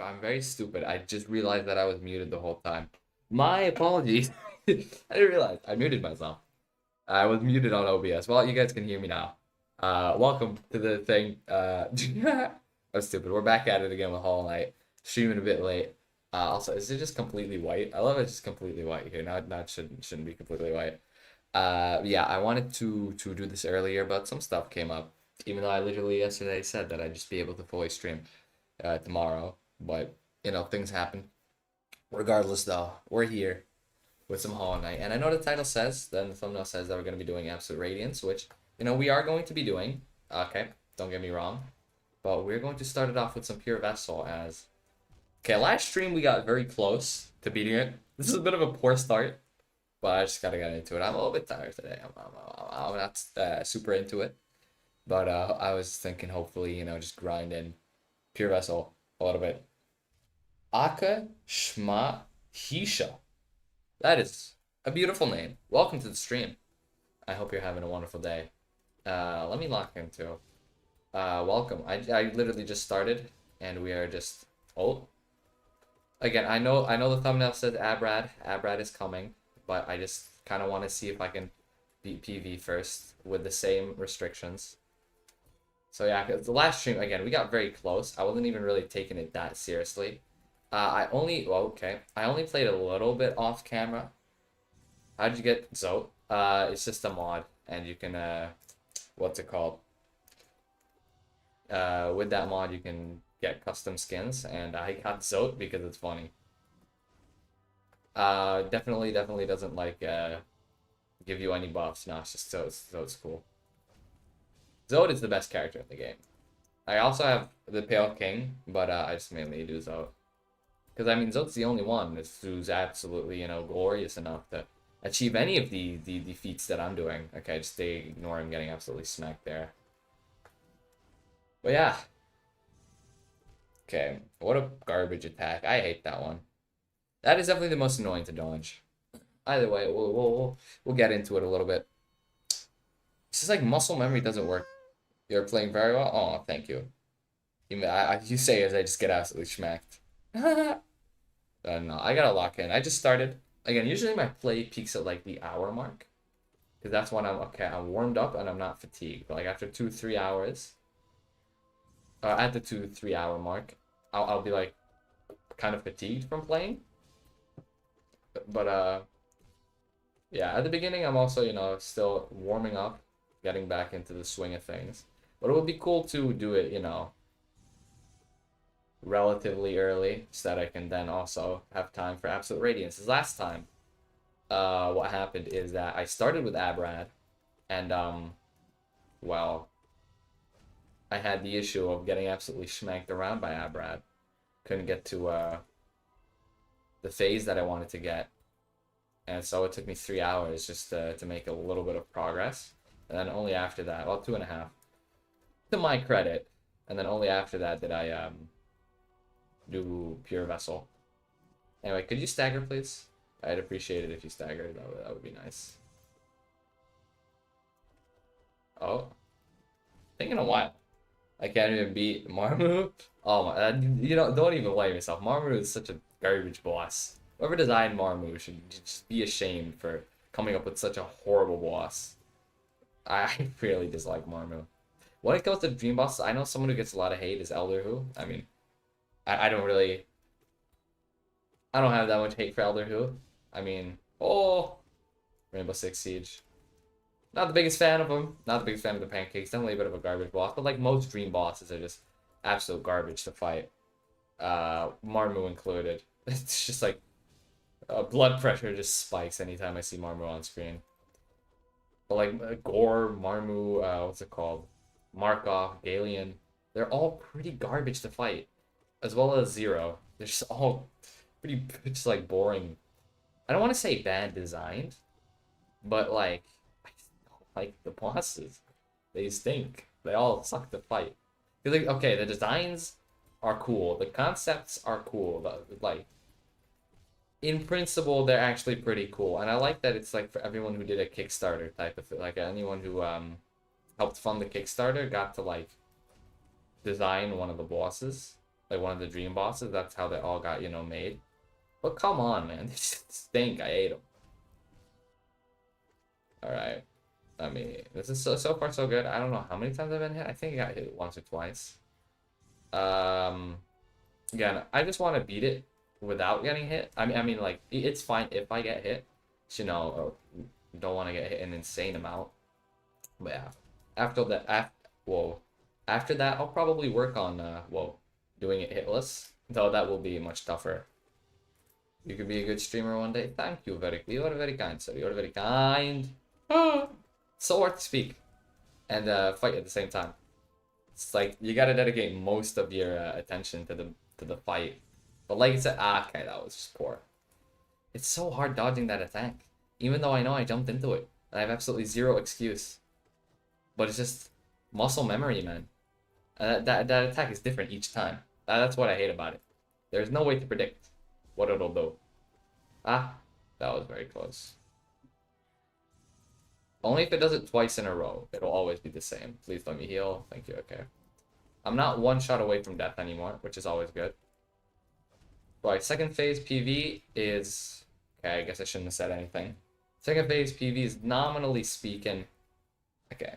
I'm very stupid. I just realized that I was muted the whole time. My apologies. I didn't realize I muted myself. I was muted on OBS. Well, you guys can hear me now. Welcome to the thing. I'm stupid. We're back at it again with Hollow Knight. Streaming a bit late. Also, is it just completely white? I love it's just completely white here. Now it shouldn't be completely white. Yeah, I wanted to do this earlier, but some stuff came up. Even though I literally yesterday said that I'd just be able to fully stream tomorrow, but things happen. Regardless, though, we're here with some Hollow Knight, and I know the title says, then the thumbnail says that we're going to be doing Absolute Radiance, which we are going to be doing. Okay, don't get me wrong, but we're going to start it off with some Pure Vessel as. Okay, last stream we got very close to beating it. This is a bit of a poor start, but I just gotta get into it. I'm a little bit tired today. I'm not super into it, but I was thinking hopefully just grind in Pure Vessel a little bit. Aka Shma Hisha. That is a beautiful name. Welcome to the stream. I hope you're having a wonderful day. Let me lock into. Welcome. I literally just started, and we are just. Oh, again, I know the thumbnail says Abrad. Abrad is coming, but I just kind of want to see if I can beat PV first with the same restrictions. So yeah, the last stream again we got very close. I wasn't even really taking it that seriously. I only played a little bit off camera. How'd you get Zote? It's just a mod, and you can what's it called? With that mod you can get custom skins, and I got Zote because it's funny. Definitely doesn't like give you any buffs. No, it's just Zote's cool. Zote is the best character in the game. I also have the Pale King, but I just mainly do Zote. Because, I mean, Zote's the only one who's absolutely, glorious enough to achieve any of the feats that I'm doing. Okay, just they ignore him getting absolutely smacked there. But yeah. Okay, what a garbage attack. I hate that one. That is definitely the most annoying to dodge. Either way, we'll get into it a little bit. It's just like muscle memory doesn't work. You're playing very well? Oh, thank you. You say as I just get absolutely smacked. No, I gotta lock in. I just started. Again, usually my play peaks at like the hour mark. Because that's when I'm warmed up and I'm not fatigued. But like after 2-3 hours, at the 2-3 hour mark, I'll be like kind of fatigued from playing. But yeah, at the beginning I'm also, still warming up, getting back into the swing of things. But it would be cool to do it, relatively early so that I can then also have time for Absolute Radiance. Because last time, what happened is that I started with Abrad, and well, I had the issue of getting absolutely smacked around by Abrad. Couldn't get to the phase that I wanted to get, and so it took me 3 hours just to make a little bit of progress, and then only after that, well, 2.5, to my credit, and then only after that did I do Pure Vessel. Anyway, could you stagger, please? I'd appreciate it if you staggered. That would be nice. Oh, taking a while. I can't even beat Marmu. Oh my, don't even blame yourself. Marmu is such a garbage boss. Whoever designed Marmu should just be ashamed for coming up with such a horrible boss. I really dislike Marmu. When it comes to Dream Bosses, I know someone who gets a lot of hate is Elder Who. I mean, I don't really. I don't have that much hate for Elder Who. I mean, Rainbow Six Siege. Not the biggest fan of him. Not the biggest fan of the pancakes. Definitely a bit of a garbage boss. But like most Dream bosses are just absolute garbage to fight. Marmu included. It's just like blood pressure just spikes anytime I see Marmu on screen. But like Gore, Marmu, what's it called? Markov, Galeon. They're all pretty garbage to fight. As well as Zero. They're just all pretty just like boring. I don't want to say bad designed, but like I just don't like the bosses. They stink. They all suck to fight. Like, okay, the designs are cool. The concepts are cool. Like in principle, they're actually pretty cool, and I like that it's like for everyone who did a Kickstarter type of thing. Like anyone who helped fund the Kickstarter got to like design one of the bosses. like one of the dream bosses. That's how they all got, you know, made. But come on, man. They just stink. I hate them. Alright. I mean, this is so far so good. I don't know how many times I've been hit. I think I got hit once or twice. Again, I just want to beat it without getting hit. I mean, like, it's fine if I get hit. You know, don't want to get hit an insane amount. But yeah, after that, I'll probably work on doing it hitless. Though that will be much tougher. You could be a good streamer one day. Thank you, you are very kind, sir. You are very kind. So hard to speak and fight at the same time. It's like you gotta dedicate most of your attention to the fight. But like I said, okay, that was just poor. It's so hard dodging that attack, even though I know I jumped into it. I have absolutely zero excuse. But it's just muscle memory, man. That attack is different each time. That's what I hate about it. There's no way to predict what it'll do. Ah, that was very close. Only if it does it twice in a row. It'll always be the same. Please let me heal. Thank you. Okay. I'm not one shot away from death anymore, which is always good. Right, second phase PV is... Okay, I guess I shouldn't have said anything. Second phase PV is nominally speaking... Okay.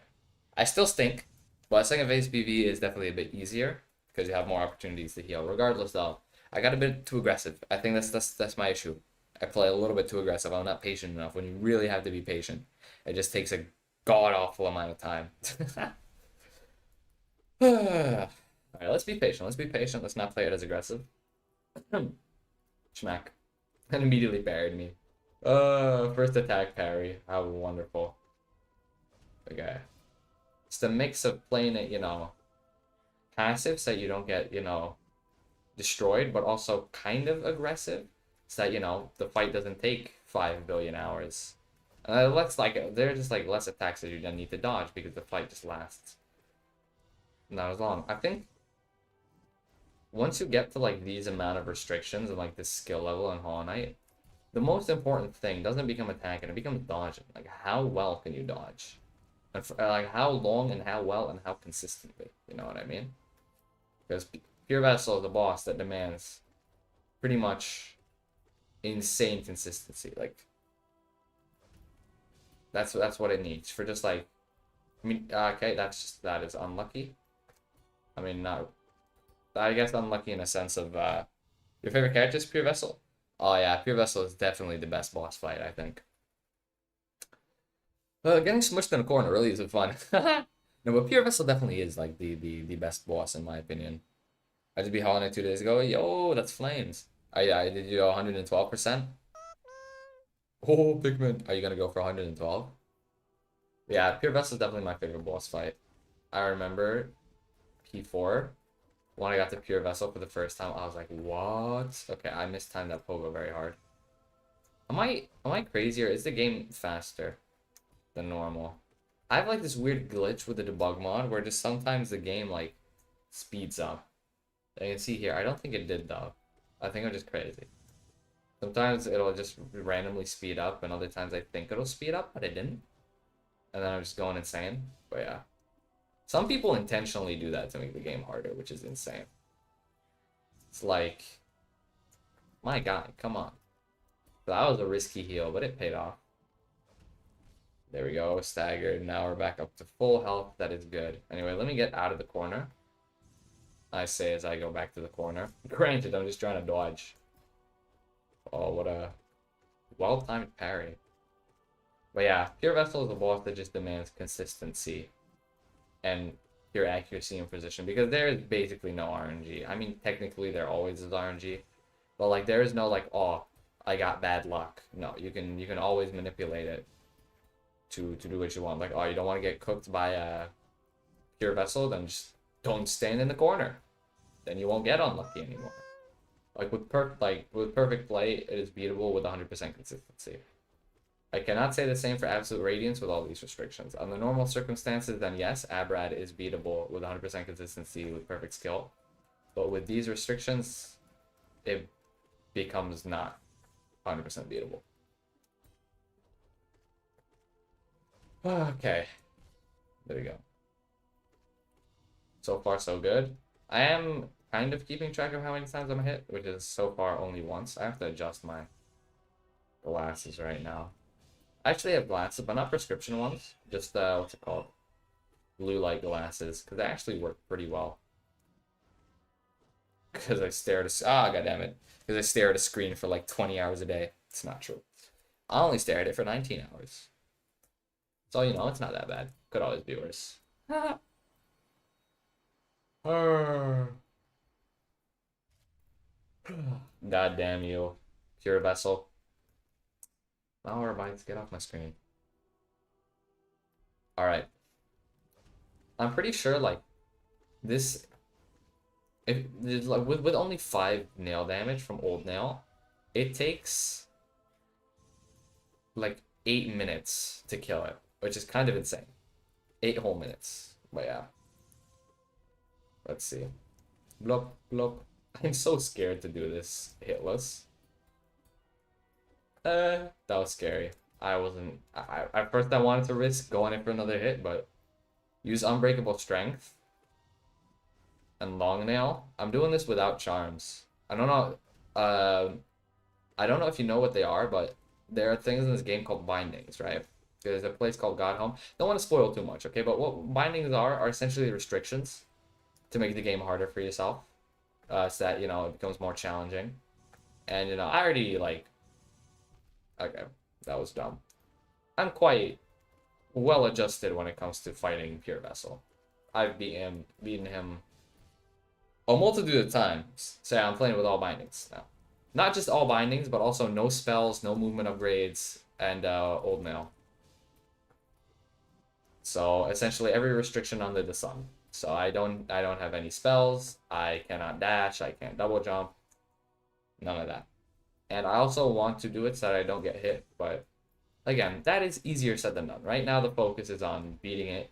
I still stink, but second phase PV is definitely a bit easier because you have more opportunities to heal. Regardless, though, I got a bit too aggressive. I think that's my issue. I play a little bit too aggressive. I'm not patient enough when you really have to be patient. It just takes a god-awful amount of time. Alright, let's be patient. Let's be patient. Let's not play it as aggressive. Schmack. And immediately parried me. First attack parry. How wonderful. Okay. It's the mix of playing it, you know, passive so that you don't get, you know, destroyed, but also kind of aggressive so that, you know, the fight doesn't take 5 billion hours. Let's like, they're just like less attacks that you don't need to dodge because the fight just lasts not as long. I think once you get to like these amount of restrictions and like this skill level in Hollow Knight, the most important thing doesn't become attacking, it becomes dodging. Like how well can you dodge? And for, like how long and how well and how consistently, you know what I mean? Because Pure Vessel is a boss that demands pretty much insane consistency. Like that's what it needs for just like, I mean, okay, that is unlucky. I mean, not, I guess unlucky in a sense of your favorite character is Pure Vessel. Oh yeah, Pure Vessel is definitely the best boss fight, I think. Getting smushed in a corner really isn't fun. No, but Pure Vessel definitely is like the best boss in my opinion. I just beat Hollow Knight 2 days ago. Yo, that's flames. I did you 112%? Oh, Pikmin. Are you gonna go for 112? Yeah, Pure Vessel is definitely my favorite boss fight. I remember P4 when I got to Pure Vessel for the first time. I was like, what? Okay, I mistimed that pogo very hard. Am I crazy or is the game faster than normal? I have like this weird glitch with the debug mod where just sometimes the game like speeds up. You can see here, I don't think it did though. I think I'm just crazy. Sometimes it'll just randomly speed up and other times I think it'll speed up, but it didn't. And then I'm just going insane. But yeah. Some people intentionally do that to make the game harder, which is insane. It's like, my God, come on. That was a risky heal, but it paid off. There we go, staggered. Now we're back up to full health. That is good. Anyway, let me get out of the corner. I say as I go back to the corner. Granted, I'm just trying to dodge. Oh, what a well-timed parry. But yeah, Pure Vessel is a boss that just demands consistency and pure accuracy and precision because there is basically no RNG. I mean, technically there always is RNG, but like there is no like, oh, I got bad luck. No, you can always manipulate it to do what you want. Like, oh, you don't want to get cooked by a Pure Vessel, then just don't stand in the corner. Then you won't get unlucky anymore. Like with perfect play, it is beatable with 100% consistency. I cannot say the same for Absolute Radiance with all these restrictions. Under normal circumstances, then yes, Abrad is beatable with 100% consistency with perfect skill. But with these restrictions, it becomes not 100% beatable. Okay. There we go. So far, so good. I am kind of keeping track of how many times I'm hit, which is so far only once. I have to adjust my glasses right now. I actually have glasses, but not prescription ones. Just, what's it called? Blue light glasses, because they actually work pretty well. Because I stare at god damn it. Because I stare at a screen for like 20 hours a day. It's not true. I only stare at it for 19 hours. So, you know, it's not that bad. Could always be worse. God damn you. Pure vessel. Power bites, get off my screen. Alright. I'm pretty sure, like, this... If like with only 5 nail damage from old nail, it takes like 8 minutes to kill it, which is kind of insane. 8 whole minutes. But yeah. Let's see. Blop, blop. I'm so scared to do this hitless. That was scary. I wasn't... at first I wanted to risk going in for another hit, but use Unbreakable Strength and Long Nail. I'm doing this without charms. I don't know. I don't know if you know what they are, but there are things in this game called bindings, right? There's a place called God Home. Don't want to spoil too much, okay? But what bindings are essentially restrictions to make the game harder for yourself, so that, you know, it becomes more challenging. And, you know, I already, like... Okay, that was dumb. I'm quite well adjusted when it comes to fighting Pure Vessel. I've beaten him a multitude of times. So yeah, I'm playing with all bindings now. Not just all bindings, but also no spells, no movement upgrades, and old nail. So essentially every restriction under the sun. So I don't have any spells. I cannot dash. I can't double jump. None of that. And I also want to do it so that I don't get hit. But again, that is easier said than done. Right now the focus is on beating it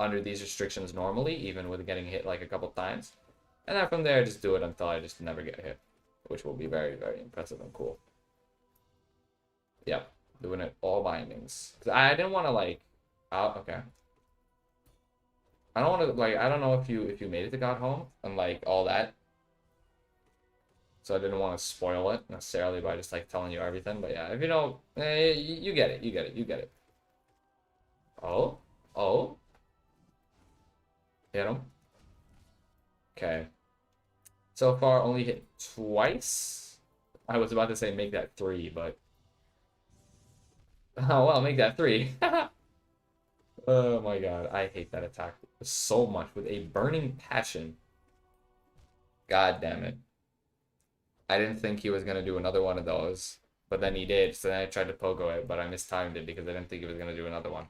under these restrictions normally, even with getting hit like a couple times. And then from there, just do it until I just never get hit, which will be very, very impressive and cool. Yep, doing it all bindings. Cause I didn't want to like, okay. I don't want to like, I don't know if you made it to God Home and like all that. So I didn't want to spoil it necessarily by just like telling you everything. But yeah, if you know, you get it, you get it, you get it. Oh, oh. Hit him. Okay. So far, only hit twice. I was about to say make that 3, but... Oh, well, make that 3. Oh my god, I hate that attack so much with a burning passion. God damn it. I didn't think he was going to do another one of those, but then he did, so then I tried to pogo it, but I mistimed it because I didn't think he was going to do another one.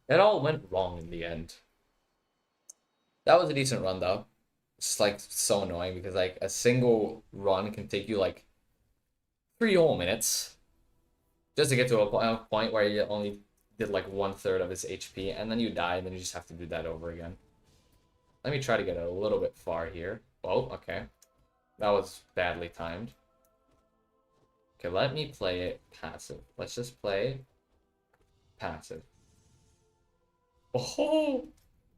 It all went wrong in the end. That was a decent run, though. It's like so annoying because like a single run can take you like 3 whole minutes just to get to a point where you only did like 1/3 of his HP, and then you die, and then you just have to do that over again. Let me try to get it a little bit far here. Oh, okay. That was badly timed. Okay, let me play it passive. Let's just play passive. Oh!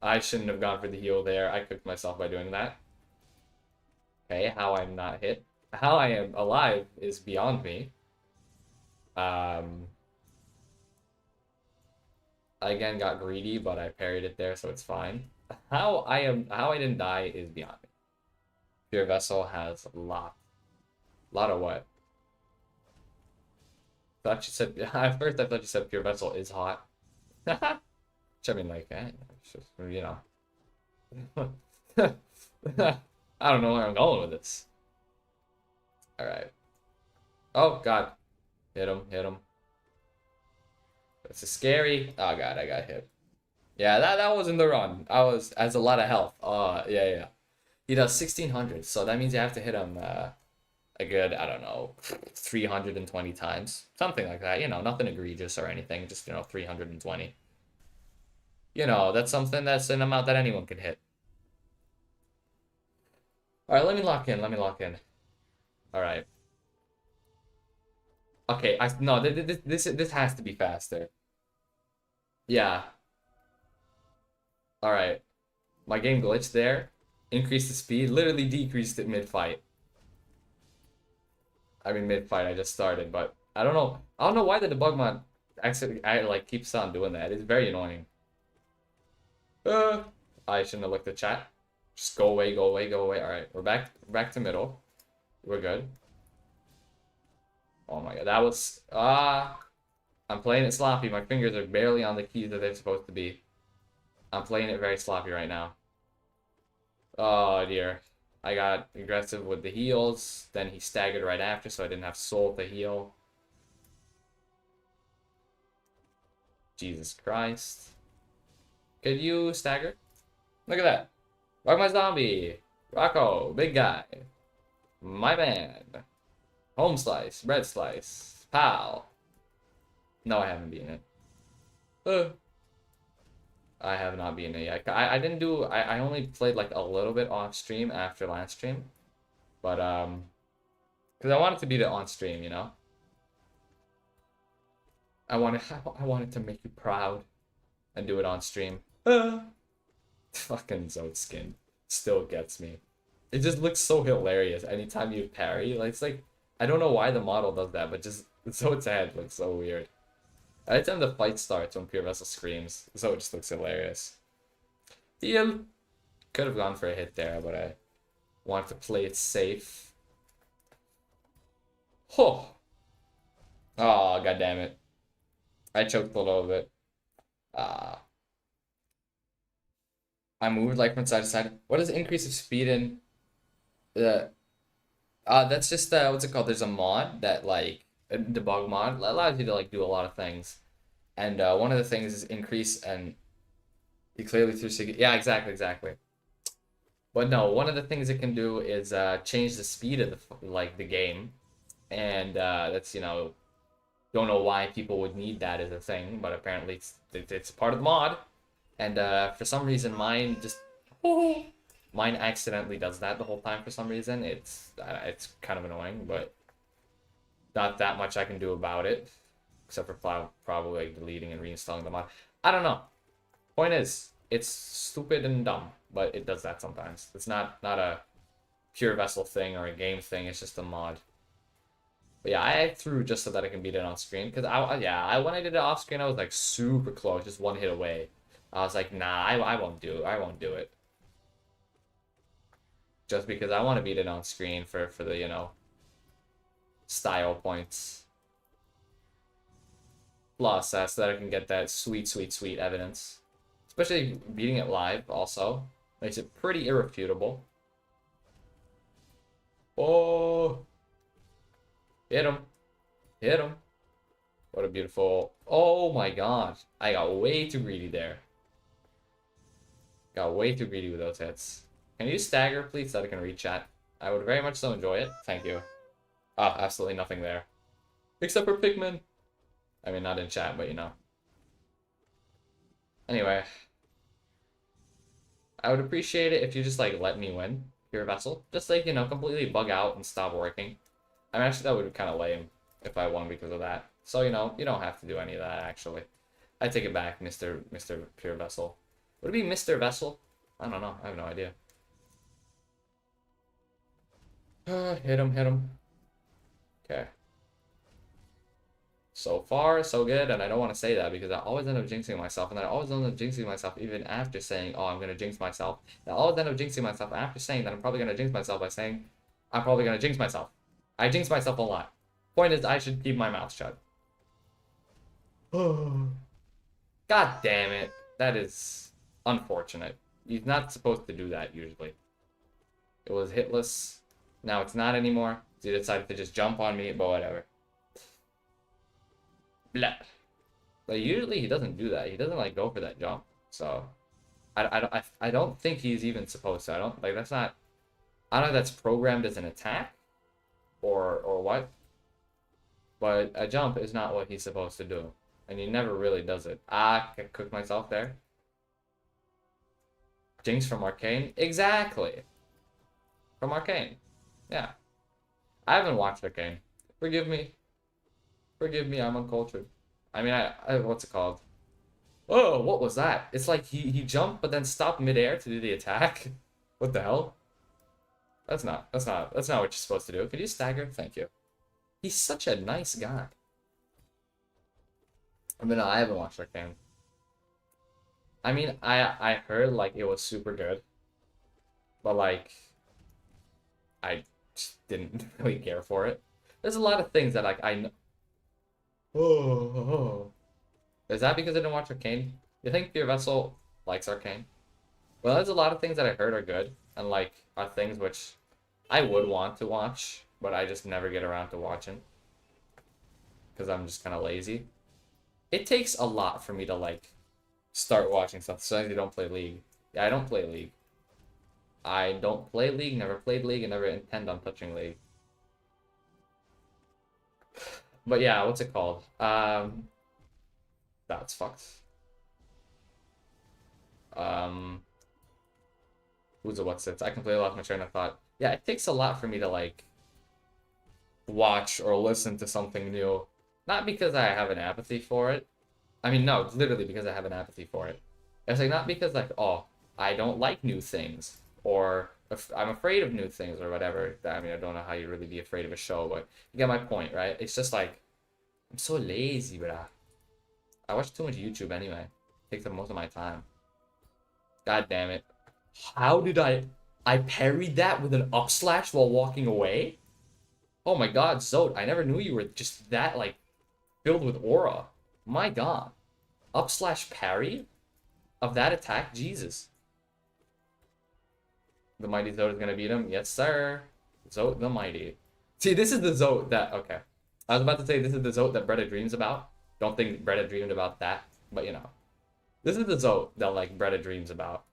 I shouldn't have gone for the heal there. I cooked myself by doing that. Okay, how I'm not hit. How I am alive is beyond me. I again got greedy, but I parried it there, so it's fine. How I didn't die is beyond me. Pure Vessel has a lot of what? Thought you said at first I thought you said Pure Vessel is hot. Which I mean, like, it's just, you know. I don't know where I'm going with this. Alright. Oh, God. Hit him, hit him. This is scary. Oh, God, I got hit. Yeah, that wasn't the run. Has a lot of health. Yeah. He does 1600, so that means you have to hit him a good, I don't know, 320 times. Something like that, you know, nothing egregious or anything, just, you know, 320. You know, that's an amount that anyone can hit. All right, let me lock in. All right. Okay, no, this has to be faster. Yeah. All right. My game glitched there. Increased the speed, literally decreased it mid-fight. I mean, mid-fight, I just started, but I don't know. I don't know why the debug mod actually like keeps on doing that. It's very annoying. I shouldn't have looked at chat. Just go away, go away, go away. All right, we're back to middle. We're good. Oh my god, that was I'm playing it sloppy. My fingers are barely on the keys that they're supposed to be. I'm playing it very sloppy right now. Oh dear. I got aggressive with the heals, then he staggered right after, so I didn't have soul to heal. Jesus Christ. Could you stagger? Look at that. Rock my zombie. Rocco, big guy. My man. Home slice, red slice. Pal. No, I haven't beaten it. I have not beaten it yet. I didn't do, I only played like a little bit off stream after last stream. But, because I wanted to beat it on stream, you know? I wanted to make you proud and do it on stream. Fucking Zote skin still gets me. It just looks so hilarious anytime you parry. Like, it's like, I don't know why the model does that, but just Zote's head looks so weird. Anytime the fight starts when Pure Vessel screams, Zote just looks hilarious. Deal. Could have gone for a hit there, but I wanted to play it safe. Oh. Oh, god damn it. I choked a little bit. I moved like from side to side. What is increase of speed in the that's just what's it called? There's a mod that like a debug mod that allows you to like do a lot of things. And one of the things is increase and you clearly threw yeah, exactly. But no, one of the things it can do is change the speed of the game. And that's, you know, don't know why people would need that as a thing, but apparently it's part of the mod. And for some reason, mine accidentally does that the whole time for some reason. It's kind of annoying, but not that much I can do about it, except for probably like deleting and reinstalling the mod. I don't know. Point is, it's stupid and dumb, but it does that sometimes. It's not a Pure Vessel thing or a game thing. It's just a mod. But yeah, I threw just so that I can beat it on screen. Because when I did it off screen, I was like super close, just one hit away. I was like, nah, I won't do it. I won't do it. Just because I want to beat it on screen for the, you know, style points. Plus, so that I can get that sweet evidence. Especially beating it live also. Makes it pretty irrefutable. Oh! Hit him. Hit him. What a beautiful... Oh my god. I got way too greedy there. Got way too greedy with those hits. Can you stagger, please, so that I can read chat? I would very much so enjoy it. Thank you. Ah, absolutely nothing there. Except for Pikmin. I mean, not in chat, but you know. Anyway. I would appreciate it if you just, like, let me win Pure Vessel. Just, like, you know, completely bug out and stop working. I mean, actually, that would be kind of lame if I won because of that. So, you know, you don't have to do any of that, actually. I take it back, Mr. Pure Vessel. Would it be Mr. Vessel? I don't know. I have no idea. Hit him. Okay. So far, so good, and I don't want to say that because I always end up jinxing myself, and I always end up jinxing myself even after saying, oh, I'm going to jinx myself. And I always end up jinxing myself after saying that I'm probably going to jinx myself by saying, I'm probably going to jinx myself. I jinx myself a lot. Point is, I should keep my mouth shut. God damn it. That is unfortunate. He's not supposed to do that usually. It was hitless. Now it's not anymore. So he decided to just jump on me, but whatever. Blah. But usually he doesn't do that. He doesn't like go for that jump. So I don't think he's even supposed to. I don't like that's not. I don't know if that's programmed as an attack, or what. But a jump is not what he's supposed to do, and he never really does it. I cooked myself there. Jinx from Arcane, exactly. From Arcane, yeah. I haven't watched Arcane. Forgive me. Forgive me, I'm uncultured. I mean, I what's it called? Oh, what was that? It's like he jumped, but then stopped midair to do the attack. What the hell? That's not what you're supposed to do. Could you stagger? Thank you. He's such a nice guy. I mean, I haven't watched Arcane. I mean, I heard like it was super good, but like I just didn't really care for it. There's a lot of things that like I know. Oh. Is that because I didn't watch Arcane? You think Pure Vessel likes Arcane? Well, there's a lot of things that I heard are good, and like are things which I would want to watch, but I just never get around to watching because I'm just kind of lazy. It takes a lot for me to like start watching stuff. So I don't play League. Yeah, I don't play League. I don't play League, never played League, and never intend on touching League. But yeah, what's it called? That's fucked. Who's a what's it? I completely lost my train of thought. Yeah, it takes a lot for me to like watch or listen to something new. Not because I have an apathy for it. I mean, no, literally because I have an apathy for it. It's like not because like, oh, I don't like new things or if I'm afraid of new things or whatever. I mean, I don't know how you really be afraid of a show, but you get my point, right? It's just like I'm so lazy, bruh. I watch too much YouTube anyway. It takes up most of my time. God damn it. How did I parried that with an up slash while walking away? Oh my god, Zod, I never knew you were just that, like, filled with aura. My god. Up slash parry of that attack? Jesus. The mighty Zod is gonna beat him? Yes, sir. Zod the mighty. See, this is the Zod that, okay. I was about to say this is the Zod that Bretta dreams about. Don't think Bretta dreamed about that, but you know. This is the Zod that, like, Bretta dreams about.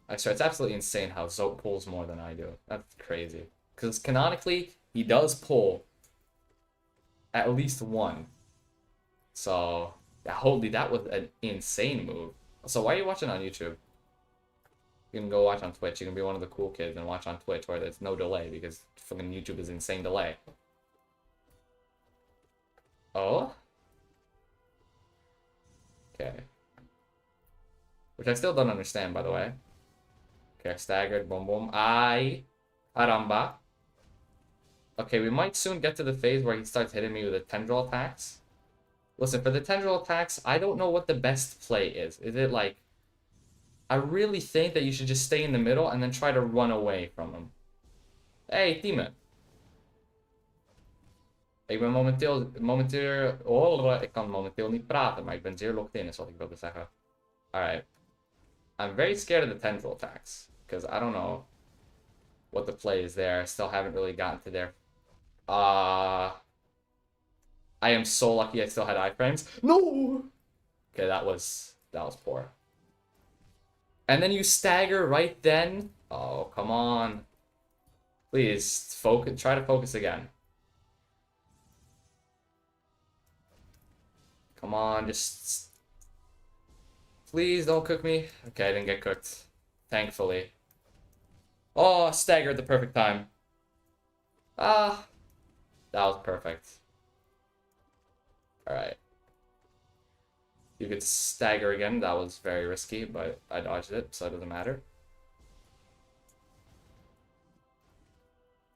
I swear, it's absolutely insane how Zod pulls more than I do. That's crazy. Because canonically, he does pull at least one. So, yeah, holy, that was an insane move. So why are you watching on YouTube? You can go watch on Twitch. You can be one of the cool kids and watch on Twitch where there's no delay because fucking YouTube is insane delay. Oh? Okay. Which I still don't understand, by the way. Okay, staggered, boom, boom. Aramba. Okay, we might soon get to the phase where he starts hitting me with the tendril attacks. Listen, for the tendril attacks, I don't know what the best play is. Is it like... I really think that you should just stay in the middle and then try to run away from him. Hey, team. Ik ben momenteel... Oh, ik kan momenteel niet praten, maar ik ben zeer locked in, is wat ik wilde zeggen. Alright. I'm very scared of the tendril attacks. Because I don't know what the play is there. I still haven't really gotten to there. I am so lucky I still had iframes. No! Okay, that was poor. And then you stagger right then. Oh, come on. Please, focus. Try to focus again. Come on, just... Please don't cook me. Okay, I didn't get cooked. Thankfully. Oh, staggered the perfect time. Ah. That was perfect. Alright. You could stagger again. That was very risky, but I dodged it, so it doesn't matter.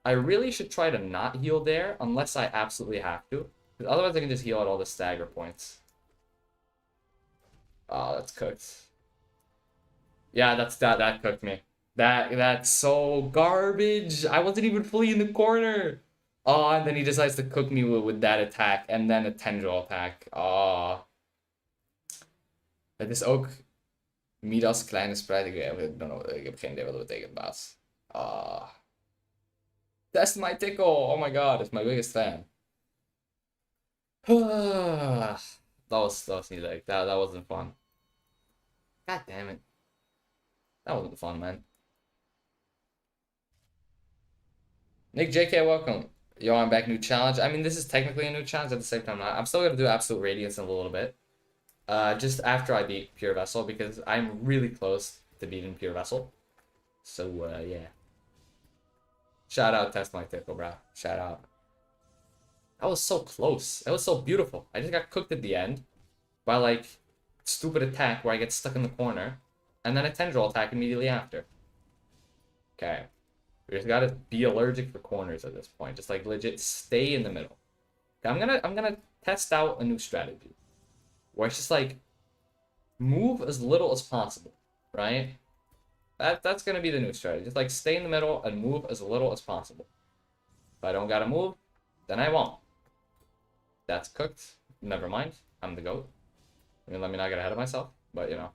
I really should try to not heal there, unless I absolutely have to. Because otherwise I can just heal at all the stagger points. Oh, that's cooked. Yeah, that cooked me. That's so garbage. I wasn't even fully in the corner. Oh, and then he decides to cook me with that attack and then a tendril attack. Oh. Het is ook Midas kleine spreid. Ik heb geen idee wat dat betekent, baas. Ah. That's my tickle. Oh my god, it's my biggest fan. that was neat. Like that wasn't fun. God damn it. That wasn't fun, man. Nick JK, welcome. Yo, I'm back. New challenge. I mean, this is technically a new challenge at the same time. I'm still gonna do Absolute Radiance in a little bit. Just after I beat Pure Vessel, because I'm really close to beating Pure Vessel. So, yeah. Shout out Test My Tickle, bro. Shout out. That was so close. It was so beautiful. I just got cooked at the end by, like, stupid attack where I get stuck in the corner. and then a tendril attack immediately after. Okay. We just gotta be allergic for corners at this point. Just like legit stay in the middle. Okay, I'm gonna test out a new strategy. Where it's just like move as little as possible, right? That's gonna be the new strategy. Just like stay in the middle and move as little as possible. If I don't gotta move, then I won't. That's cooked. Never mind. I'm the GOAT. I mean, let me not get ahead of myself, but you know,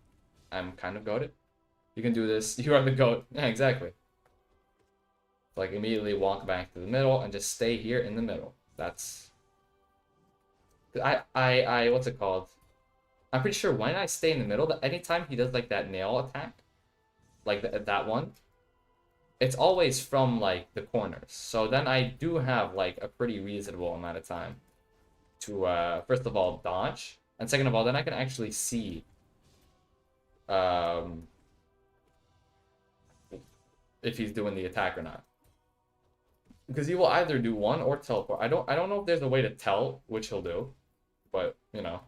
I'm kind of goated. You can do this. You are the GOAT. Yeah, exactly. Like immediately walk back to the middle and just stay here in the middle. That's what's it called? I'm pretty sure when I stay in the middle, that anytime he does like that nail attack, like that one, it's always from like the corners. So then I do have like a pretty reasonable amount of time to first of all dodge, and second of all, then I can actually see if he's doing the attack or not. Because he will either do one or teleport. I don't know if there's a way to tell which he'll do, but you know.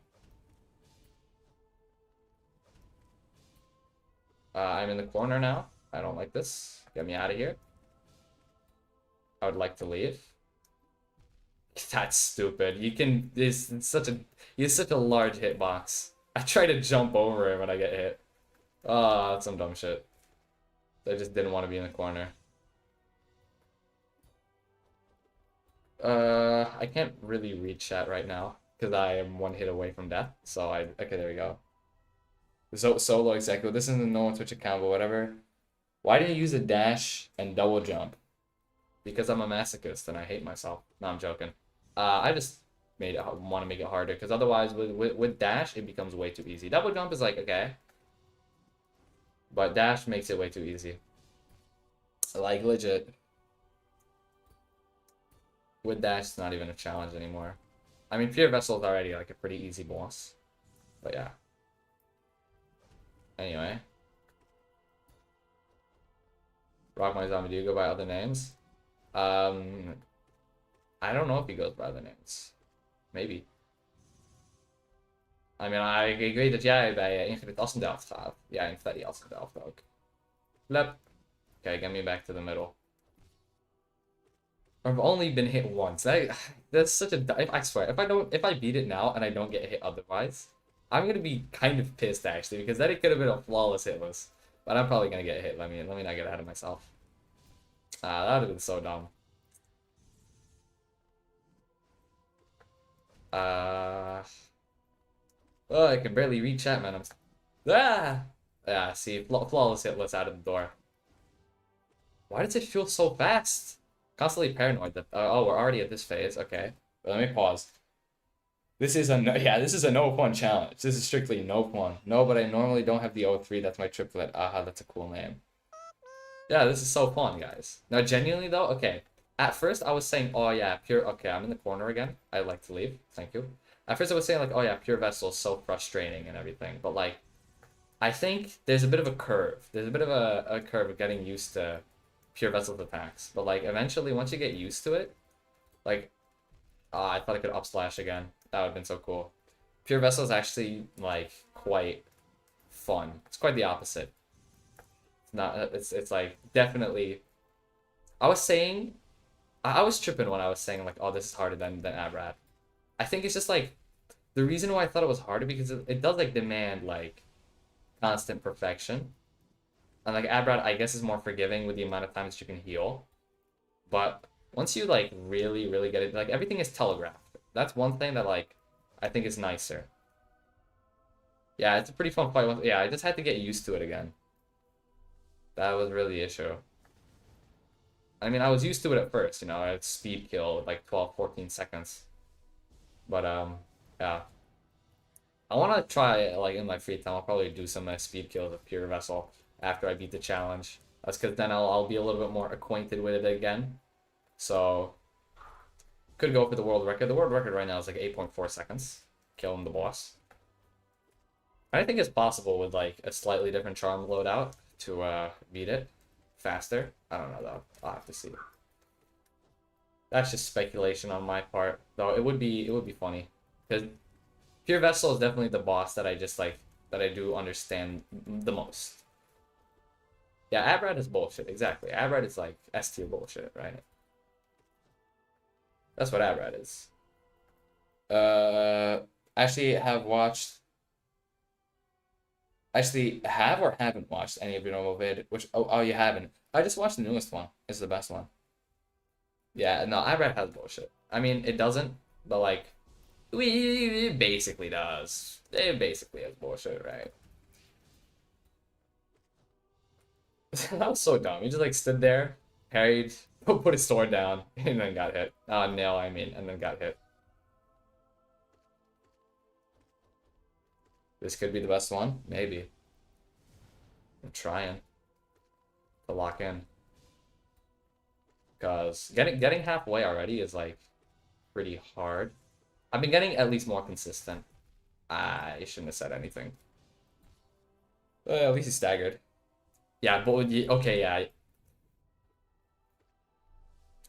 I'm in the corner now. I don't like this. Get me out of here. I would like to leave. That's stupid. You can. He's such a large hitbox. I try to jump over him when I get hit. Oh, that's some dumb shit. I just didn't want to be in the corner. I can't really read chat right now because I am one hit away from death. So okay, there we go. So solo exactly. This isn't a normal Twitch account, but whatever. Why didn't you use a dash and double jump? Because I'm a masochist and I hate myself. No, I'm joking. I just want to make it harder because otherwise with dash it becomes way too easy. Double jump is like okay, but dash makes it way too easy. Like legit. With dash, it's not even a challenge anymore. I mean, Pure Vessel is already like a pretty easy boss, but yeah. Anyway, Rock My Zombie, do you go by other names? I don't know if he goes by other names. Maybe. I mean, ik weet dat jij bij Ingrid Assendelft gaat. Ja, in Freddy Assendelft ook. Lep. Okay, get me back to the middle. I've only been hit once. That's such a. I swear, if I beat it now and I don't get hit otherwise, I'm gonna be kind of pissed actually because then it could have been a flawless hitless. But I'm probably gonna get hit. Let me not get ahead of myself. That would have been so dumb. Oh, I can barely read chat, man. Yeah. See, flawless hitless out of the door. Why does it feel so fast? Constantly paranoid that oh, we're already at this phase. Okay, but let me pause. This is a no fun challenge. This is strictly no fun. No, but I normally don't have the O3. That's my triplet. Aha, that's a cool name. Yeah, this is so fun, guys. Now, genuinely though, okay. At first, I was saying, oh yeah, pure. Okay, I'm in the corner again. I'd like to leave. Thank you. At first, I was saying like, oh yeah, Pure Vessel is so frustrating and everything. But like, I think there's a bit of a curve. There's a bit of a curve of getting used to Pure Vessel's attacks. But like, eventually, once you get used to it, like, I thought I could up slash again. That would have been so cool. Pure Vessel is actually like quite fun. It's quite the opposite. It's not. It's like definitely. I was saying, I was tripping when I was saying like, oh, this is harder than Abrad. I think it's just like the reason why I thought it was harder because it does like demand like constant perfection, and like Abrad I guess is more forgiving with the amount of times you can heal, but once you like really get it, like everything is telegraphed. That's one thing that like I think is nicer. Yeah, it's a pretty fun fight. Yeah, I just had to get used to it again. That was really the issue. I mean, I was used to it at first, you know, it's speed kill like 12-14 seconds. But yeah. I want to try like in my free time. I'll probably do some speed kills of Pure Vessel after I beat the challenge. That's because then I'll be a little bit more acquainted with it again. So could go for the world record. The world record right now is like 8.4 seconds killing the boss. I think it's possible with like a slightly different charm loadout to beat it faster. I don't know though. I'll have to see. That's just speculation on my part, though. It would be funny because Pure Vessel is definitely the boss that I just like that I do understand the most. Yeah, Abrad is bullshit. Exactly. Abrad is like S tier bullshit, right? That's what Abrad is. Actually have watched. Actually, have or haven't watched any of your normal vid? Which oh you haven't. I just watched the newest one. It's the best one. Yeah, no, Abrad has bullshit. I mean, it doesn't, but like, it basically does. It basically has bullshit, right? That was so dumb. He just like stood there, parried, put his sword down, and then got hit. No, I mean, and then got hit. This could be the best one, maybe. I'm trying to lock in, cause getting halfway already is like pretty hard. I've been getting at least more consistent. I shouldn't have said anything. At least he staggered. Yeah, but okay, yeah.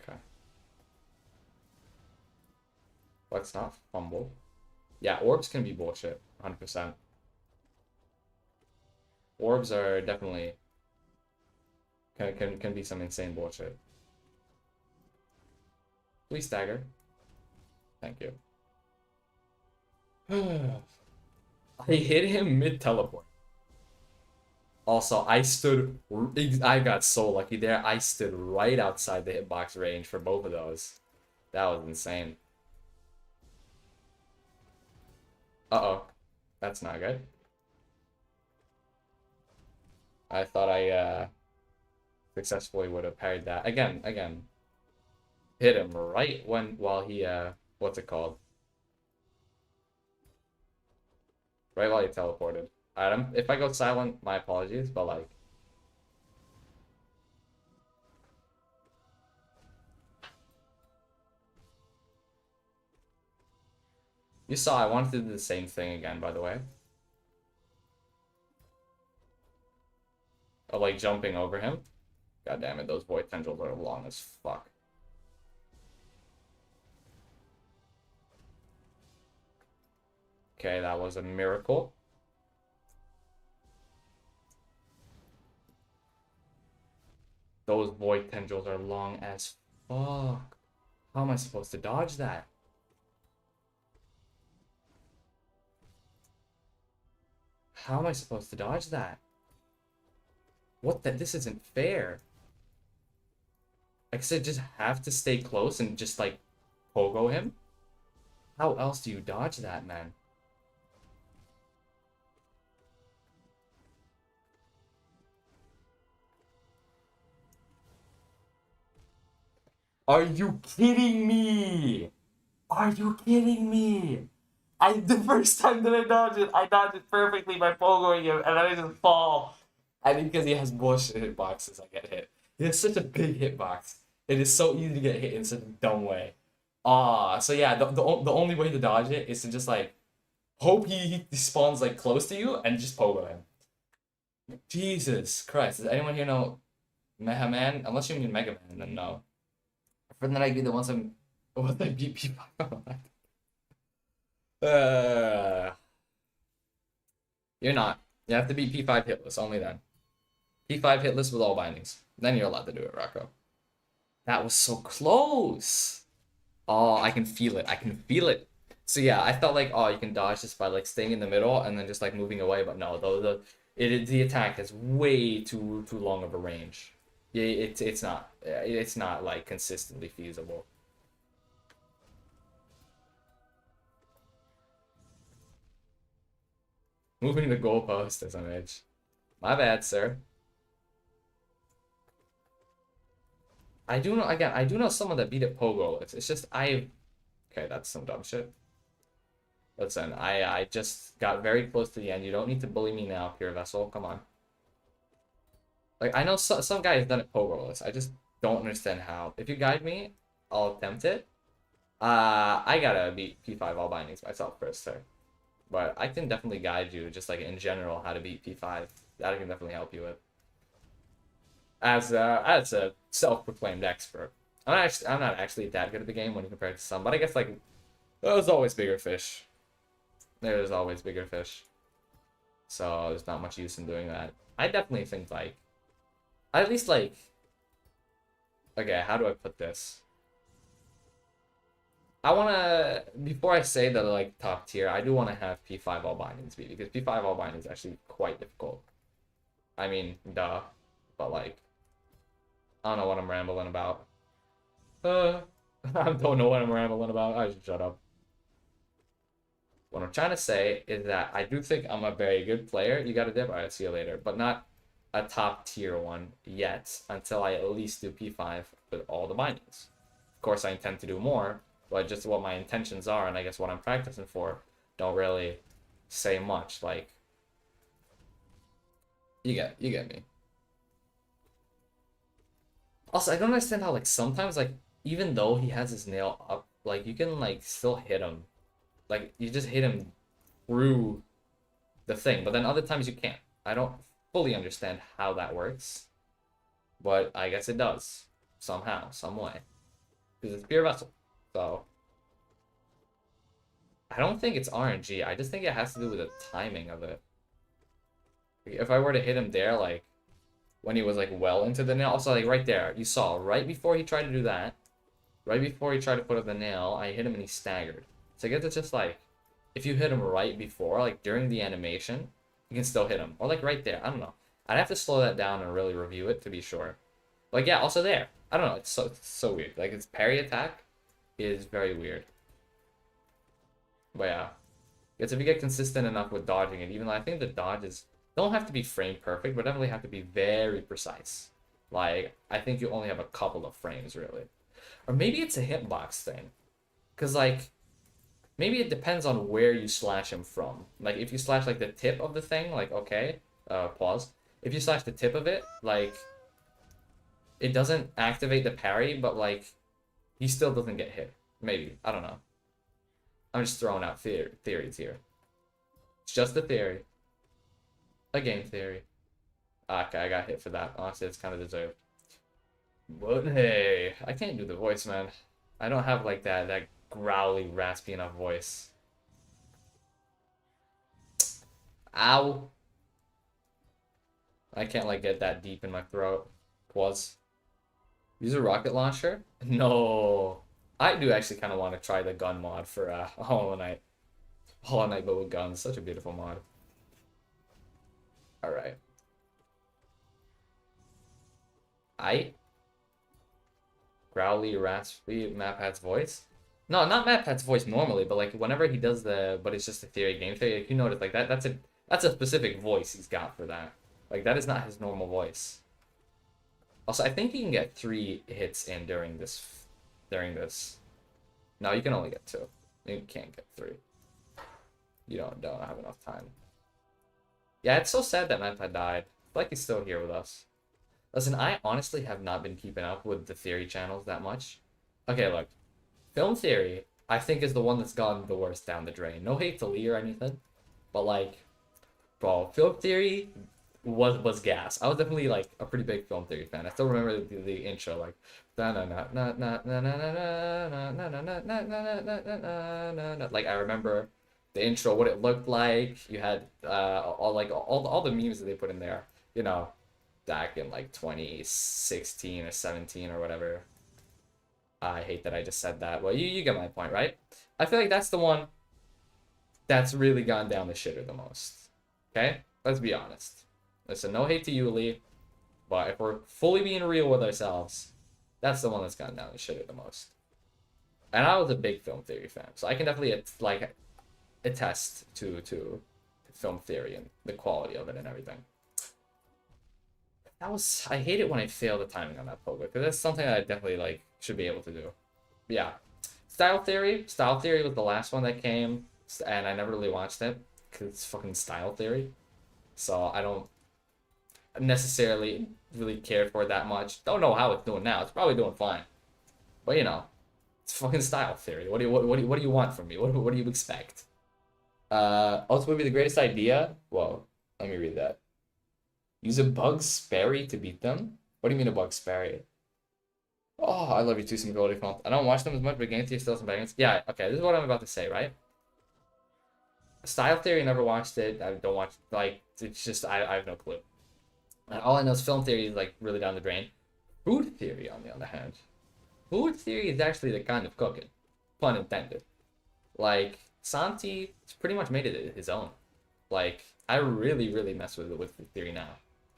Okay. Let's not fumble. Yeah, orbs can be bullshit, 100%. Orbs are definitely can be some insane bullshit. Please stagger. Thank you. I hit him mid teleport. Also, I got so lucky there. I stood right outside the hitbox range for both of those. That was insane. Uh-oh. That's not good. I thought I successfully would have parried that. Again. Hit him right while he what's it called? Right while he teleported. Adam, if I go silent, my apologies, but like you saw I wanted to do the same thing again, by the way. Of like jumping over him. God damn it, those void tendrils are long as fuck. Okay, that was a miracle. Those void tendrils are long as fuck. How am I supposed to dodge that? How am I supposed to dodge that? What the? This isn't fair. Like I said, just have to stay close and just like pogo him. How else do you dodge that, man? Are you kidding me? Are you kidding me? The first time that I dodged it perfectly by pogoing him, and then I just fall. I think because he has bullshit hitboxes, I get hit. He has such a big hitbox. It is so easy to get hit in such a dumb way. So yeah, the only way to dodge it is to just like hope he spawns like close to you and just pogo him. Jesus Christ, does anyone here know Meha Man? Unless you mean Mega Man, then no. For then I'd be the ones I beat people. You're not. You have to be P5 hitless, only then. P5 hitless with all bindings. Then you're allowed to do it, Rocco. That was so close. Oh, I can feel it. I can feel it. So yeah, I felt like, oh, you can dodge just by like staying in the middle and then just like moving away, but no, the attack has way too long of a range. Yeah, it's not like consistently feasible. Moving the goalpost as an edge. My bad, sir. I do know, again, I do know someone that beat it Pogo. It's just, okay, that's some dumb shit. Listen, I just got very close to the end. You don't need to bully me now, Pure Vessel. Come on. Like, I know some guy has done it Pogo-less. I just don't understand how. If you guide me, I'll attempt it. I gotta beat P5 all bindings myself first, sir. But I can definitely guide you, just like in general, how to beat P5. That I can definitely help you with. As a self-proclaimed expert, I'm not actually that good at the game when you compare it to some. But I guess like there's always bigger fish. There's always bigger fish. So there's not much use in doing that. I definitely think like I at least like. Okay, how do I put this? I wanna before I say that like top tier, I do want to have P5 all bindings be because P5 all bindings is actually quite difficult. I mean, duh, but like I don't know what I'm rambling about. I don't know what I'm rambling about. I should shut up. What I'm trying to say is that I do think I'm a very good player. You got to dip. All right, see you later. But not a top tier one yet until I at least do P5 with all the bindings. Of course, I intend to do more, but just what my intentions are and I guess what I'm practicing for don't really say much. Like, you get me. Also, I don't understand how like sometimes like even though he has his nail up, like you can like still hit him. Like you just hit him through the thing, but then other times you can't. I don't fully understand how that works, but I guess it does somehow, some way, because it's pure vessel. So I don't think it's RNG. I just think it has to do with the timing of it. If I were to hit him there, like when he was like well into the nail, also like right there, you saw right before he tried to do that, right before he tried to put up the nail, I hit him and he staggered. So I guess it's just like if you hit him right before, like during the animation, you can still hit him. Or like right there. I don't know. I'd have to slow that down and really review it to be sure. Like yeah, also there. I don't know. It's so weird. Like its parry attack is very weird. But yeah. It's if you get consistent enough with dodging it, even though I think the dodges don't have to be frame perfect, but definitely have to be very precise. Like, I think you only have a couple of frames really. Or maybe it's a hitbox thing. Cause like maybe it depends on where you slash him from. Like if you slash like the tip of the thing, like okay, pause. If you slash the tip of it, like it doesn't activate the parry, but like he still doesn't get hit. Maybe. I don't know. I'm just throwing out theories here. It's just a theory. A game theory. Okay, I got hit for that. Honestly, it's kind of deserved. But hey, I can't do the voice, man. I don't have like that growly, raspy enough voice. Ow. I can't like get that deep in my throat. Use a rocket launcher? No. I do actually kind of want to try the gun mod for Hollow Knight. Hollow Knight but with guns. Such a beautiful mod. Alright. Growly, raspy, MapHat's voice? No, not MapHat's voice normally, but like whenever he does but it's just a theory, game theory, like, you notice like that's a specific voice he's got for that. Like that is not his normal voice. Also, I think you can get 3 hits in during this. No, you can only get 2. You can't get 3. You don't have enough time. Yeah, it's so sad that MapHat died. I feel like he's still here with us. Listen, I honestly have not been keeping up with the theory channels that much. Okay, look. Film theory, I think, is the one that's gone the worst down the drain. No hate to Lee or anything, but like, bro, film theory was gas. I was definitely like a pretty big film theory fan. I still remember the intro, like, like I remember the intro, what it looked like. You had all the memes that they put in there, you know, back in like 2016 or 17 or whatever. I hate that I just said that. Well, you get my point, right? I feel like that's the one that's really gone down the shitter the most. Okay? Let's be honest. Listen, no hate to you, Lee, but if we're fully being real with ourselves, that's the one that's gone down the shitter the most. And I was a big film theory fan, so I can definitely like attest to film theory and the quality of it and everything. I hate it when I fail the timing on that pogo, because that's something that I definitely like should be able to do. But yeah. Style theory was the last one that came, and I never really watched it because it's fucking style theory. So I don't necessarily really care for it that much. Don't know how it's doing now. It's probably doing fine. But you know, it's fucking style theory. What do you want from me? What do you expect? Also would be the greatest idea. Whoa, let me read that. Use a bug Sperry to beat them? What do you mean a bug Sperry? Oh, I love you too, some ability font. I don't watch them as much, but game theory still some bangers. Yeah, okay, this is what I'm about to say, right? Style theory, never watched it. I don't watch, like, it's just, I have no clue. And all I know is film theory is like really down the drain. Food theory, on the other hand, food theory is actually the kind of cooking, pun intended. Like Santi pretty much made it his own. Like I really, really mess with food theory now.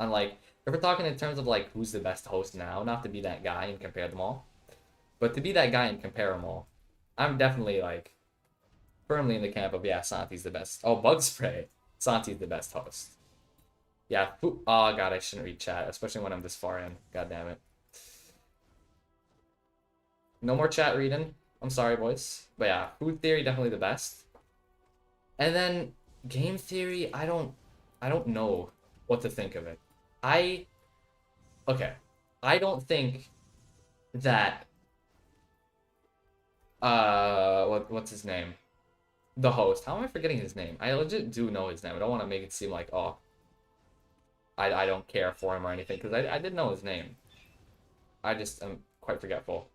Unlike if we're talking in terms of like who's the best host now, not to be that guy and compare them all, but to be that guy and compare them all, I'm definitely like firmly in the camp of yeah, Santi's the best. Oh, bug spray, Santi's the best host. Yeah. Oh god, I shouldn't read chat, especially when I'm this far in. God damn it. No more chat reading. I'm sorry, boys. But yeah, food theory definitely the best. And then game theory, I don't know what to think of it. Okay. I don't think that what's his name? The host. How am I forgetting his name? I legit do know his name. I don't want to make it seem like oh I don't care for him or anything, because I did know his name. I just am quite forgetful.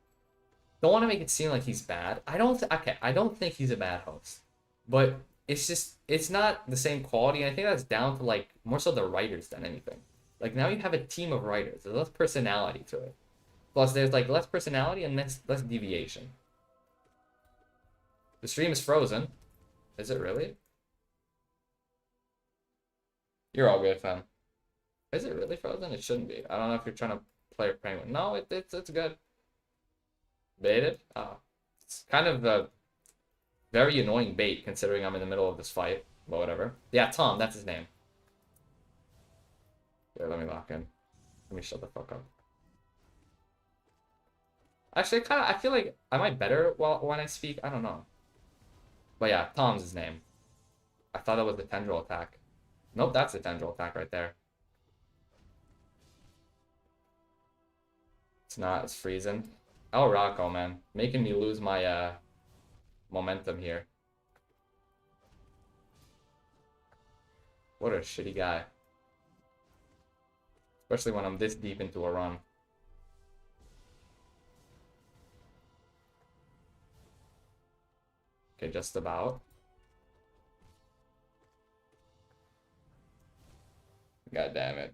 Don't want to make it seem like he's bad. I don't think he's a bad host. But it's just it's not the same quality, and I think that's down to like more so the writers than anything. Like now you have a team of writers. There's less personality to it. Plus there's like less personality and less deviation. The stream is frozen. Is it really? You're all good, fam. Is it really frozen? It shouldn't be. I don't know if you're trying to play Penguin. No, it's good. Baited? It's kind of a very annoying bait considering I'm in the middle of this fight. But whatever. Yeah, Tom, that's his name. Here, let me lock in. Let me shut the fuck up. Actually, I feel like I might better when I speak. I don't know. But yeah, Tom's his name. I thought that was the tendril attack. Nope, that's the tendril attack right there. It's not. It's freezing. Oh, Rocco, man. Making me lose my momentum here. What a shitty guy. Especially when I'm this deep into a run. Okay, just about. God damn it.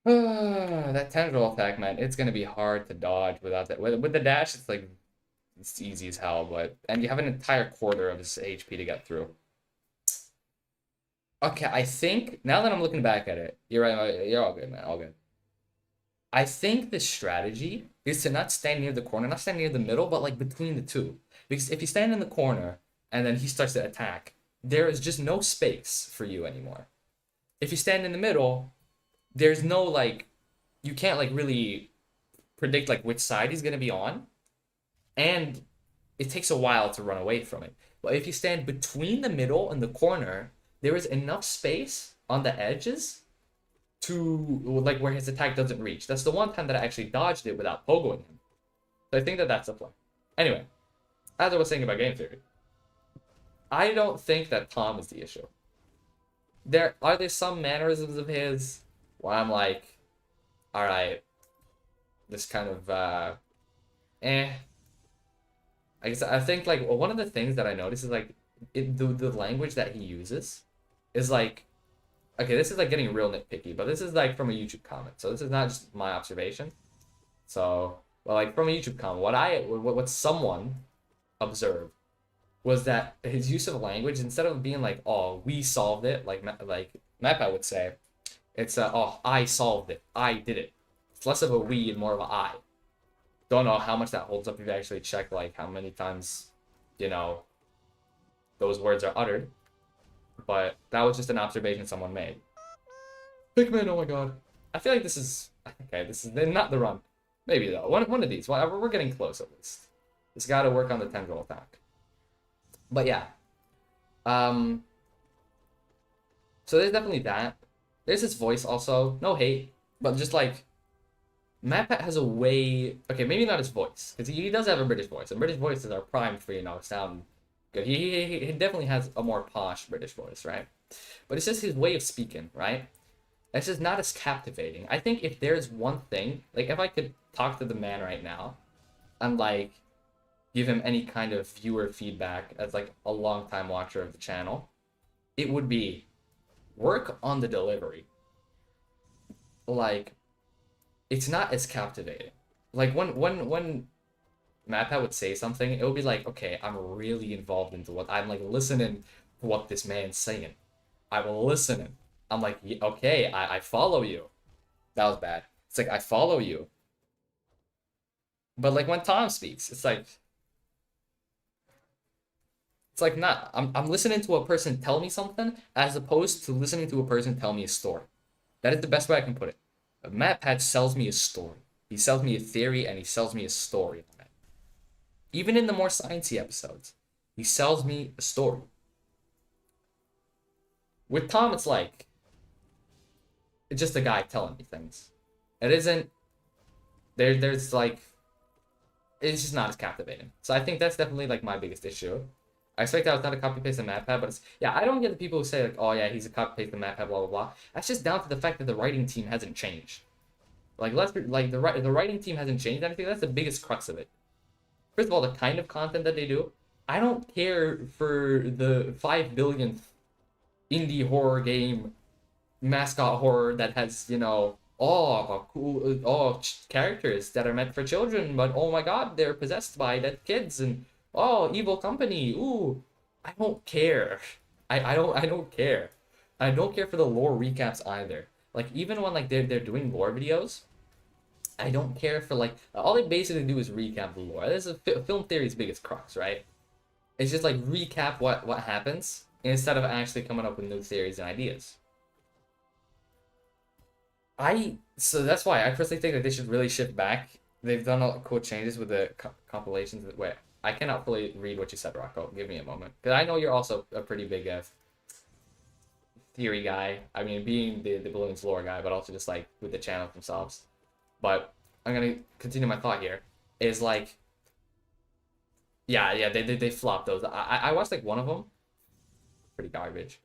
That tendril attack, man, it's gonna be hard to dodge without that. With the dash, it's like it's easy as hell, and you have an entire quarter of his HP to get through. Okay, I think now that I'm looking back at it, you're right. You're all good, man. All good. I think the strategy is to not stand near the corner, not stand near the middle, but like between the two. Because if you stand in the corner and then he starts to attack, there is just no space for you anymore. If you stand in the middle, there's no like you can't like really predict like which side he's gonna be on, and it takes a while to run away from it. But if you stand between the middle and the corner, there is enough space on the edges to like where his attack doesn't reach. That's the one time that I actually dodged it without pogoing him. So I think that that's a play. Anyway, as I was saying about game theory, I don't think that Tom is the issue. There some mannerisms of his where I'm like, all right, this kind of I guess I think like one of the things that I notice is like the language that he uses is like, okay, this is like getting real nitpicky, but this is like from a YouTube comment, so this is not just my observation. So, well, like from a YouTube comment, what someone observed was that his use of language, instead of being like, oh, we solved it, like Mappa would say, it's oh, I solved it, I did it. It's less of a we and more of a I. Don't know how much that holds up if you actually check like how many times, those words are uttered. But that was just an observation someone made. Pikmin, oh my god. I feel like this is okay, this is not the run. Maybe though. One of these. We're getting close at least. Just gotta work on the tendril attack. But yeah. So there's definitely that. There's his voice also. No hate. But just like MatPat has a way okay, maybe not his voice. Because he does have a British voice. And British voices are primed for, sound good. He definitely has a more posh British voice, right? But it's just his way of speaking, right? It's just not as captivating. I think if there's one thing, like if I could talk to the man right now and like give him any kind of viewer feedback as like a long time watcher of the channel, it would be work on the delivery. Like, it's not as captivating. Like when MatPat would say something, it would be like, okay, I'm really involved into what I'm like listening to what this man's saying. I'm listening. I'm like, okay, I follow you. That was bad. It's like I follow you. But like when Tom speaks, it's like not. I'm listening to a person tell me something as opposed to listening to a person tell me a story. That is the best way I can put it. MatPat sells me a story. He sells me a theory and he sells me a story. Even in the more sciencey episodes, he sells me a story. With Tom, it's like it's just a guy telling me things. It isn't there's like it's just not as captivating. So I think that's definitely like my biggest issue. I expect that was not a copy paste of MatPat, but it's yeah, I don't get the people who say like, oh yeah, he's a copy paste of MatPat, blah blah blah. That's just down to the fact that the writing team hasn't changed. Like the writing team hasn't changed anything. That's the biggest crux of it. First of all, the kind of content that they do, I don't care for the 5 billionth indie horror game mascot horror that has, you know, cool characters that are meant for children, but oh my god, they're possessed by dead kids and oh, evil company. Ooh, I don't care. I don't care. I don't care for the lore recaps either. Like even when like they're doing lore videos, I don't care for like all they basically do is recap the lore. This is film theory's biggest crux, right? It's just like recap what happens instead of actually coming up with new theories and ideas. So that's why I personally think that they should really shift back. They've done a cool changes with the compilations. Wait, I cannot fully read what you said, Rocco. Give me a moment, because I know you're also a pretty big theory guy. I mean, being the balloons lore guy, but also just like with the channels themselves. But I'm gonna continue my thought here. Is like, yeah, they flopped those. I watched like one of them, pretty garbage,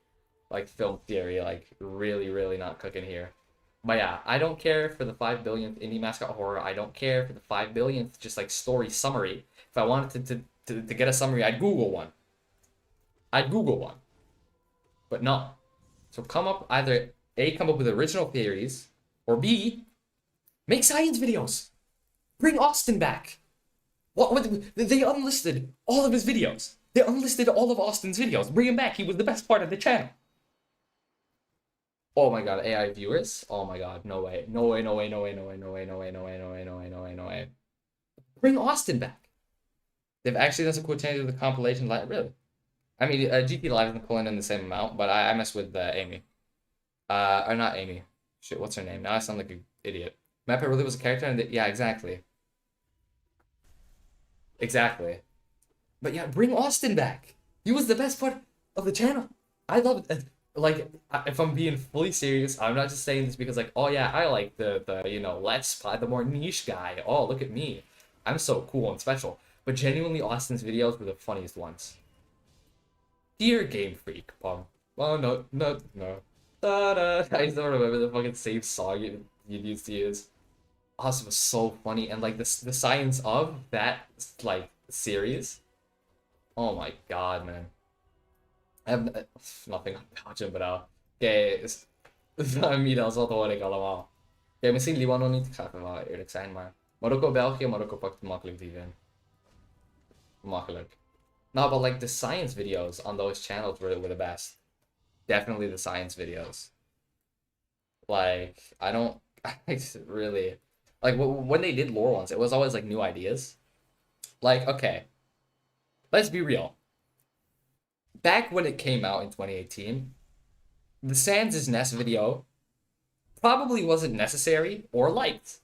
like film theory, like really not cooking here. But yeah, I don't care for the 5 billionth indie mascot horror. I don't care for the 5 billionth just like story summary. If I wanted to get a summary, I'd Google one. But no. So come up with original theories, or B, make science videos. Bring Austin back. What they unlisted all of his videos. They unlisted all of Austin's videos. Bring him back. He was the best part of the channel. Oh my god, AI viewers? Oh my god, no way. No way. Bring Austin back. They've actually done some cool changes to the compilation. Like, really? I mean, GT Live isn't pulling in the same amount, but I mess with Amy. Or not Amy. Shit, what's her name? Now I sound like an idiot. MatPat really was a character, and yeah, exactly. Exactly. But yeah, bring Austin back. He was the best part of the channel. I love it. Like, if I'm being fully serious, I'm not just saying this because like, oh yeah, I like the you know, let's play the more niche guy. Oh, look at me. I'm so cool and special. But genuinely, Austin's videos were the funniest ones. Dear Game Freak, Oh no. Da-da. I just don't remember the fucking same song you used to use. Austin was so funny, and like the science of that like series. Oh my god, man. I have nothing about him, but Mira az autórik allemaal. Ja, misschien Libanon niet, ik ga even wel eerlijk zijn, maar Marokko, België, Marokko pakt het makkelijk die win. Makkelijk. No, but like the science videos on those channels were the best. Definitely the science videos. Like, I don't really like when they did lore ones, it was always like new ideas. Like, okay, let's be real. Back when it came out in 2018, the Sans' Nest video probably wasn't necessary or liked,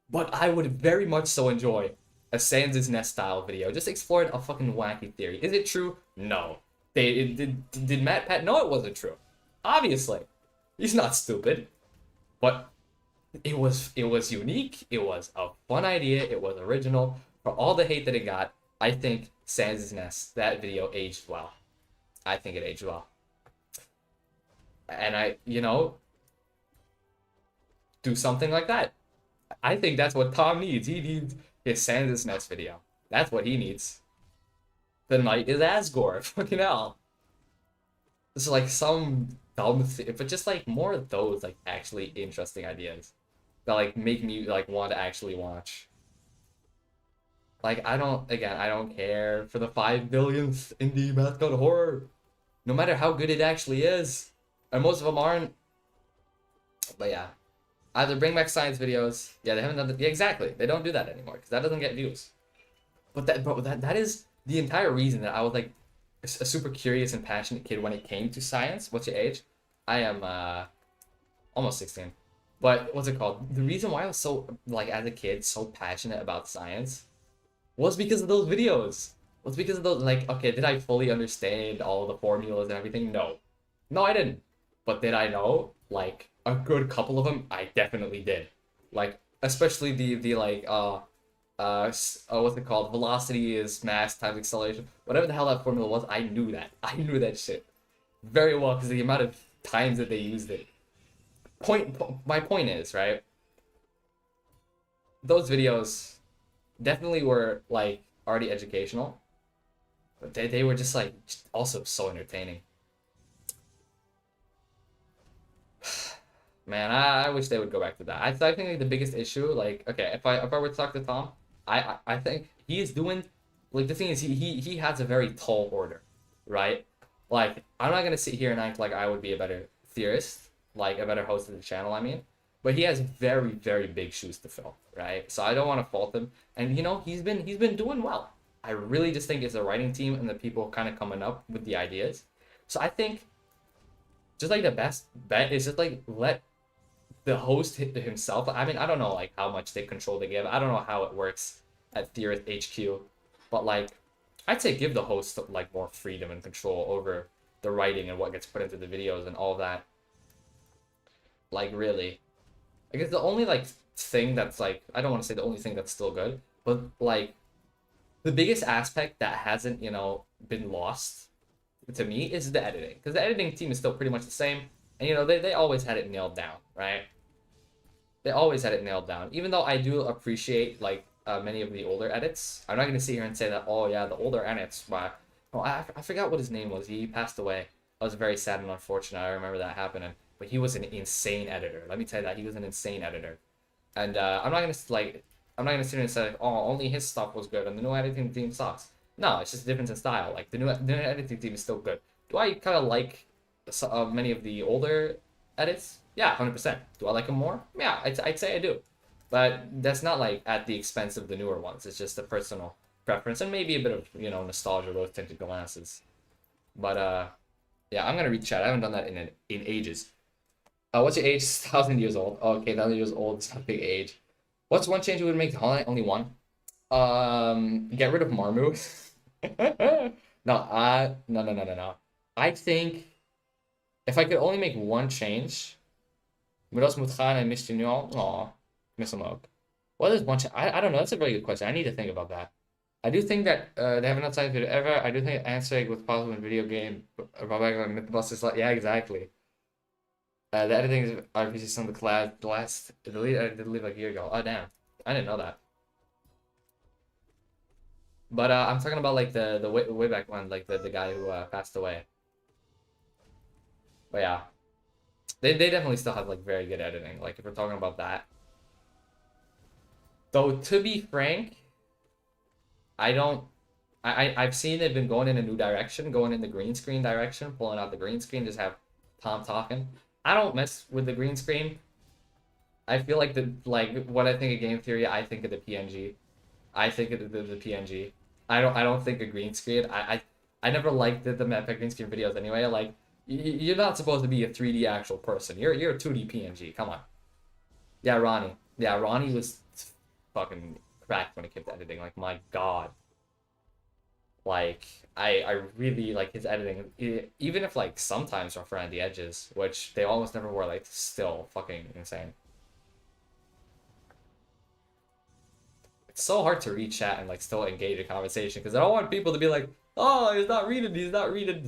but I would very much so enjoy a Sans' Nest style video, just exploring a fucking wacky theory. Is it true? No. Did MatPat know it wasn't true? Obviously. He's not stupid. But it was unique, it was a fun idea, it was original. For all the hate that it got, I think Sans' Nest, that video aged well. I think it aged well. And do something like that. I think that's what Tom needs. He needs his Sans' Nest video. That's what he needs. The night is Asgore. Fucking hell. It's like some dumb but just like more of those like actually interesting ideas that like make me like want to actually watch. Like I don't care for the 5 billionth indie mascot horror, no matter how good it actually is, and most of them aren't. But yeah, either bring back science videos. Yeah, they haven't done that. Yeah, exactly. They don't do that anymore because that doesn't get views. But that is the entire reason that I was like a super curious and passionate kid when it came to science. What's your age? I am almost 16. But what's it called? The reason why I was so like as a kid so passionate about science was because of those videos. Was because of those like okay, did I fully understand all the formulas and everything? No. No, I didn't. But did I know like a good couple of them? I definitely did. Like especially the like what's it called? Velocity is mass times acceleration. Whatever the hell that formula was, I knew that. I knew that shit very well because the amount of times that they used it. My point is, right? Those videos definitely were like already educational, but they were just like also so entertaining. Man, I wish they would go back to that. I think like the biggest issue, like, okay, if I were to talk to Tom, I think he is doing, like, the thing is he has a very tall order, right? Like, I'm not gonna sit here and act like I would be a better theorist, like a better host of the channel, I mean, but he has very, very big shoes to fill, right? So I don't want to fault him, and you know he's been doing well. I really just think it's the writing team and the people kind of coming up with the ideas. So I think just like the best bet is just like let the host himself. I mean, I don't know like how much they control they give. I don't know how it works at Theorist HQ, but like I'd say give the host like more freedom and control over the writing and what gets put into the videos and all that. Like really, I guess the only like thing that's like I don't want to say the only thing that's still good, but like the biggest aspect that hasn't been lost to me is the editing because the editing team is still pretty much the same, and they always had it nailed down, right? They always had it nailed down. Even though I do appreciate like many of the older edits, I'm not gonna sit here and say that oh yeah the older edits. Wow, oh I forgot what his name was. He passed away. I was very sad and unfortunate. I remember that happening. But he was an insane editor. Let me tell you that he was an insane editor. And I'm not gonna sit here and say like, oh only his stuff was good and the new editing team sucks. No, it's just a difference in style. Like the new editing team is still good. Do I kind of like many of the older edits? Yeah, 100%. Do I like them more? Yeah, I'd say I do. But that's not like at the expense of the newer ones. It's just a personal preference and maybe a bit of nostalgia, rose tinted glasses. But yeah, I'm gonna read chat. I haven't done that in ages. What's your age? 1,000 years old. Oh, okay, 1,000 years old is not a big age. What's one change you would make to Holiday? Only one. Get rid of Marmu. No. I think if I could only make one change, Miros Mutkhan and Mr. Newell. Aw, miss him out. What is one change? I don't know. That's a very good question. I need to think about that. I do think that they have enough time to ever. I do think answering with possible in video game. Mythbusters. Like, yeah, exactly. The editing is RPGs on the last delete I did leave like a year ago. Oh damn, I didn't know that. But I'm talking about like the way back when, like the guy who passed away. But yeah, they definitely still have like very good editing. Like if we're talking about that. Though to be frank, I've seen they've been going in a new direction, going in the green screen direction, pulling out the green screen, just have Tom talking. I don't mess with the green screen. I feel like when I think of game theory, I think of the PNG. I think of the PNG. I don't think of green screen. I never liked the map green screen videos anyway. Like you're not supposed to be a 3D actual person. You're a 2D PNG. Come on. Yeah, Ronnie. Yeah, Ronnie was fucking cracked when it came to editing. Like my god. Like I really like his editing, even if like sometimes rough around the edges, which they almost never were. Like still fucking insane. It's so hard to read chat and like still engage in conversation because I don't want people to be like, oh he's not reading,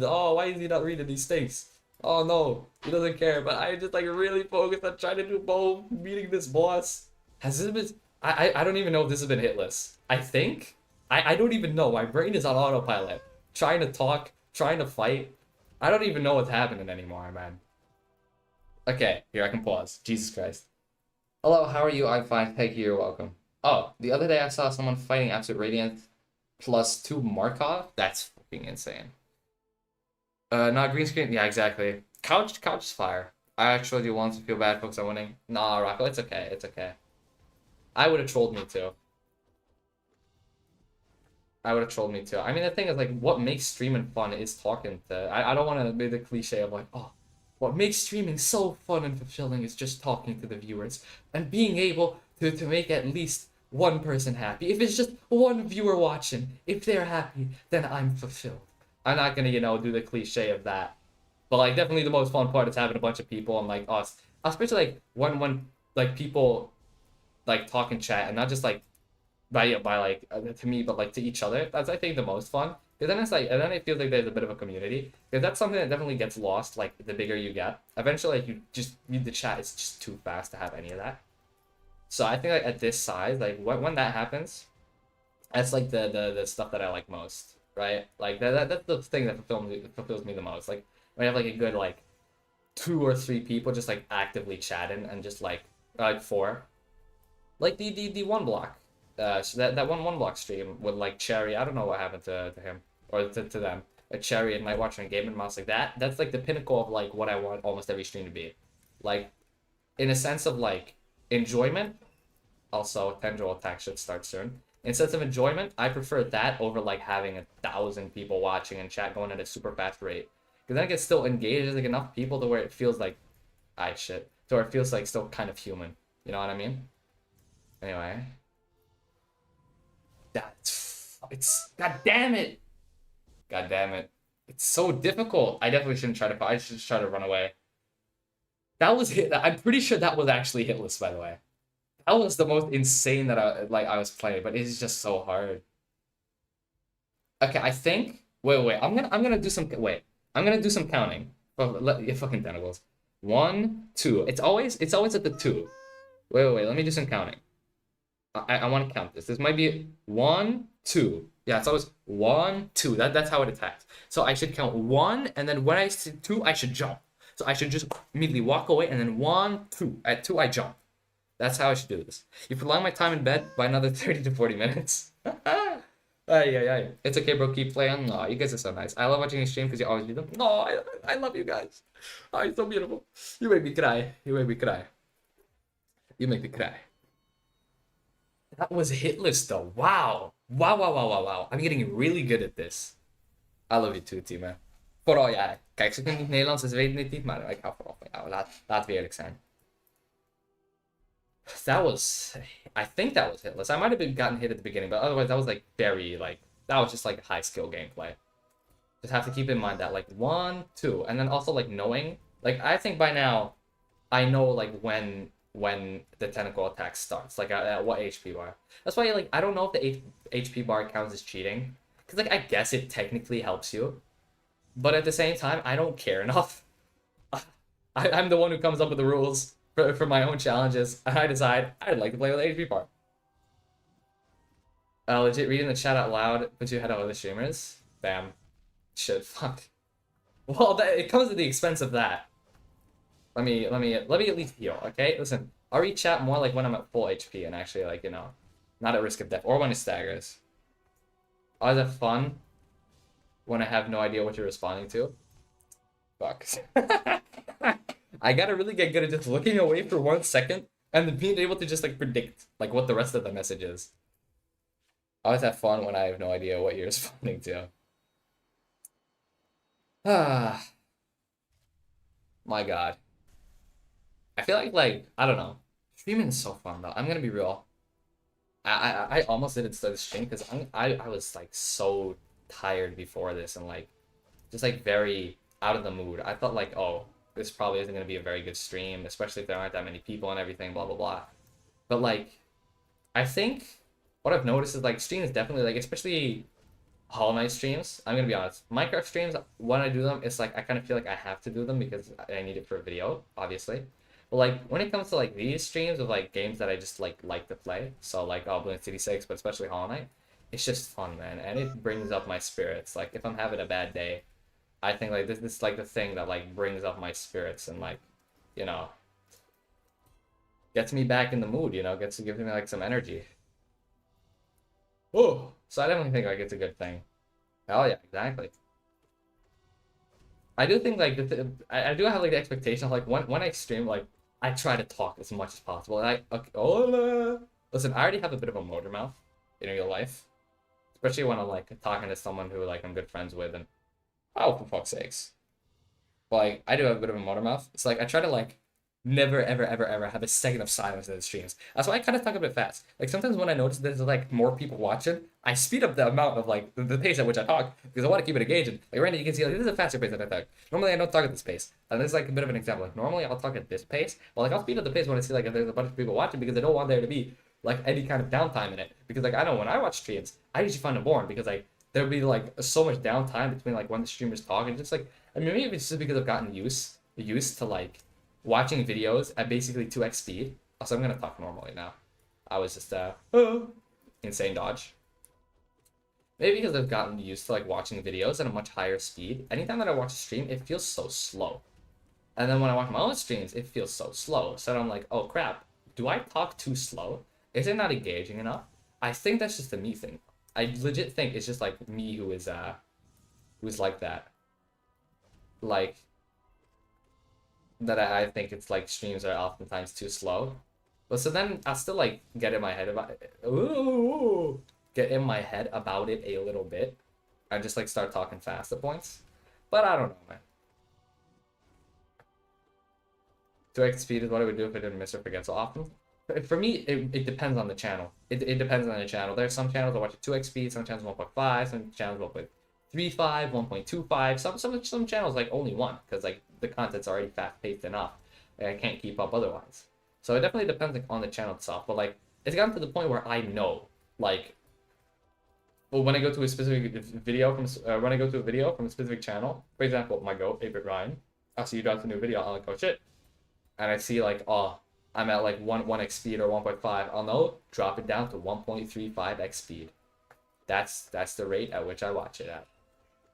oh why is he not reading these things, oh no he doesn't care. But I just like really focused on trying to do both, meeting this boss. Has this been I don't even know if this has been hitless. I think I don't even know. My brain is on autopilot. Trying to talk, trying to fight. I don't even know what's happening anymore, man. Okay, here I can pause. Jesus Christ. Hello, how are you? I'm fine. Thank you. You're welcome. Oh, the other day I saw someone fighting Absolute Radiance plus two Markov. That's fucking insane. Not green screen. Yeah, exactly. Couch is fire. I actually do want to feel bad folks are winning. Nah, Rocco, it's okay. It's okay. I would have trolled me too. I would have trolled me too. I mean, the thing is, like, what makes streaming fun is talking to. I don't want to be the cliche of like, oh, what makes streaming so fun and fulfilling is just talking to the viewers and being able to make at least one person happy. If it's just one viewer watching, if they're happy, then I'm fulfilled. I'm not gonna, do the cliche of that. But like, definitely the most fun part is having a bunch of people and like us, especially like when like people like talk and chat and not just like by like to me, but like to each other. That's I think the most fun. Because then it's like, and then it feels like there's a bit of a community. Because that's something that definitely gets lost. Like the bigger you get, eventually, like you just read the chat. It's just too fast to have any of that. So I think like at this size, like when that happens, that's like the stuff that I like most, right? Like that's the thing that fulfills me the most. Like when you have like a good like two or three people just like actively chatting and just like four, like the one block. So that one block stream with like Cherry. I don't know what happened to him or to them. A Cherry and Night Watcher and Game and Mouse like that. That's like the pinnacle of like what I want almost every stream to be. Like in a sense of like enjoyment. Also, Tendril attack should start soon. In sense of enjoyment, I prefer that over like having 1,000 people watching and chat going at a super fast rate. Because then it gets still engaged. There's like enough people to where it feels like, shit. To where it feels like still kind of human. You know what I mean? Anyway. It's god damn it. God damn it. It's so difficult. I definitely shouldn't try to I should just try to run away. That was hit. I'm pretty sure that was actually hitless, by the way. That was the most insane that I was playing, but it's just so hard. Okay, I think. Wait. I'm gonna do some. Wait, I'm gonna do some counting. Oh, you fucking tentacles. One, two. It's always at the two. Wait. Let me do some counting. I want to count this. This might be one, two. Yeah, it's always one, two. That's how it attacks. So I should count one, and then when I see two, I should jump. So I should just immediately walk away, and then one, two. At two, I jump. That's how I should do this. You prolong my time in bed by another 30 to 40 minutes. Yeah. It's okay, bro. Keep playing. No, you guys are so nice. I love watching you stream because you always do them. No, I love you guys. Oh, you're so beautiful. You make me cry. You make me cry. You make me cry. That was hitless though. Wow. I'm getting really good at this. I love you too, team. Vooral jij. Kijk, ze kunnen niet Nederlands, dus ze weten het niet, maar ik hou vooral van jou. Laat we eerlijk zijn. That was, I think that was hitless. I might have been gotten hit at the beginning, but otherwise that was like very like that was just like high skill gameplay. Just have to keep in mind that like one, two, and then also like knowing like I think by now I know like when the tentacle attack starts, like at what HP bar. That's why like I don't know if the HP bar counts as cheating, because like I guess it technically helps you, but at the same time I don't care enough. I'm the one who comes up with the rules for my own challenges, and I decide I'd like to play with HP bar. Legit reading the chat out loud puts you ahead of other streamers. Bam. Shit. Fuck. Well, it comes at the expense of that. Let me at least heal, okay? Listen, I'll read chat more like when I'm at full HP and actually like, not at risk of death, or when it staggers. I always have fun when I have no idea what you're responding to. Fuck. I gotta really get good at just looking away for 1 second and then being able to just like predict like what the rest of the message is. I always have fun when I have no idea what you're responding to. Ah, my God. I feel like I don't know. Streaming is so fun though. I'm gonna be real. I almost didn't start the stream because I was like so tired before this and like just like very out of the mood. I thought like, oh, this probably isn't gonna be a very good stream, especially if there aren't that many people and everything, blah blah blah. But like, I think what I've noticed is like streams definitely like, especially Hollow Knight streams. I'm gonna be honest, Minecraft streams when I do them, it's like I kind of feel like I have to do them because I need it for a video, obviously. But like when it comes to like these streams of like games that I just like to play, so like Balloon City 6, but especially Hollow Knight, it's just fun, man, and it brings up my spirits. Like if I'm having a bad day, I think like this is like the thing that like brings up my spirits and like you know, gets me back in the mood, you know, gets to give me like some energy. Oh, so I definitely think like it's a good thing. Hell yeah, exactly. I do think like I do have like the expectation of like when I stream like I try to talk as much as possible. And I okay, oh listen, I already have a bit of a motor mouth in real life, especially when I'm like talking to someone who like I'm good friends with and oh for fuck's sakes. Like I do have a bit of a motor mouth. It's like I try to like never ever have a second of silence in the streams. That's why I kind of talk a bit fast. Like sometimes when I notice there's like more people watching, I speed up the amount of like the pace at which I talk because I want to keep it engaging. Like right now you can see like this is a faster pace than I talk. Normally I don't talk at this pace, and this is like a bit of an example. Like normally I'll talk at this pace, but like I'll speed up the pace when I see like if there's a bunch of people watching because I don't want there to be like any kind of downtime in it. Because like I know when I watch streams, I usually find it boring because like there'll be like so much downtime between like when the streamers talk and just like I mean maybe it's just because I've gotten used to like watching videos at basically 2x speed. Also, I'm gonna talk normally now. I was just insane dodge. Maybe because I've gotten used to like watching videos at a much higher speed. Anytime that I watch a stream, it feels so slow. And then when I watch my own streams, it feels so slow. So I'm like, oh crap, do I talk too slow? Is it not engaging enough? I think that's just a me thing. I legit think it's just like me who's like that. Like that I think it's like streams are oftentimes too slow. But so then I still like get in my head about it. Ooh, get in my head about it a little bit. I just like start talking fast at points. But I don't know, man. 2x speed is what I would do if I didn't miss or forget so often. For me, it depends on the channel. It depends on the channel. There's some channels that watch at 2x speed, some channels 1.5, some channels 1.35, 1.25. Some channels like only one because like the content's already fast paced enough. Like, I can't keep up otherwise. So it definitely depends like, on the channel itself. But like it's gotten to the point where I know like well when I go to a specific video from when I go to a video from a specific channel, for example, my goat, Favorite Ryan, I see you dropped a new video, I'm like, oh shit. And I see like, oh, I'm at like 1x speed or 1.5. I'll know, drop it down to 1.35x speed. That's the rate at which I watch it at.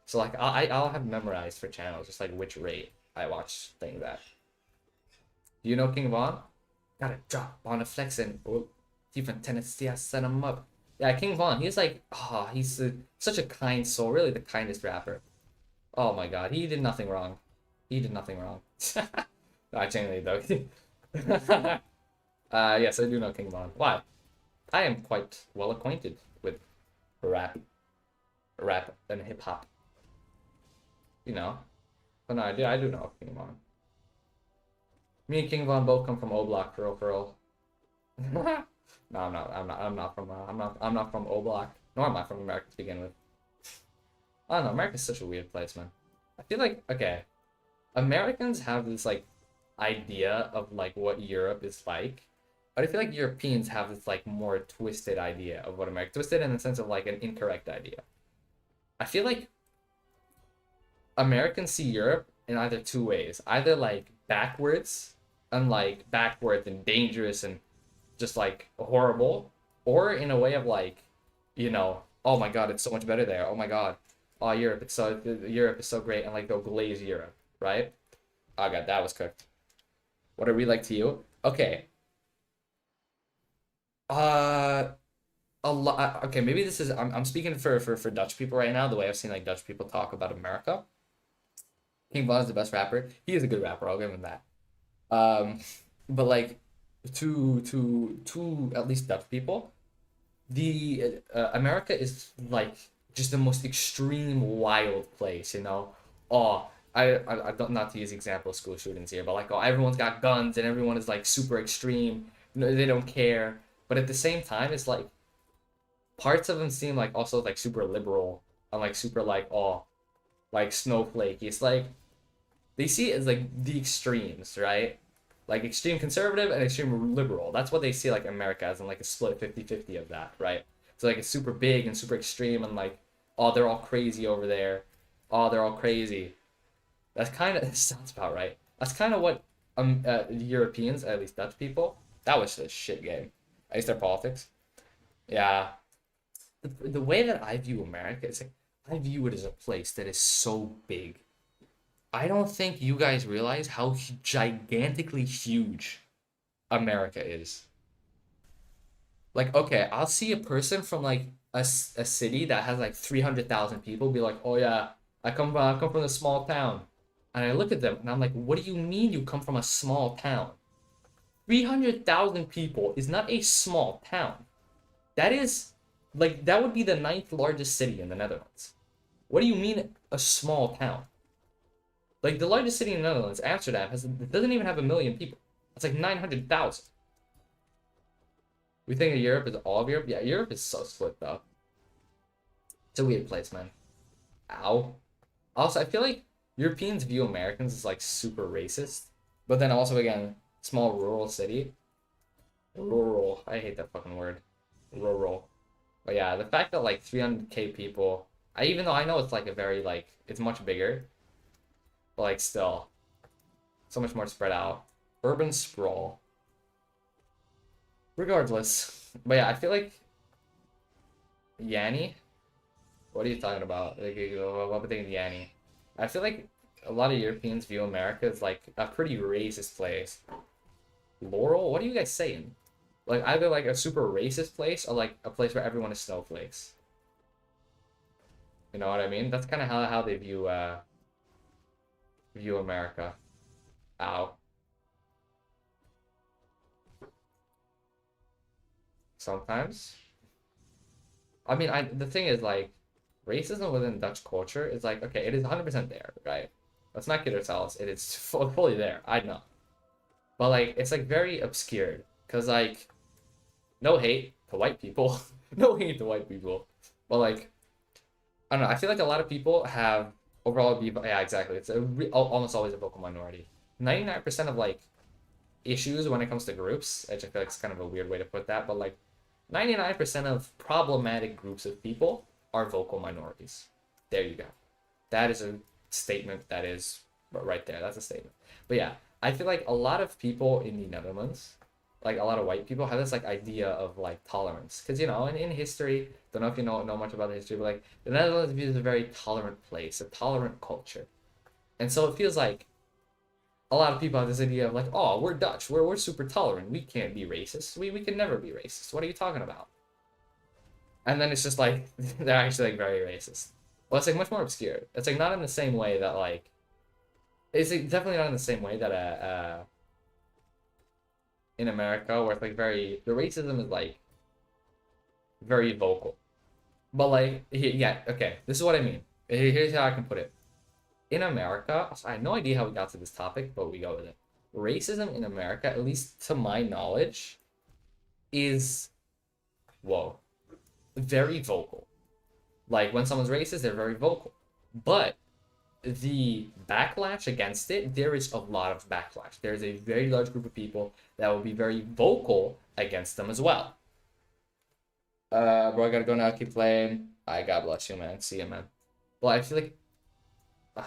So like I'll have memorized for channels just like which rate I watch things at. Do you know King Von? Gotta drop on a flex and oh, different Tennessee, I set him up. Yeah, King Von, he's like, oh, he's such a kind soul, really the kindest rapper. Oh my god, he did nothing wrong. He did nothing wrong. No, I genuinely though. Yes, I do know King Von. Why? I am quite well acquainted with rap and hip hop. You know, but no, I do know King Von. Me and King Von both come from O Block, for real. No, I'm not from O Block. Nor am I from America to begin with. I don't know. America's such a weird place, man. I feel like okay, Americans have this like idea of like what Europe is like, but I feel like Europeans have this like more twisted idea of what America twisted in the sense of like an incorrect idea. I feel like Americans see Europe in either two ways, either like backwards and dangerous and just like horrible, or in a way of like, you know, oh my god, it's so much better there. Oh my god, oh Europe is so great, and like they'll glaze Europe, right? Oh god, that was cooked. What are we like to you? Okay. Uh, a lot. Okay, maybe this is. I'm speaking for Dutch people right now. The way I've seen like Dutch people talk about America. King Von is the best rapper. He is a good rapper. I'll give him that. Um, but like to at least Dutch people, the America is like just the most extreme wild place. You know. Oh, I don't not to use example of school shootings here, but like oh everyone's got guns and everyone is like super extreme. No, they don't care. But at the same time, it's like parts of them seem like also like super liberal and like super like oh like snowflake. It's like they see it as like the extremes, right? Like extreme conservative and extreme liberal. That's what they see like America as and like a split 50-50 of that, right? So like it's super big and super extreme and like oh they're all crazy over there. Oh they're all crazy. That's kind of sounds about right. That's kind of what Europeans, at least Dutch people, that was a shit game. I used their politics. Yeah, the way that I view America is like I view it as a place that is so big I don't think you guys realize how gigantically huge America is. Like, okay, I'll see a person from like a city that has like 300,000 people be like, oh yeah, I come from a small town. And I look at them and I'm like, what do you mean you come from a small town? 300,000 people is not a small town. That is like, that would be the ninth largest city in the Netherlands. What do you mean a small town? Like, the largest city in the Netherlands, Amsterdam, doesn't even have 1 million people. It's like 900,000. We think of Europe as all of Europe? Yeah, Europe is so split though. It's a weird place, man. Ow. Also, I feel like Europeans view Americans as like super racist. But then also, again, small rural city. Rural. I hate that fucking word. Rural. But yeah, the fact that like 300K people, even though I know it's like a very like, it's much bigger, but like still, so much more spread out. Urban sprawl. Regardless. But yeah, I feel like Yanni. What are you talking about? Like, what would think of Yanni? I feel like a lot of Europeans view America as like a pretty racist place. Laurel? What are you guys saying? Like either like a super racist place or like a place where everyone is snowflakes. You know what I mean? That's kind of how they view America. Ow. Sometimes. I mean, the thing is like racism within Dutch culture is like, okay, it is 100% there, right? Let's not kid ourselves. It is fully there. I know. But like it's like very obscured because like no hate to white people. No hate to white people. But like I don't know, I feel like a lot of people have overall be yeah, exactly. It's almost always a vocal minority. 99% of like issues when it comes to groups, which I feel like it's kind of a weird way to put that, but like 99% of problematic groups of people are vocal minorities. There you go. That is a statement that is right there. That's a statement. But yeah, I feel like a lot of people in the Netherlands, like a lot of white people, have this like idea of like tolerance. Because you know, in history, don't know if you know much about the history, but like the Netherlands is a very tolerant place, a tolerant culture. And so it feels like a lot of people have this idea of like, oh, we're Dutch, we're super tolerant, we can't be racist, we can never be racist. What are you talking about? And then it's just like they're actually like very racist. Well, it's like much more obscure. It's like not in the same way that like it's like, definitely not in the same way that in America where it's like very the racism is like very vocal. But like yeah, okay, this is what I mean. Here's how I can put it. In America, I have no idea how we got to this topic, but we go with it. Racism in America, at least to my knowledge, is whoa, very vocal. Like when someone's racist, they're very vocal. But the backlash against it, there is a lot of backlash. There's a very large group of people that will be very vocal against them as well. Bro, I gotta go now. Keep playing. God bless you, man. See you, man. Well, I feel like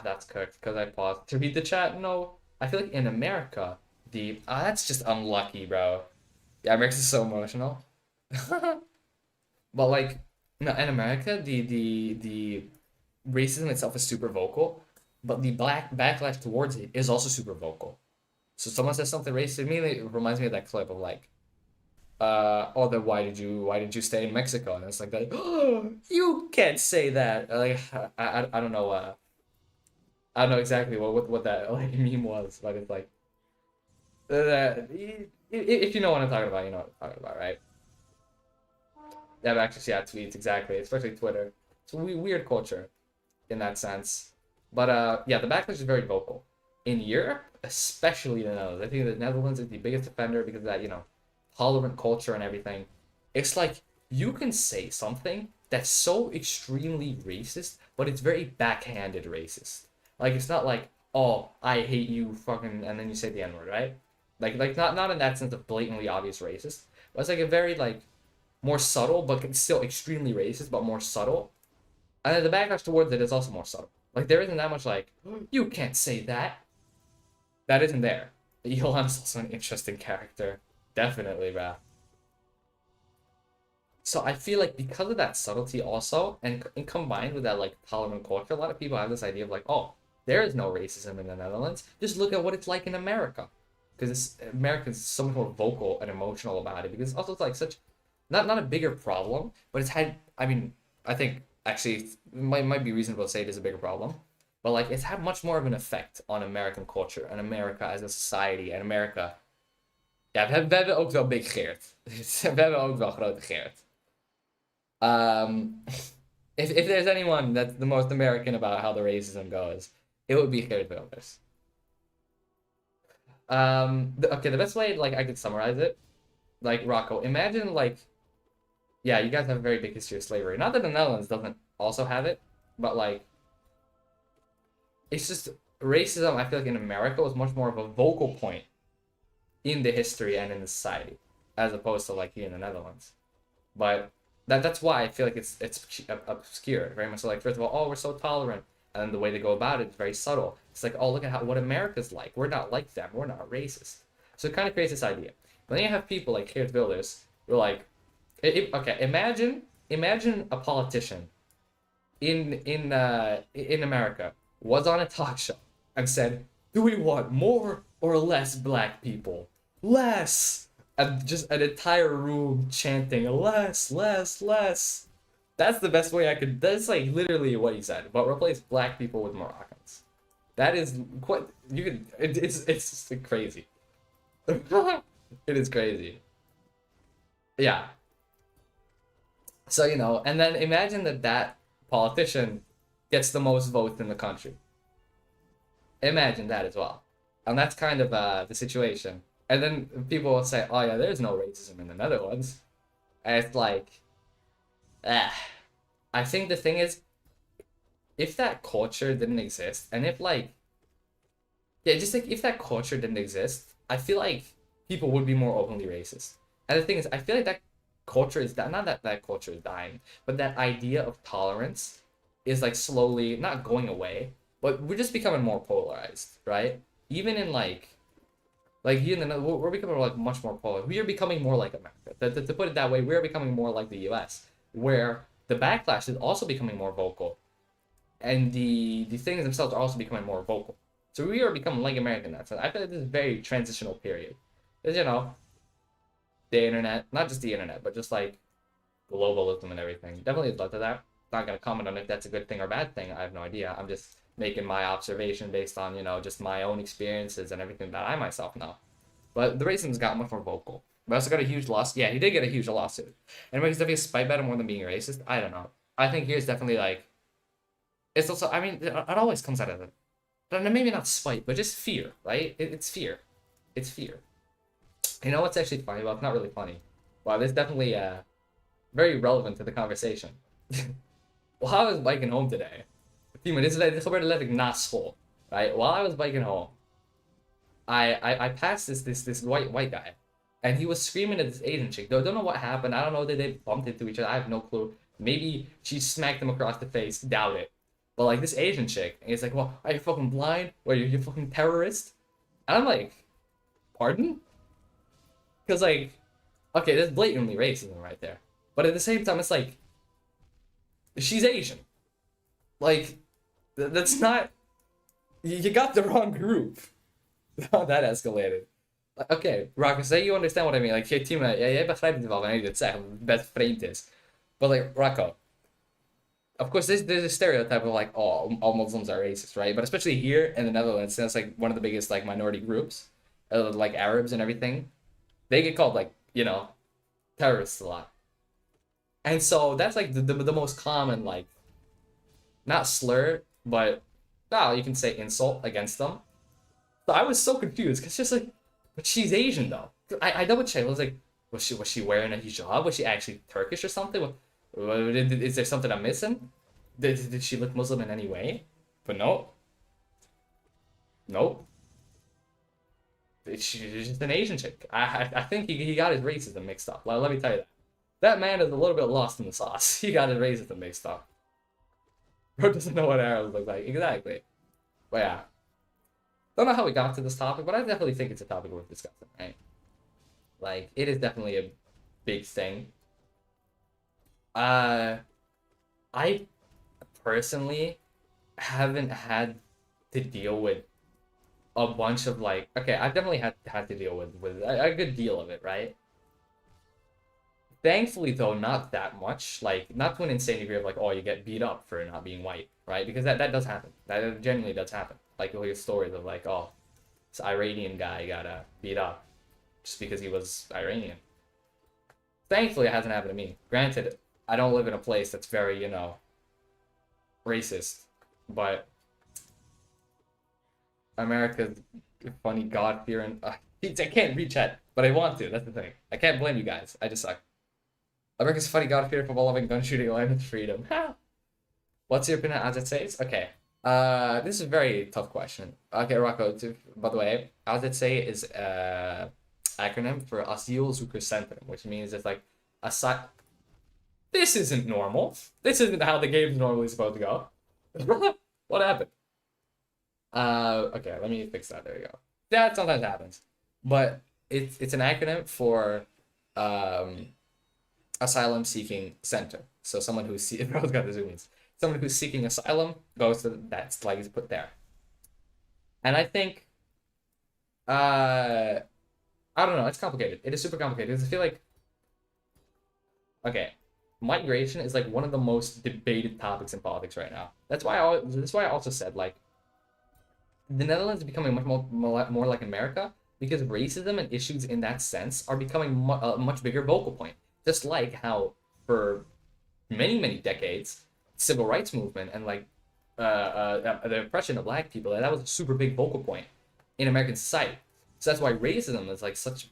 that's cooked because I paused to read the chat. No, I feel like in America, that's just unlucky, bro. Yeah, America's so emotional. But like, no, in America, the racism itself is super vocal, but the black backlash towards it is also super vocal. So someone says something racist, immediately it reminds me of that clip of like, oh, then why did you stay in Mexico? And it's like that, oh, you can't say that. Like, I don't know, I don't know exactly what that like meme was, but it's like, if you know what I'm talking about, you know what I'm talking about, right? Yeah, actually, yeah, tweets exactly, especially Twitter. It's a weird culture in that sense. But yeah, the backlash is very vocal. In Europe, especially the Netherlands, I think the Netherlands is the biggest offender because of that, you know, tolerant culture and everything. It's like you can say something that's so extremely racist, but it's very backhanded racist. Like it's not like, oh, I hate you, fucking, and then you say the N word, right? Like not in that sense of blatantly obvious racist, but it's like a very like more subtle, but still extremely racist, but more subtle. And then the backlash towards it is also more subtle. Like there isn't that much like, you can't say that. That isn't there. Elon's also an interesting character. Definitely, bro. So I feel like because of that subtlety also, and combined with that like tolerant culture, a lot of people have this idea of like, oh, there is no racism in the Netherlands. Just look at what it's like in America, because Americans so much more vocal and emotional about it. Because also it's like such not a bigger problem, but it's had. I mean, I think actually it might be reasonable to say it is a bigger problem, but like it's had much more of an effect on American culture and America as a society and America. Ja, we hebben ook wel Big Geert. We hebben ook wel grote Geert. If there's anyone that's the most American about how the racism goes, it would be Geert Wilders. Okay, the best way like I could summarize it, like Rocco, imagine like, yeah, you guys have a very big history of slavery. Not that the Netherlands doesn't also have it, but like, it's just racism. I feel like in America was much more of a vocal point in the history and in the society, as opposed to like here in the Netherlands. But that's why I feel like it's obscure, very much like, first of all, oh, we're so tolerant, and then the way they go about it is very subtle. It's like, oh, look at what America's like. We're not like them. We're not racist. So it kind of creates this idea. But then you have people like Geert Wilders who are like, okay, imagine a politician in America was on a talk show and said, "Do we want more or less black people? Less!" And just an entire room chanting, "Less, less, less." That's the best way I could. That's like literally what he said. But replace black people with Moroccans. That is quite. You could. It's crazy. It is crazy. Yeah. So, you know, and then imagine that politician gets the most votes in the country. Imagine that as well. And that's kind of the situation. And then people will say, oh, yeah, there's no racism in the Netherlands. And it's like, ah. I think the thing is, if that culture didn't exist, and if, like, yeah, just like if that culture didn't exist, I feel like people would be more openly racist. And the thing is, I feel like that culture is not that culture is dying, but that idea of tolerance is like slowly not going away, but we're just becoming more polarized, right? Even in like here in the we're becoming like much more polar. We are becoming more like America. To put it that way, we are becoming more like the U.S., where the backlash is also becoming more vocal, and the things themselves are also becoming more vocal. So we are becoming like America in that sense. I feel like this is a very transitional period, because you know, the internet, not just the internet, but just like globalism and everything, definitely led to that. Not gonna comment on if that's a good thing or bad thing. I have no idea. I'm just making my observation based on, you know, just my own experiences and everything that I myself know. But the racism's got much more vocal. But also got a huge loss. Yeah, he did get a huge lawsuit. And he's definitely a spite about it more than being racist. I don't know. I think here's definitely like, it's also, I mean, it always comes out of it. But maybe not spite, but just fear, right? It's fear. It's fear. You know what's actually funny? Well, it's not really funny. Wow, this definitely very relevant to the conversation. While I was biking home today, this gebeurde letterlijk naast school, right? While I was biking home, I passed this white guy, and he was screaming at this Asian chick. Don't know what happened. I don't know that they bumped into each other. I have no clue. Maybe she smacked him across the face. Doubt it. But like this Asian chick, and he's like, "Well, are you fucking blind? Or you fucking terrorist?" And I'm like, "Pardon?" Because like, okay, that's blatantly racism right there. But at the same time, it's like, she's Asian. Like, that's not. You got the wrong group. Oh, that escalated. Okay, Rocco, say you understand what I mean. Like, Tima, ja, jij begrijpt het wel wanneer je dit zegt, omdat het best vreemd is. But like, Rocco, of course, there's a stereotype of like, oh, all Muslims are racist, right? But especially here in the Netherlands, since like one of the biggest like minority groups, like Arabs and everything, they get called like, you know, terrorists a lot. And so that's like the most common, like, not slur, but well, you can say insult against them. So I was so confused because just like, but she's Asian though. I double checked. I was like, was she wearing a hijab? Was she actually Turkish or something? Is there something I'm missing? Did she look Muslim in any way? But no. Nope. She's just an Asian chick. I think he got his racism mixed up. Let me tell you that. That man is a little bit lost in the sauce. He got his racism mixed up. Bro doesn't know what Arabs look like. Exactly. But yeah. Don't know how we got to this topic, but I definitely think it's a topic worth discussing, right? Like, it is definitely a big thing. I personally haven't had to deal with a bunch of like, okay, I've definitely had to deal with a good deal of it, right? Thankfully, though, not that much. Like, not to an insane degree of like, oh, you get beat up for not being white, right? Because that does happen. That genuinely does happen. Like, you'll hear stories of like, oh, this Iranian guy got beat up just because he was Iranian. Thankfully, it hasn't happened to me. Granted, I don't live in a place that's very, racist, but America's funny God-fearing. I can't reach it, but I want to. That's the thing. I can't blame you guys. I just suck. America's funny God-fearing, football-loving, gun-shooting, land with freedom. What's your opinion as it says? Okay. This is a very tough question. Okay, Rocco. By the way, as it say is acronym for Asylsucherzentrum, which means it's like This isn't normal. This isn't how the game's normally supposed to go. What happened? Okay, let me fix that. There you go. That sometimes happens, but it's an acronym for asylum seeking center. So someone who's everyone's got the zoomies. Someone who's seeking asylum goes to that flag is put there. And I think I don't know, it's complicated. It is super complicated because I feel like okay, migration is like one of the most debated topics in politics right now. That's why I also said like the Netherlands is becoming much more like America because racism and issues in that sense are becoming a much bigger vocal point. Just like how for many decades, civil rights movement and like the oppression of black people, that was a super big vocal point in American society. So that's why racism is like such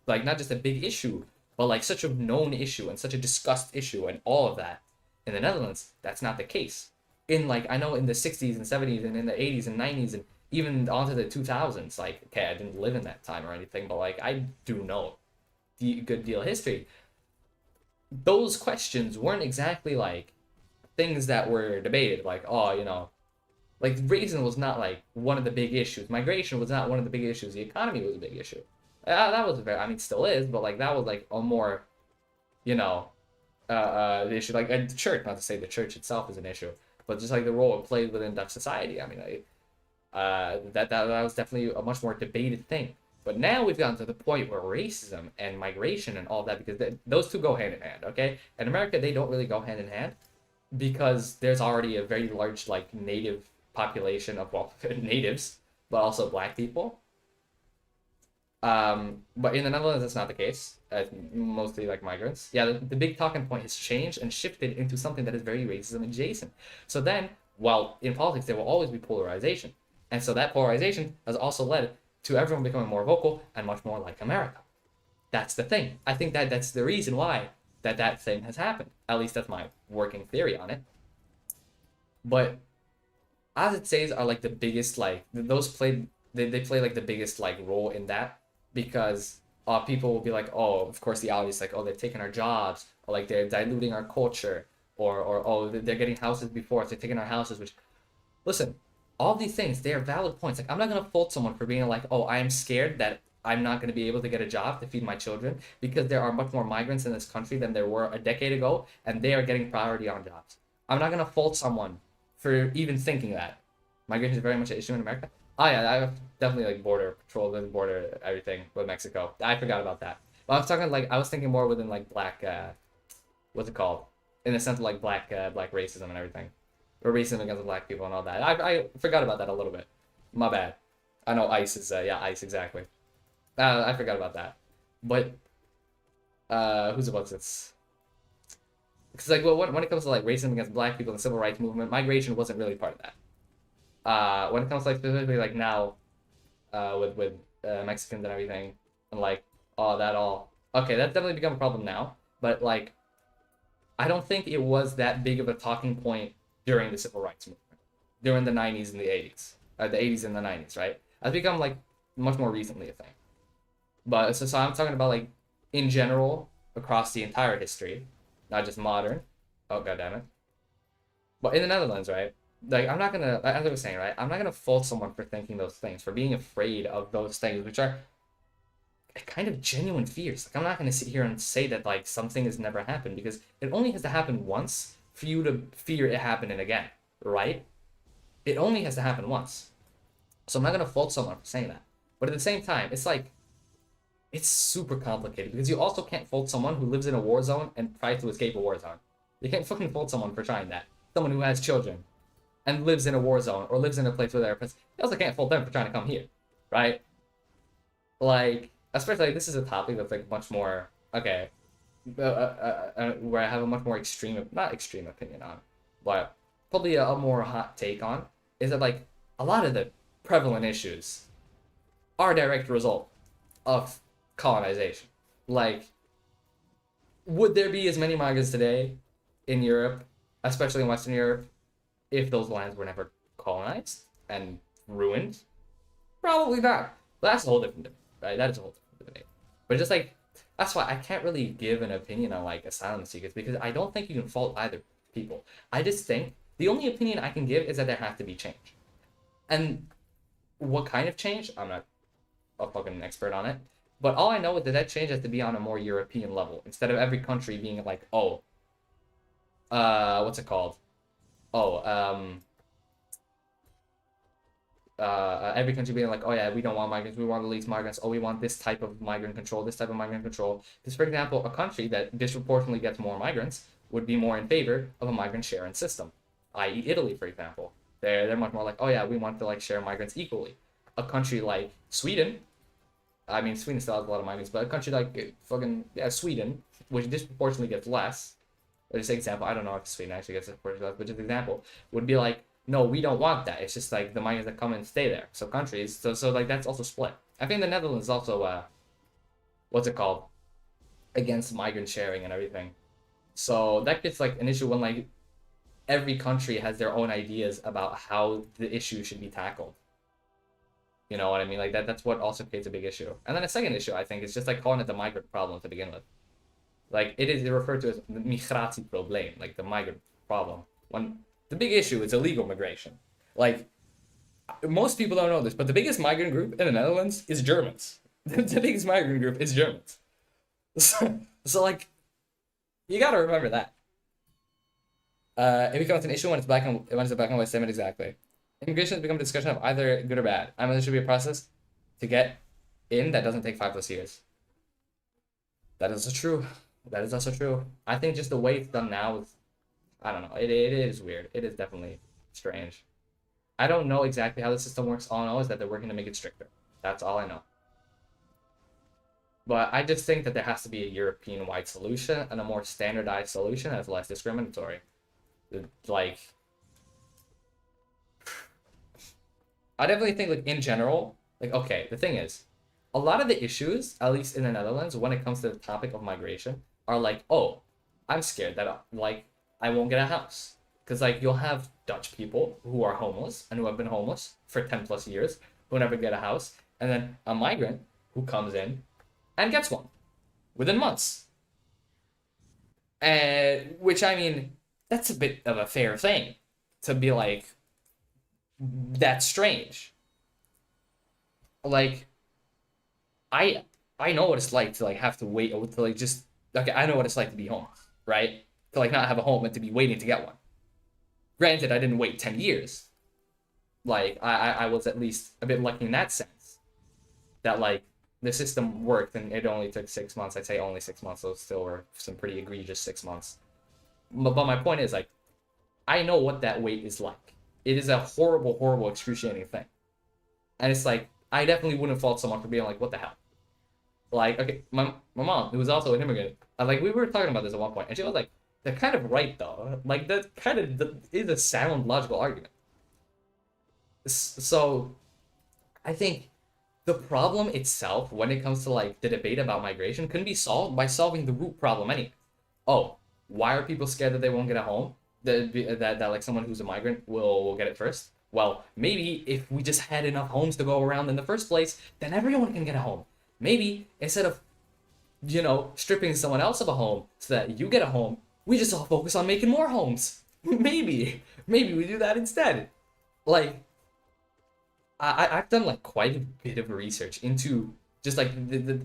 like not just a big issue, but like such a known issue and such a discussed issue and all of that. In the Netherlands, that's not the case. In like I know in the 60s and 70s and in the 80s and 90s and even onto the 2000s, like okay, I didn't live in that time or anything, but like I do know the good deal of history. Those questions weren't exactly like things that were debated, like like racism was not like one of the big issues. Migration was not one of the big issues. The economy was a big issue. That was very, I mean, still is, but like that was like a more, the issue. Like the church, not to say the church itself is an issue, but just like the role it played within Dutch society. I mean, that was definitely a much more debated thing. But now we've gotten to the point where racism and migration and all that, because those two go hand in hand, okay? In America, they don't really go hand in hand because there's already a very large like native population of natives, but also black people. But in the Netherlands, that's not the case. Mostly like migrants. Yeah, the big talking point has changed and shifted into something that is very racism adjacent. So then, while in politics there will always be polarization, and so that polarization has also led to everyone becoming more vocal and much more like America. That's the thing. I think that's the reason why that thing has happened. At least that's my working theory on it. But as it says, are like the biggest like those they play like the biggest like role in that because people will be like, oh, of course the obvious like, oh, they're taking our jobs, or like they're diluting our culture, or oh, they're getting houses before us, they're taking our houses. Which, listen, all these things, they are valid points. Like I'm not gonna fault someone for being like, oh, I am scared that I'm not gonna be able to get a job to feed my children because there are much more migrants in this country than there were a decade ago, and they are getting priority on jobs. I'm not gonna fault someone for even thinking that. Migration is very much an issue in America. Oh yeah, I have definitely like border patrol and border everything with Mexico. I forgot about that. But I was talking like I was thinking more within like black what's it called? In the sense of like black racism and everything. Or racism against black people and all that. I forgot about that a little bit. My bad. I know ICE is ICE exactly. I forgot about that. But who's about this? Because like when it comes to like racism against black people and the civil rights movement, migration wasn't really part of that. When it comes to like specifically like now, with Mexicans and everything, and like okay, that's definitely become a problem now. But like, I don't think it was that big of a talking point during the civil rights movement, during the 90s and the 80s, the 80s and the 90s, right? It's become like much more recently a thing. But so I'm talking about like in general across the entire history, not just modern. Oh god damn it! But in the Netherlands, right? Like I'm not gonna, as I was saying, right? I'm not gonna fault someone for thinking those things, for being afraid of those things, which are kind of genuine fears. Like I'm not gonna sit here and say that like something has never happened because it only has to happen once for you to fear it happening again, right? It only has to happen once. So I'm not gonna fault someone for saying that. But at the same time, it's like it's super complicated because you also can't fault someone who lives in a war zone and tries to escape a war zone. You can't fucking fault someone for trying that. Someone who has children and lives in a war zone or lives in a place where there are pets, you also can't fault them for trying to come here, right? Like, especially like, this is a topic that's like much more okay, where I have a much more extreme, not extreme opinion on, but probably a more hot take on is that like a lot of the prevalent issues are a direct result of colonization. Like, would there be as many migrants today in Europe, especially in Western Europe, if those lands were never colonized and ruined? Probably not. But that's a whole different debate, right? That is a whole different debate. But just like that's why I can't really give an opinion on like asylum seekers because I don't think you can fault either people. I just think the only opinion I can give is that there has to be change. And what kind of change? I'm not a fucking expert on it. But all I know is that that change has to be on a more European level instead of every country being like, oh, what's it called? Oh, every country being like, oh yeah, we don't want migrants, we want to release migrants, oh, we want this type of migrant control, this type of migrant control. Because, for example, a country that disproportionately gets more migrants would be more in favor of a migrant sharing system, i.e., Italy, for example. They're much more like, oh yeah, we want to like share migrants equally. A country like Sweden, I mean, Sweden still has a lot of migrants, but a country like fucking yeah, Sweden, which disproportionately gets less, or just example, I don't know if Sweden actually gets disproportionately less, but just example, would be like, no, we don't want that. It's just like the migrants that come and stay there. So countries, so like that's also split. I think the Netherlands is also what's it called, against migrant sharing and everything. So that gets like an issue when like every country has their own ideas about how the issue should be tackled. You know what I mean? Like that's what also creates a big issue. And then a second issue, I think, is just like calling it the migrant problem to begin with. Like it is referred to as the migratieprobleem, like the migrant problem. When the big issue is illegal migration. Like most people don't know this, but the biggest migrant group in the Netherlands is Germans. The biggest migrant group is Germans. So like you gotta remember that. It becomes an issue when it's a black and white statement exactly. Immigration has become a discussion of either good or bad. I mean, there should be a process to get in that doesn't take 5+ years. That is also true. That is also true. I think just the way it's done now is, I don't know. It is weird. It is definitely strange. I don't know exactly how the system works. All I know is that they're working to make it stricter. That's all I know. But I just think that there has to be a European-wide solution and a more standardized solution that's less discriminatory. Like, I definitely think, like, in general, like, okay, the thing is, a lot of the issues, at least in the Netherlands, when it comes to the topic of migration, are like, oh, I'm scared that, like, I won't get a house. Because, like, you'll have Dutch people who are homeless and who have been homeless for 10+ years who never get a house, and then a migrant who comes in and gets one within months. And, which, I mean, that's a bit of a fair thing to be like, that's strange. Like, I know what it's like to like have to wait to like just okay, I know what it's like to be homeless, right? To like not have a home and to be waiting to get one. Granted, I didn't wait 10 years. Like I was at least a bit lucky in that sense. That like the system worked and it only took 6 months. I'd say only 6 months, so still were some pretty egregious 6 months. But my point is like I know what that wait is like. It is a horrible, horrible, excruciating thing. And it's like I definitely wouldn't fault someone for being like, what the hell? Like, okay, my mom, who was also an immigrant, like we were talking about this at one point, and she was like, they're kind of right though. Like that kind of is a sound logical argument. So I think the problem itself, when it comes to like the debate about migration, can be solved by solving the root problem anyway. Oh, why are people scared that they won't get a home? That like someone who's a migrant will get it first? Well, maybe if we just had enough homes to go around in the first place, then everyone can get a home. Maybe instead of, stripping someone else of a home so that you get a home, we just all focus on making more homes. Maybe we do that instead. Like, I've done like quite a bit of research into just like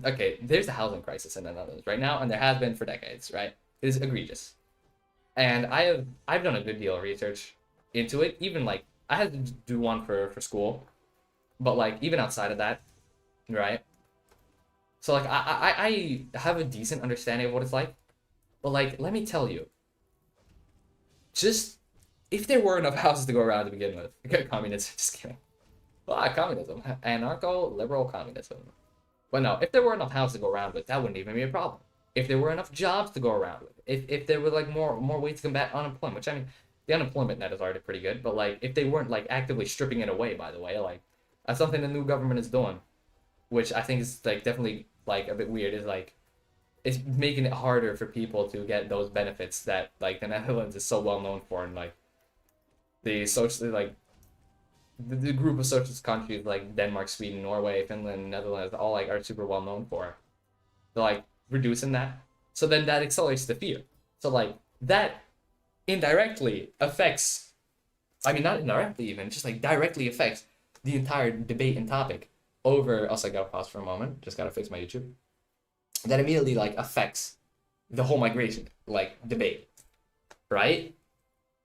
okay, there's a housing crisis in the Netherlands right now, and there has been for decades, right? It is egregious, and I've done a good deal of research into it. Even like I had to do one for school, But like even outside of that, right? So like I have a decent understanding of what it's like. But like let me tell you, just if there were enough houses to go around to begin with, communism, just kidding. Communism, anarcho-liberal communism. But no, if there were enough houses to go around with, that wouldn't even be a problem. If there were enough jobs to go around with, if there were like more ways to combat unemployment, which I mean, the unemployment net is already pretty good, but like if they weren't like actively stripping it away, by the way, like that's something the new government is doing, which I think is like definitely like a bit weird. Is like it's making it harder for people to get those benefits that like the Netherlands is so well known for, and like the socially like the group of socialist countries like Denmark, Sweden, Norway, Finland, Netherlands, all like are super well known for. They're like reducing that. So then that accelerates the fear. So like that indirectly affects, I mean not indirectly even, just like directly affects the entire debate and topic over, also I gotta pause for a moment, just gotta fix my YouTube. That immediately like affects the whole migration like debate. Right?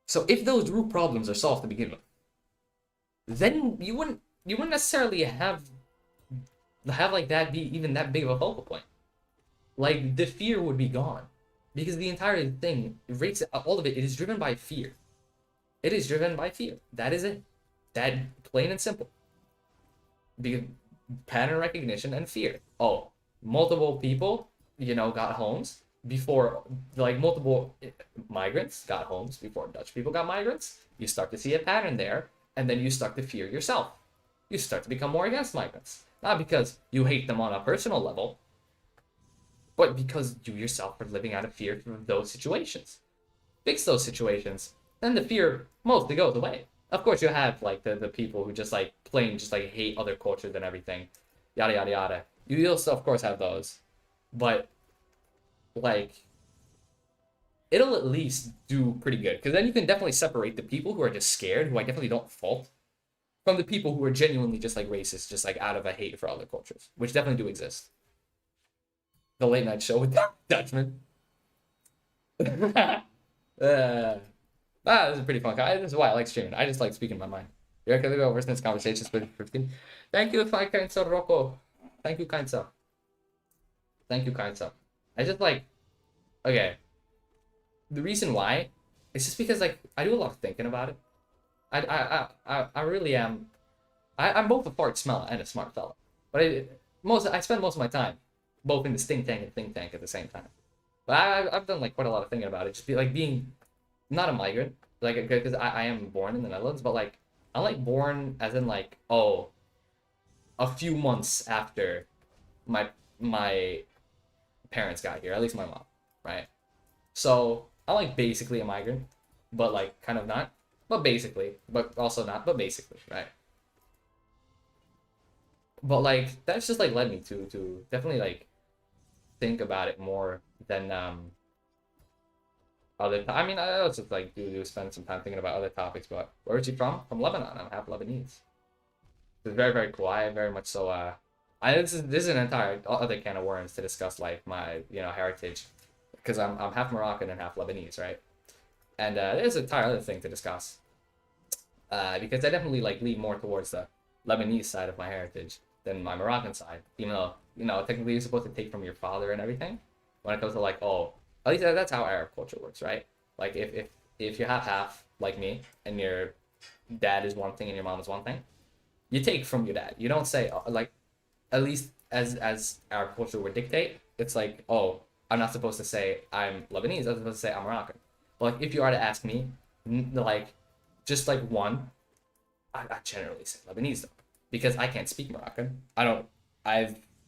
So if those root problems are solved to begin with, then you wouldn't necessarily have like that be even that big of a focal point. Like the fear would be gone, because the entire thing rates all of it. It is driven by fear. It is driven by fear. That is it. That plain and simple. Because pattern recognition and fear. Oh, multiple people, got homes before, like multiple migrants got homes before Dutch people got migrants. You start to see a pattern there. And then you start to fear yourself. You start to become more against migrants. Not because you hate them on a personal level, but because you yourself are living out of fear from those situations. Fix those situations, then the fear mostly goes away. Of course, you have like the people who just like plain just like hate other cultures and everything, yada yada yada. You also of course have those, but like it'll at least do pretty good, because then you can definitely separate the people who are just scared, who I definitely don't fault, from the people who are genuinely just like racist, just like out of a hate for other cultures, which definitely do exist. The late night show with Dutchman. This is a pretty fun. This is why I like streaming. I just like speaking my mind. You're gonna go over this conversations with 15. Thank you, kind sir Rocco. Thank you, kind sir. Thank you, kind sir. I just like, okay. The reason why is just because like I do a lot of thinking about it. I really am. I'm both a fart smeller and a smart fella, but I spend most of my time both in this think tank at the same time. But I've done like quite a lot of thinking about it. Just being not a migrant, like because I am born in the Netherlands, but like I'm like born as in like a few months after my parents got here, at least my mom, right? So I'm like basically a migrant, but like kind of not, but basically, but also not, but basically, right? But like that's just like led me to definitely like think about it more than I mean I also like do spend some time thinking about other topics. But where is she from? From Lebanon. I'm half Lebanese. It's very very cool. I very much so this is an entire other can of worms to discuss like my heritage, because I'm half Moroccan and half Lebanese, right? And there's an entire other thing to discuss, because I definitely like lean more towards the Lebanese side of my heritage than my Moroccan side, even though technically you're supposed to take from your father and everything. When it comes to like, at least that's how Arab culture works, right? Like if you have half like me and your dad is one thing and your mom is one thing, you take from your dad. You don't say like, at least as Arab culture would dictate, it's like, I'm not supposed to say I'm Lebanese. I'm supposed to say I'm Moroccan. But like if you are to ask me, like just like one, I generally say Lebanese though, because I can't speak Moroccan.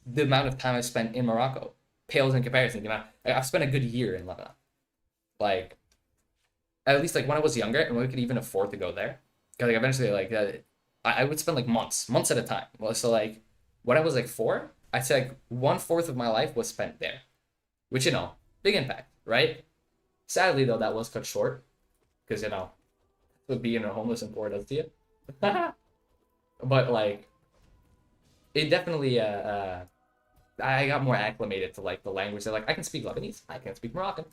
The amount of time I've spent in Morocco pales in comparison to the amount. I've spent a good year in Lebanon. Like, at least like when I was younger and we could even afford to go there, because like eventually like I would spend like months at a time. Well, so like when I was like 4, I'd say like 1/4 of my life was spent there, which big impact, right? Sadly though, that was cut short, because what being a homeless and poor does to you. But like, it definitely I got more acclimated to like the language. That like I can speak Lebanese, I can speak Moroccan,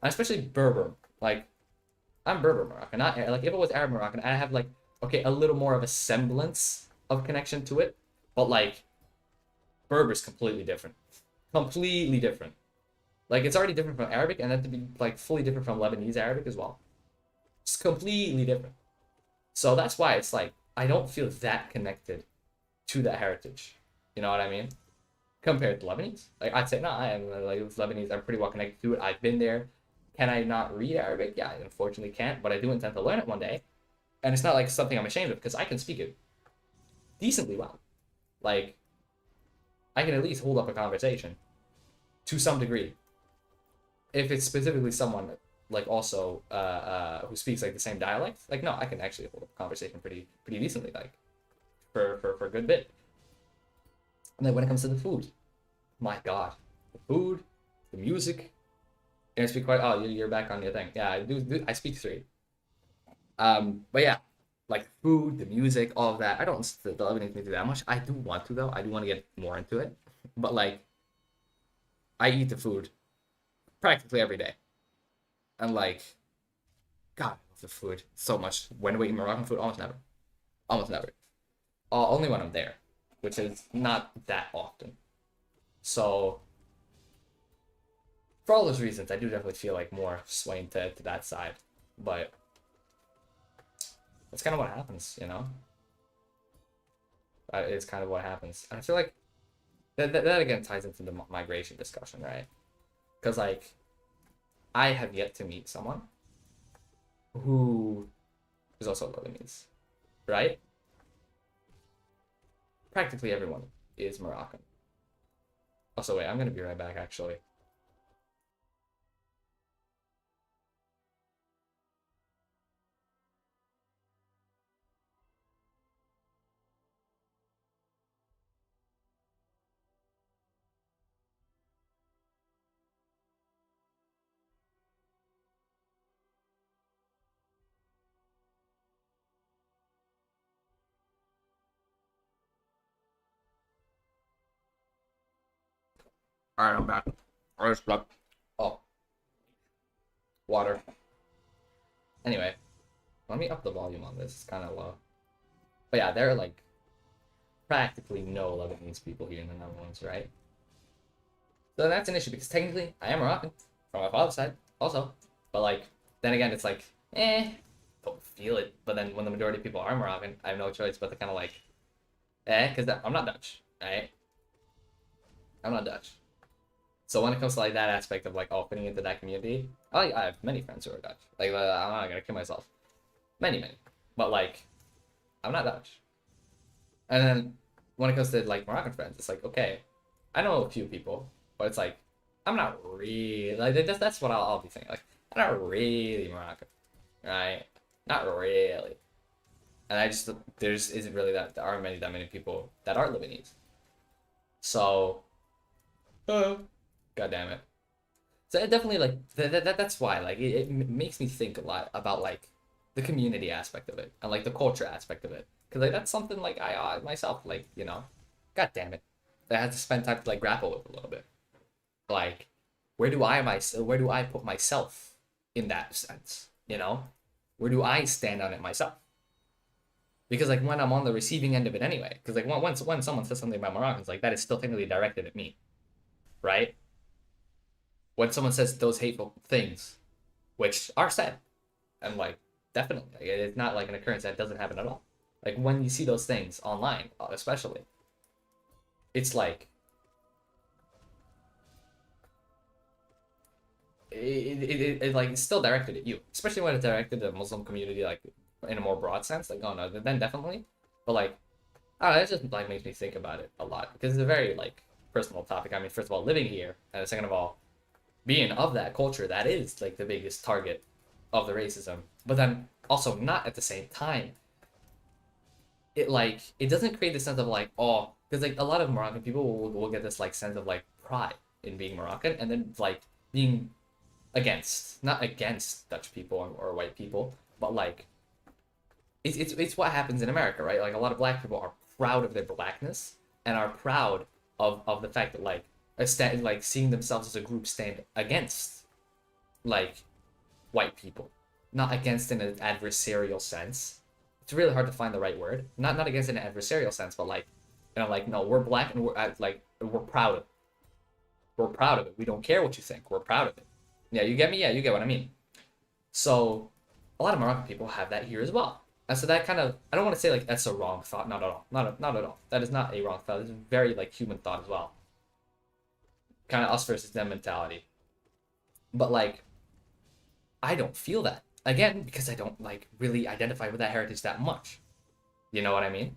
especially Berber. Like I'm Berber Moroccan, not like if it was Arab Moroccan, I have like a little more of a semblance of connection to it, but like Berber's completely different, completely different. Like it's already different from Arabic, and then to be like fully different from Lebanese Arabic as well. It's completely different. So that's why it's like I don't feel that connected to that heritage. You know what I mean? Compared to Lebanese, like I'd say no, I am like with Lebanese. I'm pretty well connected to it. I've been there. Can I not read Arabic? Yeah, I unfortunately can't, but I do intend to learn it one day. And it's not like something I'm ashamed of because I can speak it decently well. Like I can at least hold up a conversation to some degree. If it's specifically someone like also who speaks like the same dialect, like no, I can actually hold up a conversation pretty decently, like for a good bit. And then when it comes to the food, my God, the food, the music, and I speak quite. Oh, you're back on your thing. Yeah, I speak three. But yeah, like food, the music, all of that. I don't listen to the Lebanese music that much. I do want to though. I do want to get more into it. But like, I eat the food practically every day, and like, God, I love the food so much. When do I eat Moroccan food? Almost never. Only when I'm there, which is not that often. So for all those reasons, I do definitely feel like more swaying to that side. But that's kind of what happens, you know? It's kind of what happens. And I feel like that again ties into the migration discussion, right? Because, like, I have yet to meet someone who is also Lebanese, right? Practically everyone is Moroccan. Also, wait, I'm going to be right back, actually. All right, I'm back. Oh, water. Anyway, let me up the volume on this. It's kind of low. But yeah, there are like practically no Lebanese people here in the Netherlands, right? So that's an issue because technically I am Moroccan from my father's side also. But like, then again, it's like, don't feel it. But then when the majority of people are Moroccan, I have no choice but to kind of like, because I'm not Dutch, right? I'm not Dutch. So when it comes to like that aspect of like, oh, fitting into that community, I have many friends who are Dutch. Like, I'm not gonna kill myself. Many. But like, I'm not Dutch. And then when it comes to like Moroccan friends, it's like, okay, I know a few people, but it's like, I'm not really like that's what I'll be saying. Like, I'm not really Moroccan, right? Not really. And I just there's isn't really there aren't that many people that are Lebanese. So, God damn it. So it definitely like that's why like it makes me think a lot about like the community aspect of it and like the culture aspect of it because like that's something like I myself like God damn it, I had to spend time to like grapple with a little bit. Like where do I put myself in that sense? Where do I stand on it myself? Because like when I'm on the receiving end of it anyway, because like when someone says something about Moroccans, like that is still technically directed at me, right? When someone says those hateful things, which are said, and like definitely, like, it's not like an occurrence that doesn't happen at all. Like when you see those things online, especially, it's like it like it's still directed at you, especially when it's directed at the Muslim community, like in a more broad sense. Like, oh no, then definitely, but like, I don't know, it just like makes me think about it a lot because it's a very like personal topic. I mean, first of all, living here, and second of all, being of that culture that is like the biggest target of the racism, but then also not at the same time. It doesn't create the sense of like, oh, because like a lot of Moroccan people will get this like sense of like pride in being Moroccan and then like being not against Dutch people or white people, but like it's what happens in America, right? Like a lot of black people are proud of their blackness and are proud of the fact that like like seeing themselves as a group stand against like white people, not against in an adversarial sense it's really hard to find the right word. Not against an adversarial sense, but like, like, no, we're black and we're like, we're proud of it. We're proud of it. We don't care what you think. We're proud of it. Yeah, you get me? Yeah, you get what I mean. So a lot of Moroccan people have that here as well. And so that kind of, I don't want to say like that's a wrong thought. Not at all. Not at all. That is not a wrong thought. It's a very like human thought as well. Kind of us versus them mentality. But like, I don't feel that. Again, because I don't like really identify with that heritage that much. You know what I mean?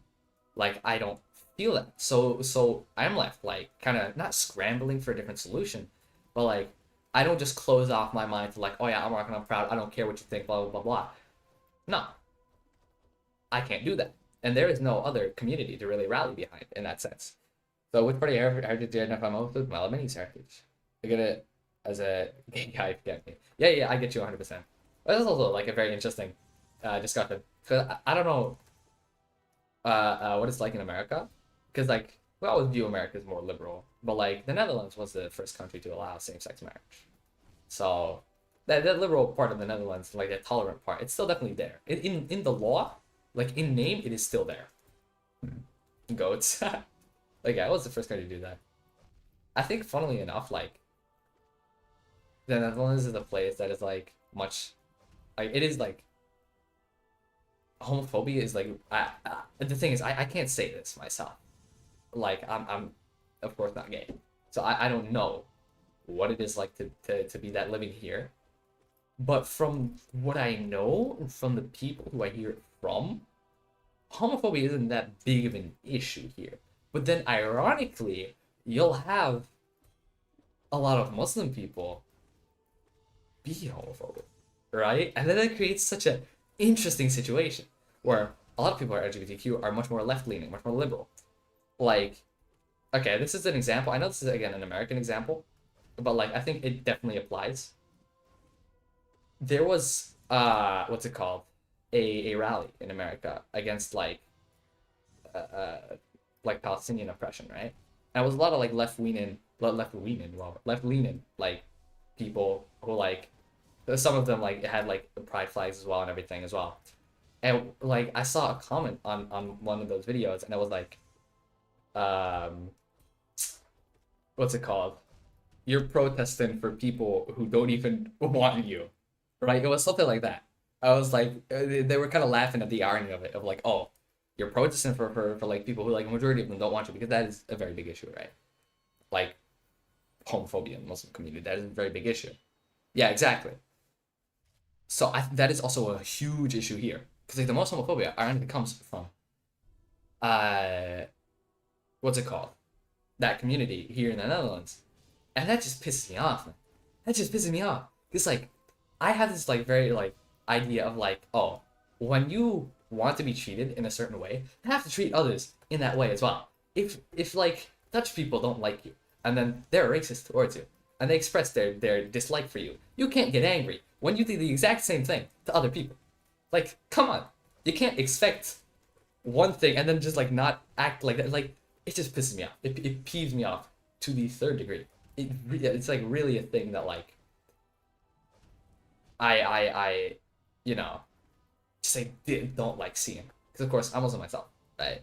Like, I don't feel that. So I'm left like kind of not scrambling for a different solution, but like I don't just close off my mind to like, oh yeah, I'm Moroccan, I'm proud, I don't care what you think, blah blah blah blah. No, I can't do that, and there is no other community to really rally behind in that sense. So which part of your heritage do you identify most with? My Lebanese heritage. I get it as a gay guy, if you get me. Yeah, I get you 100%. But that's also like a very interesting discussion. Cause I don't know what it's like in America, because like we always view America as more liberal, but like the Netherlands was the first country to allow same-sex marriage, so that liberal part of the Netherlands, like the tolerant part, it's still definitely there. In the law, like in name, it is still there. Goats. Like yeah, I was the first country to do that. I think, funnily enough, like the Netherlands is a place that is like much, like it is like homophobia is like the thing is I can't say this myself. Like I'm of course not gay, so I don't know what it is like to be that living here. But from what I know, from the people who I hear it from, homophobia isn't that big of an issue here. But then ironically, you'll have a lot of Muslim people be homophobic, right? And then that creates such an interesting situation where a lot of people who are LGBTQ are much more left-leaning, much more liberal. Like, okay, this is an example. I know this is, again, an American example, but, like, I think it definitely applies. There was, what's it called? A rally in America against, like Palestinian oppression, right? And it was a lot of, like, left-leaning, like, people who, like, some of them, like, had, like, the pride flags as well and everything as well. And, like, I saw a comment on one of those videos, and it was like, what's it called? You're protesting for people who don't even want you, right? It was something like that. I was like, they were kind of laughing at the irony of it, of like, oh, you're protesting for like people who, like, a majority of them don't want you, because that is a very big issue, right? Like homophobia in the Muslim community, that is a very big issue. Yeah, exactly. So that is also a huge issue here, because like the most homophobia ironically comes from uh what's it called, that community here in the Netherlands, and that just pisses me off, man. That just pisses me off, because like I have this like very like idea of like, oh, when you want to be treated in a certain way, you have to treat others in that way as well. If like Dutch people don't like you, and then they're racist towards you, and they express their dislike for you, you can't get angry when you do the exact same thing to other people. Like, come on, you can't expect one thing and then just like not act like that. Like, it just pisses me off. It peeves me off to the third degree. It's like really a thing that like I you know, just like don't like seeing, because of course I'm Muslim myself, right?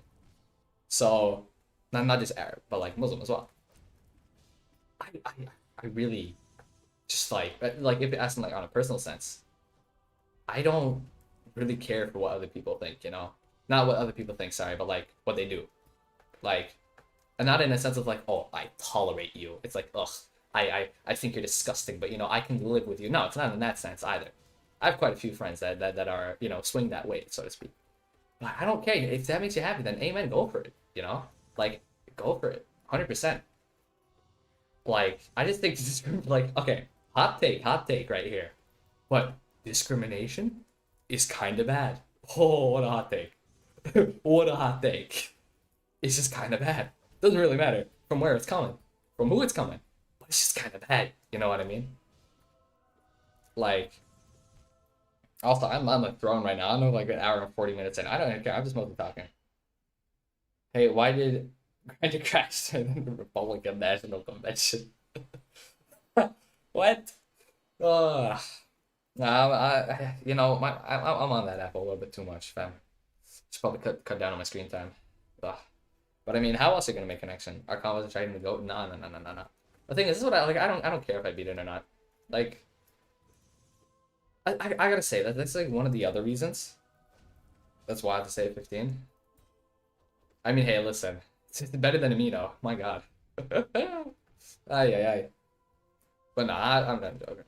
So not just Arab, but like Muslim as well. I really just like if you're asking like on a personal sense, I don't really care for what other people think, you know? Not what other people think, sorry, but like what they do. Like, and not in a sense of like, oh, I tolerate you. It's like, ugh, I think you're disgusting, but you know, I can live with you. No, it's not in that sense either. I have quite a few friends that are, you know, swing that way, so to speak. But I don't care. If that makes you happy, then amen, go for it, you know? Like, go for it. 100%. Like, I just think this is like, okay, hot take right here. But discrimination is kind of bad. Oh, what a hot take. What a hot take. It's just kind of bad. Doesn't really matter from where it's coming, from who it's coming, but it's just kind of bad. You know what I mean? Like, also, I'm on the throne right now. I know, like an hour and 40 minutes in. I don't care. I'm just mostly talking. Hey, why did Grandeur crash during the Republican National Convention? What? Uh, you know, I'm on that app a little bit too much, fam. Just probably cut down on my screen time. Ugh. But I mean, how else are you gonna make connection? Our combos are trying to go. No, no, no, no, no, no. The thing is, this is what I like. I don't care if I beat it or not. Like, I gotta say that that's like one of the other reasons. That's why I have to say 15. I mean, hey, listen, it's better than Amino. My God. Ay, ay, ay. But no, I'm not joking.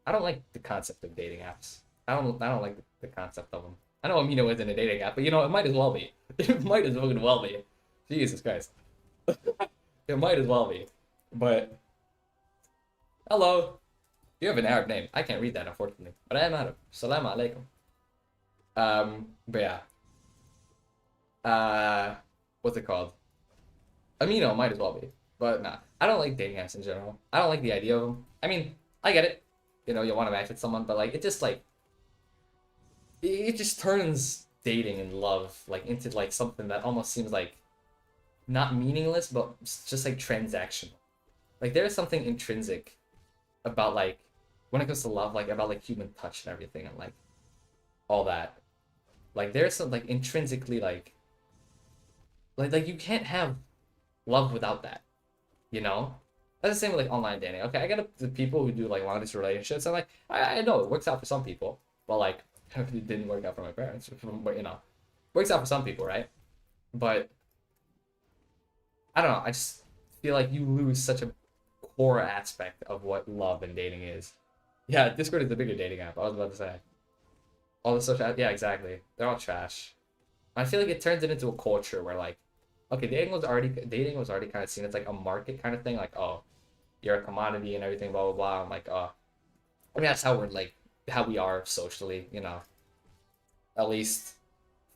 I don't like the concept of dating apps. I don't like the concept of them. I know Amino isn't a dating app, but you know, it might as well be. It might as well be. Jesus Christ. It might as well be. But hello. You have an Arab name. I can't read that, unfortunately. But I am Arab. Salam alaikum. But yeah. What's it called? Amino might as well be. But nah. I don't like dating apps in general. I don't like the idea of them. I mean, I get it. You know, you want to match with someone, but like it just like it just turns dating and love like into like something that almost seems like not meaningless, but just like transactional. Like there is something intrinsic about like when it comes to love, like about like human touch and everything and like all that. Like there's some like intrinsically like you can't have love without that, you know? That's the same with like online dating. Okay, I get the people who do like long distance relationships, and like I know it works out for some people, but like it didn't work out for my parents. But you know, works out for some people, right? But I don't know. I just feel like you lose such a core aspect of what love and dating is. Yeah, Discord is the bigger dating app. I was about to say all the social. Yeah, exactly. They're all trash. I feel like it turns it into a culture where like, okay, dating was already kind of seen as like a market kind of thing. Like, oh, you're a commodity and everything, blah blah blah. I'm like, oh, I mean that's how we're like how we are socially, you know. At least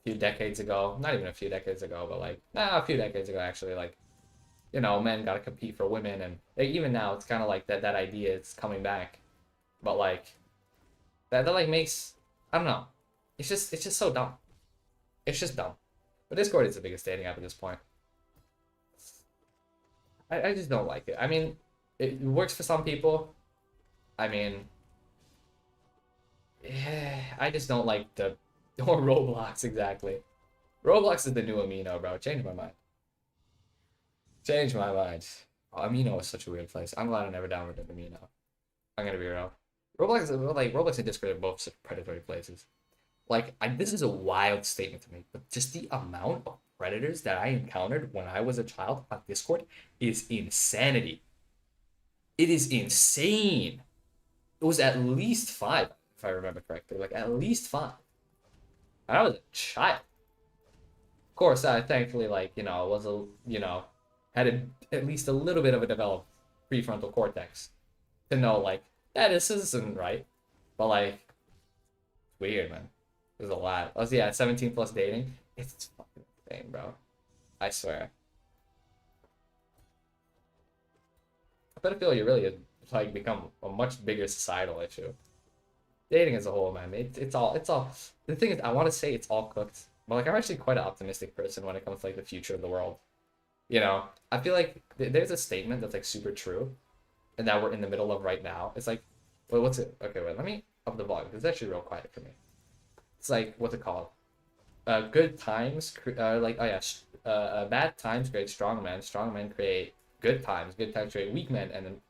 a few decades ago, not even a few decades ago, but like a few decades ago actually, like, you know, men got to compete for women, and like, even now it's kind of like that idea is coming back, but like that like makes, I don't know, it's just so dumb. It's just dumb. But Discord is the biggest dating app at this point. I just don't like it. I mean, it works for some people. I mean, yeah, I just don't like the or Roblox exactly. Roblox is the new Amino, bro. Change my mind. Change my mind. Oh, Amino is such a weird place. I'm glad I never downloaded Amino. I'm gonna be real. Roblox and Discord are both such predatory places. Like, this is a wild statement to me, but just the amount of predators that I encountered when I was a child on Discord is insanity. It is insane. It was at least 5, if I remember correctly. Like, at least 5. And I was a child. Of course, I thankfully, like, you know, had at least a little bit of a developed prefrontal cortex to know, like, yeah, this isn't right. But, like, weird, man. There's a lot. Oh, yeah, 17 plus dating. It's fucking insane, bro. I swear. Pedophilia really has like become a much bigger societal issue. Dating as a whole, man. It's all. The thing is, I want to say it's all cooked, but like I'm actually quite an optimistic person when it comes to like the future of the world. You know, I feel like there's a statement that's like super true, and that we're in the middle of right now. It's like, well, what's it? Okay, wait. Let me up the volume because it's actually real quiet for me. It's like, what's it called? Good times, bad times create strong men create good times create weak men, and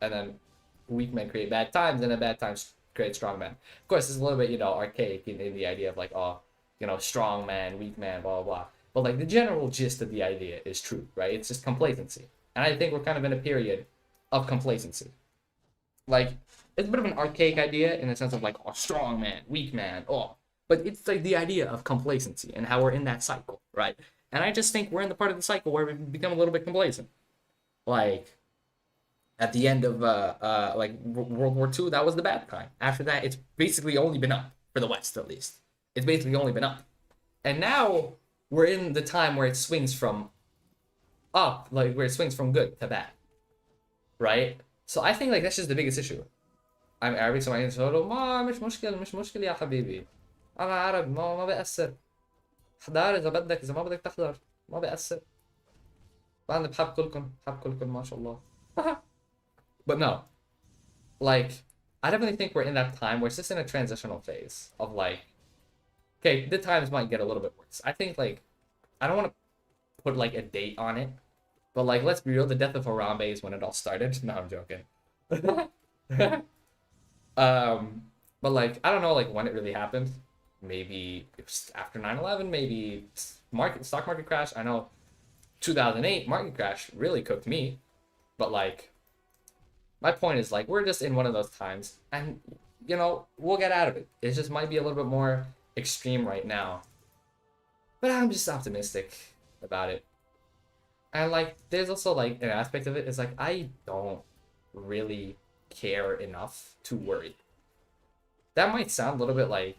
then weak men create bad times, and then bad times create strong men. Of course, it's a little bit, you know, archaic in the idea of like, oh, you know, strong man, weak man, blah, blah, blah. But like the general gist of the idea is true, right? It's just complacency. And I think we're kind of in a period of complacency. Like, it's a bit of an archaic idea in the sense of like, oh, strong man, weak man, oh. But it's like the idea of complacency and how we're in that cycle, right? And I just think we're in the part of the cycle where we've become a little bit complacent. Like, at the end of like World War II, that was the bad time. After that, it's basically only been up for the West, at least. It's basically only been up. And now we're in the time where it swings from up, like where it swings from good to bad, right? So I think like that's just the biggest issue. I'm Arabic, so I can say, ما مش مشكلة يا حبيبي. أنا عرب ما بيأثر. احضر إذا بدك، إذا ما بدك تحضر ما بيأثر. أنا بحب كلكم ما شاء الله. But no, like, I definitely think we're in that time where it's just in a transitional phase of like, okay, the times might get a little bit worse. I think like I don't want to put like a date on it, but like let's be real, the death of Harambe is when it all started. No, I'm joking. um, but like I don't know like when it really happened. Maybe it was after 9/11, maybe stock market crash. I know 2008 market crash really cooked me, but like my point is like we're just in one of those times, and we'll get out of it. It just might be a little bit more extreme right now, but I'm just optimistic about it. And like there's also like an aspect of it is like I don't really care enough to worry. That might sound a little bit like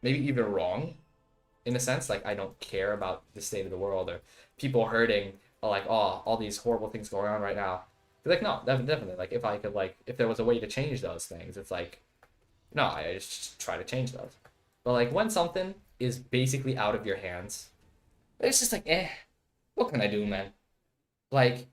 maybe even wrong in a sense, like I don't care about the state of the world or people hurting or like all these horrible things going on right now. Like no, definitely. Like if I could like if there was a way to change those things, it's like no, I just try to change those. But like when something is basically out of your hands, it's just like what can I do, man? Like,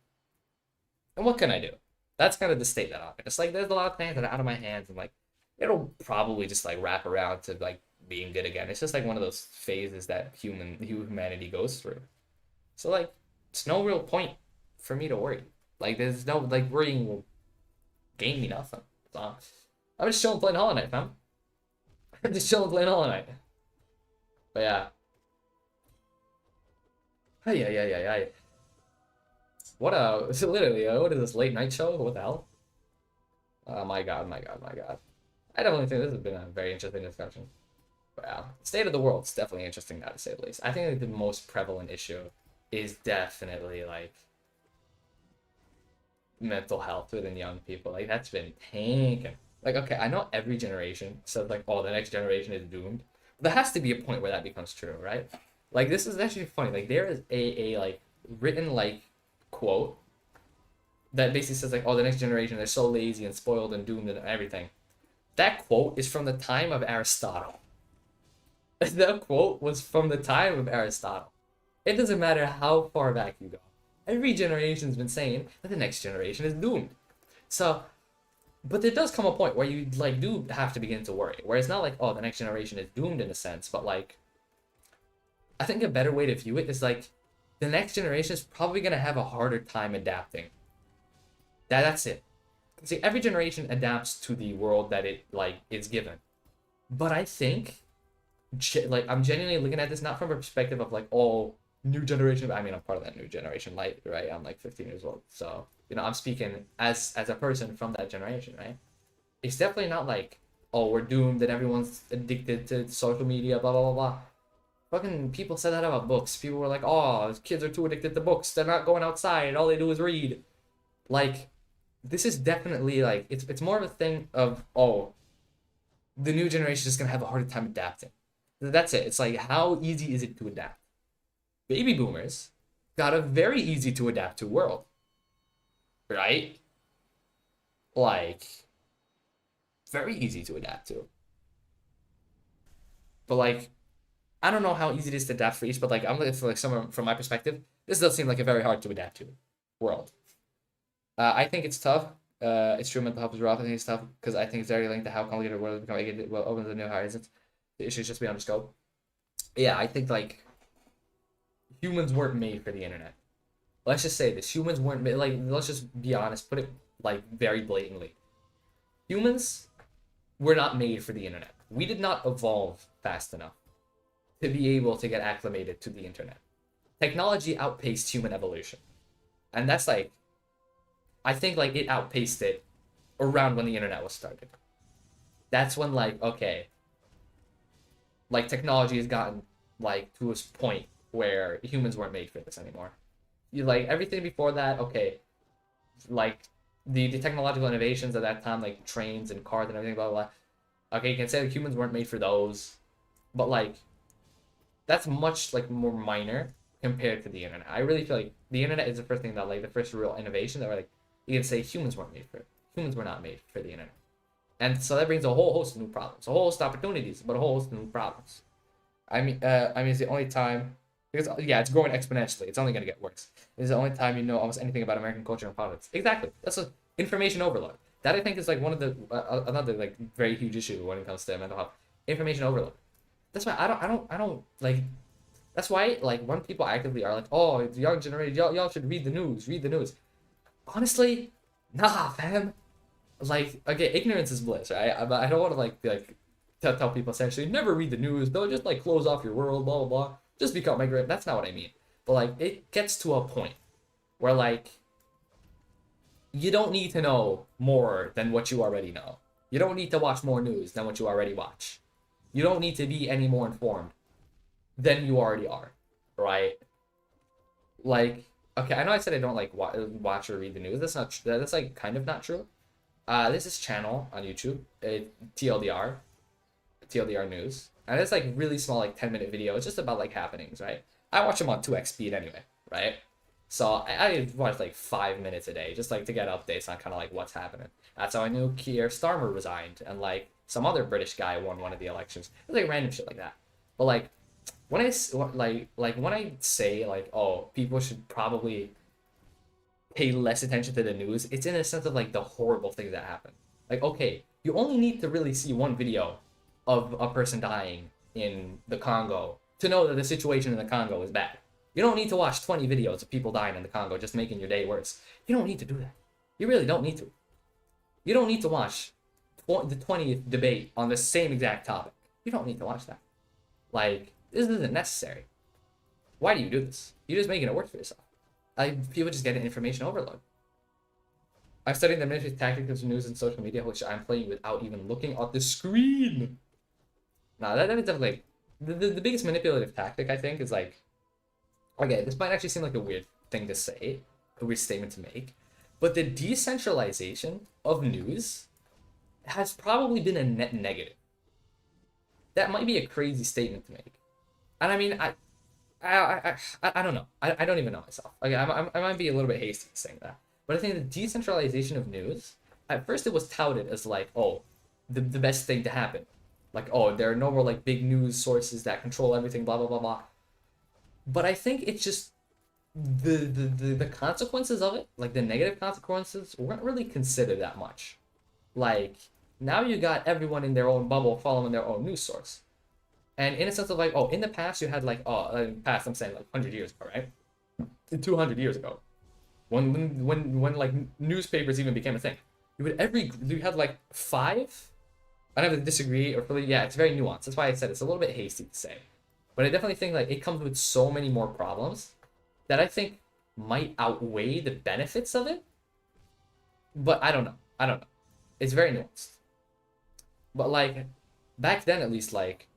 and what can I do? That's kind of the state that I'm in. It's like there's a lot of things that are out of my hands, and like it'll probably just like wrap around to like being good again. It's just like one of those phases that humanity goes through. So like, it's no real point for me to worry. Like, there's no like worrying will gain me nothing. So I'm just chilling playing Hollow Knight, fam. I'm just chilling playing Hollow Knight. But yeah. Yeah. What literally, what is this late night show? What the hell? Oh my god. I definitely think this has been a very interesting discussion. But yeah, state of the world is definitely interesting, now to say the least. I think like, the most prevalent issue is definitely like mental health within young people. Like that's been tanking. Like okay, I know every generation says like, oh, the next generation is doomed. But there has to be a point where that becomes true, right? Like this is actually funny. Like there is a like written like quote that basically says like, oh, the next generation, they're so lazy and spoiled and doomed and everything. That quote is from the time of Aristotle. That quote was from the time of Aristotle. It doesn't matter how far back you go. Every generation's been saying that the next generation is doomed. So, but there does come a point where you like do have to begin to worry. Where it's not like, oh, the next generation is doomed in a sense, but like, I think a better way to view it is like, the next generation is probably gonna have a harder time adapting. That's it. See, every generation adapts to the world that it like is given. But I think like I'm genuinely looking at this not from a perspective of like, oh, new generation. I mean, I'm part of that new generation, like right? I'm like 15 years old, so I'm speaking as a person from that generation, right? It's definitely not like, oh, we're doomed and everyone's addicted to social media, blah blah blah blah. Fucking people said that about books. People were like, oh, kids are too addicted to books. They're not going outside. All they do is read. Like, this is definitely like it's more of a thing of, oh, the new generation is gonna have a harder time adapting. That's it. It's like, how easy is it to adapt? Baby boomers got a very easy to adapt to world, right? Like, very easy to adapt to. But like, I don't know how easy it is to adapt for each, but like, I'm looking for like someone from my perspective. This does seem like a very hard to adapt to world. I think it's tough. It's true mental health is rough. I think it's tough because I think it's very linked to how complicated the world has become. It will open the new horizons. The issues just beyond the scope. Yeah, I think like humans weren't made for the internet. Let's just say this: humans weren't made. Like, let's just be honest. Put it like very blatantly. Humans were not made for the internet. We did not evolve fast enough to be able to get acclimated to the internet. Technology outpaced human evolution, and that's like, I think like it outpaced it around when the internet was started. That's when like, okay, like technology has gotten like to a point where humans weren't made for this anymore. You like everything before that, okay, like the technological innovations at that time, like trains and cars and everything, blah blah blah. Okay, you can say like humans weren't made for those, but like that's much like more minor compared to the internet. I really feel like the internet is the first thing that like the first real innovation that we're like, you can say humans weren't made for it. Humans were not made for the internet. And so that brings a whole host of new problems, a whole host of opportunities, but a whole host of new problems. I mean, it's the only time, because yeah, it's growing exponentially. It's only gonna get worse. It's the only time you know almost anything about American culture and politics. Exactly. That's a information overload. That I think is like one of the another like very huge issue when it comes to mental health. Information overload. That's why I don't like. That's why like when people actively are like, oh, the young generation, y'all should read the news, read the news. Honestly, nah, fam. Like, okay, ignorance is bliss, right? I don't want to like be like tell people essentially never read the news. Don't just like close off your world, blah blah blah. Just become ignorant. That's not what I mean. But like, it gets to a point where like you don't need to know more than what you already know. You don't need to watch more news than what you already watch. You don't need to be any more informed than you already are, right? Like, okay, I know I said I don't like watch or read the news. That's not that's like kind of not true. There's this channel on YouTube, TLDR News, and it's like really small, like 10-minute video. It's just about like happenings, right? I watch them on 2x speed anyway, right? So I watch like 5 minutes a day just like to get updates on kind of like what's happening. That's how I knew Keir Starmer resigned and like some other British guy won one of the elections. It's like random shit like that. But like when I when I say like, oh, people should probably pay less attention to the news, it's in a sense of like the horrible things that happen. Like, okay, you only need to really see one video of a person dying in the Congo to know that the situation in the Congo is bad. You don't need to watch 20 videos of people dying in the Congo just making your day worse. You don't need to do that. You really don't need to. You don't need to watch the 20th debate on the same exact topic. You don't need to watch that. Like, this isn't necessary. Why do you do this? You're just making it worse for yourself. People just get an information overload. I'm studying the military tactics of news and social media, which I'm playing without even looking at the screen. Nah, that is definitely like, the biggest manipulative tactic, I think, is like, okay, this might actually seem like a weird thing to say, a weird statement to make, but the decentralization of news has probably been a net negative. That might be a crazy statement to make. And I mean, I don't know. I don't even know myself. Okay, I might be a little bit hasty saying that. But I think the decentralization of news, at first it was touted as like, oh, the best thing to happen. Like, oh, there are no more like big news sources that control everything, blah, blah, blah, blah. But I think it's just the consequences of it, like the negative consequences, weren't really considered that much. Like, now you got everyone in their own bubble following their own news source. And in a sense of like, oh, in the past you had like, in the past I'm saying like 100 years ago, right? 200 years ago, when like newspapers even became a thing, you had like 5. I don't have to disagree or really, yeah, it's very nuanced. That's why I said it's a little bit hasty to say, but I definitely think like it comes with so many more problems that I think might outweigh the benefits of it. But I don't know. It's very nuanced. But like back then, at least, like,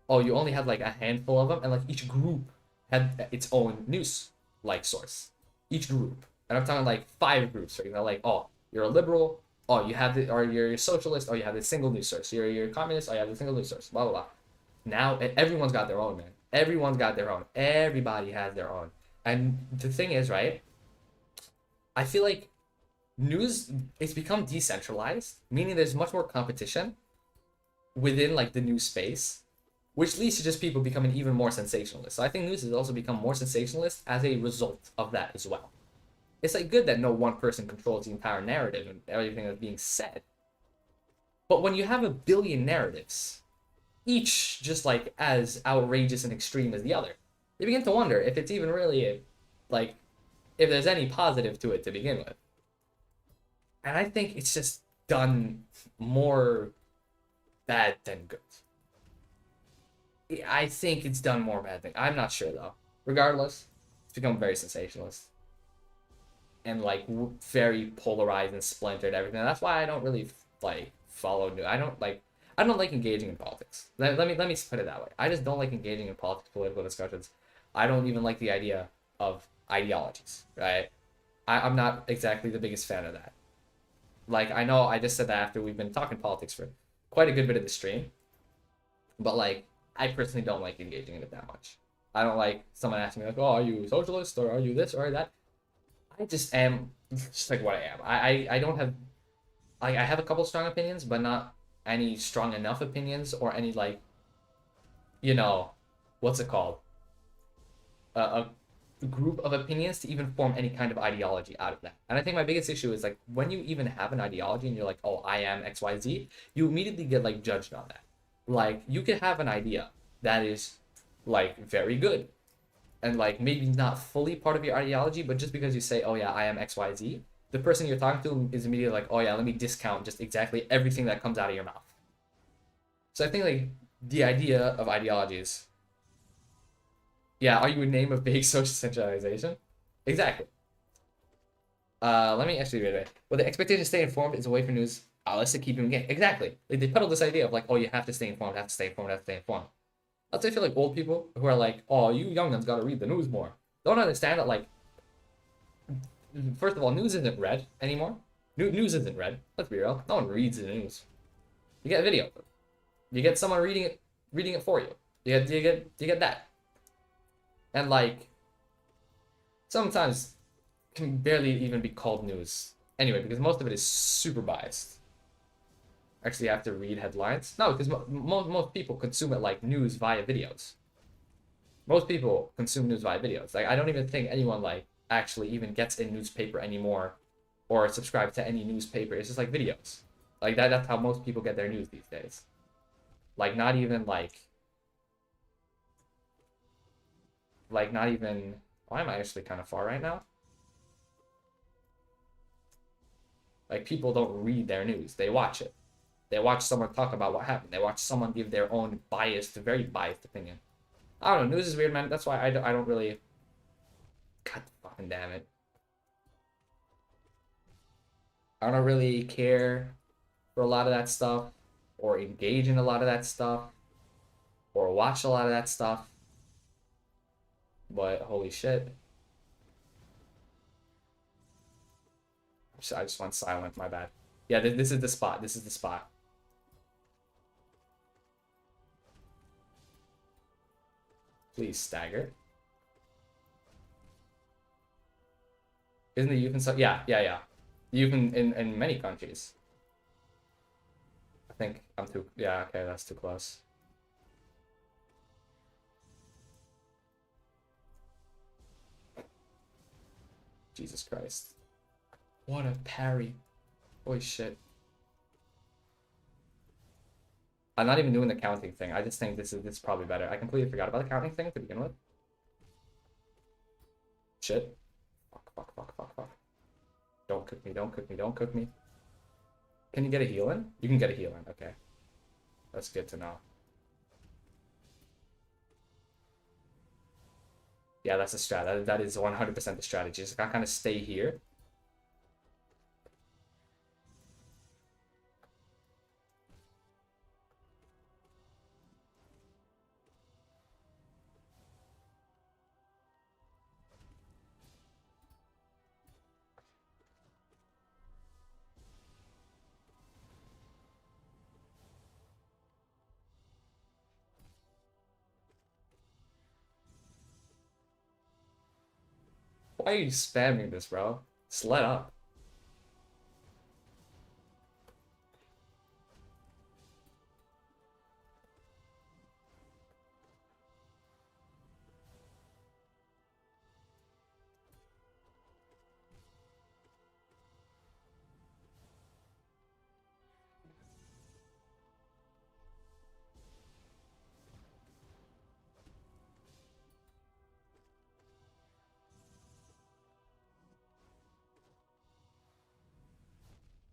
oh, you only had like a handful of them, and like each group had its own news like source. Each group, and I'm talking like 5 groups, right? You know, like, oh, you're a liberal, oh, you have the, or you're a socialist, oh, you have the single news source. You're a communist, oh, you have the single news source. Blah blah blah. Now everyone's got their own, man. Everyone's got their own. Everybody has their own. And the thing is, right? I feel like news, it's become decentralized, meaning there's much more competition within like the news space, which leads to just people becoming even more sensationalist. So I think news has also become more sensationalist as a result of that as well. It's like good that no one person controls the entire narrative and everything that's being said. But when you have a billion narratives, each just like as outrageous and extreme as the other, you begin to wonder if it's even really like, if there's any positive to it to begin with. And I think it's just done more bad than good. I think it's done more bad than, I'm not sure though. Regardless, it's become very sensationalist and like very polarized and splintered everything. That's why I don't really like follow news. I don't like engaging in politics. Let me put it that way. I just don't like engaging in politics, political discussions. I don't even like the idea of ideologies, right? I'm not exactly the biggest fan of that. Like, I know I just said that after we've been talking politics for quite a good bit of the stream, but like, I personally don't like engaging in it that much. I don't like someone asking me like, oh, are you a socialist or are you this or that? I just am just like what I am. I don't have, like, I have a couple strong opinions, but not any strong enough opinions or any like, you know, what's it called? A group of opinions to even form any kind of ideology out of that. And I think my biggest issue is like when you even have an ideology and you're like, oh, I am XYZ, you immediately get like judged on that. Like, you could have an idea that is like very good and like maybe not fully part of your ideology, but just because you say, oh yeah, I am XYZ, the person you're talking to is immediately like, oh yeah, let me discount just exactly everything that comes out of your mouth. So I think like the idea of ideologies, yeah, are you a name of big social centralization? Exactly. Let me actually read it. Well, the expectation to stay informed is a way for news outlets to keep you engaged. Exactly. Like, they peddle this idea of like, oh, you have to stay informed, have to stay informed, have to stay informed. That's why I feel like old people who are like, oh, you young ones got to read the news more. Don't understand that like, first of all, news isn't read anymore. News isn't read. Let's be real. No one reads the news. You get a video. You get someone reading it for you. You get that. And like, sometimes can barely even be called news. Anyway, because most of it is super biased. Actually, you have to read headlines. No, because most people consume it like news via videos. Most people consume news via videos. Like, I don't even think anyone like actually even gets a newspaper anymore or subscribe to any newspaper. It's just like videos. Like that's how most people get their news these days. Like not even like not even. Why am I actually kind of far right now? Like people don't read their news; they watch it. They watch someone talk about what happened. They watch someone give their own biased, very biased opinion. I don't know. News is weird, man. That's why I don't really. God fucking damn it. I don't really care for a lot of that stuff, or engage in a lot of that stuff, or watch a lot of that stuff. But holy shit. I just went silent, my bad. Yeah, this is the spot. This is the spot. Please stagger. Isn't the youth in so? Yeah, yeah, yeah. Youth in many countries. I think I'm too. Yeah, okay, that's too close. Jesus Christ. What a parry. Holy shit. I'm not even doing the counting thing. I just think this is probably better. I completely forgot about the counting thing to begin with. Shit. Fuck, fuck, fuck, fuck, fuck. Don't cook me, don't cook me, don't cook me. Can you get a heal in? You can get a heal in, okay. That's good to know. Yeah, that's a strat. That is 100% the strategy. Just gotta kind of stay here. Why are you spamming this, bro? Just let up.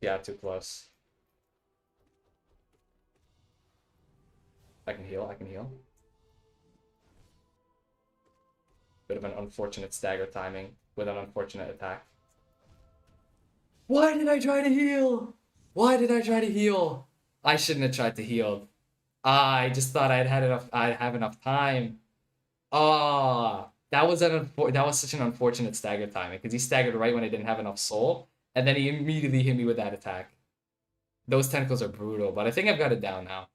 Yeah, too close. I can heal, I can heal. Bit of an unfortunate stagger timing with an unfortunate attack. Why did I try to heal? Why did I try to heal? I shouldn't have tried to heal. I just thought I'd have enough time. Ah, that was such an unfortunate stagger timing because he staggered right when I didn't have enough soul, and then he immediately hit me with that attack. Those tentacles are brutal, but I think I've got it down now.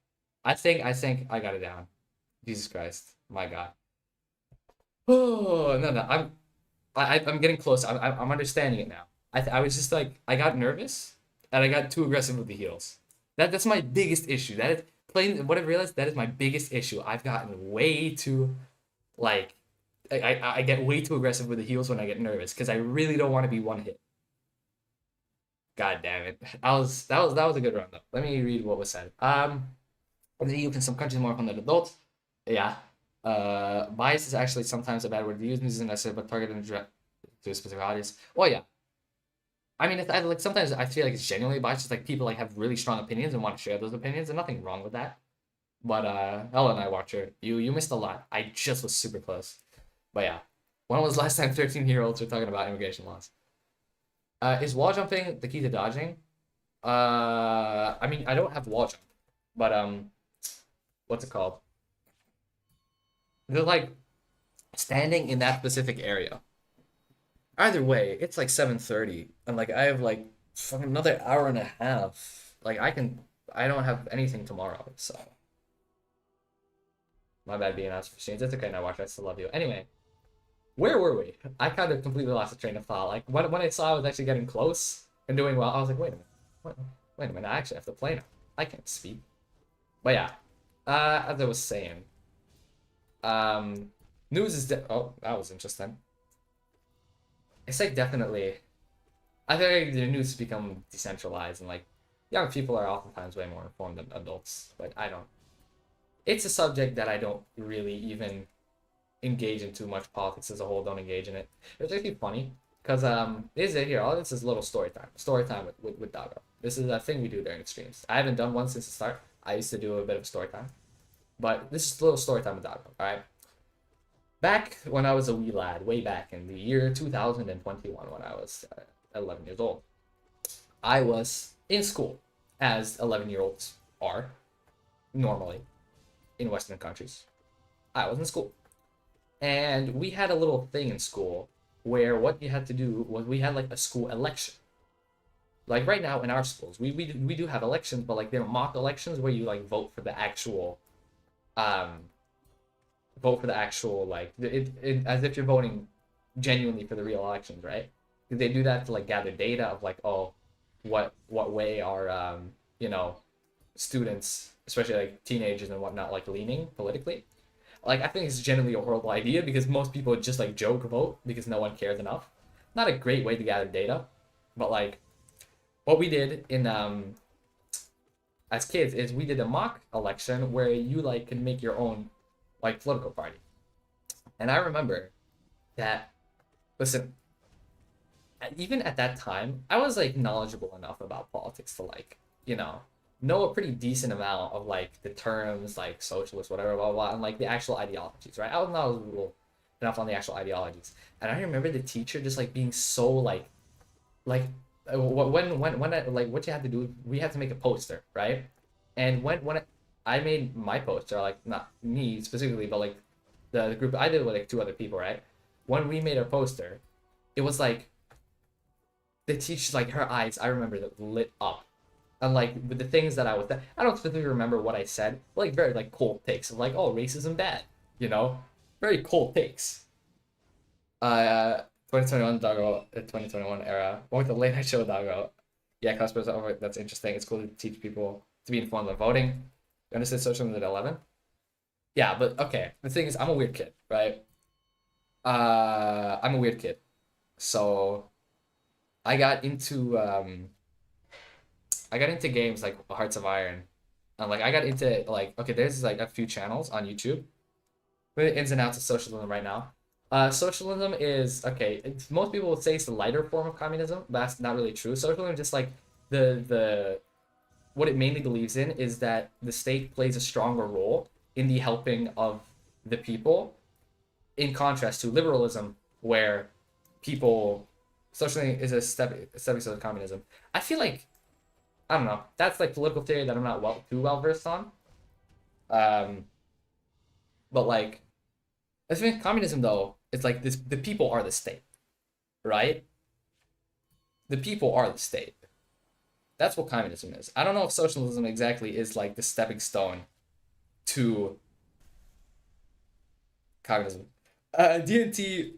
I think I got it down. Jesus Christ, my God. Oh no, I'm getting close. I'm understanding it now. I was just like I got nervous and I got too aggressive with the heals. That's my biggest issue. That is playing. What I've realized that is my biggest issue. I've gotten way too like I get way too aggressive with the heals when I get nervous because I really don't want to be one hit. God damn it. That was a good run though. Let me read what was said. The youth in some countries more on the adults. Yeah. Bias is actually sometimes a bad word to use. News isn't necessary, but targeted to a specific audience. Well, yeah. I mean, like sometimes I feel like it's genuinely biased. Just like people like have really strong opinions and want to share those opinions, and nothing wrong with that. But Ella and I watch her. You missed a lot. I just was super close. But yeah, when was the last time 13-year-olds were talking about immigration laws? Is wall jumping the key to dodging? I mean, I don't have wall jump, but what's it called? They're like standing in that specific area. Either way, it's like 7:30, and like I have like fucking another hour and a half. Like I don't have anything tomorrow, so my bad being asked for machines. It's okay, now watch. I still love you. Anyway, where were we? I kind of completely lost the train of thought. Like when I saw I was actually getting close and doing well, I was like, wait a minute, wait a minute. I actually have to play now. I can't speak. But yeah, as I was saying, news is oh, that was interesting. It's like definitely, I think the news has become decentralized and like young people are oftentimes way more informed than adults. But I don't. It's a subject that I don't really even engage in too much. Politics as a whole, don't engage in it. It's actually funny because is it here? All this is a little story time. Story time with Doggo. This is a thing we do during streams. I haven't done one since the start. I used to do a bit of story time, but this is a little story time with Doggo. All right. Back when I was a wee lad, way back in the year 2021, when I was 11 years old, I was in school, as 11-year-olds are normally in Western countries. I was in school. And we had a little thing in school where what you had to do was we had like a school election. Like right now in our schools, we do have elections, but like they're mock elections where you like vote for the actual like as if you're voting genuinely for the real elections, right? They do that to like gather data of like, oh, what way are you know, students, especially like teenagers and whatnot, like leaning politically. Like I think it's generally a horrible idea because most people just like joke vote because no one cares enough. Not a great way to gather data, but like what we did in as kids is we did a mock election where you like can make your own like political party. And I remember that, listen, even at that time, I was like knowledgeable enough about politics to like, you know a pretty decent amount of like the terms like socialist, whatever, blah, blah, blah, and like the actual ideologies, right? I was knowledgeable enough on the actual ideologies. And I remember the teacher just like being so like when I, like what you had to do, we had to make a poster, right? And I made my poster, like not me specifically, but like the group I did with like two other people, right? When we made our poster, it was like the teacher's like her eyes, I remember that lit up. And like with the things that I don't specifically remember what I said, but like very like cold takes of like, oh, racism bad, you know, very cold takes. 2021 Doggo, 2021 era. One with the late night show Doggo. Yeah, customers over. That's interesting. It's cool to teach people to be informed about voting. You understand socialism at 11? Yeah, but okay. The thing is, I'm a weird kid, right? I'm a weird kid, so I got into games like Hearts of Iron, and like I got into like okay, there's like a few channels on YouTube. The ins and outs of socialism right now. Socialism is okay. Most people would say it's the lighter form of communism, but that's not really true. Socialism is just like the what it mainly believes in is that the state plays a stronger role in the helping of the people, in contrast to liberalism, where people socialism is a stepping stone of communism. I feel like I don't know. That's like political theory that I'm not too well versed on. But like I think communism though, it's like this: the people are the state, right? The people are the state. That's what communism is. I don't know if socialism exactly is like the stepping stone to communism. DNT,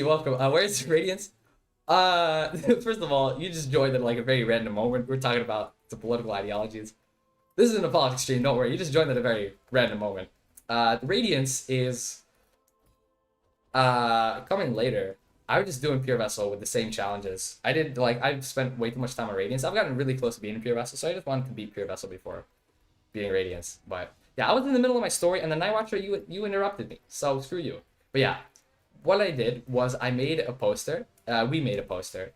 welcome. Where's Radiance? First of all, you just joined at like a very random moment. We're talking about the political ideologies. This isn't a politics stream, don't worry. You just joined at a very random moment. The Radiance is coming later. I was just doing Pure Vessel with the same challenges. I've spent way too much time on Radiance. I've gotten really close to being Pure Vessel, so I just wanted to beat Pure Vessel before being Radiance. But Yeah, I was in the middle of my story, and the Night Watcher, you interrupted me. So screw you. But yeah, what I did was I made a poster. We made a poster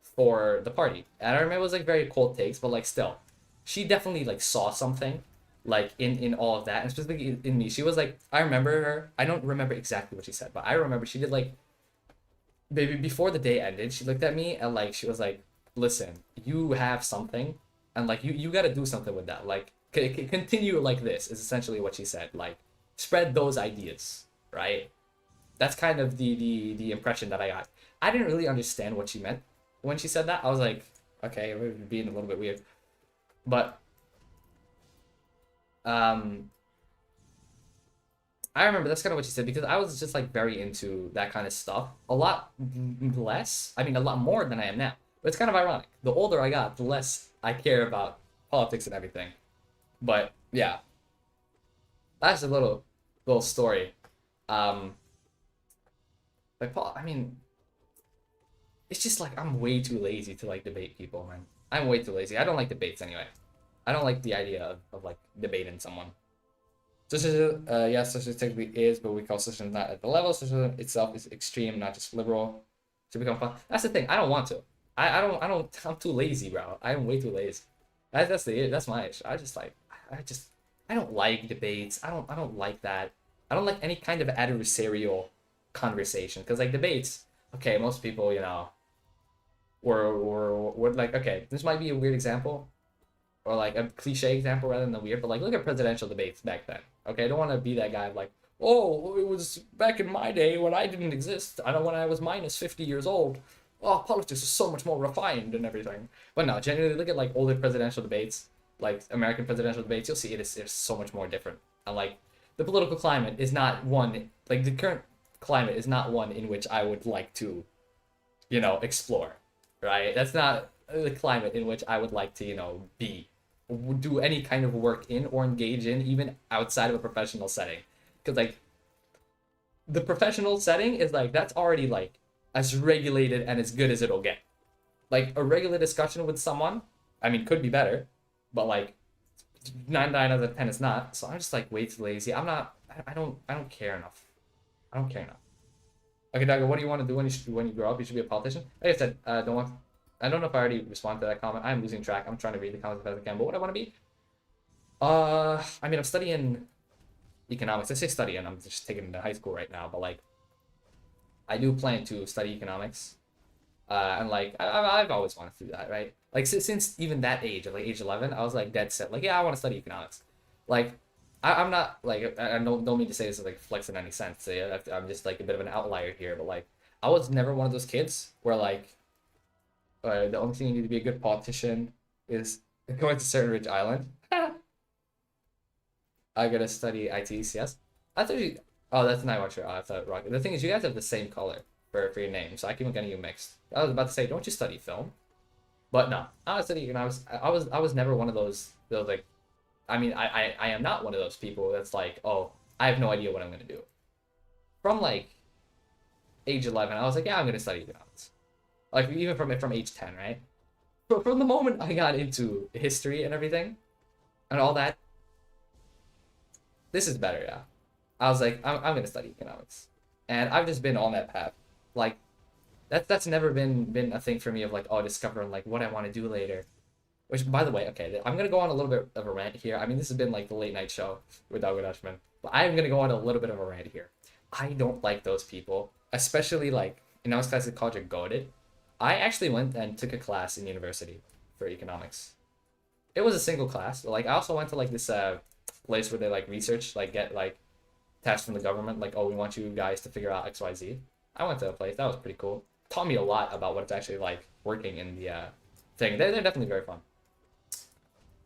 for the party, and I remember it was like very cold takes, but like still, she definitely like saw something, like in all of that, and specifically in me. She was like, I remember her. I don't remember exactly what she said, but I remember she did like, maybe before the day ended, she looked at me and like she was like, listen, you have something, and like you got to do something with that. Like continue like this is essentially what she said. Like spread those ideas, right? That's kind of the impression that I got. I didn't really understand what she meant when she said that. I was like, okay, we're being a little bit weird, but um, I remember that's kind of what she said because I was just like very into that kind of stuff. A lot less, I mean, a lot more than I am now. But it's kind of ironic. The older I got, the less I care about politics and everything. But yeah, that's a little story. Um, like Paul, I mean, it's just like I'm way too lazy to like debate people, man. I'm way too lazy. I don't like debates anyway. I don't like the idea of like debating someone. Socialism, yes, socialism technically is, but we call socialism not at the level. Socialism itself is extreme, not just liberal. To become fun. That's the thing. I don't want to. I don't. I'm too lazy, bro. I'm way too lazy. That's my issue. I don't like debates. I don't like that. I don't like any kind of adversarial conversation because like debates. Okay, most people, were like, okay, this might be a weird example or like a cliche example rather than weird, but like look at presidential debates back then. Okay, I don't want to be that guy like, oh, it was back in my day when I didn't exist. I know when I was minus 50 years old. Oh, politics is so much more refined and everything. But no, genuinely look at like older presidential debates, like American presidential debates. You'll see it's so much more different. And like the political climate is not one like the current climate is not one in which I would like to, explore. Right? That's not the climate in which I would like to, be do any kind of work in or engage in even outside of a professional setting because like the professional setting is like that's already like as regulated and as good as it'll get. Like a regular discussion with someone, I mean, could be better, but like 9 out of 10 is not. So I'm just like way too lazy. I'm not. I don't care enough. I don't care enough. Okay, Dago, what do you want to do when you grow up? You should be a politician. Like I said, don't want. I don't know if I already responded to that comment. I'm losing track. I'm trying to read the comments as best I can. But what I want to be? I mean, I'm studying economics. I say studying. I'm just taking it in high school right now. But like, I do plan to study economics. And like, I've always wanted to do that, right? Like since even that age, like age 11, I was like dead set. Like, yeah, I want to study economics. Like, I'm not like I don't mean to say this is like flex in any sense. I'm just like a bit of an outlier here. But like, I was never one of those kids where like. The only thing you need to be a good politician is going to certain rich island. I gotta study ITs, yes. I thought you. Oh, that's Night Watcher. Oh, I thought Rocket. The thing is, you guys have the same color for your name, so I keep getting you mixed. I was about to say, don't you study film? But no, I was studying. I was never one of those like. I mean, I am not one of those people that's like, oh, I have no idea what I'm gonna do. From like age 11, I was like, yeah, I'm gonna study economics. Like even from age 10, right? But from the moment I got into history and everything, and all that, this is better, yeah. I was like, I'm gonna study economics, and I've just been on that path. Like, that's never been a thing for me of like, oh, discovering like what I want to do later. Which, by the way, okay, I'm gonna go on a little bit of a rant here. I mean, this has been like the late night show with Doggo Dutchman, but I'm gonna go on a little bit of a rant here. I don't like those people, especially like in our class at college, goaded. I actually went and took a class in university for economics. It was a single class. Like I also went to like this place where they like research, like get like tasks from the government, like, oh, we want you guys to figure out XYZ. I went to a place that was pretty cool. Taught me a lot about what it's actually like working in the thing. They're definitely very fun.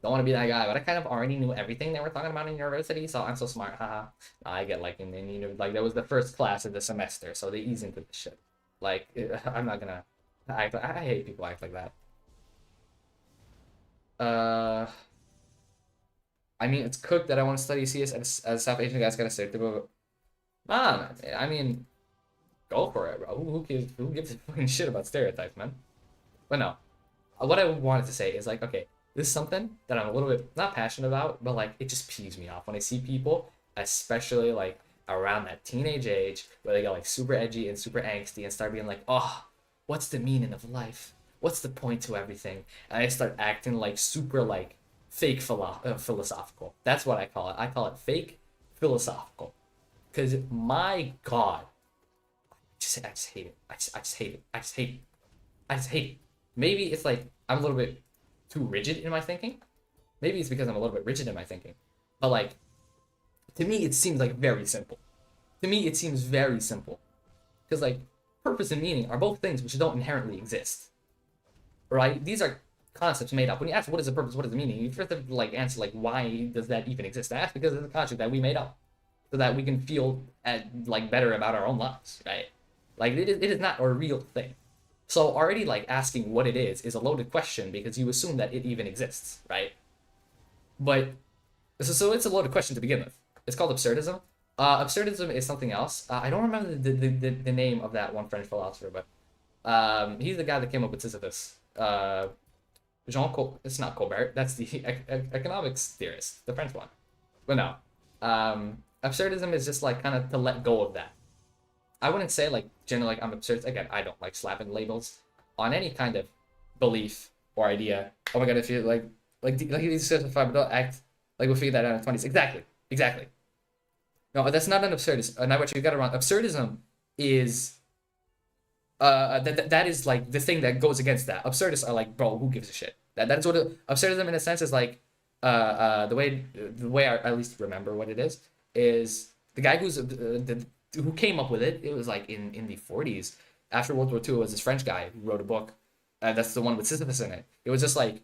Don't want to be that guy, but I kind of already knew everything they were talking about in university, so I'm so smart, haha. I get like like that was the first class of the semester, so they ease into this shit. Like I'm not gonna. I hate people act like that. I mean, it's cooked that I want to study CS as a South Asian guy's gotta say, but man, I mean, go for it, bro. Who gives a fucking shit about stereotypes, man? But no, what I wanted to say is like, okay, this is something that I'm a little bit not passionate about, but like it just peeves me off when I see people, especially like around that teenage age, where they get like super edgy and super angsty and start being like, oh, what's the meaning of life? What's the point to everything? And I start acting like super like fake philosophical. That's what I call it. I call it fake philosophical. Because my God, I just hate it. I just hate it. I just hate it. I just hate it. Maybe it's like I'm a little bit too rigid in my thinking. Maybe it's because I'm a little bit rigid in my thinking. But like, to me, it seems like very simple. To me, it seems very simple. Because like, purpose and meaning are both things which don't inherently exist. Right? These are concepts made up. When you ask what is the purpose, what is the meaning, you first have to like answer like why does that even exist? That's because it's a concept that we made up. So that we can feel like better about our own lives, right? Like it is not a real thing. So already like asking what it is a loaded question because you assume that it even exists, right? But so it's a loaded question to begin with. It's called absurdism. Absurdism is something else. I don't remember the name of that one French philosopher, but he's the guy that came up with Sisyphus. It's not Colbert. That's the economics theorist, the French one. But no. Absurdism is just like kind of to let go of that. I wouldn't say like generally like I'm absurd. Again, I don't like slapping labels on any kind of belief or idea. Oh my God, if you like these certified, but don't act like we'll figure that out in the 20s. Exactly. No, that's not an absurdism. Not what you got it wrong. Absurdism is that is like the thing that goes against that. Absurdists are like, bro, who gives a shit? That's what absurdism in a sense is like. The way I at least remember what it is the guy who came up with it. It was like in the 40s after World War II. It was this French guy who wrote a book, and that's the one with Sisyphus in it. It was just like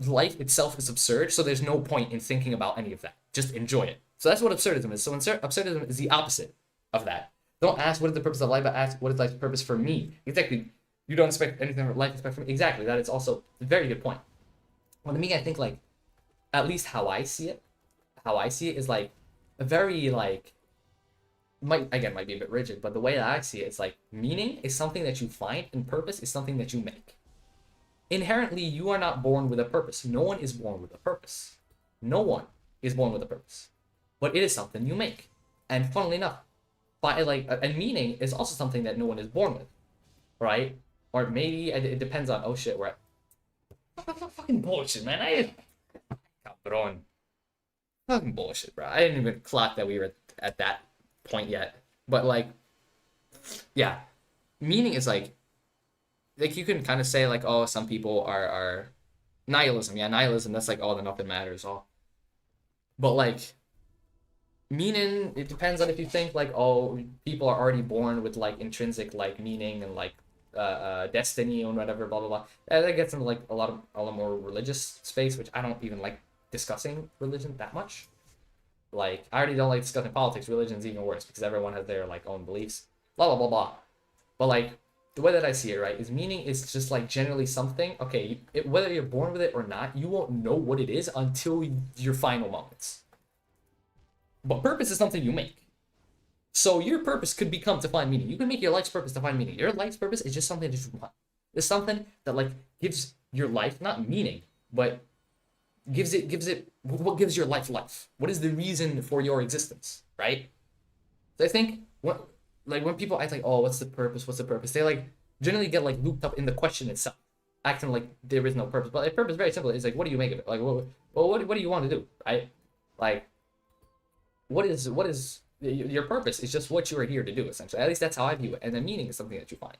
life itself is absurd, so there's no point in thinking about any of that. Just enjoy it. So that's what absurdism is. So absurdism is the opposite of that. Don't ask what is the purpose of life, but ask what is life's purpose for me. Exactly. You don't expect anything from life to expect from me. Exactly. That is also a very good point. Well, to me, I think like at least how I see it is like a very like might be a bit rigid, but the way that I see it is like meaning is something that you find and purpose is something that you make. Inherently, you are not born with a purpose. No one is born with a purpose. No one is born with a purpose, but it is something you make. And funnily enough, and meaning is also something that no one is born with, right? Or maybe it depends on we're at fucking bullshit, man. Cabron. Fucking bullshit, bro. I didn't even clock that we were at that point yet. But like, yeah, meaning is like you can kind of say like, oh, some people are nihilism. Yeah, nihilism. That's like, oh, then nothing matters. All. But like, meaning it depends on if you think like, oh, people are already born with like intrinsic like meaning and like destiny and whatever, blah blah blah. That gets into like a lot more religious space, which I don't even like discussing religion that much. Like I already don't like discussing politics. Religion's even worse because everyone has their like own beliefs. Blah blah blah blah. But like the way that I see it, right, is meaning is just like generally something. Okay, whether you're born with it or not, you won't know what it is until your final moments. But purpose is something you make. So your purpose could become to find meaning. You can make your life's purpose to find meaning. Your life's purpose is just something that you want. It's something that like gives your life not meaning, but gives it what gives your life. What is the reason for your existence, right? So I think when people act like, oh, what's the purpose? They like generally get like looped up in the question itself, acting like there is no purpose. But like, purpose is very simple. It's like, what do you make of it? Like, what do you want to do, right? Like, what is your purpose? Is just what you are here to do, essentially. At least that's how I view it. And the meaning is something that you find.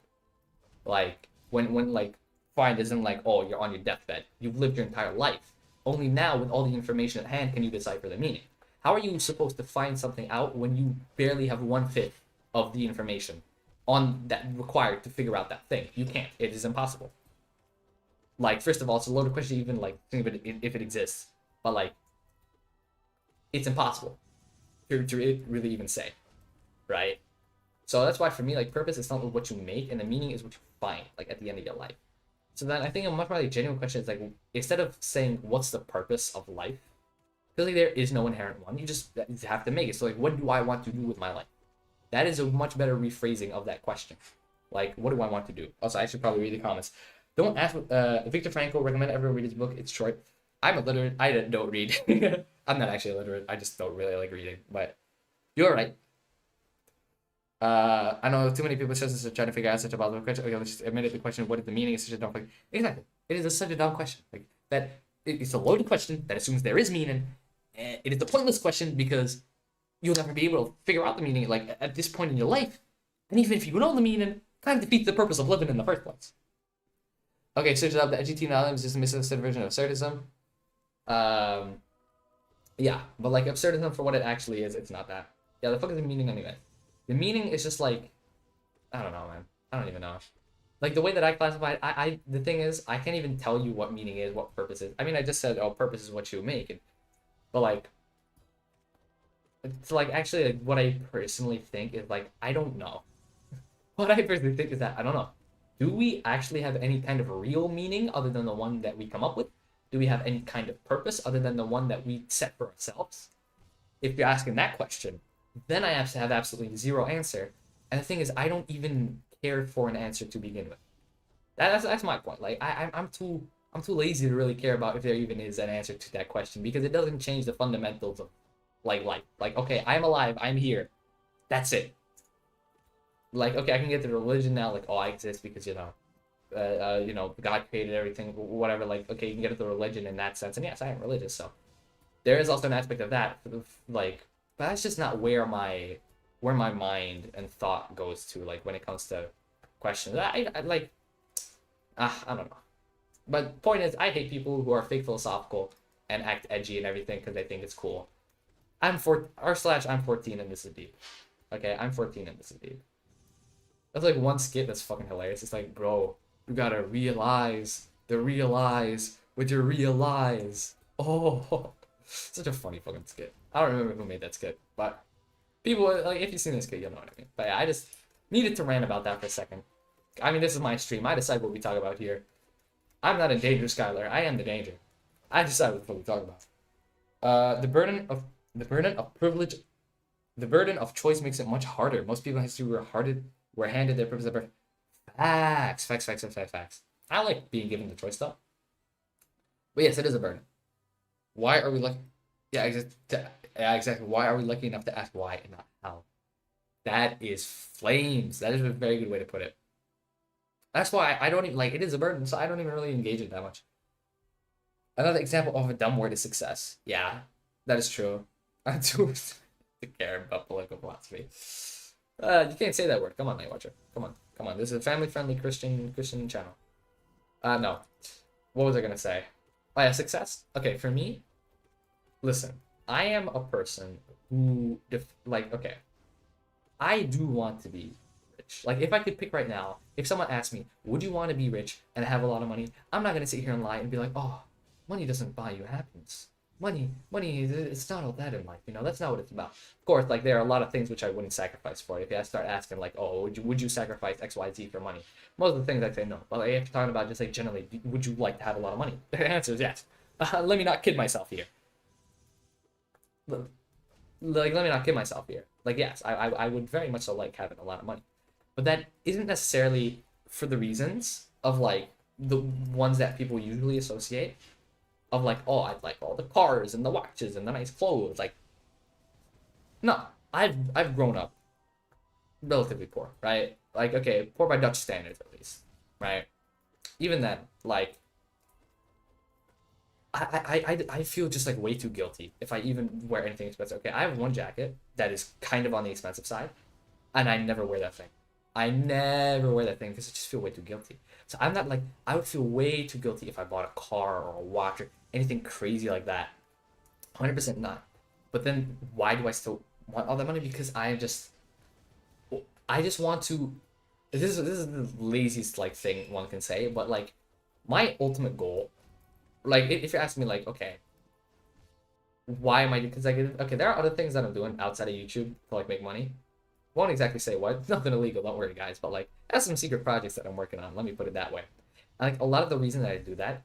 Like when like find isn't like, oh, you're on your deathbed. You've lived your entire life. Only now, with all the information at hand, can you decipher the meaning. How are you supposed to find something out when you barely have 1/5 of the information on that required to figure out that thing? You can't. It is impossible. Like, first of all, it's a loaded question to even like think of it if it exists. But like, it's impossible to really even say, right? So that's why for me, like, purpose is not what you make, and the meaning is what you find, like, at the end of your life. So then I think a much more like genuine question is like, instead of saying what's the purpose of life, because like, there is no inherent one. You just have to make it. So like, what do I want to do with my life? That is a much better rephrasing of that question. Like, what do I want to do? Also, I should probably read the comments. Don't ask. Viktor Frankl, recommend everyone read his book. It's short. I'm illiterate. I don't read. I'm not actually illiterate. I just don't really like reading. But you're right. I know too many people just trying to figure out such a puzzle question. Okay, let's just admit it. The question, what is the meaning, is such a dumb question. Exactly. It is such a dumb question. Like that. It's a loaded question that assumes there is meaning. And it is a pointless question because you'll never be able to figure out the meaning. Like at this point in your life, and even if you know the meaning, kind of defeats the purpose of living in the first place. Okay, search it up. The edgy teen album is just a misunderstood version of absurdism. Yeah, but like absurdism for what it actually is, it's not that. Yeah, the fuck is the meaning anyway? The meaning is just like, I don't know, man. I don't even know. Like the way that I classify it, the thing is, I can't even tell you what meaning is, what purpose is. I mean, I just said, oh, purpose is what you make, but like, it's like actually like what I personally think is like, I don't know. What I personally think is that I don't know. Do we actually have any kind of real meaning other than the one that we come up with? Do we have any kind of purpose other than the one that we set for ourselves? If you're asking that question, then I have to have absolutely zero answer. And the thing is, I don't even care for an answer to begin with. That's my point. Like I'm too lazy to really care about if there even is an answer to that question because it doesn't change the fundamentals of like life. Like okay, I'm alive, I'm here. That's it. Like okay, I can get the religion now. Like oh, I exist because you know, God created everything, whatever. Like okay, you can get the religion in that sense. And yes, I am religious, so there is also an aspect of that. Like, but that's just not where my mind and thought goes to. Like when it comes to questions, I like. I don't know. But point is, I hate people who are fake philosophical and act edgy and everything because they think it's cool. I'm 14 and this is deep. Okay, I'm 14 and this is deep. That's like one skit that's fucking hilarious. It's like, bro, you gotta realize with your realize. Oh, such a funny fucking skit. I don't remember who made that skit, but people like if you've seen this skit, you'll know what I mean. But yeah, I just needed to rant about that for a second. I mean, this is my stream. I decide what we talk about here. I'm not in danger, Skylar. I am the danger. I decide what the fuck we talk about. The burden of privilege, the burden of choice makes it much harder. Most people in history were handed their purpose of birth. Facts. I like being given the choice though. But yes, it is a burden. Why are we lucky? Yeah, exactly. Why are we lucky enough to ask why and not how? That is flames. That is a very good way to put it. That's why I don't even like it is a burden, so I don't even really engage it that much. Another example of a dumb word is success. Yeah, that is true. I do care about political philosophy. You can't say that word. Come on, Night Watcher. Come on. This is a family-friendly Christian channel. No. What was I gonna say? Oh yeah, success. Okay, for me, listen. I am a person who okay. I do want to be rich. Like if I could pick right now, if someone asked me, would you want to be rich and have a lot of money? I'm not gonna sit here and lie and be like, oh, money doesn't buy you happiness. Money, it's not all that in life, you know, that's not what it's about. Of course, like there are a lot of things which I wouldn't sacrifice for it. If I start asking like, oh, would you sacrifice XYZ for money? Most of the things I'd say no. But like, if you're talking about just like generally, would you like to have a lot of money? The answer is yes. Let me not kid myself here. Like, let me not kid myself here. Like, yes, I would very much so like having a lot of money. But that isn't necessarily for the reasons of like the ones that people usually associate. Of like, oh, I'd like all the cars and the watches and the nice clothes. Like, no, I've grown up relatively poor, right? Like, okay, poor by Dutch standards at least, right? Even then, like, I feel just like way too guilty if I even wear anything expensive. Okay, I have one jacket that is kind of on the expensive side, and I never wear that thing. I never wear that thing because I just feel way too guilty. So I'm not like, I would feel way too guilty if I bought a car or a watch or anything crazy like that. 100% not. But then why do I still want all that money? Because I just want to, this is the laziest like thing one can say, but like my ultimate goal, like if you're asking me like, okay, why am I, because like, okay, there are other things that I'm doing outside of YouTube to like make money. Won't exactly say what, nothing illegal, don't worry guys, but like I have some secret projects that I'm working on, let me put it that way. And like a lot of the reason that I do that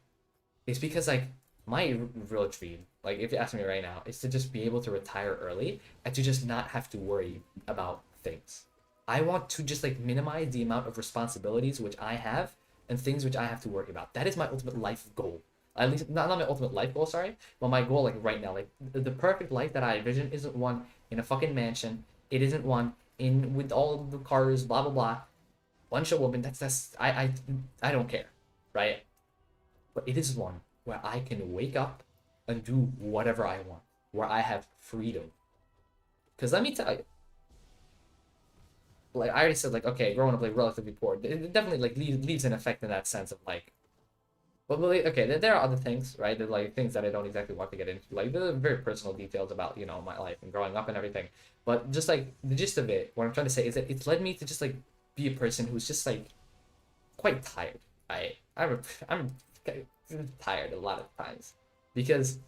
is because like my real dream, like if you ask me right now, is to just be able to retire early and to just not have to worry about things. I want to just like minimize the amount of responsibilities which I have and things which I have to worry about. That is my ultimate life goal. At least not my ultimate life goal, sorry, but my goal like right now. Like the perfect life that I envision isn't one in a fucking mansion. It isn't one in with all the cars, blah blah blah, bunch of women. I don't care, right? But it is one where I can wake up and do whatever I want, where I have freedom. Because let me tell you, like I already said, like okay, growing up like relatively poor, it definitely like leaves an effect in that sense of like, well, okay, there are other things, right? There like things that I don't exactly want to get into, like the very personal details about my life and growing up and everything. But just like the gist of it, what I'm trying to say is that it's led me to just like be a person who's just like quite tired. I'm tired a lot of times because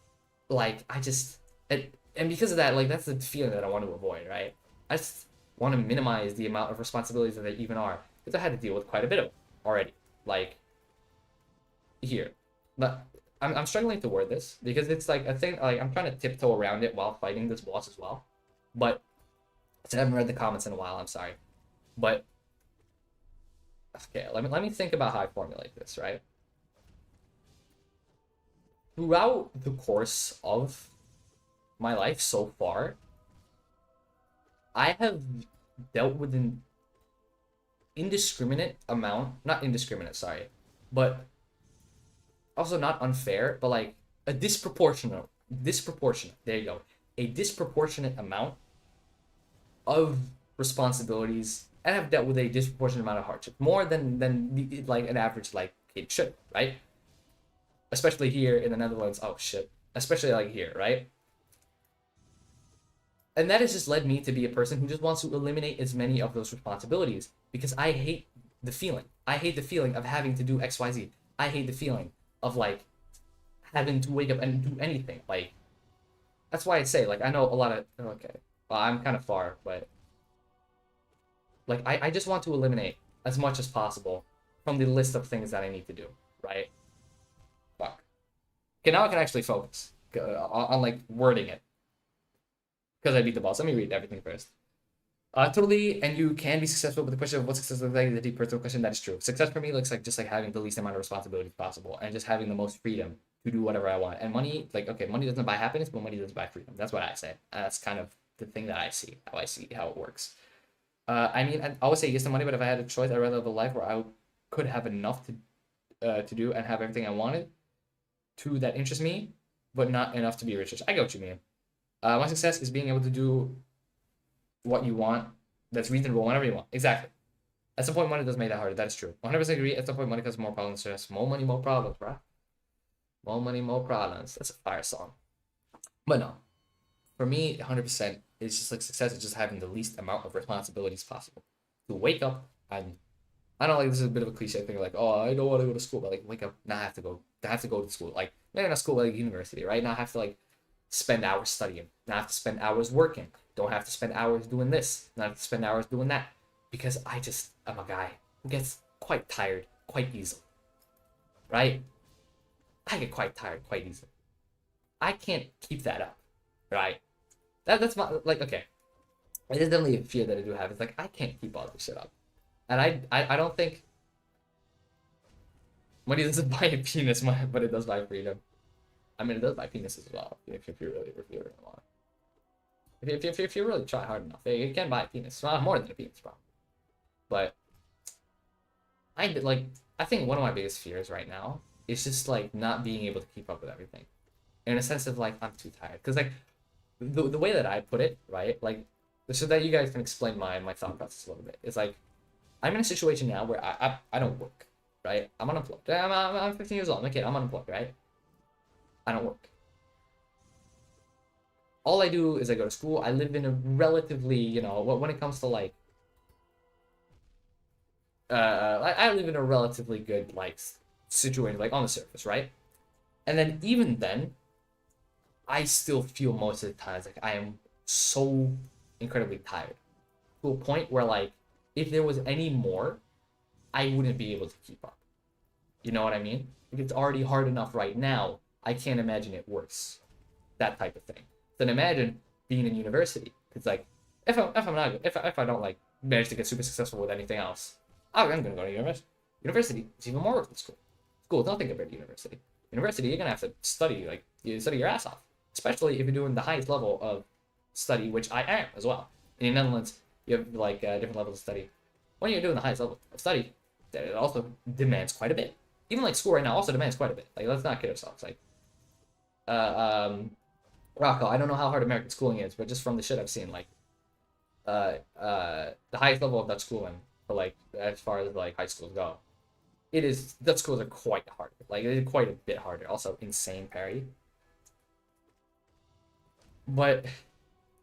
like I just and because of that, like that's the feeling that I want to avoid, right? I just want to minimize the amount of responsibilities that they even are, because I had to deal with quite a bit of it already, like here. But I'm struggling to word this because it's like a thing, like I'm trying to tiptoe around it while fighting this boss as well. But I haven't read the comments in a while, I'm sorry. But okay, let me think about how I formulate this, right? Throughout the course of my life so far, I have dealt with an indiscriminate amount, not indiscriminate, sorry, but also not unfair, but like a disproportionate, there you go, a disproportionate amount of responsibilities, and have dealt with a disproportionate amount of hardship, more than like an average like kid should, right? Especially here in the Netherlands. Oh shit, especially like here, right? And that has just led me to be a person who just wants to eliminate as many of those responsibilities because I hate the feeling. I hate the feeling of having to do XYZ. I hate the feeling of like having to wake up and do anything. Like that's why I say like I know a lot of okay. Well, I'm kind of far, but like I just want to eliminate as much as possible from the list of things that I need to do, right? Fuck. Okay, now I can actually focus on like wording it. Because I beat the boss. Let me read everything first. Totally, and you can be successful, but the question of what success looks like is a deep personal question. That is true. Success for me looks like just like having the least amount of responsibility possible and just having the most freedom to do whatever I want. And money, like, okay, money doesn't buy happiness, but money does buy freedom. That's what I say. That's kind of the thing that I see, how it works. I mean, I always say yes to money, but if I had a choice, I'd rather live a life where I could have enough to do and have everything I wanted to that interests me, but not enough to be rich. I get what you mean. My success is being able to do what you want that's reasonable whenever you want. Exactly. At some point, money does make that harder. That is true. 100% agree. At some point, money causes more problems. Stress. More money, more problems, bro. More money, more problems. That's a fire song. But no. For me, 100% it's just like success is just having the least amount of responsibilities possible. To wake up and I don't like this is a bit of a cliche thing like, oh, I don't want to go to school, but like wake up, now I have to go. I have to go to school. Like maybe not school, but like university, right? Now I have to like spend hours studying. Now I have to spend hours working. Don't have to spend hours doing this. Not have to spend hours doing that. Because I'm a guy who gets quite tired quite easily. Right? I get quite tired quite easily. I can't keep that up. Right? That's my, like, okay. It is definitely a fear that I do have. It's like, I can't keep all this shit up. And I don't think money doesn't buy a penis, but it does buy freedom. I mean, it does buy penises as well. If you really want. If you really try hard enough, it can buy a penis. It's not more than a penis, bro. But I think one of my biggest fears right now is just like not being able to keep up with everything, in a sense of like I'm too tired. Because like the way that I put it, right, like so that you guys can explain my thought process a little bit. It's like I'm in a situation now where I don't work, right? I'm unemployed. I'm 15 years old. I'm a kid. I'm unemployed, right? I don't work. All I do is I go to school. I live in a relatively, when it comes to like, I live in a relatively good like situation, like on the surface, right? And then even then, I still feel most of the times like I am so incredibly tired to a point where like if there was any more, I wouldn't be able to keep up. You know what I mean? Like, it's already hard enough right now. I can't imagine it worse. That type of thing. Then imagine being in university. It's like if I don't like manage to get super successful with anything else, I'm gonna go to university. University is even more work than school. School is nothing compared to university. University, you're gonna have to study, like, you study your ass off, especially if you're doing the highest level of study, which I am as well. In the Netherlands, you have like different levels of study. When you're doing the highest level of study, it also demands quite a bit. Even like school right now also demands quite a bit. Like, let's not kid ourselves. Like, Rocco, I don't know how hard American schooling is, but just from the shit I've seen, like, the highest level of Dutch schooling for like as far as like high schools go, it is Dutch schools are quite hard. Like, it's quite a bit harder. Also, insane parity. But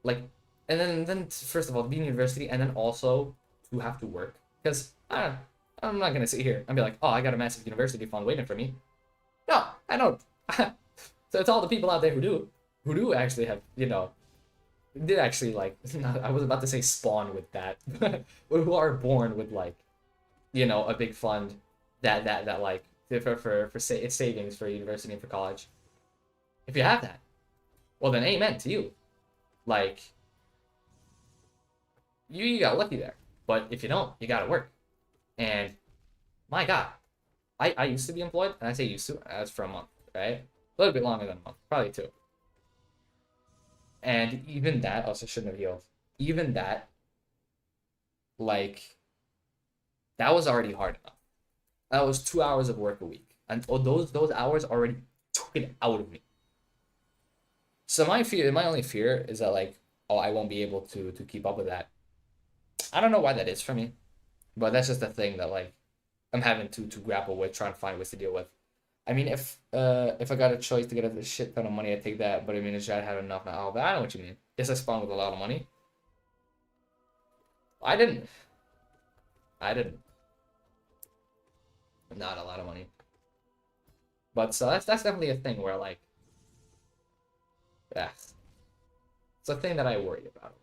like, and then first of all, being university, and then also to have to work, because I'm not gonna sit here and be like, oh, I got a massive university fund waiting for me. No, I don't. So it's all the people out there who do actually have, did actually, like, I was about to say spawn with that, but who are born with, like, a big fund that like for savings for university and for college. If you have that, well then amen to you. Like, you got lucky there. But if you don't, you gotta work. And my God, I used to be employed, and I say used to as for a month, right? A little bit longer than a month, probably 2. And even that also shouldn't have healed. Even that, like, that was already hard enough. That was 2 hours of work a week, and those hours already took it out of me. So my only fear is that, like, oh, I won't be able to keep up with that. I don't know why that is for me, but that's just a thing that, like, I'm having to grapple with, trying to find ways to deal with. I mean, if I got a choice to get a shit ton of money, I'd take that. But I mean, if I had enough now, but I know what you mean. Yes, I spawned with a lot of money. I didn't. Not a lot of money. But so that's definitely a thing where, like, yeah, it's a thing that I worry about.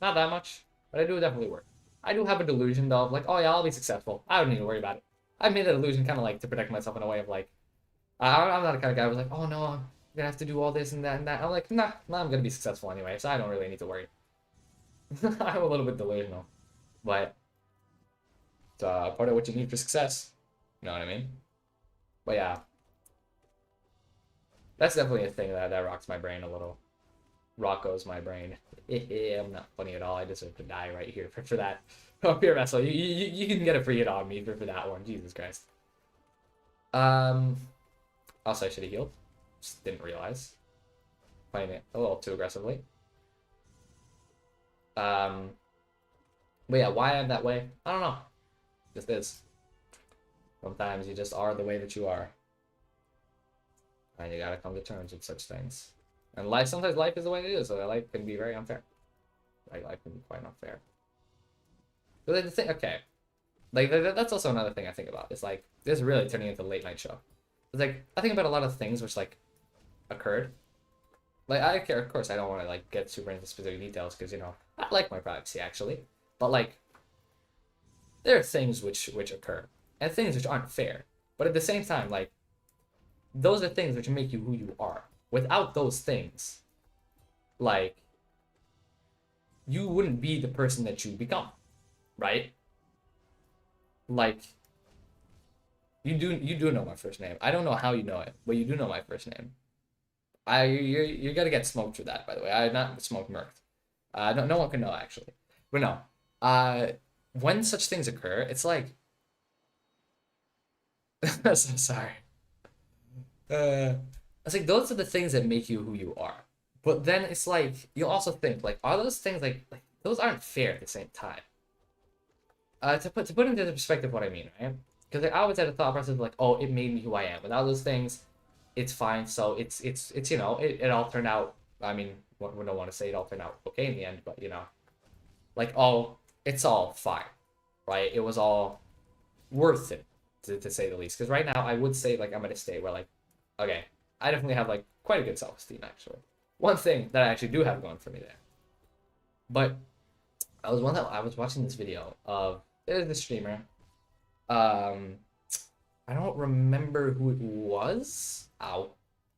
Not that much, but I do definitely worry. I do have a delusion though of, like, oh yeah, I'll be successful. I don't need to worry about it. I made that illusion kind of like to protect myself in a way of, like, I'm not the kind of guy who's like, oh no, I'm gonna have to do all this and that and that. I'm like, nah, I'm gonna be successful anyway, so I don't really need to worry. I'm a little bit delusional, but it's part of what you need for success. You know what I mean? But yeah, that's definitely a thing that rocks my brain a little. Rocco's my brain. I'm not funny at all. I deserve to die right here for that. Oh, Pure Vessel, you can get a free hit on me for that one. Jesus Christ. Also, I should have healed. Just didn't realize. Playing it a little too aggressively. But yeah, why I'm that way? I don't know. Just is. Sometimes you just are the way that you are. And you gotta come to terms with such things. And sometimes life is the way it is, so life can be very unfair. Like, life can be quite unfair. But the thing, okay. Like, that's also another thing I think about. It's like, this is really turning into a late night show. It's like, I think about a lot of things which, like, occurred. Like, I care, of course, I don't want to, like, get super into specific details, because, I like my privacy, actually. But, like, there are things which occur, and things which aren't fair. But at the same time, like, those are things which make you who you are. Without those things, like, you wouldn't be the person that you become, right? Like, you do know my first name. I don't know how you know it, but you do know my first name. You're gonna get smoked for that, by the way. I not smoked murked. No one can know, actually. But no. When such things occur, it's like, I'm so sorry. It's like, those are the things that make you who you are. But then it's like, you also think, like, are those things, like those aren't fair at the same time. To put into perspective what I mean, right? Because, like, I always had a thought process of, like, oh, it made me who I am. Without those things, it's fine. So it's it all turned out. I mean, we don't want to say it all turned out okay in the end, but like, it's all fine, right? It was all worth it, to say the least. Because right now, I would say, like, I'm at a state where, like, okay, I definitely have, like, quite a good self-esteem, actually. One thing that I actually do have going for me there. But I was watching this video of, there's this streamer. I don't remember who it was. Don't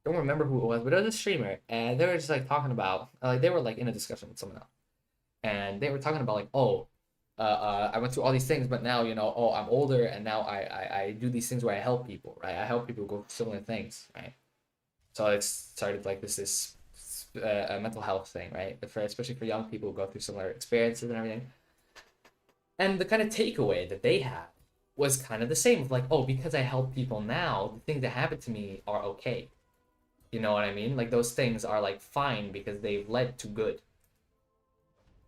remember who it was, but it was a streamer, and they were just, like, talking about, like, they were, like, in a discussion with someone else, and they were talking about, like, oh, I went through all these things, but now, you know, oh, I'm older, and now I do these things where I help people, right? I help people go through similar things, right? So it's started like this a mental health thing, right? For especially for young people who go through similar experiences and everything. And the kind of takeaway that they had was kind of the same, of like, oh, because I help people now, the things that happen to me are okay. You know what I mean? Like those things are like fine because they've led to good.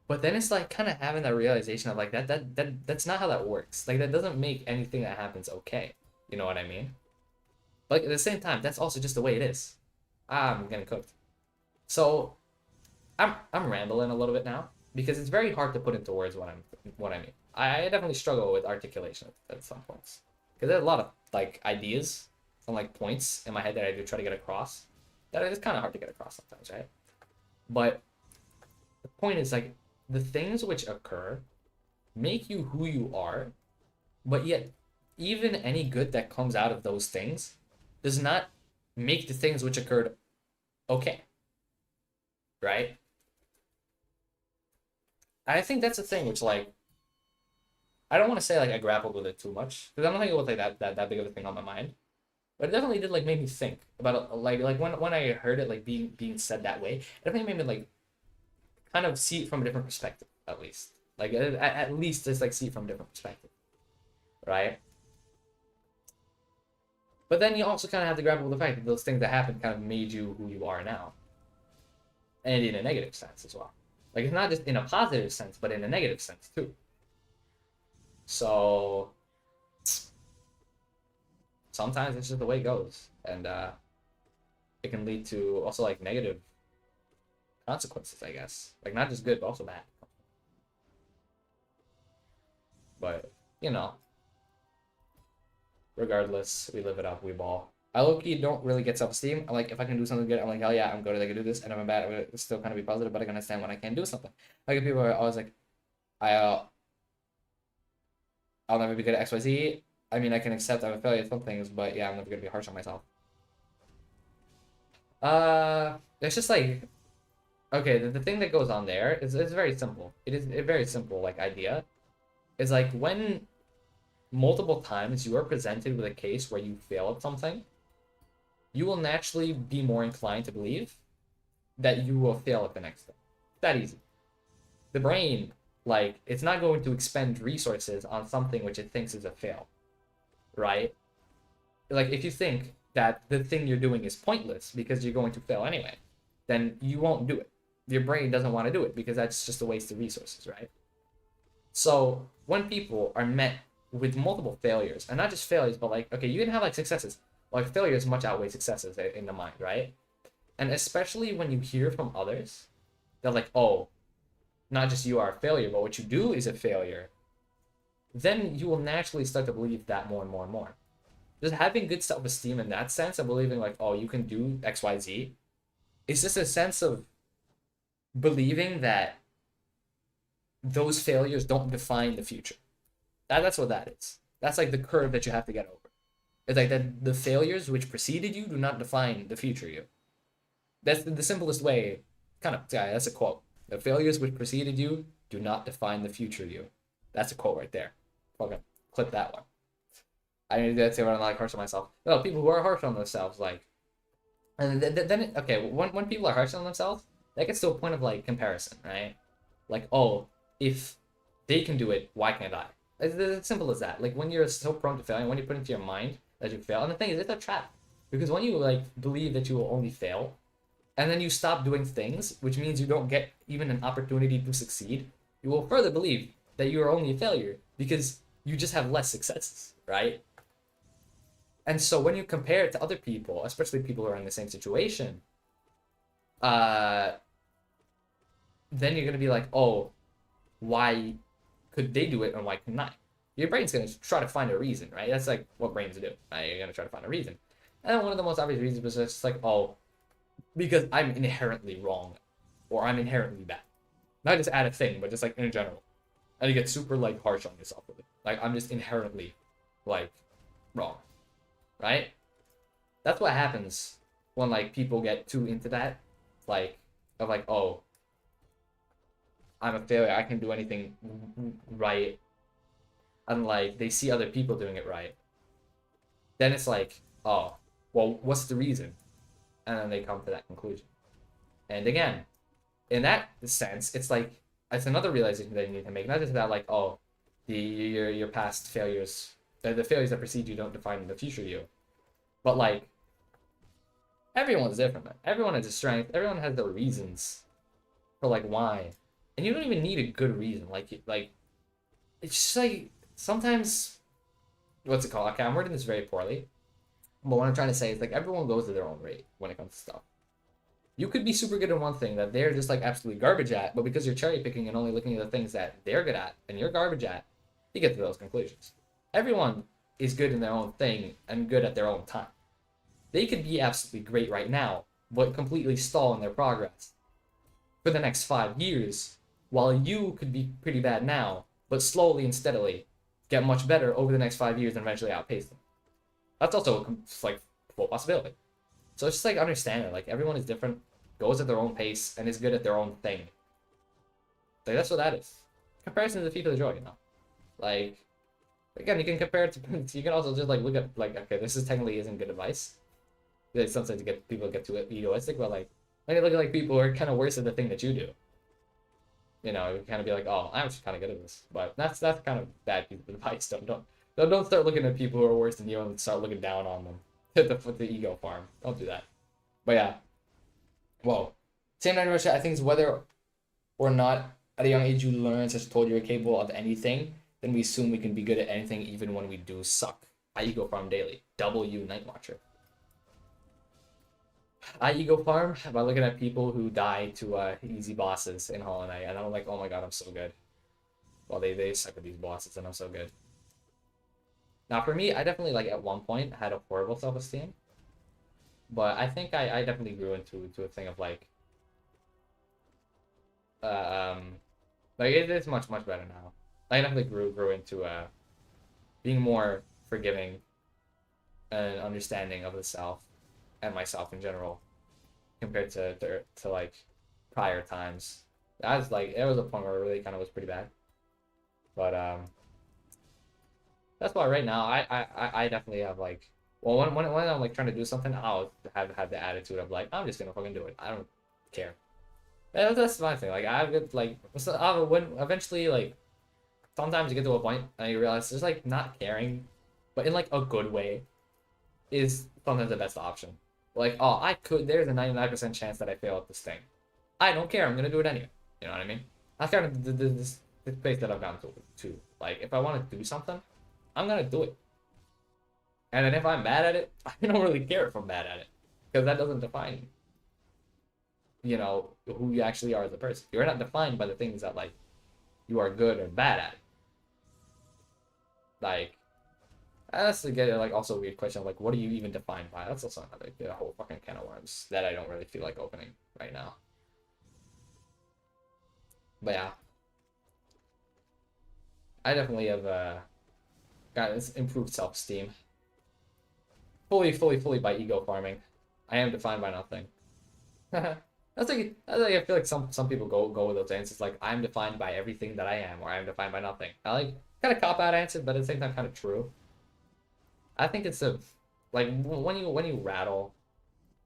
But then it's like kind of having that realization of like that's not how that works. Like that doesn't make anything that happens okay. You know what I mean? But at the same time, that's also just the way it is. I'm getting cooked. So I'm rambling a little bit now because it's very hard to put into words what I mean. I definitely struggle with articulation at some points because there's a lot of like ideas and like points in my head that I do try to get across that is kind of hard to get across sometimes, right? But the point is like the things which occur make you who you are, but yet even any good that comes out of those things does not make the things which occurred okay, right? I think that's the thing which like I don't want to say like I grappled with it too much because I don't think it was like that big of a thing on my mind, but it definitely did like make me think about it, like when I heard it like being said that way, it definitely made me like kind of see it from a different perspective at least, like at least just like see it from a different perspective, right? But then you also kind of have to grapple with the fact that those things that happened kind of made you who you are now, and in a negative sense as well. Like it's not just in a positive sense, but in a negative sense too. So sometimes it's just the way it goes, and it can lead to also like negative consequences, I guess. Like not just good, but also bad. But you know, regardless, we live it up, we ball. I low-key don't really get self-esteem. I'm like, if I can do something good, I'm like, hell yeah, I'm good, I can do this. And if I'm bad, I'm gonna still kind of be positive, but I can understand when I can't do something. Like if people are always like, I I'll never be good at XYZ. I mean, I can accept I'm a failure at some things, but yeah, I'm never gonna be harsh on myself. It's just like, okay, the thing that goes on there is very simple. It is a very simple like idea. It's like when multiple times you are presented with a case where you fail at something, you will naturally be more inclined to believe that you will fail at the next thing. That easy. The brain, like, it's not going to expend resources on something which it thinks is a fail, right? Like, if you think that the thing you're doing is pointless because you're going to fail anyway, then you won't do it. Your brain doesn't want to do it because that's just a waste of resources, right? So when people are met with multiple failures, and not just failures, but like, okay, you can have like successes. Like failures much outweigh successes in the mind, right? And especially when you hear from others, they're like, oh, not just you are a failure, but what you do is a failure. Then you will naturally start to believe that more and more and more. Just having good self-esteem in that sense of believing like, oh, you can do XYZ, it's just a sense of believing that those failures don't define the future. That's what that is. That's like the curve that you have to get over. It's like that the failures which preceded you do not define the future you. That's the simplest way. Kind of, yeah, that's a quote. The failures which preceded you do not define the future you. That's a quote right there. Fucking clip that one. I need to say what I'm like harsh on myself. No, people who are harsh on themselves, like, and then okay, when people are harsh on themselves, that gets to a point of like comparison, right? Like, oh, if they can do it, why can't I? It's as simple as that. Like when you're so prone to failing, when you put into your mind that you fail, and the thing is, it's a trap because when you like believe that you will only fail, and then you stop doing things, which means you don't get even an opportunity to succeed, you will further believe that you are only a failure because you just have less successes, right? And so when you compare it to other people, especially people who are in the same situation, uh, then you're gonna be like, oh, why could they do it and why couldn't I? Your brain's gonna try to find a reason, right? That's like what brains do. Right? You're gonna try to find a reason. And one of the most obvious reasons was just like, oh, because I'm inherently wrong, or I'm inherently bad. Not just at a thing, but just like in general. And you get super like harsh on yourself with it. Like I'm just inherently like wrong, right? That's what happens when like people get too into that, like of like, oh, I'm a failure, I can do anything right, and like they see other people doing it right, then it's like, oh, well, what's the reason? And then they come to that conclusion. And again, in that sense, it's like it's another realization that you need to make. Not just that, like, oh, your past failures, the failures that precede you don't define the future you, but like everyone's different, man. Everyone has a strength. Everyone has their reasons for like why, and you don't even need a good reason. Like it's just like sometimes, what's it called? Okay, I'm wording this very poorly, but what I'm trying to say is like everyone goes at their own rate when it comes to stuff. You could be super good at one thing that they're just like absolutely garbage at, but because you're cherry picking and only looking at the things that they're good at and you're garbage at, you get to those conclusions. Everyone is good in their own thing and good at their own time. They could be absolutely great right now, but completely stall in their progress for the next 5 years, while you could be pretty bad now, but slowly and steadily get much better over the next 5 years and eventually outpace them. That's also like full possibility. So it's just like understanding, like everyone is different, goes at their own pace, and is good at their own thing. Like that's what that is. Comparison is the thief of the joy, you know. Like again, you can compare it to. You can also just like look at like, okay, this is technically isn't good advice. Like, sometimes people get too egoistic, but like when you look at like people who are kind of worse at the thing that you do. You know, you kind of be like, oh, I'm just kind of good at this, but that's kind of bad piece of advice. Don't start looking at people who are worse than you and start looking down on them. the ego farm. Don't do that. But yeah. Whoa. Same night I think it's whether or not at a young age you learn such told you're capable of anything, then we assume we can be good at anything even when we do suck. I ego farm daily. W Night Watcher. I ego farm by looking at people who die to easy bosses in Hollow Knight, and I'm like, oh my god, I'm so good. Well, they suck at these bosses, and I'm so good. Now, for me, I definitely, like, at one point had a horrible self-esteem. But I think I definitely grew into a thing of, like, it is much, much better now. I definitely grew into, being more forgiving and understanding of the self and myself in general compared to like, prior times. That was, like, it was a point where it really kind of was pretty bad. But, that's why right now I definitely have like, well, when I'm like trying to do something, I'll have the attitude of like, I'm just gonna fucking do it. I don't care. That's my thing. Like I get like, so when eventually like sometimes you get to a point and you realize there's like not caring, but in like a good way, is sometimes the best option. Like, oh, there's a 99% chance that I fail at this thing. I don't care. I'm gonna do it anyway. You know what I mean? That's kind of this place that I've gotten to. Like, if I want to do something, I'm gonna do it. And then if I'm bad at it, I don't really care if I'm bad at it, because that doesn't define, you know, who you actually are as a person. You're not defined by the things that like you are good or bad at. Like, that's to get like also a weird question of like, what do you even define by? That's also another a whole fucking can of worms that I don't really feel like opening right now. But yeah, I definitely have got this improved self-esteem. Fully by ego farming. I am defined by nothing. That's like I feel like some people go with those answers like I'm defined by everything that I am, or I'm defined by nothing. I like kind of cop out answer, but at the same time kind of true. I think it's a like when you rattle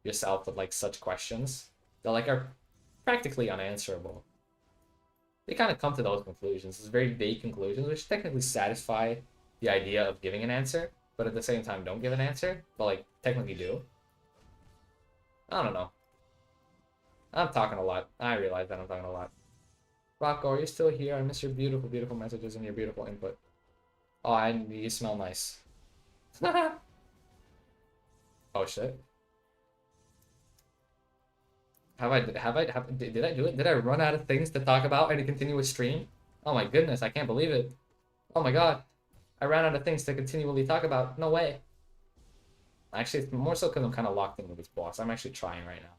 yourself with like such questions that like are practically unanswerable. They kind of come to those conclusions. It's very vague conclusions, which technically satisfy the idea of giving an answer, but at the same time don't give an answer, but like technically do. I don't know. I'm talking a lot. I realize that I'm talking a lot. Rocco, are you still here? I miss your beautiful, beautiful messages and your beautiful input. Oh, and you smell nice. Oh shit. Did I do it? Did I run out of things to talk about in a continuous stream? Oh my goodness, I can't believe it. Oh my god. I ran out of things to continually talk about. No way. Actually, it's more so because I'm kind of locked in with this boss. I'm actually trying right now.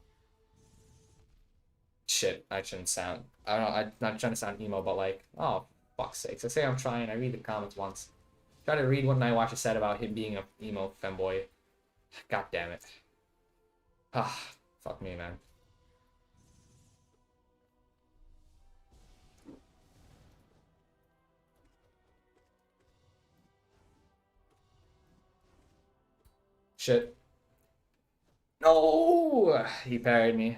Shit, I shouldn't sound. I don't know. I'm not trying to sound emo, but like, oh, fuck's sakes. I say I'm trying. I read the comments once. Try to read what Nightwatcher said about him being a emo femboy. God damn it. Ah, fuck me, man. Shit. No! He parried me.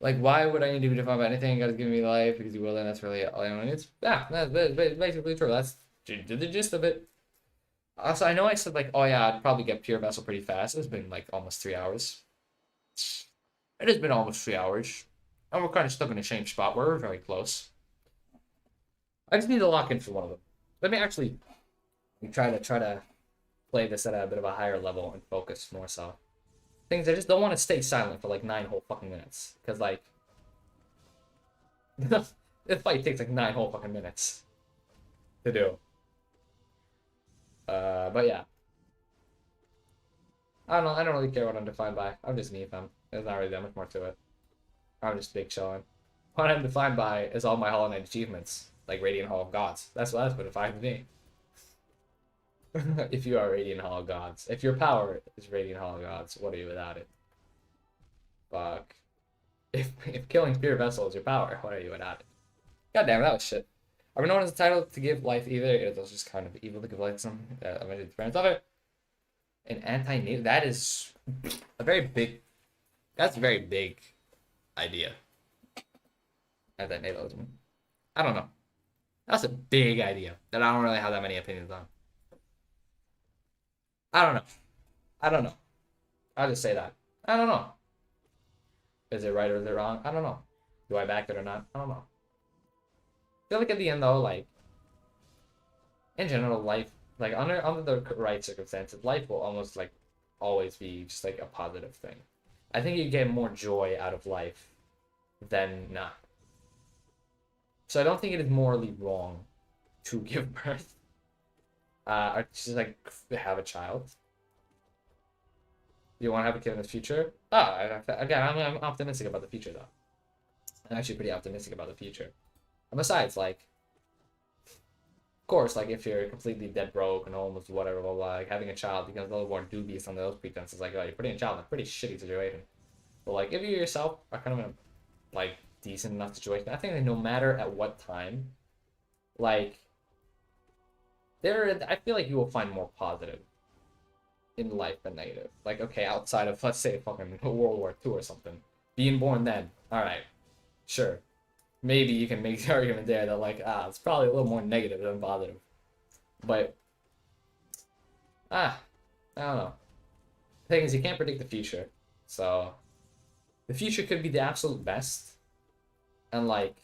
Like, why would I need to be defined by anything? You gotta give me life because you will, and that's really all I know. It's, yeah, that's basically true. That's the gist of it. Also, I know I said, like, oh yeah, I'd probably get Pure Vessel pretty fast. It's been, like, almost 3 hours. It has been almost 3 hours. And we're kind of stuck in the same spot. We're very close. I just need to lock in for one of them. Let me actually try to play this at a bit of a higher level and focus more so. Things I just don't want to stay silent for like 9 whole fucking minutes. Because, like, this fight takes like 9 whole fucking minutes to do. But yeah. I don't know. I don't really care what I'm defined by. I'm just me, fam. There's not really that much more to it. I'm just big chillin'. What I'm defined by is all my Hollow Knight achievements, like Radiant Hall of Gods. That's what defines me. If you are Radiant Hall of Gods. If your power is Radiant Hall of Gods, what are you without it? Fuck. If killing Pure Vessel is your power, what are you without it? God damn, that was shit. Are we known as entitled to give life either? It was just kind of evil to give life to some. I'm gonna do the parents of it. An anti-natal. That is a very big. That's a very big idea. Anti-natalism. I don't know. That's a big idea that I don't really have that many opinions on. I don't know. I don't know. I'll just say that. I don't know. Is it right or is it wrong? I don't know. Do I back it or not? I don't know. I feel like at the end though, like, in general, life, like under the right circumstances, life will almost like always be just like a positive thing. I think you get more joy out of life than not. So I don't think it is morally wrong to give birth. Or just like have a child. You want to have a kid in the future? Again, I'm optimistic about the future though. I'm actually pretty optimistic about the future. And besides, like, of course, like if you're completely dead broke and homeless, whatever, blah, blah, like having a child becomes a little more dubious under those pretenses. Like, oh, you're putting a child in a pretty shitty situation. But like, if you yourself are kind of in a like decent enough situation, I think that no matter at what time, like, I feel like you will find more positive in life than negative. Like, okay, outside of, let's say, fucking World War II or something, being born then, all right, sure, maybe you can make the argument there that like, it's probably a little more negative than positive. But I don't know. The thing is, you can't predict the future, so the future could be the absolute best, and like,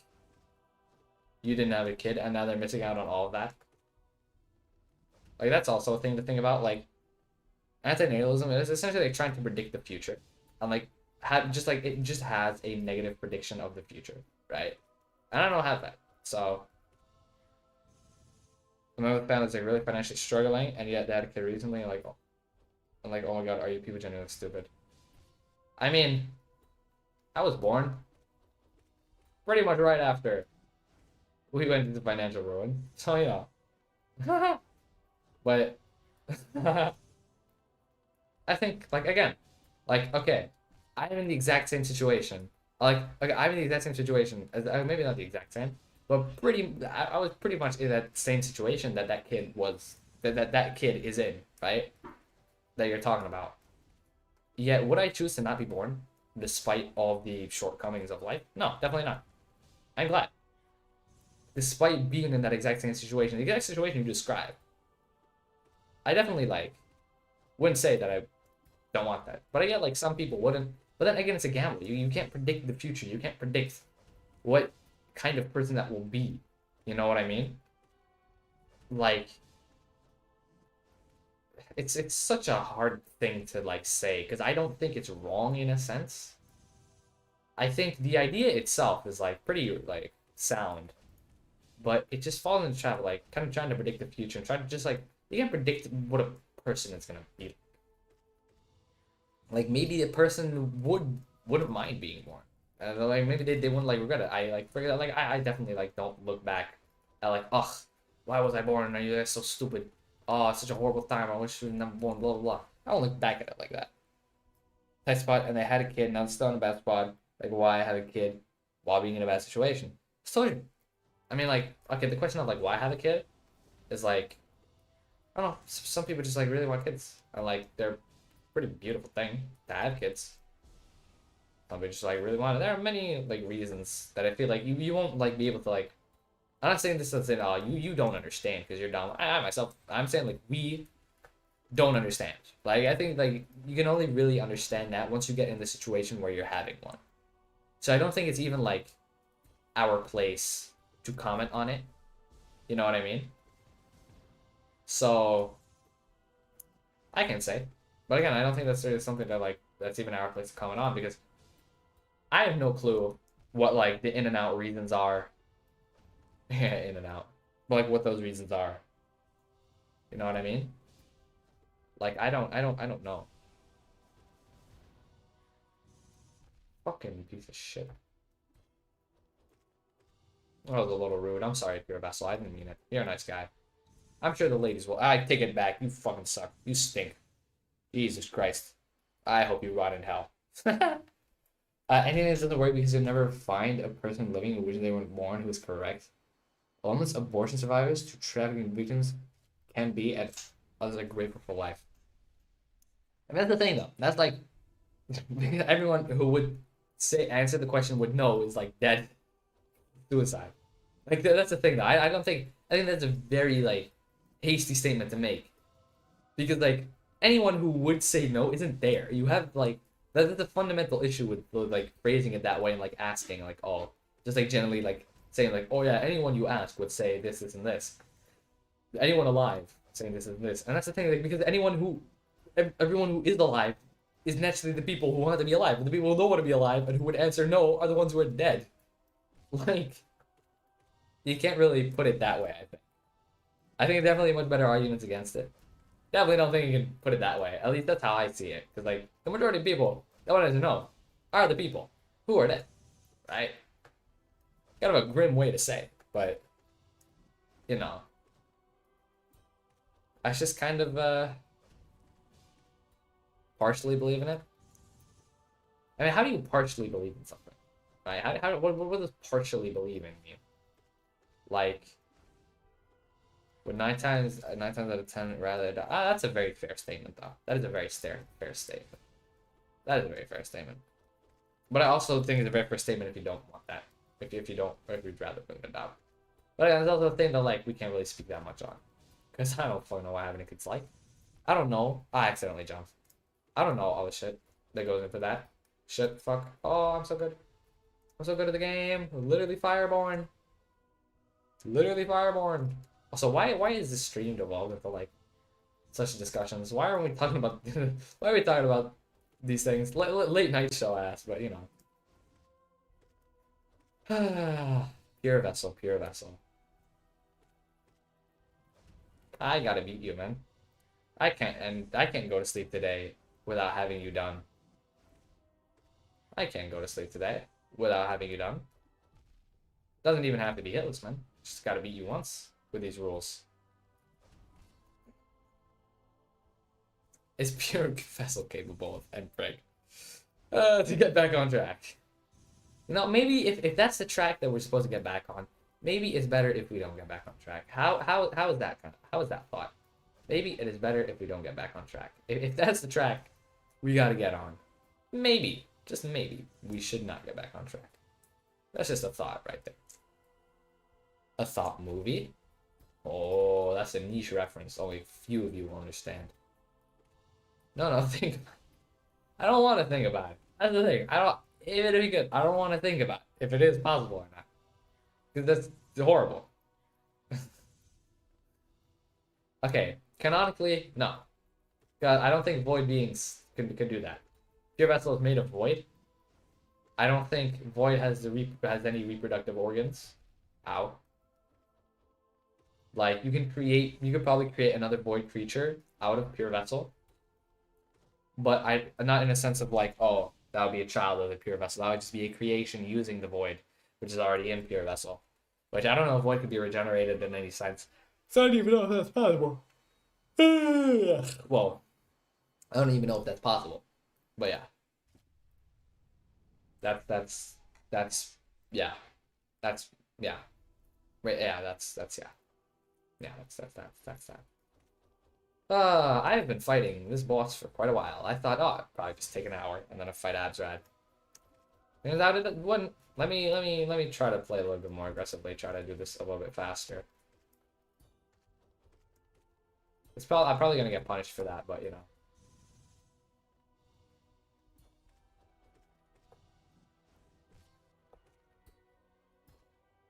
you didn't have a kid, and now they're missing out on all of that. Like, that's also a thing to think about. Like, antinatalism is essentially like trying to predict the future, and like it just has a negative prediction of the future, right? And I don't have that. So the member of the family is like really financially struggling, and yet they had a kid recently, and like, oh my god, are you people genuinely stupid? I mean, I was born pretty much right after we went into financial ruin, so yeah. But I think, like, again, like, okay, I'm in the exact same situation. Like, okay, I'm in the exact same situation as, maybe not the exact same, but I was pretty much in that same situation that kid was, that kid is in, right? That you're talking about. Yet, would I choose to not be born, despite all the shortcomings of life? No, definitely not. I'm glad. Despite being in that exact same situation, the exact situation you described, I definitely, like, wouldn't say that I don't want that. But I get, like, some people wouldn't. But then again, it's a gamble. You can't predict the future. You can't predict what kind of person that will be. You know what I mean? Like, it's such a hard thing to, like, say, because I don't think it's wrong in a sense. I think the idea itself is, like, pretty, like, sound. But it just falls into the trap of, like, kind of trying to predict the future and trying to just, like, you can't predict what a person is going to be. Like, maybe a person wouldn't mind being born. Like, maybe they wouldn't, like, regret it. I definitely, like, don't look back at, like, ugh, why was I born? Are you guys so stupid? Oh, it's such a horrible time. I wish we were never born, blah, blah, blah. I don't look back at it like that. Tight spot, and they had a kid, now they're still in a bad spot. Like, why I had a kid while being in a bad situation? So, I mean, like, okay, the question of, like, why I have a kid is, like, I don't know. Some people just like really want kids, and like they're a pretty beautiful thing to have kids. Some people just like really want it. There are many like reasons that I feel like you won't like be able to like. I'm not saying this to say, oh, you don't understand because you're dumb. I myself, I'm saying like we don't understand. Like I think like you can only really understand that once you get in the situation where you're having one. So I don't think it's even like our place to comment on it. You know what I mean? So I can say, but again, I don't think that's really something that like that's even our place to comment on because I have no clue what like the in and out reasons are. Yeah, in and out, but like what those reasons are. You know what I mean? Like I don't know. Fucking piece of shit. That was a little rude. I'm sorry, Pure Vessel. I didn't mean it. You're a nice guy. I'm sure the ladies will. I take it back. You fucking suck. You stink. Jesus Christ. I hope you rot in hell. Anything that doesn't work because you'll never find a person living in which they were born who is correct. Homeless abortion survivors to trafficking victims can be at others are grateful for life. And that's the thing though. That's like everyone who would say answer the question would know is like dead suicide. Like that's the thing though. I don't think I think that's a very like hasty statement to make because like anyone who would say no isn't there. You have like that's the fundamental issue with like phrasing it that way and like asking like oh just like generally like saying like oh yeah anyone you ask would say this and this. Anyone alive saying this and this and that's the thing like because everyone who is alive is naturally the people who want to be alive and the people who don't want to be alive and who would answer no are the ones who are dead. Like you can't really put it that way. I think definitely much better arguments against it. Definitely don't think you can put it that way. At least that's how I see it. Because like the majority of people that want to know are the people who are dead, right? Kind of a grim way to say, but you know, I just kind of partially believe in it. I mean, how do you partially believe in something? Right? What does partially believe in mean? Like, would nine times out of 10 rather die? That's a very fair statement, though. That is a very fair statement. That is a very fair statement. But I also think it's a very fair statement if you don't want that. If you don't, or if you'd rather bring it down. But there's also a thing that like we can't really speak that much on, because I don't fucking know what having a kid's like. I don't know. I accidentally jumped. I don't know all the shit that goes into that. Shit, fuck. Oh, I'm so good. I'm so good at the game. Literally Fireborn. Literally Fireborn. Also, why is this stream devolved into like such discussions? Why are we talking about why are we talking about these things? Late night show ass, but you know. Pure vessel, pure vessel. I gotta beat you, man. I can't go to sleep today without having you done. I can't go to sleep today without having you done. Doesn't even have to be hitless, man. Just gotta beat you once with these rules. Is pure vessel capable of end break? To get back on track. You know, maybe if that's the track that we're supposed to get back on, maybe it's better if we don't get back on track. How is that how is that thought? Maybe it is better if we don't get back on track. If that's the track we gotta get on, maybe, just maybe, we should not get back on track. That's just a thought right there. A thought movie? Oh, that's a niche reference. Only few of you will understand. No, think. I don't want to think about it. That's the thing. I don't. If it'd be good, I don't want to think about it, if it is possible or not, because that's horrible. Okay, canonically, no. I don't think void beings can do that. Pure vessel is made of void. I don't think void has any reproductive organs. Ow. Like you could probably create another void creature out of pure vessel. But not in a sense of like, oh, that would be a child of the pure vessel. That would just be a creation using the void, which is already in pure vessel. Which I don't know if void could be regenerated in any sense. So I don't even know if that's possible. Well, I don't even know if that's possible. But yeah. That's yeah. That's yeah. Wait, yeah, that's yeah. Yeah, that's that. I've been fighting this boss for quite a while. I thought, oh, it'd probably just take an hour, and then I fight Absrad. And that it wouldn't. Let me try to play a little bit more aggressively. Try to do this a little bit faster. I'm probably gonna get punished for that, but you know.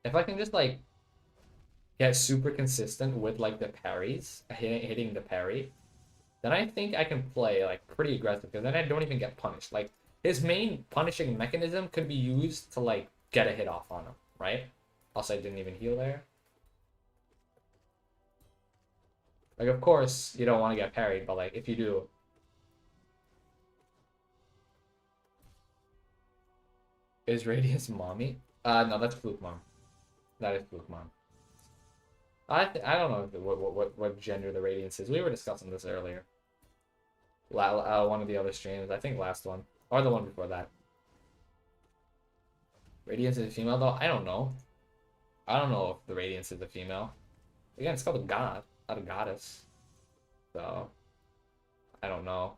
If I can just like get super consistent with like the parries, hitting the parry, then I think I can play like pretty aggressive, because then I don't even get punished. Like his main punishing mechanism could be used to like get a hit off on him, right? Also, I didn't even heal there. Like, of course, you don't want to get parried, but like if you do, is Radiance mommy? No, that's Fluke mom. That is Fluke mom. I don't know what gender the Radiance is. We were discussing this earlier. One of the other streams, I think last one, or the one before that. Radiance is a female though? I don't know. I don't know if the Radiance is a female. Again, it's called a god, not a goddess. So, I don't know.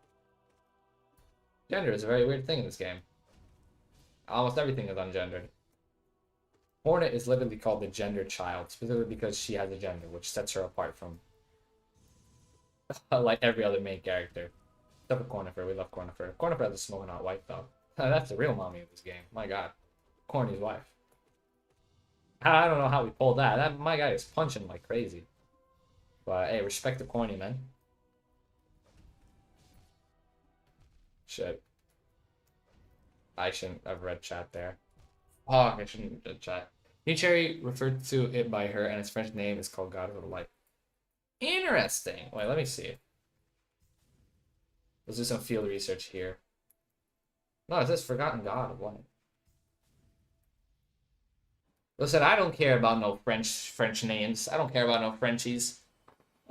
Gender is a very weird thing in this game. Almost everything is ungendered. Hornet is literally called the gender child, specifically because she has a gender, which sets her apart from like every other main character. Except for Cornifer, we love Cornifer. Cornifer has a smoking hot wife though. That's the real mommy of this game. My god. Corny's wife. I don't know how we pulled that. My guy is punching like crazy. But hey, respect to Corny, man. Shit. I shouldn't have read chat there. Oh, I shouldn't have read chat. Nietzsche referred to it by her, and its French name is called God of the Light. Interesting. Wait, let me see. Let's do some field research here. No, it says Forgotten God of Light. Listen, I don't care about no French names. I don't care about no Frenchies.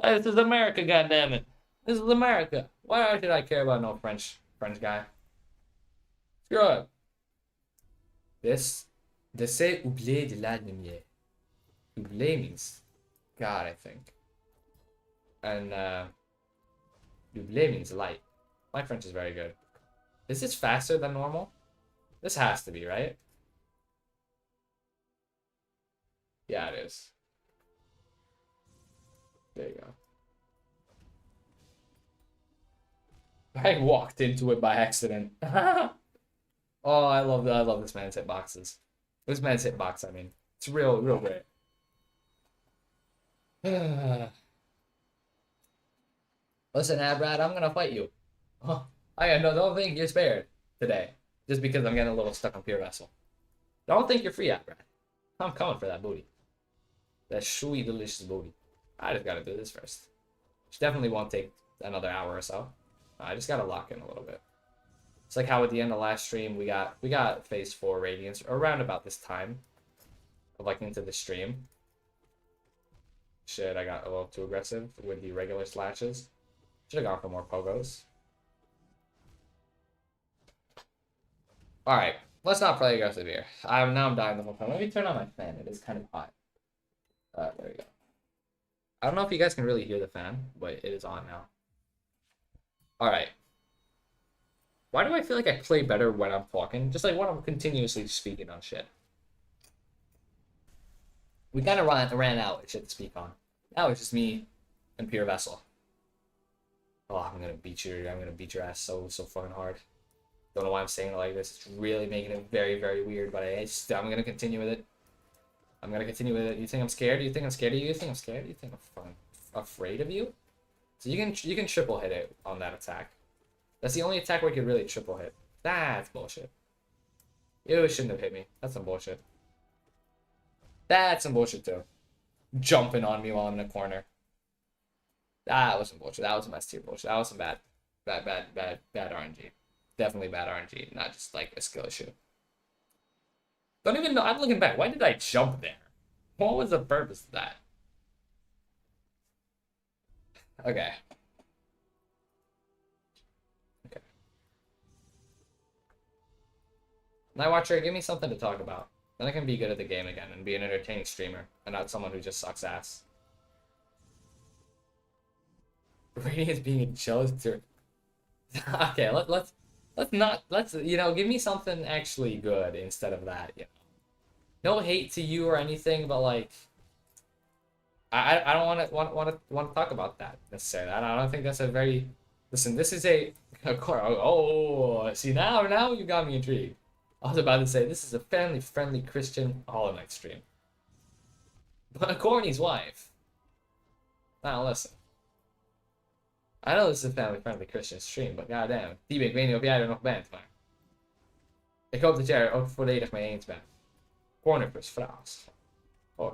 This is America, goddammit. This is America. Why should I care about no French guy? Screw it. This c'est oublier de la lumière. Oublier means God, I think. And oublier means light. My French is very good. Is this faster than normal? This has to be, right? Yeah, it is. There you go. I walked into it by accident. Oh, I love this man's hitboxes. This man's hitbox, I mean. It's real great. Listen, Abrad, I'm gonna fight you. Oh, don't think you're spared today. Just because I'm getting a little stuck on Pure Vessel. Don't think you're free, Abrad. I'm coming for that booty. That sweet, delicious booty. I just gotta do this first. Which definitely won't take another hour or so. I just gotta lock in a little bit. It's like how at the end of last stream we got phase 4 Radiance around about this time. Of like into the stream. Shit, I got a little too aggressive with the regular slashes. Should have gone for more pogos. Alright, let's not play aggressive here. Now I'm dying the whole time. Let me turn on my fan. It is kind of hot. There we go. I don't know if you guys can really hear the fan, but it is on now. Alright. Why do I feel like I play better when I'm talking? Just like when I'm continuously speaking on shit. We kind of ran out of shit to speak on. Now it's just me and Pure Vessel. Oh, I'm gonna beat your ass so fucking hard. Don't know why I'm saying it like this. It's really making it very, very weird, but I'm gonna continue with it. I'm gonna continue with it. You think I'm scared? You think I'm scared of you? You think I'm scared? You think I'm fucking afraid of you? So you can triple hit it on that attack. That's the only attack where you could really triple hit. That's bullshit. You shouldn't have hit me. That's some bullshit. That's some bullshit too. Jumping on me while I'm in a corner. That was some bullshit. That was some S tier bullshit. That was some bad RNG. Definitely bad RNG, not just like a skill issue. Don't even know. I'm looking back. Why did I jump there? What was the purpose of that? Okay. Okay. Night Watcher, give me something to talk about. Then I can be good at the game again and be an entertaining streamer and not someone who just sucks ass. Radiance being a jealous to. Okay, let's not give me something actually good instead of that. No hate to you or anything, but like I don't want to talk about that necessarily. I don't think that's a very listen. This is see now you got me intrigued. I was about to say this is a family friendly Christian Hollow Knight stream, but Corny's wife. Now listen. I know this is a family friendly Christian stream, but goddamn, ik weet niet of jij er nog bent, maar ik hoop dat jij er ook volledig mee eens bent. Cornerverse vraagt. Oh.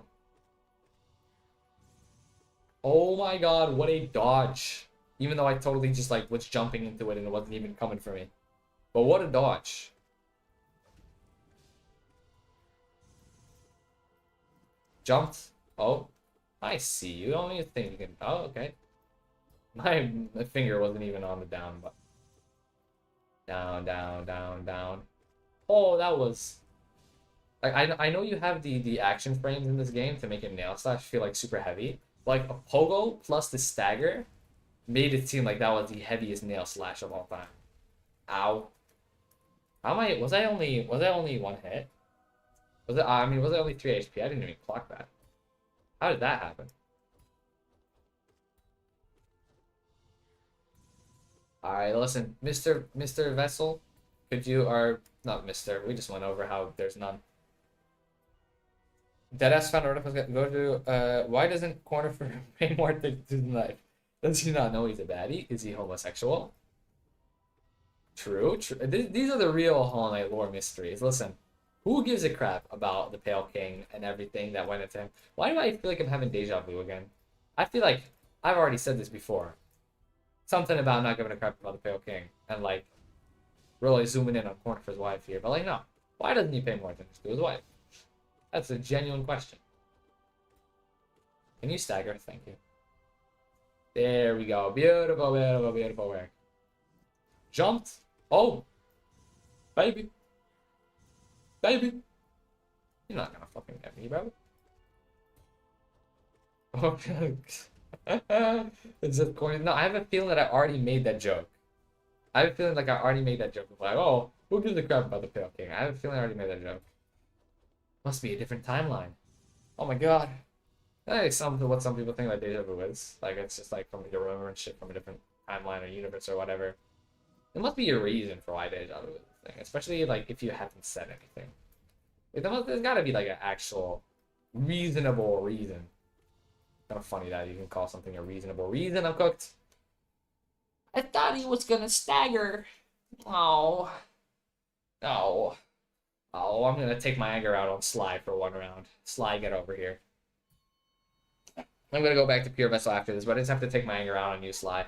Oh my god, what a dodge. Even though I totally just like was jumping into it and it wasn't even coming for me. But what a dodge. Jumped. Oh, I see you. Don't even think you can. Oh, okay. My finger wasn't even on the down button. Down, down, down, down. Oh, that was. I know you have the action frames in this game to make your nail slash feel like super heavy. Like a pogo plus the stagger made it seem like that was the heaviest nail slash of all time. Ow. How am I? Was I only one hit? Was it? I mean, was it only 3 HP? I didn't even clock that. How did that happen? Alright, listen, Mr. Vessel, could you, or not Mr. We just went over how there's none. Deadass found articles go to. Why doesn't Cornerford pay more to the knife? Does he not know he's a baddie? Is he homosexual? True. These are the real Hollow Knight lore mysteries. Listen, who gives a crap about the Pale King and everything that went into him? Why do I feel like I'm having deja vu again? I feel like I've already said this before. Something about not giving a crap about the Pale King and like really zooming in on Cornerford's wife here, but like no, why doesn't he pay more attention to his wife? That's a genuine question. Can you stagger? Thank you. There we go. Beautiful, beautiful, beautiful work. Jumped. Oh, baby, baby. You're not gonna fucking get me, bro. Okay. It's just corny. No, I have a feeling that I already made that joke. I have a feeling like I already made that joke. Like, oh, who gives a crap about the Pale King? I have a feeling I already made that joke. Must be a different timeline. Oh my god. That is what some people think that deja vu is. Like, it's just like from your remembering shit from a different timeline or universe or whatever. There must be a reason for why deja vu is a thing. Especially, like, if you haven't said anything. Like, there's gotta be, like, an actual reasonable reason. Kind of funny that you can call something a reasonable reason. I'm cooked. I thought he was gonna stagger. Oh. Oh. Oh, I'm gonna take my anger out on Sly for one round. Sly, get over here. I'm gonna go back to Pure Vessel after this, but I just have to take my anger out on you, Sly.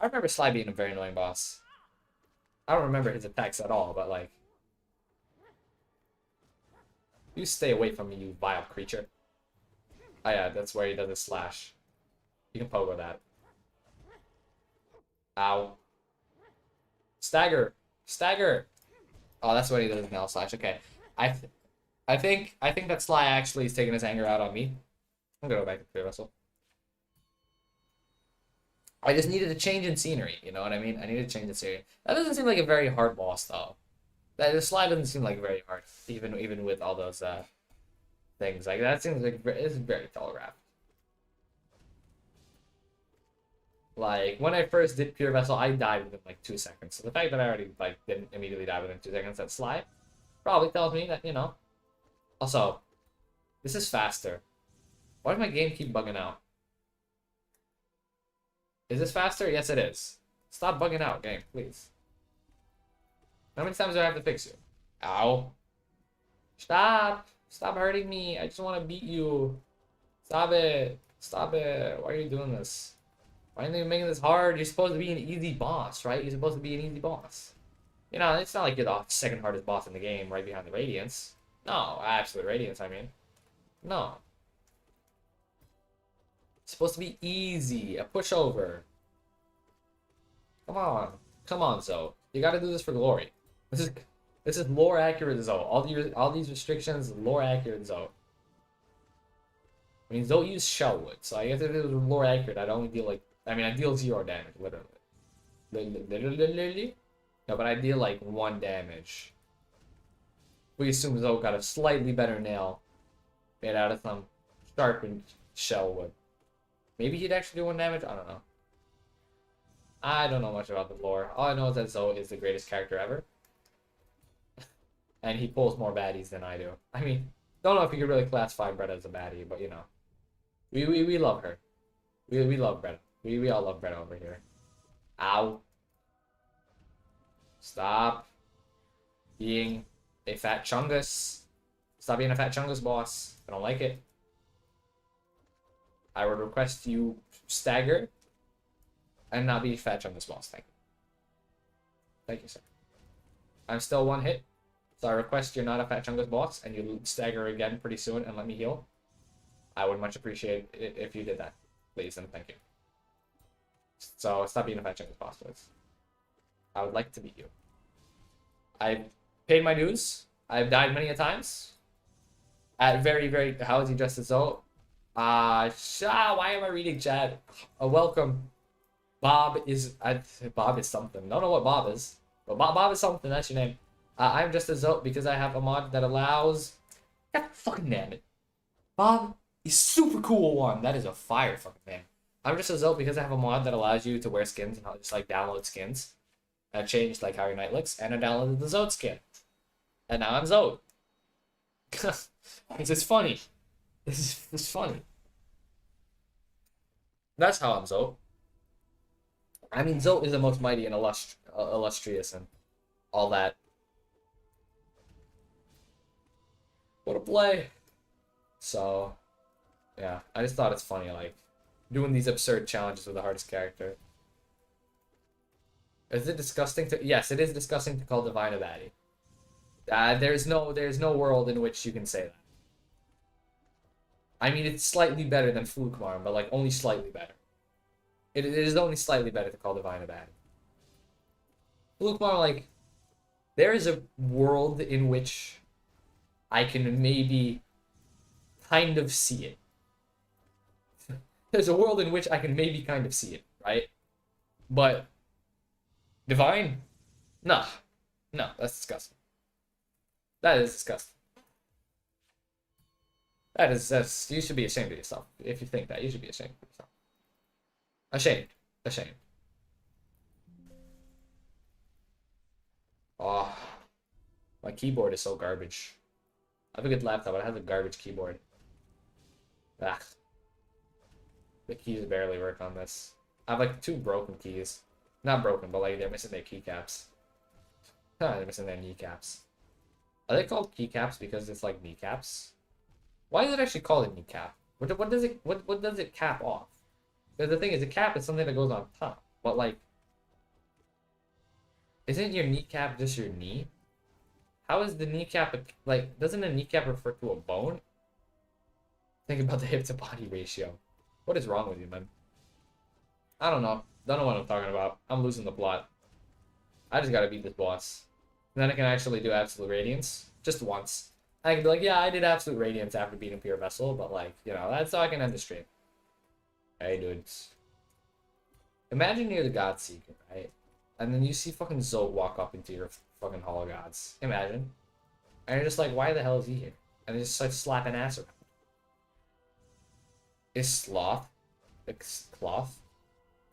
I remember Sly being a very annoying boss. I don't remember his attacks at all, but like... You stay away from me, you vile creature. Oh yeah, that's where he does his slash. You can pogo that. Ow. Stagger! Stagger! Oh, that's what he does now, slash. Okay. I think that Sly actually is taking his anger out on me. I'm gonna go back to Pure Vessel. I just needed a change in scenery, you know what I mean? I needed a change in scenery. That doesn't seem like a very hard boss, though. The Sly doesn't seem like very hard, even with all those things. Like, that seems like it's very telegraphed. Like, when I first did Pure Vessel, I died within like 2 seconds. So the fact that I already like didn't immediately die within 2 seconds at Sly probably tells me that, you know. Also, this is faster. Why does my game keep bugging out? Is this faster? Yes, it is. Stop bugging out, game, please. How many times do I have to fix you? Ow. Stop. Stop hurting me. I just want to beat you. Stop it. Stop it. Why are you doing this? Why are you making this hard? You're supposed to be an easy boss, right? You're supposed to be an easy boss. You know, it's not like you're the second hardest boss in the game right behind the Radiance. No, absolute Radiance, I mean. No. It's supposed to be easy. A pushover. Come on. Come on, Zoe. You gotta do this for glory. This is lore accurate, Zoe. All these restrictions, lore accurate, Zoe. I mean, Zoe used Shellwood, so I guess if it was lore accurate, I'd only deal like I mean, I deal 0 damage, literally. Literally? No, but I deal like 1 damage. We assume Zoe got a slightly better nail made out of some sharpened shell wood. Maybe he'd actually do 1 damage? I don't know. I don't know much about the lore. All I know is that Zoe is the greatest character ever. And he pulls more baddies than I do. I mean, don't know if you could really classify Bretta as a baddie, but you know. We love her. We love Bretta. We all love Bretta over here. Ow. Stop being a fat chungus. Stop being a fat chungus, boss. I don't like it. I would request you stagger and not be a fat chungus, boss. Thank you. Thank you, sir. I'm still 1 hit, so I request you're not a fat chungus, boss, and you stagger again pretty soon and let me heal. I would much appreciate it if you did that, please, and thank you. So stop being a fat chungus, boss, please. I would like to beat you. I've paid my dues. I've died many a times. At very, how is he dressed as Zoe? Why am I reading chat? Welcome. Bob is something. Don't know what Bob is. But Bob is something, that's your name. I'm just a Zoe because I have a mod that allows... God fucking damn it. Bob is super cool one. That is a fire fucking name. I'm just a Zoe because I have a mod that allows you to wear skins and just like download skins. And change like how your night looks, and I downloaded the Zoe skin. And now I'm Zoe. This is funny. This is funny. That's how I'm Zoe. I mean, Zoe is the most mighty and illustrious and all that. What a play. So, yeah. I just thought it's funny, like, doing these absurd challenges with the hardest character. Is it disgusting to... Yes, it is disgusting to call Divine a baddie. There's no world in which you can say that. I mean, it's slightly better than Flukmarm, but like only slightly better. It is only slightly better to call Divine a baddie. Flukmarm, like, there is a world in which I can maybe kind of see it. There's a world in which I can maybe kind of see it, right? But Divine? Nah. No, that's disgusting. That is disgusting. That's you should be ashamed of yourself. If you think that, you should be ashamed of yourself. Ashamed. Ashamed. Oh, my keyboard is so garbage. I have a good laptop, but I have a garbage keyboard. Ah. The keys barely work on this. I have like 2 broken keys. Not broken, but like they're missing their keycaps. They're missing their kneecaps. Are they called keycaps because it's like kneecaps? Why is it actually called a kneecap? What does it cap off? Because the thing is, a cap is something that goes on top. But like, isn't your kneecap just your knee? How is the kneecap like? Doesn't a kneecap refer to a bone? Think about the hip to body ratio. What is wrong with you, man? I don't know. Don't know what I'm talking about. I'm losing the plot. I just gotta beat this boss. And then I can actually do Absolute Radiance. Just once. I can be like, yeah, I did Absolute Radiance after beating Pure Vessel, but like, you know, that's how I can end the stream. Hey, dudes. Imagine you're the God Seeker, right? And then you see fucking Zoe walk up into your fucking Hall of Gods. Imagine. And you're just like, why the hell is he here? And he's just like slapping ass around. Is Sloth? Cloth?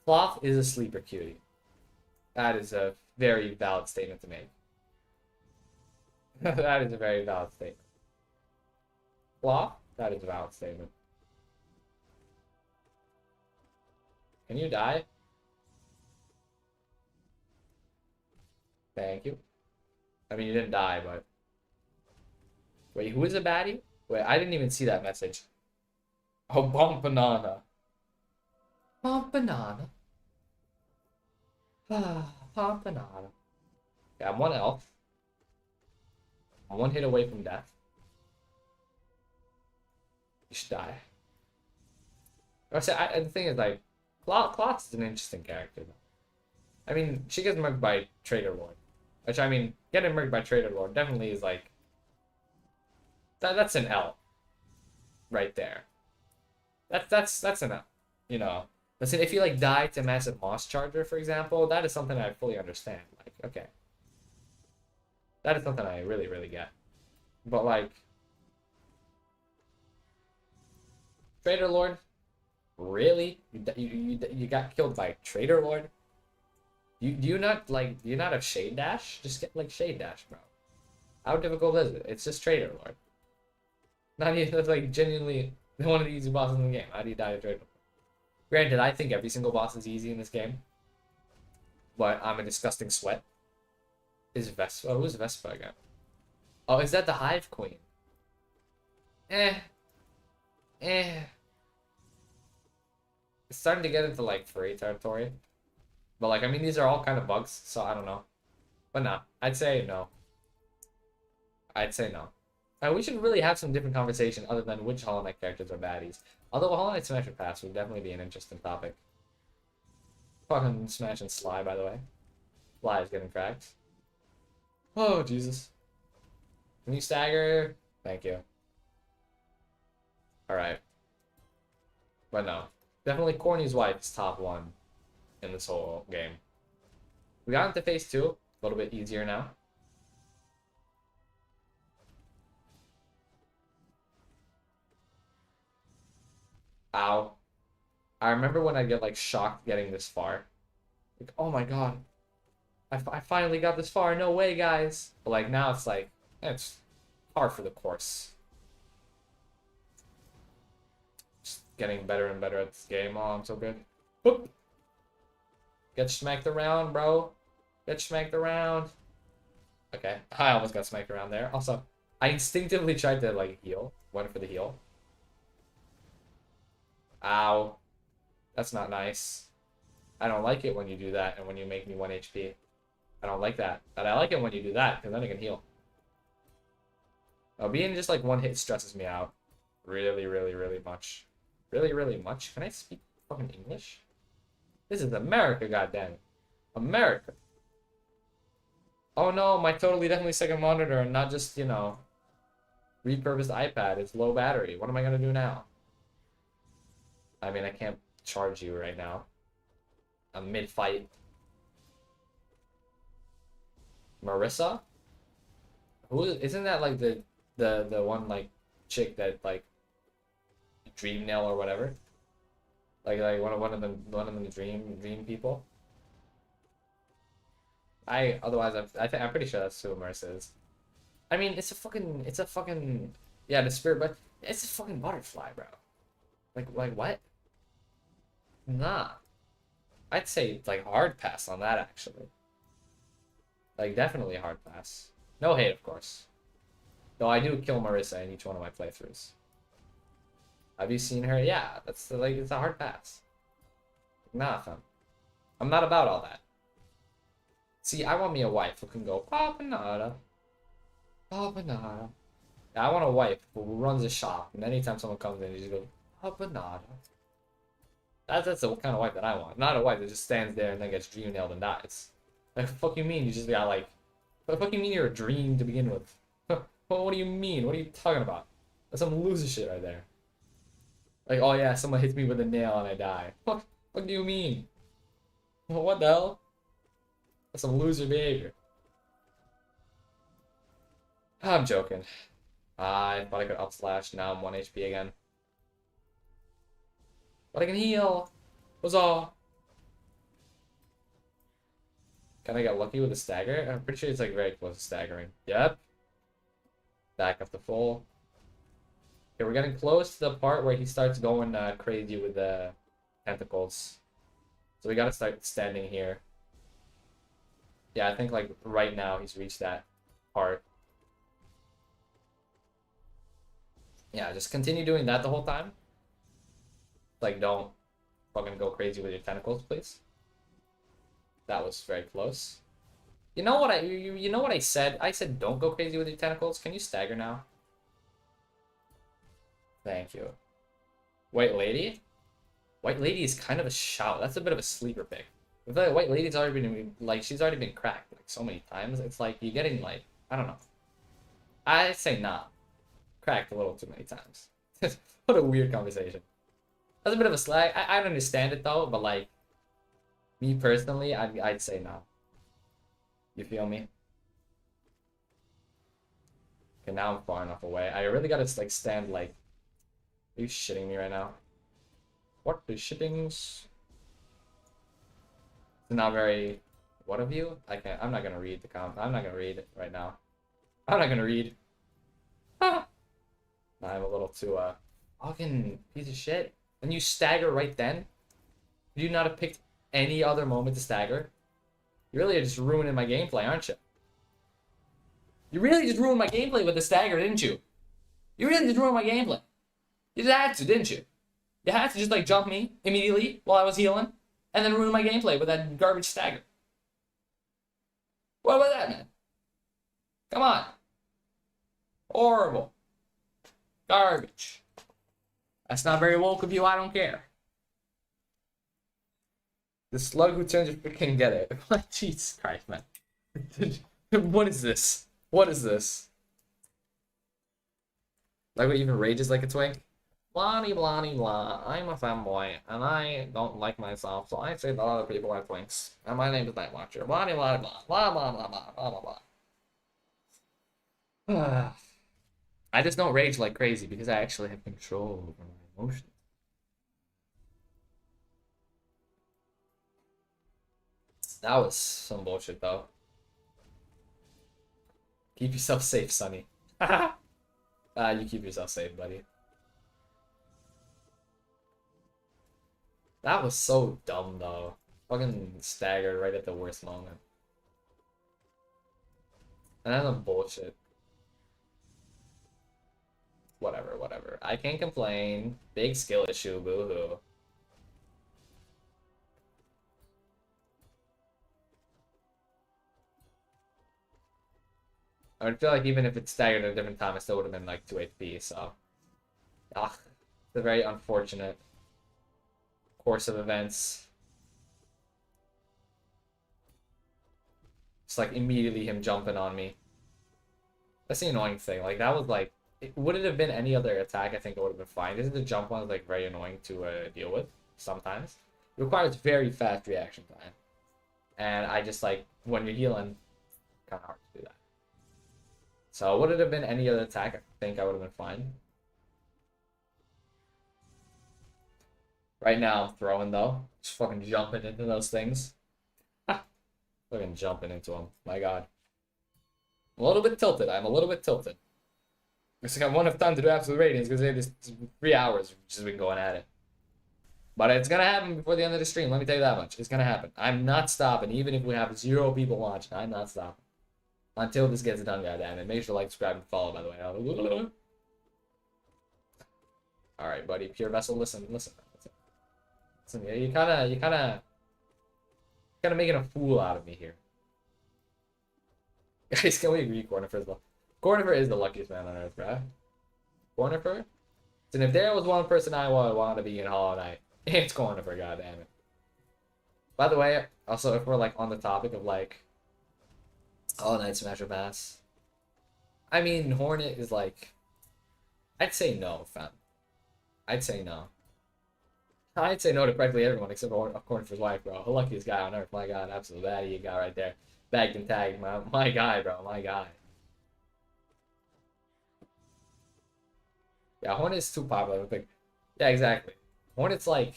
Cloth is a sleeper cutie. That is a very valid statement to make. That is a very valid statement. Cloth? That is a valid statement. Can you die? Thank you. I mean, you didn't die, but... Wait, who is a baddie? Wait, I didn't even see that message. Oh, Bomb Banana. Bomb Banana. Ah, Bomb Banana. Yeah, I'm 1 health. I'm 1 hit away from death. You should die. The thing is, like, Cloth is an interesting character, though. I mean, she gets murked by Trader Lord. Which, I mean, getting murked by Trader Lord definitely is, like... That's an L. Right there. That's an L. You know. Listen, if you like die to massive moss charger, for example, that is something I fully understand. Like, okay. That is something I really, really get. But like Trader Lord? Really? You got killed by Trader Lord? Do you not like do you not have Shade Dash? Just get like Shade Dash, bro. How difficult is it? It's just Trader Lord. Not even that's like genuinely one of the easy bosses in the game. How do you die to Trader Lord? Granted, I think every single boss is easy in this game. But I'm a disgusting sweat. Is Vespa? Oh, who's Vespa again? Oh, is that the Hive Queen? Eh. Eh. It's starting to get into like furry territory. But like, I mean, these are all kind of bugs, so I don't know. But nah, I'd say no. I'd say no. We should really have some different conversation other than which Hollow Knight characters are baddies. Although a Hollow Knight Smash and Pass would definitely be an interesting topic. Fucking Smash and Sly, by the way. Sly is getting cracked. Oh, Jesus. Can you stagger? Thank you. Alright. But no. Definitely Corny's wife is top one in this whole game. We got into phase 2. A little bit easier now. Ow. I remember when I get like shocked getting this far. Like, oh my god. I finally got this far. No way, guys. But like now it's like, it's par for the course. Just getting better and better at this game. Oh, I'm so good. Boop. Get smacked around, bro. Get smacked around. Okay. I almost got smacked around there. Also, I instinctively tried to like heal. Went for the heal. Ow. That's not nice. I don't like it when you do that and when you make me 1 HP. I don't like that. But I like it when you do that, because then I can heal. Being just like one hit stresses me out. Really, really, really much. Really, really much? Can I speak fucking English? This is America, goddamn. America. Oh no, my totally definitely second monitor and not just, you know, repurposed iPad. It's low battery. What am I gonna do now? I mean, I can't charge you right now. I'm mid-fight. Marissa? Who isn't that like the one like chick that like Dream Nail or whatever? Like one of them dream people. I'm pretty sure that's who Marissa is. I mean, it's a fucking yeah, the spirit, but it's a fucking butterfly, bro. Like what? Nah. I'd say like hard pass on that actually. Like definitely a hard pass. No hate, of course. Though I do kill Marissa in each one of my playthroughs. Have you seen her? Yeah, that's like it's a hard pass. Nah, fam. I'm not about all that. See, I want me a wife who can go Papanada. Papanada. Yeah, I want a wife who runs a shop, and anytime someone comes in, you just go Papanada. That's the kind of wife that I want. Not a wife that just stands there and then gets dream nailed and dies. Like, what the fuck you mean? You just got like, what the fuck you mean you're a dream to begin with? What do you mean? What are you talking about? That's some loser shit right there. Like, oh yeah, someone hits me with a nail and I die. What do you mean? What the hell? That's some loser behavior. I'm joking. I thought I could up slash. Now I'm 1 HP again. But I can heal. Huzzah. Can I get lucky with a stagger? I'm pretty sure it's like very close to staggering. Yep. Back up to full. Okay, we're getting close to the part where he starts going crazy with the tentacles. So we gotta start standing here. Yeah, I think like right now he's reached that part. Yeah, just continue doing that the whole time. Like, don't fucking go crazy with your tentacles, please. That was very close. You know what you know what I said? I said don't go crazy with your tentacles. Can you stagger now? Thank you. White Lady? White Lady is kind of a shout. That's a bit of a sleeper pick. I feel like White Lady's already been like she's already been cracked like so many times. It's like you're getting like I don't know. I say nah. Cracked a little too many times. What a weird conversation. That's a bit of a slag. I don't understand it though, but like me personally, I'd say no. You feel me? Okay, now I'm far enough away. I really gotta like stand like. Are you shitting me right now? What the shittings? It's not very. What of you? I can't. I'm not gonna read the comment. I'm not gonna read it right now. I'm not gonna read. I'm a little too fucking piece of shit. And you stagger right then? Would you not have picked any other moment to stagger? You really are just ruining my gameplay, aren't you? You really just ruined my gameplay with the stagger, didn't you? You really just ruined my gameplay. You just had to, didn't you? You had to just like jump me immediately while I was healing, and then ruin my gameplay with that garbage stagger. What about that, man? Come on. Horrible. Garbage. That's not very woke of you, I don't care. The slug who turns your freaking get it. Jesus Christ, man. What is this? What is this? Like what even rages like a twink? Blah blah blah. I'm a femboy and I don't like myself, so I say that other people are twinks. And my name is Nightwatcher. Blah blah blah blah blah blah blah blah blah blah. I just don't rage like crazy because I actually have control over my emotions. That was some bullshit though. Keep yourself safe, Sonny. You keep yourself safe, buddy. That was so dumb though. Fucking staggered right at the worst moment. And then the bullshit. Whatever, whatever. I can't complain. Big skill issue, boo-hoo. I would feel like even if it's staggered at a different time, it still would have been like 2 HP, so. Ugh. It's a very unfortunate course of events. It's like immediately him jumping on me. That's the annoying thing. Like, that was like. Would it have been any other attack? I think it would have been fine. Isn't the jump one like very annoying to deal with sometimes? It requires very fast reaction time. And I just like, when you're healing, kind of hard to do that. So would it have been any other attack? I think I would have been fine. Right now, I'm throwing though. Just fucking jumping into those things. Fucking jumping into them. My god. I'm a little bit tilted. I'm a little bit tilted. It's like I won't have time to do absolute Radiance because it's 3 hours we've just been going at it. But it's gonna happen before the end of the stream, let me tell you that much. It's gonna happen. I'm not stopping, even if we have 0 people watching. I'm not stopping. Until this gets done, goddammit. Make sure to like, subscribe, and follow, by the way. Alright, buddy. Pure Vessel, listen. Listen, yeah, you're kinda making a fool out of me here. Guys, can we agree Cornifer is the luckiest man on earth, bruh. Cornifer? And if there was one person I would want to be in Hollow Knight, it's Cornifer, goddammit. By the way, also, if we're like on the topic of like Hollow Knight Smasher Pass, I mean, Hornet is like, I'd say no, fam. I'd say no. I'd say no to practically everyone except for Cornifer's wife, bro. The luckiest guy on earth. My god, absolute baddie you got right there. Bagged and tagged, my guy, bro. My guy. Yeah, Hornet's too popular. Yeah, exactly. Hornet's like,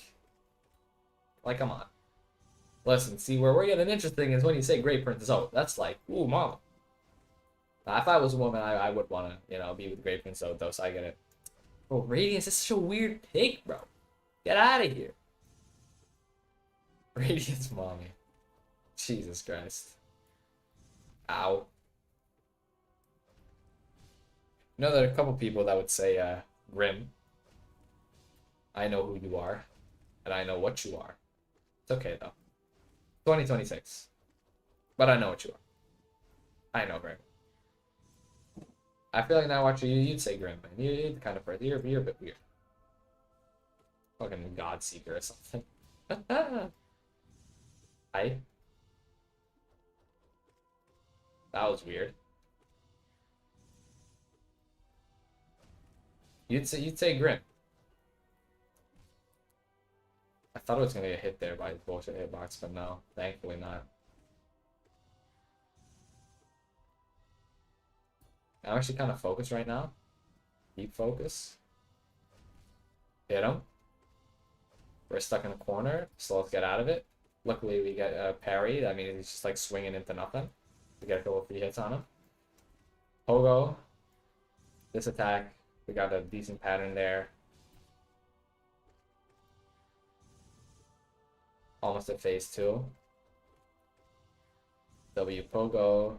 come on. Listen, see, where we're getting interesting is when you say Great Princess. Oh, that's like, ooh, mama. Now, if I was a woman, I would want to, you know, be with Great Princess Odo, so I get it. Bro, Radiance is such a weird pick, bro. Get out of here. Radiance mommy. Jesus Christ. Ow. You know, there are a couple people that would say, Grim. I know who you are. And I know what you are. It's okay, though. 2026. But I know what you are. I know Grim. I feel like now watching you, you'd say Grim, man. You're the kind of person. You're a bit weird. Fucking Godseeker or something. Hi. That was weird. You'd say Grim. I thought it was gonna get hit there by his bullshit hitbox, but no, thankfully not. I'm actually kind of focused right now. Deep focus. Hit him. We're stuck in a corner, so let's get out of it. Luckily, we get a parry. I mean, he's just like swinging into nothing. We get a couple of free hits on him. Pogo. This attack, we got a decent pattern there. Almost at phase 2. W Pogo.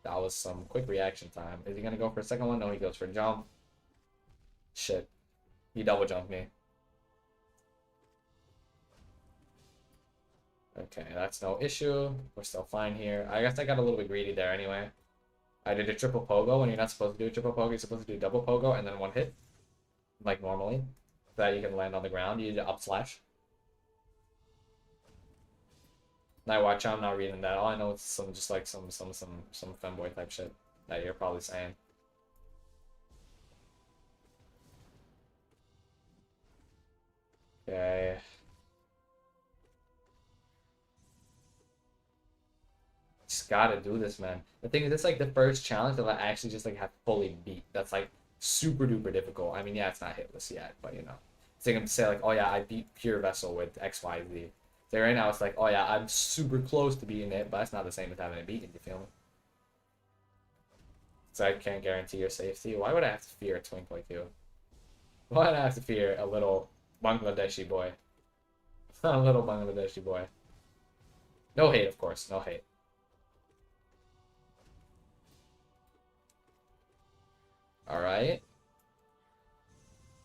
That was some quick reaction time. Is he gonna go for a second one? No, he goes for a jump. Shit. He double jumped me. Okay, that's no issue. We're still fine here. I guess I got a little bit greedy there anyway. I did a triple pogo when you're not supposed to do a triple pogo. You're supposed to do a double pogo and then one hit. Like normally. So that you can land on the ground. You need to up slash. Now watch, I'm not reading that. All I know is some just like some femboy type shit that you're probably saying. Okay. Just gotta do this, man. The thing is, it's like the first challenge that I actually just like have fully beat. That's like super duper difficult. I mean, yeah, it's not hitless yet, but you know. It's like I'm to say like, oh yeah, I beat Pure Vessel with XYZ. So right now it's like, oh yeah, I'm super close to beating it, but it's not the same as having it beaten, you feel me? So I can't guarantee your safety. Why would I have to fear a twink like you? Why would I have to fear a little Bangladeshi boy? A little Bangladeshi boy. No hate, of course, no hate. Alright.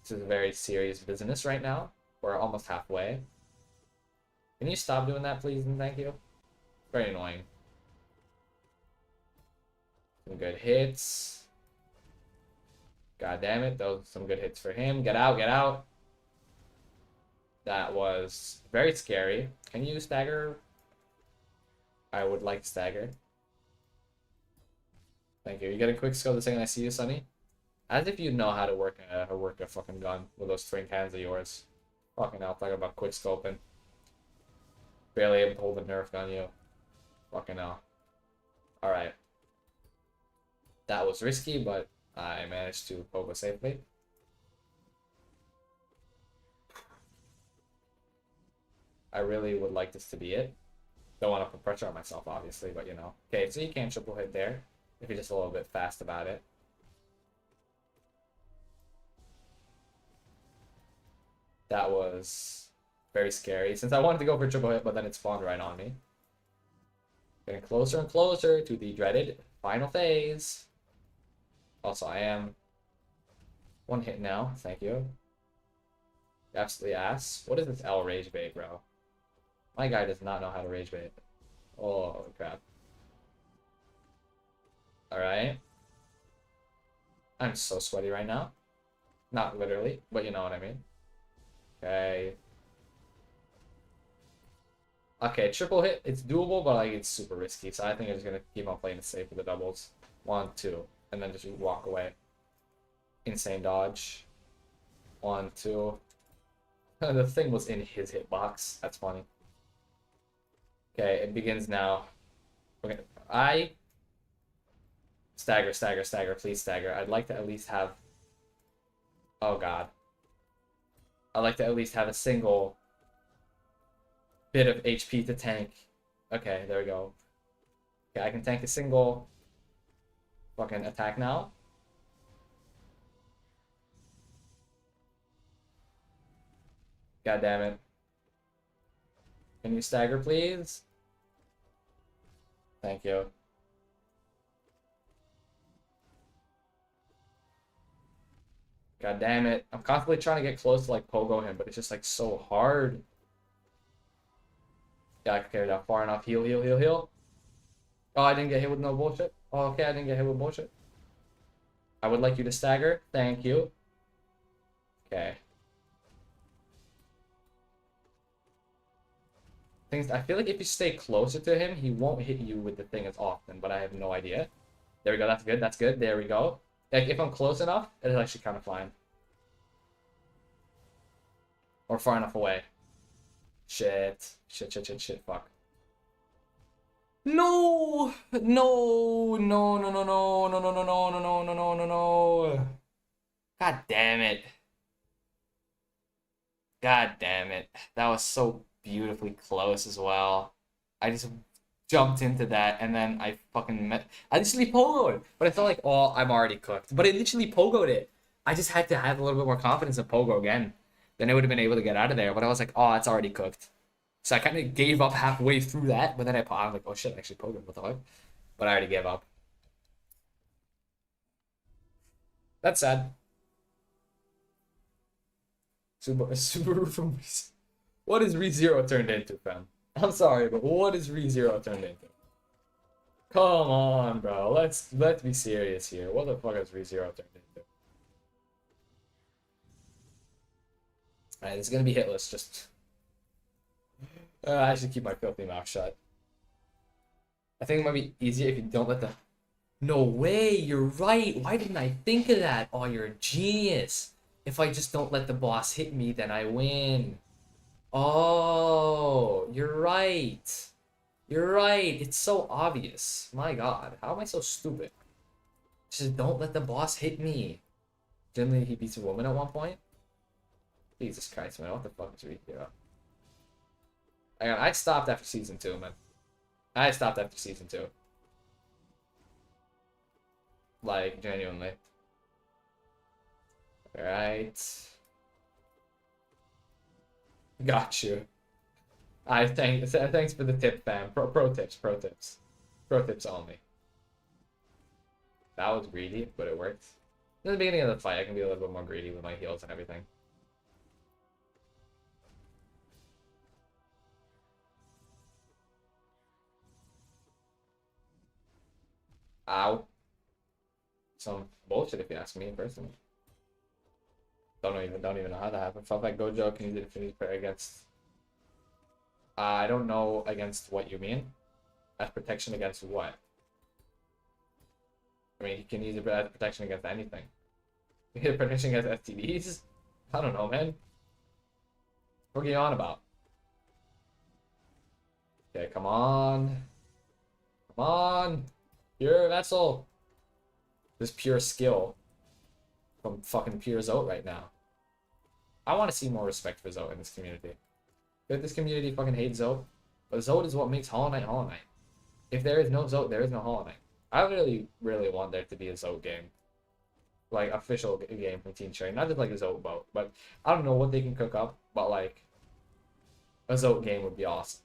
This is very serious business right now. We're almost halfway. Can you stop doing that, please, and thank you? Very annoying. Some good hits. God damn it, those some good hits for him. Get out, get out. That was very scary. Can you stagger? I would like stagger. Thank you. You get a quick scope the second I see you, Sonny. As if you know how to work a fucking gun with those twink hands of yours. Fucking hell, talk about quick scoping. Barely able to hold a Nerf gun, you. Fucking hell. Alright. That was risky, but I managed to pogo safely. I really would like this to be it. Don't want to put pressure on myself, obviously, but you know. Okay, so you can triple hit there if you're just a little bit fast about it. That was very scary, since I wanted to go for triple hit, but then it spawned right on me. Getting closer and closer to the dreaded final phase. Also, I am one hit now. Thank you. Absolutely ass. What is this L rage bait, bro? My guy does not know how to rage bait. Oh, crap. Alright. I'm so sweaty right now. Not literally, but you know what I mean. Okay. Okay, triple hit, it's doable, but like it's super risky, so I think I'm just gonna keep on playing it safe with the doubles. 1, 2, and then just walk away. Insane dodge. 1, 2. The thing was in his hitbox. That's funny. Okay, it begins now. Okay, stagger, stagger, stagger, please stagger. I'd like to at least have. Oh god. I'd like to at least have a single bit of HP to tank. Okay, there we go. Okay, I can tank a single fucking attack now. God damn it. Can you stagger, please? Thank you. God damn it. I'm constantly trying to get close to like pogo him, but it's just like so hard. Yeah, I can carry that far enough. Heal, heal, heal, heal. Oh, I didn't get hit with no bullshit. Oh, okay, I didn't get hit with bullshit. I would like you to stagger. Thank you. Okay. I feel like if you stay closer to him, he won't hit you with the thing as often, but I have no idea. There we go. That's good. That's good. There we go. Like, if I'm close enough, it's actually kind of fine. Or far enough away. Shit. Shit. Fuck. No! No! No, no, no, no, no, no, no, no, no, no, no, no, no, no. God damn it. God damn it. That was so beautifully close as well. I just jumped into that and then I fucking met. I literally pogoed, but I felt like, oh, I'm already cooked. But I literally pogoed it. I just had to have a little bit more confidence in pogo again. Then I would have been able to get out of there. But I was like, oh, it's already cooked. So I kind of gave up halfway through that. But then I was like, oh shit, I actually pogoed. What the fuck? But I already gave up. That's sad. Subaru from. What is ReZero turned into, fam? I'm sorry, but what is ReZero turned into? Come on, bro. Let's be serious here. What the fuck is ReZero turned into? Alright, it's gonna be hitless. Just I should keep my filthy mouth shut. I think it might be easier if you don't let the. No way. You're right. Why didn't I think of that? Oh, you're a genius. If I just don't let the boss hit me, then I win. Oh, you're right. You're right. It's so obvious. My God, how am I so stupid? Just don't let the boss hit me. Generally, he beats a woman at one point. Jesus Christ, man. What the fuck is ReZero? I stopped after season 2, man. I stopped after season 2. Like, genuinely. Alright. Got you. Thanks for the tip, fam. Pro tips. Pro tips only. That was greedy, but it worked. In the beginning of the fight, I can be a little bit more greedy with my heals and everything. Ow. Some bullshit if you ask me personally. Don't even know how that happened. Felt like Gojo can use the Infinity Prayer against. I don't know against what you mean. As protection against what? I mean, he can use it as protection against anything. You get protection against STDs? I don't know, man. What are you on about? Okay, come on. Come on. Pure vessel. This pure skill from fucking pure Zote right now. I want to see more respect for Zote in this community. If this community fucking hates Zote, but Zote is what makes Hollow Knight Hollow Knight. If there is no Zote, there is no Hollow Knight. I really want there to be a Zote game. Like, official game from Team Cherry. Not just like a Zote boat, but I don't know what they can cook up, but like, a Zote game would be awesome.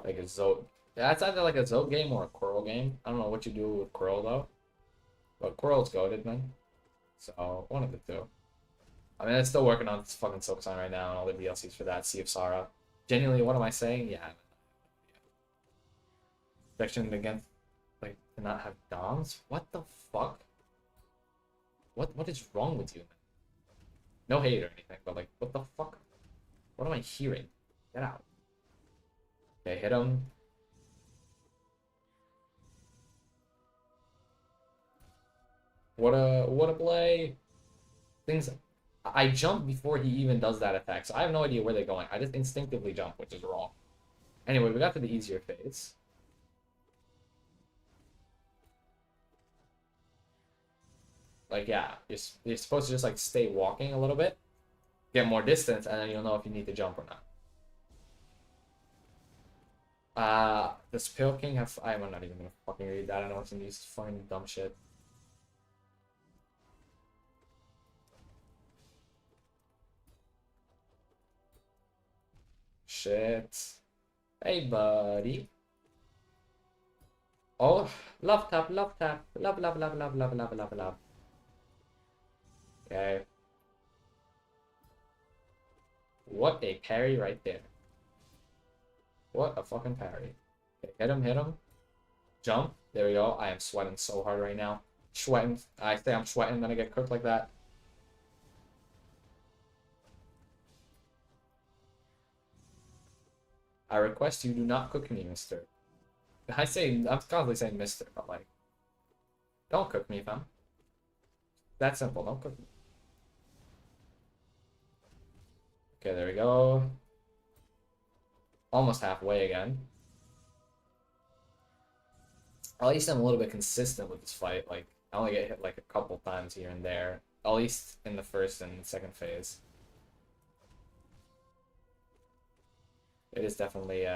Like a Zote. That's either like a Zote game or a Quirrell game. I don't know what you do with Quirrell though. But Quirrell's goated, man. So, one of the two. I mean, I'm still working on this fucking Silk Song right now and all the DLCs for that. Sea of Sarah. Genuinely, what am I saying? Yeah. Protection against, like, to not have DOMs? What the fuck? What is wrong with you, man? No hate or anything, but like, what the fuck? What am I hearing? Get out. Okay, hit him. What a play. Things. I jump before he even does that attack, so I have no idea where they're going. I just instinctively jump, which is wrong. Anyway, we got to the easier phase. Like, yeah, you're supposed to just, like, stay walking a little bit, get more distance, and then you'll know if you need to jump or not. Does Pale King have... I'm not even gonna fucking read that. I know it's in these fucking dumb shit. Shit. Hey, buddy. Oh, love tap, love tap. Love. Okay. What a parry right there. What a fucking parry. Okay, hit him. Jump. There we go. I am sweating so hard right now. Sweating. I say I'm sweating, then I get cooked like that. I request you do not cook me, mister. I'm constantly saying mister, but like, Don't cook me, fam. That simple. Don't cook me. Okay, there we go. Almost halfway again. At least I'm a little bit consistent with this fight. Like, I only get hit like a couple times here and there. At least in the first and second phase. It is definitely,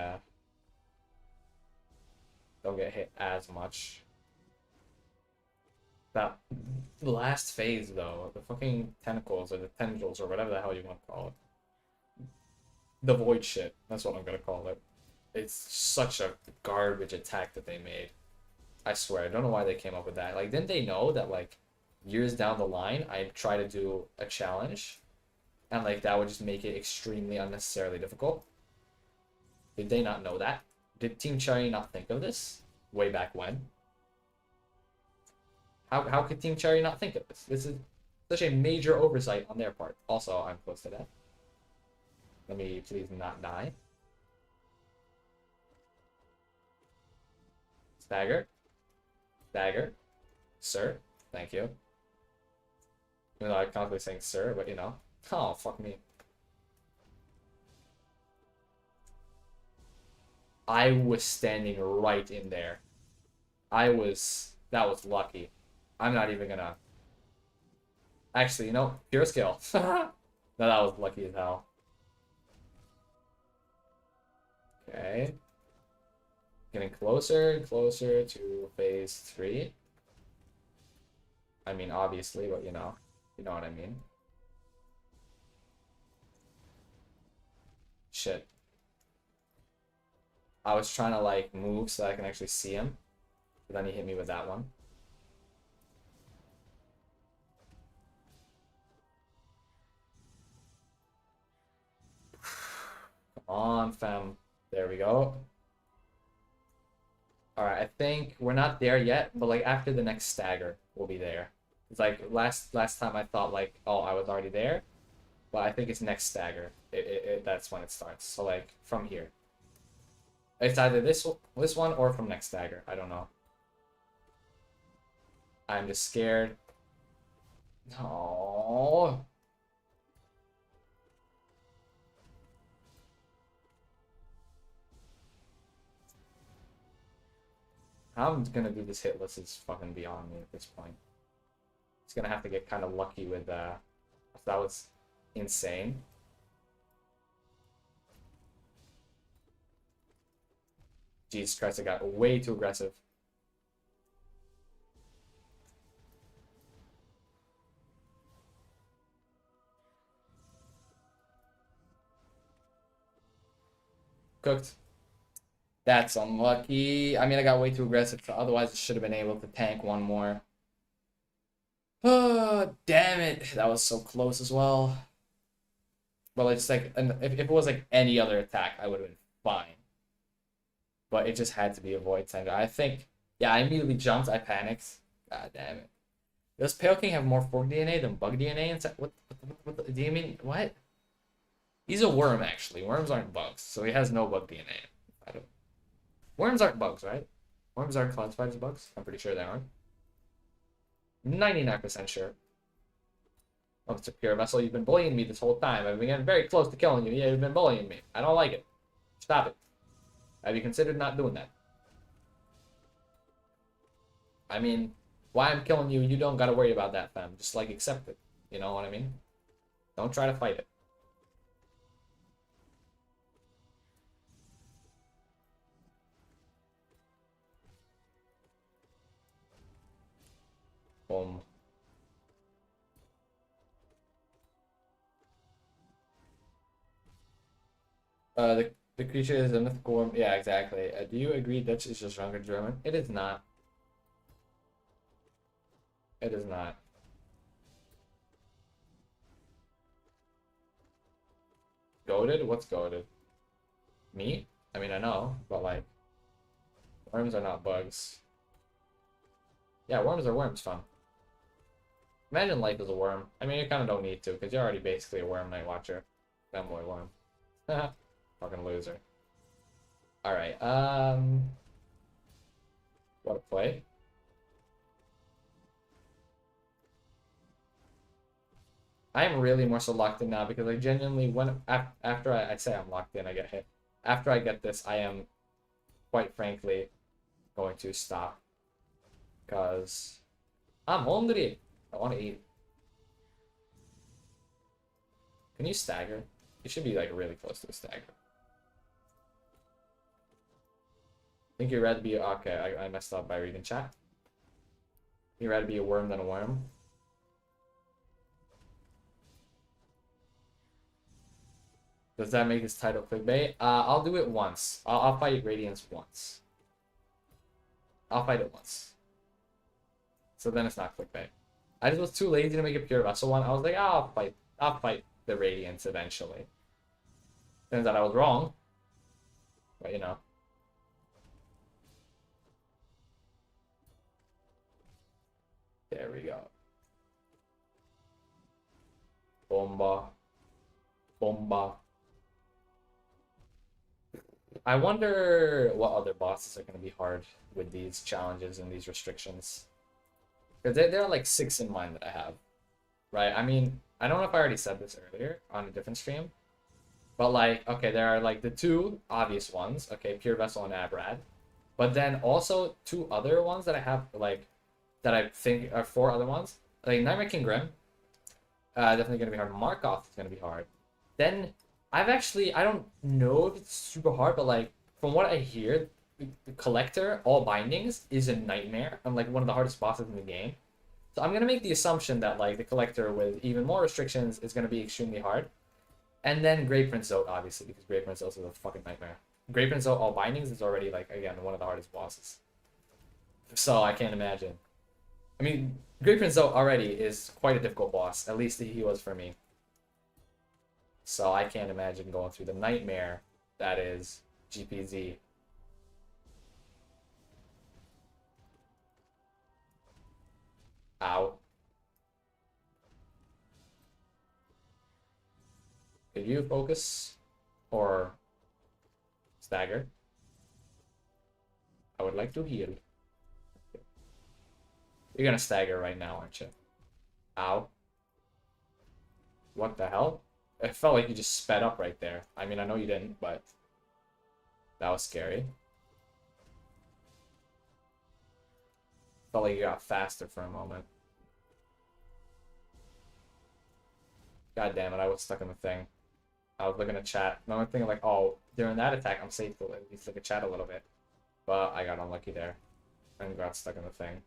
don't get hit as much. That last phase, though, the fucking tentacles or the tendrils or whatever the hell you want to call it. The void shit, that's what I'm gonna call it. It's such a garbage attack that they made. I swear, I don't know why they came up with that. Like, didn't they know that, like, years down the line, I'd try to do a challenge, and, like, that would just make it extremely unnecessarily difficult? Did they not know that? Did Team Cherry not think of this way back when? How could Team Cherry not think of this? This is such a major oversight on their part. Also, I'm close to death. Let me please not die. Stagger. Stagger. Sir. Thank you. Even though I'm constantly saying sir, but you know. Oh, fuck me. I was standing right in there. That was lucky. I'm not even gonna. Actually, you know, pure skill. No, that was lucky as hell. Okay. Getting closer and closer to phase 3. I mean, obviously, but you know what I mean. Shit. I was trying to like move so I can actually see him, but then he hit me with that one. Come on, fam. There we go. Alright, I think we're not there yet, but like after the next stagger, we'll be there. It's like last time I thought like, oh, I was already there, but I think it's next stagger. That's when it starts. So like from here. It's either this one or from next stagger. I don't know. I'm just scared. No. How I'm gonna do this hitless is fucking beyond me at this point. It's gonna have to get kind of lucky with that was insane. Jesus Christ, I got way too aggressive. Cooked. That's unlucky. I mean, I got way too aggressive, so otherwise I should have been able to tank one more. Oh, damn it. That was so close as well. Well, it's like, if it was like any other attack, I would have been fine. But it just had to be a void tank. I think, yeah, I immediately jumped. I panicked. God damn it. Does Pale King have more fork DNA than bug DNA inside? What do you mean? What? He's a worm, actually. Worms aren't bugs, so he has no bug DNA. I don't. Worms aren't bugs, right? Worms aren't classified as bugs. I'm pretty sure they aren't. 99% sure. Oh, it's a pure vessel. You've been bullying me this whole time. I've been getting very close to killing you. Yeah, you've been bullying me. I don't like it. Stop it. Have you considered not doing that? I mean, why I'm killing you, you don't gotta worry about that, fam. Just, like, accept it. You know what I mean? Don't try to fight it. Boom. The creature is a mythical worm. Yeah, exactly. Do you agree Dutch is just younger German? It is not. It is not. Goated? What's goated? Me? I mean, I know, but like, worms are not bugs. Yeah, worms are worms, fun. Imagine life is a worm. I mean, you kind of don't need to, because you're already basically a worm night watcher. Fanboy worm. Fucking loser. Alright, what a play. I am really more so locked in now because I genuinely, after I say I'm locked in, I get hit. After I get this, I am, quite frankly, going to stop. Because I'm hungry. I want to eat. Can you stagger? You should be like really close to a stagger. I think you'd rather be... Okay, I messed up by reading chat. You'd rather be a worm than a worm. Does that make his title clickbait? I'll do it once. I'll fight Radiance once. I'll fight it once. So then it's not clickbait. I just was too lazy to make a pure vessel one. I was like, oh, I'll fight the Radiance eventually. Turns out I was wrong. But you know. There we go. Bomba. Bomba. I wonder what other bosses are going to be hard with these challenges and these restrictions. Because there are like 6 in mind that I have. Right? I mean, I don't know if I already said this earlier on a different stream. But like, okay, there are like the 2 obvious ones. Okay, Pure Vessel and Abrad. But then also 2 other ones that I have, like, that I think are 4 other ones. Like Nightmare King Grim. Definitely going to be hard. Markov is going to be hard. Then... I don't know if it's super hard, but like from what I hear, the Collector, all bindings, is a nightmare and like one of the hardest bosses in the game. So I'm gonna make the assumption that like the Collector with even more restrictions is gonna be extremely hard. And then Grey Prince Zote, obviously, because Grey Prince Zote is a fucking nightmare. Grey Prince Zote, all bindings is already like again one of the hardest bosses. So I can't imagine. I mean, Grey Prince Zote already is quite a difficult boss. At least he was for me. So I can't imagine going through the nightmare that is GPZ. Ow. Could you focus or stagger? I would like to heal. You're gonna stagger right now, aren't you? Ow. What the hell? It felt like you just sped up right there. I mean, I know you didn't, but that was scary. Felt like you got faster for a moment. God damn it, I was stuck in the thing. I was looking at chat. And I was thinking like, oh, during that attack, I'm safe to at least look at chat a little bit. But I got unlucky there and got stuck in the thing.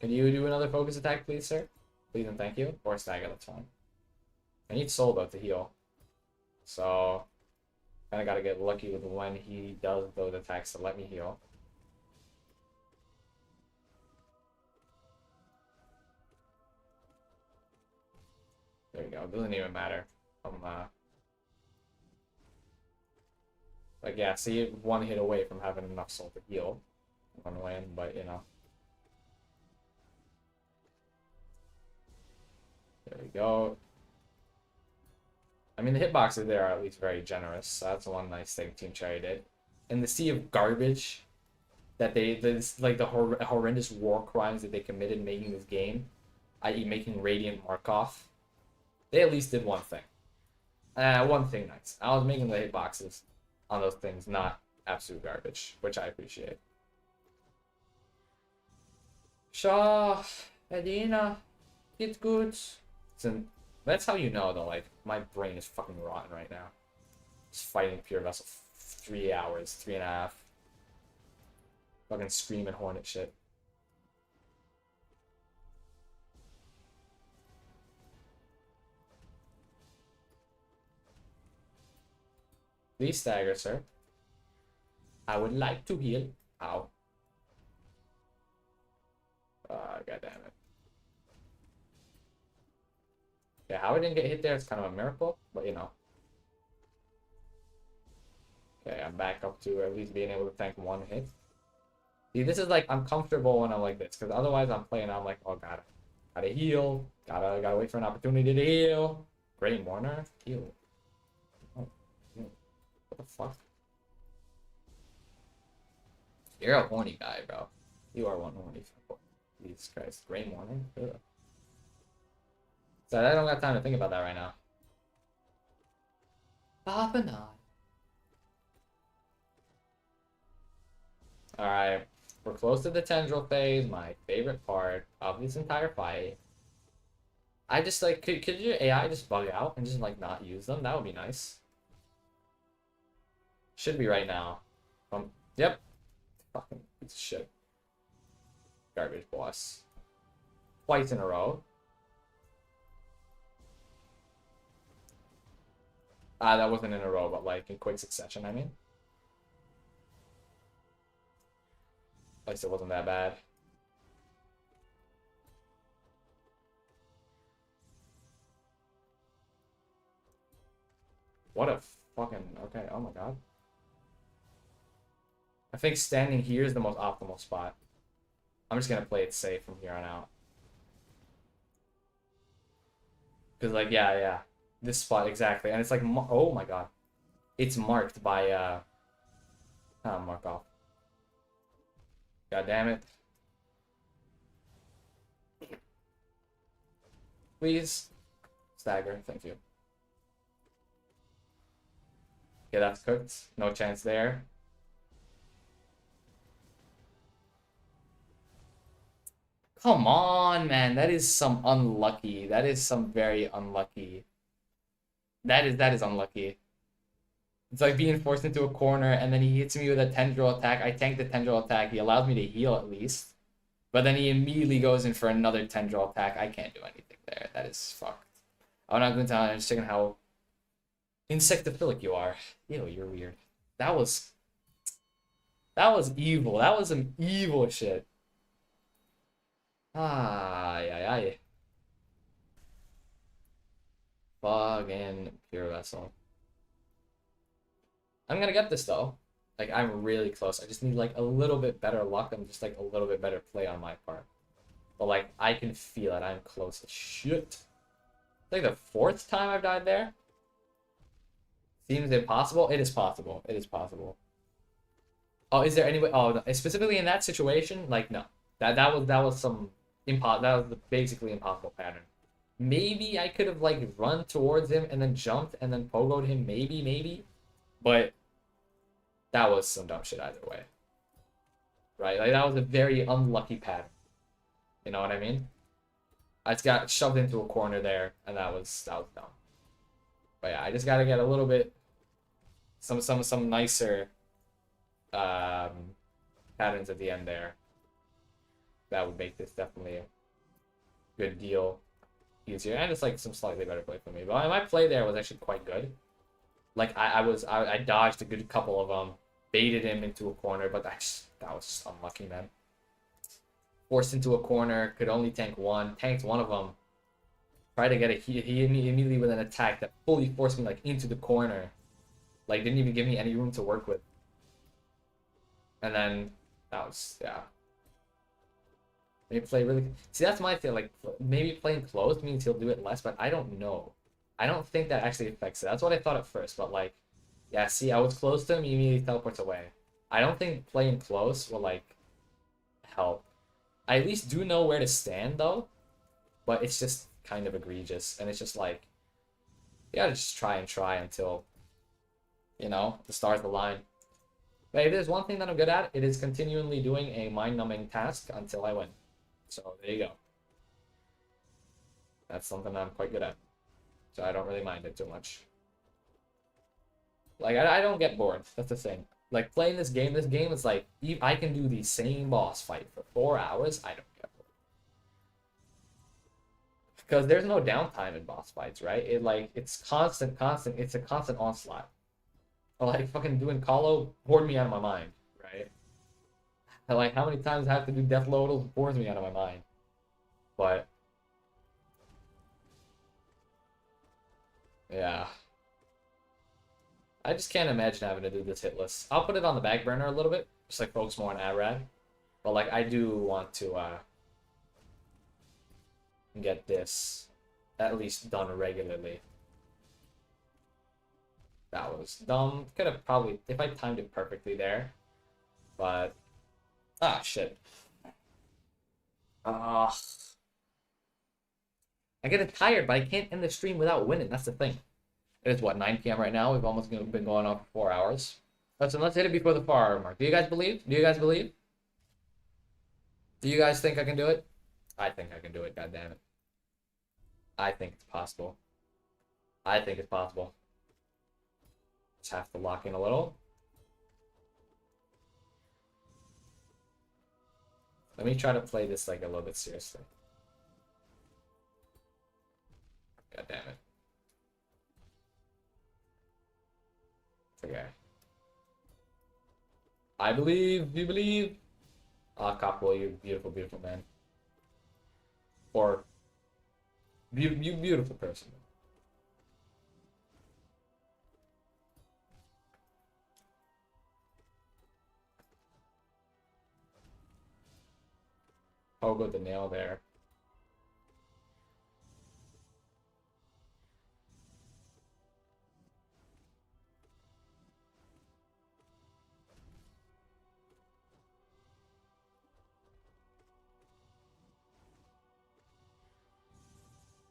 Can you do another focus attack, please, sir? Please and thank you. Or stagger, that's fine. I need Soul, though, to heal. So, kind of got to get lucky with when he does those attacks to let me heal. There we go. It doesn't even matter. Like, yeah, see, 1 hit away from having enough Soul to heal. One win, but, you know. There we go. I mean, the hitboxes there are at least very generous. So that's one nice thing Team Cherry did. And the sea of garbage that like the horrendous war crimes that they committed making this game, i.e. making Radiant Markov, they at least did one thing. One thing nice. I was making the hitboxes on those things not absolute garbage, which I appreciate. Shaw, Edina, it's good. That's how you know, though, like, my brain is fucking rotten right now. Just fighting Pure Vessel 3 hours, 3.5. Fucking screaming hornet shit. Please stagger, sir. I would like to heal. Ow. God damn it. Yeah, how I didn't get hit there is kind of a miracle, but you know. Okay, I'm back up to at least being able to tank 1 hit. See, this is like, I'm comfortable when I'm like this, because otherwise I'm playing, I'm like, oh god, gotta heal, gotta wait for an opportunity to heal. Great Mourner, heal. Oh, heal. What the fuck? You're a horny guy, bro. You are one horny. Jesus Christ, Great Mourner. Ugh. So I don't got time to think about that right now. Papa not. Alright. We're close to the tendril phase, my favorite part of this entire fight. I just like could your AI just bug out and just like not use them? That would be nice. Should be right now. Yep. Fucking piece of shit. Garbage boss. Twice in a row. That wasn't in a row, but like in quick succession, I mean. At least it wasn't that bad. What a fucking... Okay, oh my god. I think standing here is the most optimal spot. I'm just gonna play it safe from here on out. Because, like, yeah. This spot, exactly. And it's like, oh my god. It's marked by, mark off. God damn it. Please. Stagger, thank you. Okay, that's cooked. No chance there. Come on, man. That is some unlucky. That is some very unlucky. That is unlucky. It's like being forced into a corner, and then he hits me with a tendril attack. I tank the tendril attack. He allows me to heal at least. But then he immediately goes in for another tendril attack. I can't do anything there. That is fucked. I'm not going to tell you. I'm just checking how insectophilic you are. Ew, you're weird. That was evil. That was some evil shit. Yeah. Fucking pure vessel. I'm gonna get this though. Like, I'm really close. I just need like a little bit better luck and just like a little bit better play on my part. But like, I can feel it. I'm close as shit. It's like the 4th time I've died there. Seems impossible. It is possible. It is possible. Oh, is there any way? Oh, no. Specifically in that situation, like, no. That was some that was the basically impossible pattern. Maybe I could have like run towards him and then jumped and then pogoed him. Maybe. But that was some dumb shit either way. Right? Like, that was a very unlucky pattern. You know what I mean? I just got shoved into a corner there, and that was dumb. But yeah, I just gotta get a little bit some nicer patterns at the end there. That would make this definitely a good deal easier, and it's like some slightly better play for me. But my play there was actually quite good. Like, I dodged a good couple of them, baited him into a corner, but that was just unlucky, man. Forced into a corner, could only tank one, tanked one of them. Tried to get he immediately with an attack that fully forced me like into the corner. Like, didn't even give me any room to work with. And then that was, yeah. Maybe play really... See, that's my thing. Like, maybe playing close means he'll do it less, but I don't know. I don't think that actually affects it. That's what I thought at first, but like, yeah, see, I was close to him, he immediately teleports away. I don't think playing close will, like, help. I at least do know where to stand, though, but it's just kind of egregious, and it's just like, you gotta just try until, you know, the stars align. But if there's one thing that I'm good at, it is continually doing a mind-numbing task until I win. So, there you go. That's something I'm quite good at. So I don't really mind it too much. Like, I don't get bored. That's the thing. Like, playing this game is like, I can do the same boss fight for 4 hours. I don't get bored. Because there's no downtime in boss fights, right? It's constant. It's a constant onslaught. Like, fucking doing Colo bored me out of my mind, right? Like, how many times I have to do Death Lodal bores me out of my mind. But yeah. I just can't imagine having to do this hitless. I'll put it on the back burner a little bit, just like focus more on Arad. But like, I do want to get this at least done regularly. That was dumb. Could have probably, if I timed it perfectly there. But shit. I get tired, but I can't end the stream without winning. That's the thing. It is what, 9 p.m. right now? We've almost been going on for 4 hours. Let's hit it before the 4-hour mark. Do you guys believe? Do you guys believe? Do you guys think I can do it? I think I can do it, God damn it. I think it's possible. I think it's possible. Just have to lock in a little. Let me try to play this like a little bit seriously. God damn it. Okay. I believe. You believe? Ah, Copwell, you beautiful, beautiful man. Or you beautiful person. Oh, good, the nail there.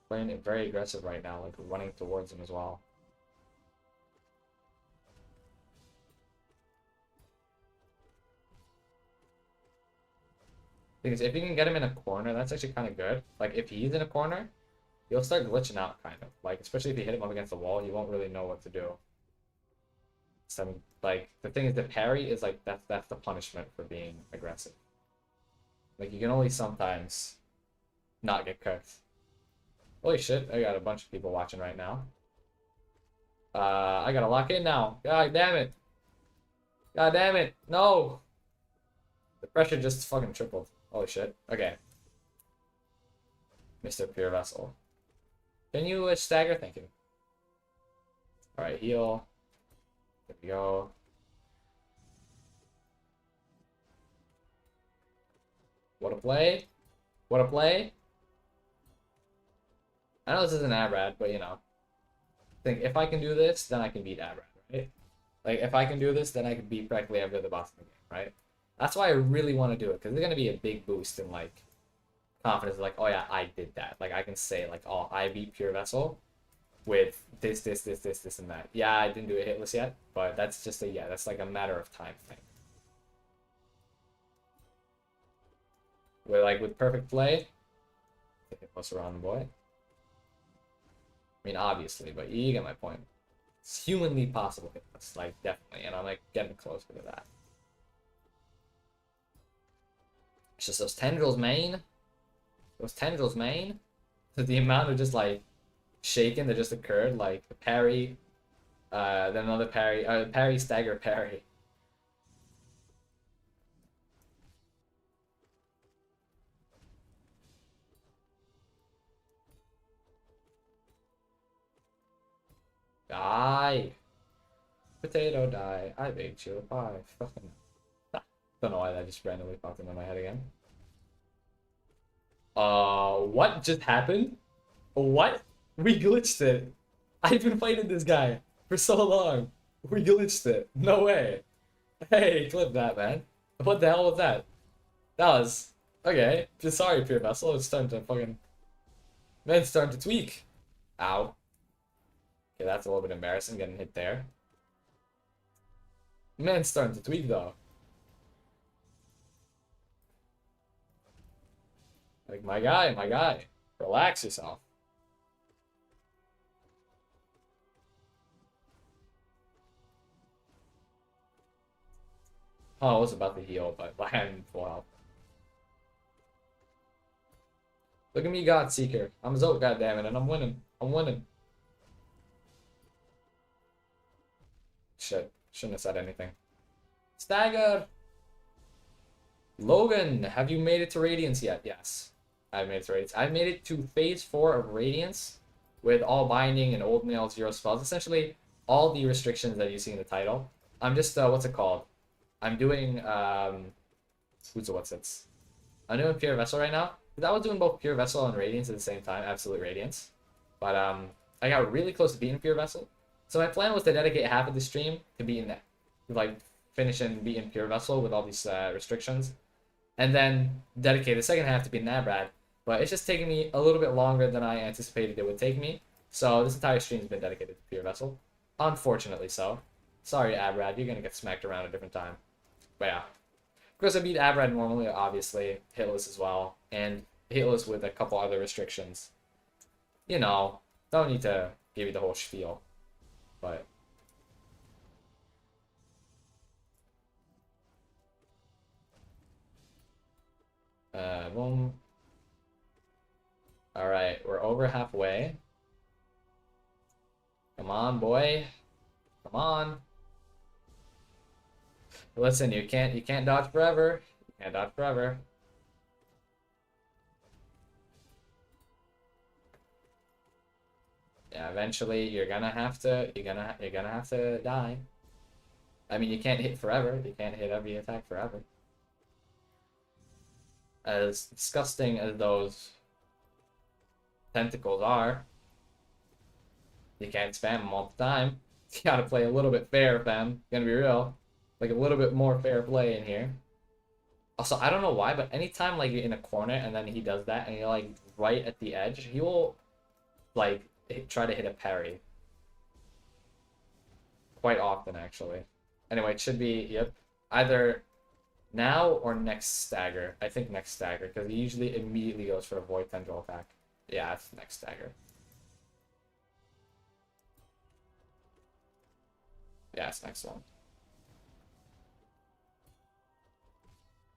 Playing it very aggressive right now, like running towards him as well. Because if you can get him in a corner, that's actually kind of good. Like, if he's in a corner, he'll start glitching out, kind of. Like, especially if you hit him up against the wall, you won't really know what to do. So, like, the thing is, the parry is, like, that's the punishment for being aggressive. Like, you can only sometimes not get cooked. Holy shit, I got a bunch of people watching right now. I gotta lock in now. God damn it. God damn it. No! The pressure just fucking tripled. Holy shit. Okay. Mr. Pure Vessel. Can you stagger? Thank you. Alright, heal. There we go. What a play. What a play. I know this isn't Abrad, but you know. I think if I can do this, then I can beat Abrad, right? Like, if I can do this, then I can beat practically every other boss in the game, right? That's why I really want to do it, because it's going to be a big boost in, like, confidence. Like, oh yeah, I did that. Like, I can say, like, oh, I beat Pure Vessel with this, and that. Yeah, I didn't do a Hitless yet, but that's just a, yeah, that's like a matter of time thing. With perfect play, take it closer around the boy. I mean, obviously, but you get my point. It's humanly possible, Hitless, like, definitely, and I'm, like, getting closer to that. It's just those tendrils, man. Those tendrils, man. The amount of just, like, shaking that just occurred, like, the parry, then another parry, parry, stagger, parry. Die. Potato, die. I baked you a pie. Fucking. Don't know why that just randomly popped into my head again. What just happened? What? We glitched it. I've been fighting this guy for so long. We glitched it. No way. Hey, clip that, man. What the hell was that? That was... Okay. Just sorry, Pure Vessel. It's starting to fucking... Man, it's starting to tweak. Ow. Okay, that's a little bit embarrassing, getting hit there. Man, it's starting to tweak, though. Like, my guy. Relax yourself. Oh, I was about to heal, but I am full health. Look at me, God Seeker. I'm Zoe, goddammit, and I'm winning. I'm winning. Shit. Shouldn't have said anything. Stagger! Logan, have you made it to Radiance yet? Yes. I've made it to Radiance. I've made it to Phase 4 of Radiance with all binding and old nail 0 spells. Essentially, all the restrictions that you see in the title. I'm just, what's it called? I'm doing, what's it? I'm doing Pure Vessel right now. Because I was doing both Pure Vessel and Radiance at the same time, Absolute Radiance. But, I got really close to beating Pure Vessel. So my plan was to dedicate half of the stream to beating that. Like, finish and beating Pure Vessel with all these restrictions. And then dedicate the second half to beating Abrad. But it's just taking me a little bit longer than I anticipated it would take me. So this entire stream's been dedicated to Pure Vessel. Unfortunately so. Sorry, Abrad, you're gonna get smacked around a different time. But yeah. Of course, I beat Abrad normally, obviously. Hitless as well. And Hitless with a couple other restrictions. You know, don't need to give you the whole spiel. But... boom. Alright, we're over halfway. Come on, boy. Come on. Listen, you can't dodge forever. You can't dodge forever. Yeah, eventually you're gonna have to die. I mean, you can't hit forever. You can't hit every attack forever. As disgusting as those tentacles are, you can't spam them all the time. You gotta play a little bit fair, fam. Gonna be real. Like a little bit more fair play in here. Also, I don't know why, but anytime like you're in a corner and then he does that and you're like right at the edge, he will like try to hit a parry. Quite often, actually. Anyway, it should be, yep, either now or next stagger. I think next stagger, because he usually immediately goes for a void tendril attack. Yeah, it's next stagger. Yeah, it's next one.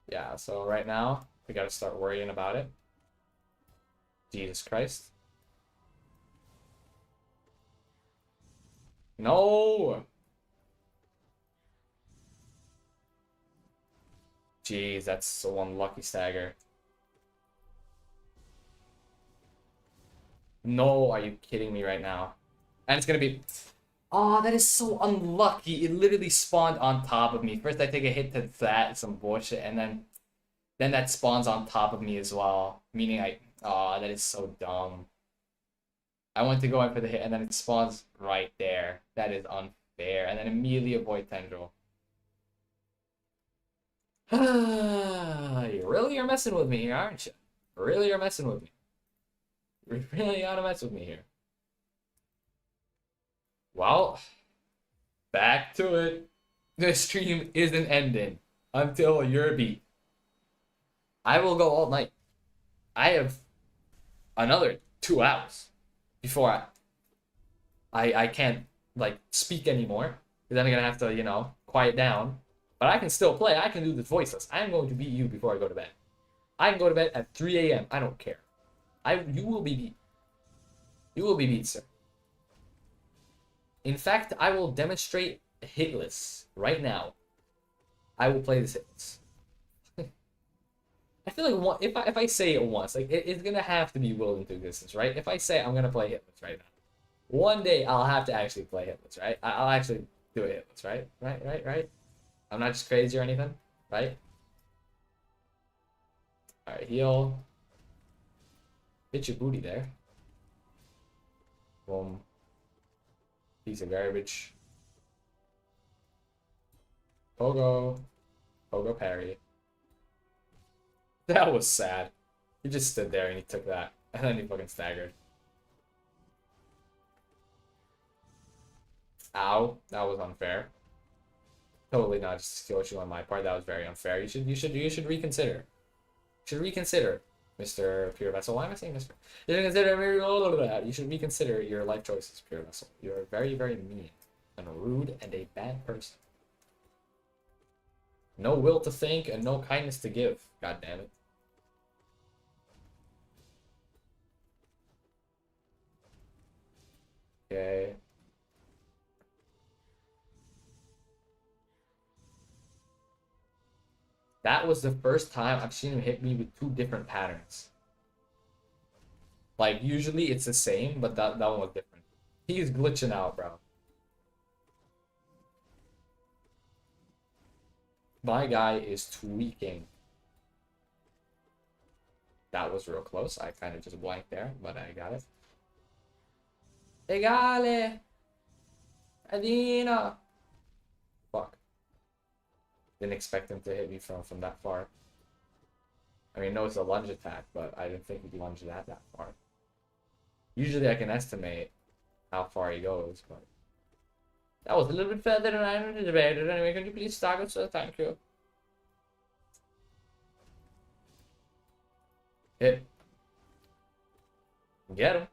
Yeah, so right now, we gotta start worrying about it. Jesus Christ. No! Jeez, that's so unlucky stagger. No, are you kidding me right now? And it's gonna be... Oh, that is so unlucky. It literally spawned on top of me. First I take a hit to that, some bullshit, and then that spawns on top of me as well. Meaning oh, that is so dumb. I went to go in for the hit, and then it spawns right there. That is unfair. And then immediately avoid tendril. You really are messing with me here, aren't you? Really are messing with me. You really gotta mess with me here. Well, back to it. The stream isn't ending until you're beat. I will go all night. I have another 2 hours before I can't like speak anymore. Then I'm gonna have to, you know, quiet down. But I can still play. I can do the voiceless. I am going to beat you before I go to bed. I can go to bed at 3 a.m. I don't care. You will be beat. You will be beat, sir. In fact, I will demonstrate Hitless right now. I will play this Hitless. I feel like if I say it once, like it's gonna have to be willed into existence, right? If I say I'm gonna play Hitless right now, one day I'll have to actually play Hitless, right? I'll actually do it Hitless, right? Right? I'm not just crazy or anything, right? All right, heal. Hit your booty there. Boom. Piece of garbage. Pogo parry. That was sad. He just stood there and he took that. And then he fucking staggered. Ow. That was unfair. Totally not just a skill issue on my part. That was very unfair. You should reconsider. Mr. Pure Vessel. Why am I saying Mr.? You should reconsider your life choices, Pure Vessel. You're very, very mean and rude and a bad person. No will to think and no kindness to give. God damn it. Okay. That was the first time I've seen him hit me with 2 different patterns. Like, usually it's the same, but that one was different. He's glitching out, bro. My guy is tweaking. That was real close. I kind of just blanked there, but I got it. Egale! Adina! Fuck. Didn't expect him to hit me from that far. I mean, no, it's a lunge attack, but I didn't think he'd lunge that far. Usually I can estimate how far he goes, but that was a little bit further than I anticipated. Anyway, can you please stagger, sir? Thank you. Hit. Get him.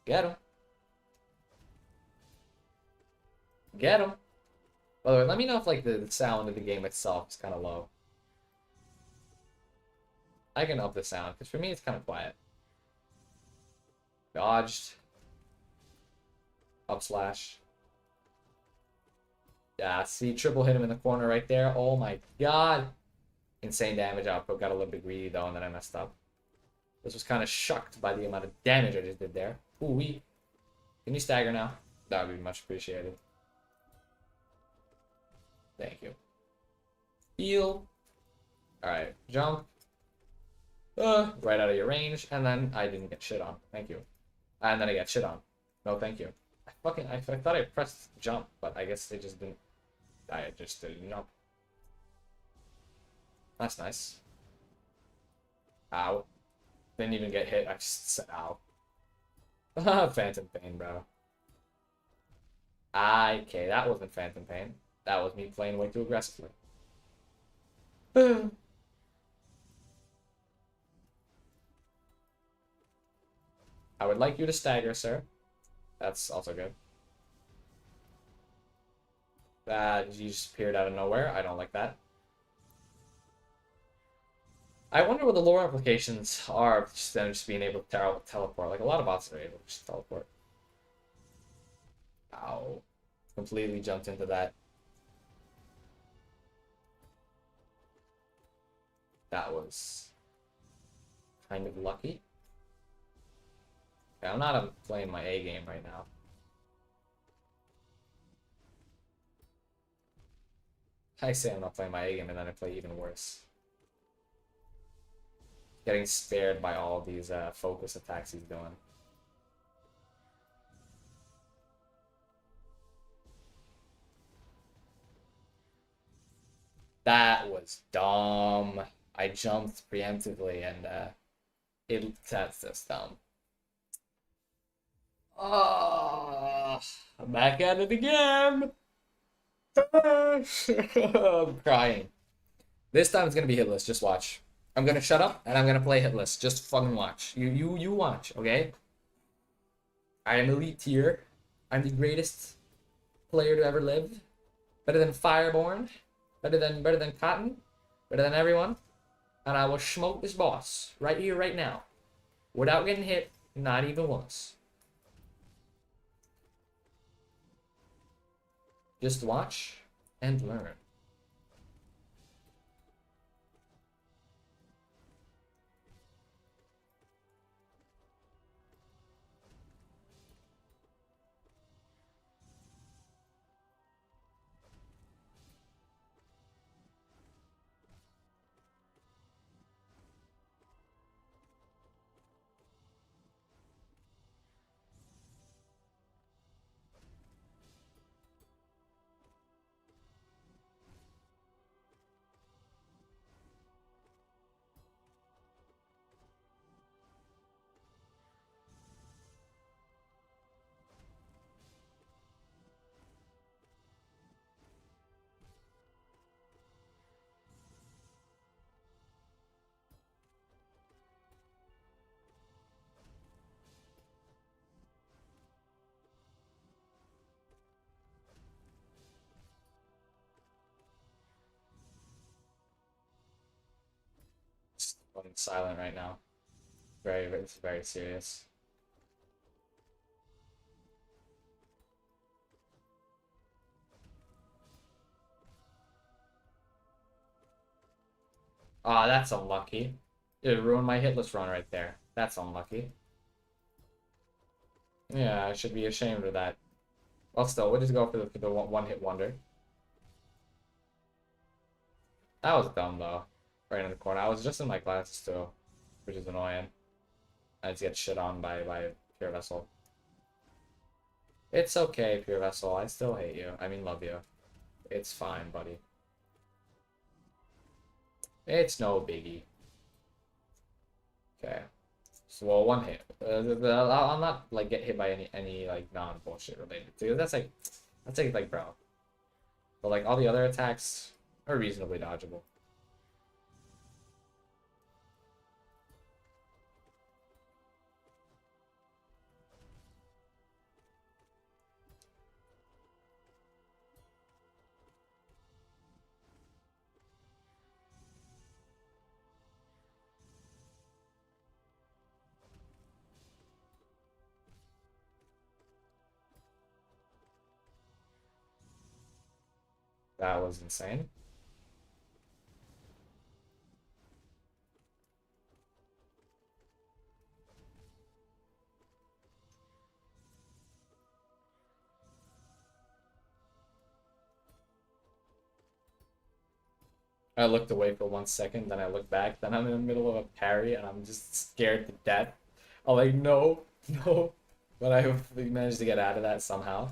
Get him. Get him. By the way, let me know if like the sound of the game itself is kind of low. I can up the sound, because for me it's kind of quiet. Dodged. Up slash. Yeah, see, triple hit him in the corner right there. Oh my god. Insane damage output. Got a little bit greedy though, and then I messed up. This was kind of shocked by the amount of damage I just did there. Ooh-wee. Can you stagger now? That would be much appreciated. Thank you. Heal. Alright, jump. Right out of your range, and then I didn't get shit on. Thank you. And then I got shit on. No, thank you. I thought I pressed jump, but I guess it just didn't. I just didn't know. That's nice. Ow. Didn't even get hit. I just said ow. Phantom pain, bro. Okay, that wasn't phantom pain. That was me playing way too aggressively. I would like you to stagger, sir. That's also good. You just appeared out of nowhere. I don't like that. I wonder what the lore implications are of just being able to teleport. Like, a lot of bots are able to just teleport. Ow. Completely jumped into that. That was kind of lucky. Okay, I'm not playing my A game right now. I say I'm not playing my A game, and then I play even worse. Getting spared by all these focus attacks he's doing. That was dumb. I jumped preemptively, and that's just dumb. Oh, I'm back at it again. I'm crying. This time it's gonna be hitless. Just watch. I'm gonna shut up and I'm gonna play hitless. Just fucking watch. You watch, okay? I am elite tier. I'm the greatest player to ever live. Better than Fireborn. Better than Cotton. Better than everyone. And I will smoke this boss right here, right now, without getting hit, not even once. Just watch and learn. I'm silent right now. It's very serious. Ah, that's unlucky. It ruined my hitless run right there. That's unlucky. Yeah, I should be ashamed of that. Well, still, we'll just go for the one-hit wonder. That was dumb, though. Right in the corner. I was just in my glasses, too, which is annoying. I just get shit on by Pure Vessel. It's okay, Pure Vessel. I still hate you. I mean, love you. It's fine, buddy. It's no biggie. Okay. So, well, one hit. I'll not like get hit by any like non bullshit related to that's like bro. But like all the other attacks are reasonably dodgeable. That was insane. I looked away for 1 second, then I looked back, then I'm in the middle of a parry and I'm just scared to death. I'm like, no, no. But I hopefully managed to get out of that somehow.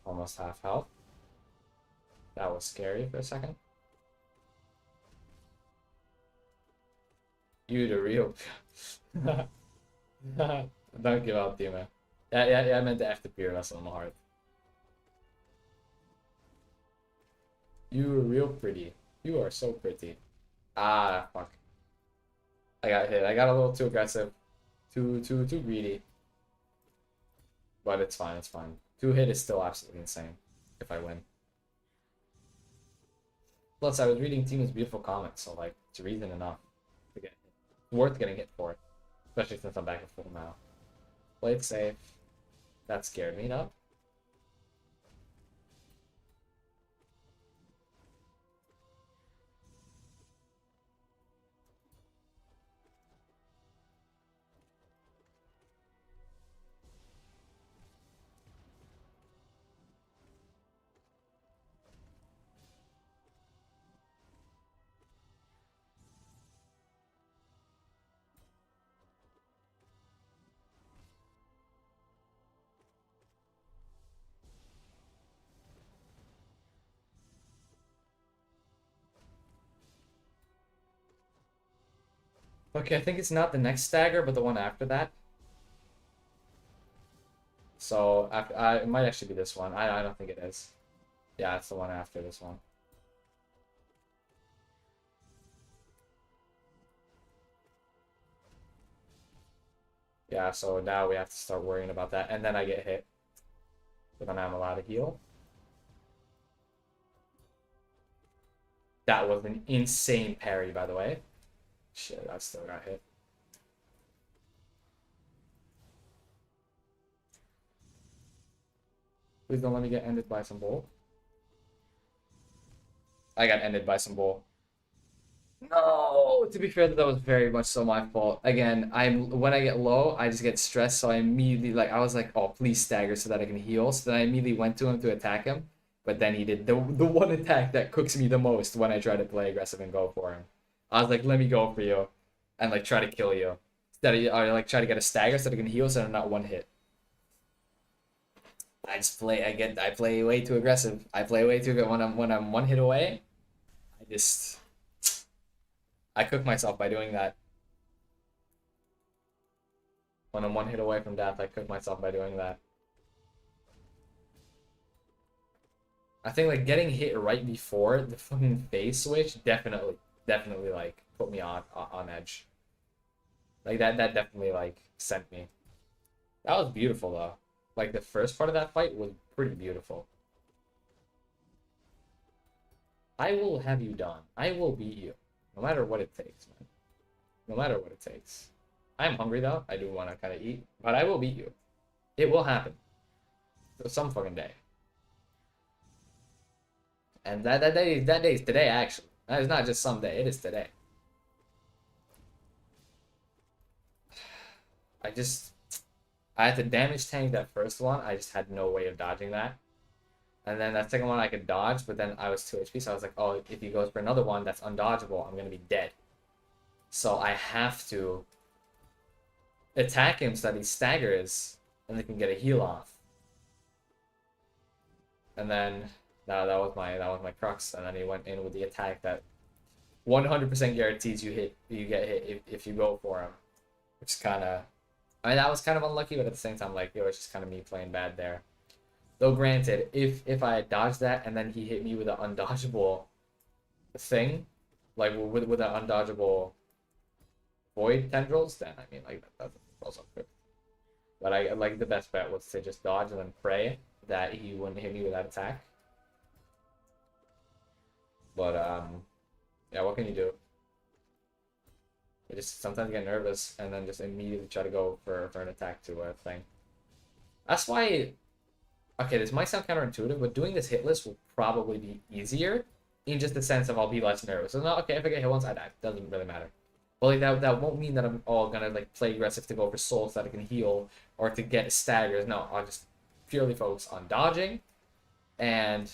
Almost half health. That was scary for a second. You the real. Don't give up, Dima. Yeah, I meant to F the beer wrestle in the heart. You were real pretty. You are so pretty. Ah, fuck. I got hit. I got a little too aggressive. Too greedy. But it's fine, it's fine. 2 hit is still absolutely insane if I win. Plus, I was reading Tima's beautiful comments, so like, it's reason enough to get hit. It's worth getting hit for it. Especially since I'm back at full now. Play it safe. That scared me enough. Okay, I think it's not the next stagger, but the one after that. So after, it might actually be this one. I don't think it is. Yeah, it's the one after this one. Yeah, so now we have to start worrying about that, and then I get hit. But then I'm allowed to heal. That was an insane parry, by the way. Shit, I still got hit. Please don't let me get ended by some bull. I got ended by some bull. No, to be fair, that was very much so my fault. Again, when I get low, I just get stressed, so I immediately I was like, oh, please stagger so that I can heal. So then I immediately went to him to attack him, but then he did the one attack that cooks me the most when I try to play aggressive and go for him. I was like, let me go for you, and like try to kill you. Instead of, or like try to get a stagger so that I can heal so I'm not one hit. I play way too aggressive. I play way too good when I'm one hit away. I cook myself by doing that. When I'm one hit away from death, I cook myself by doing that. I think like getting hit right before the fucking phase switch definitely like put me on edge. Like that definitely like sent me. That was beautiful though. Like the first part of that fight was pretty beautiful. I will have you done. I will beat you. No matter what it takes, man. No matter what it takes. I'm hungry though. I do want to kind of eat, but I will beat you. It will happen. So some fucking day. And that day is today actually. That is not just someday. It is today. I had to damage tank that first one. I just had no way of dodging that. And then that second one I could dodge, but then I was 2 HP, so I was like, oh, if he goes for another one that's undodgeable, I'm gonna be dead. So I have to attack him so that he staggers and they can get a heal off. And then that was my crux. And then he went in with the attack that 100% guarantees you get hit if you go for him. Which kind of, I mean, that was kind of unlucky, but at the same time, like, it was just kind of me playing bad there. Though granted, if I had dodged that and then he hit me with an undodgeable thing, like with an undodgeable void tendrils, then I mean, like, that's also good. But I like the best bet was to just dodge and then pray that he wouldn't hit me with that attack. But yeah, what can you do? I just sometimes get nervous and then just immediately try to go for an attack to a thing. That's why. Okay, this might sound counterintuitive, but doing this hitless will probably be easier in just the sense of I'll be less nervous. So no, okay, if I get hit once, I die. Doesn't really matter. But like that won't mean that I'm all gonna like play aggressive to go for souls that I can heal or to get staggers. No, I'll just purely focus on dodging and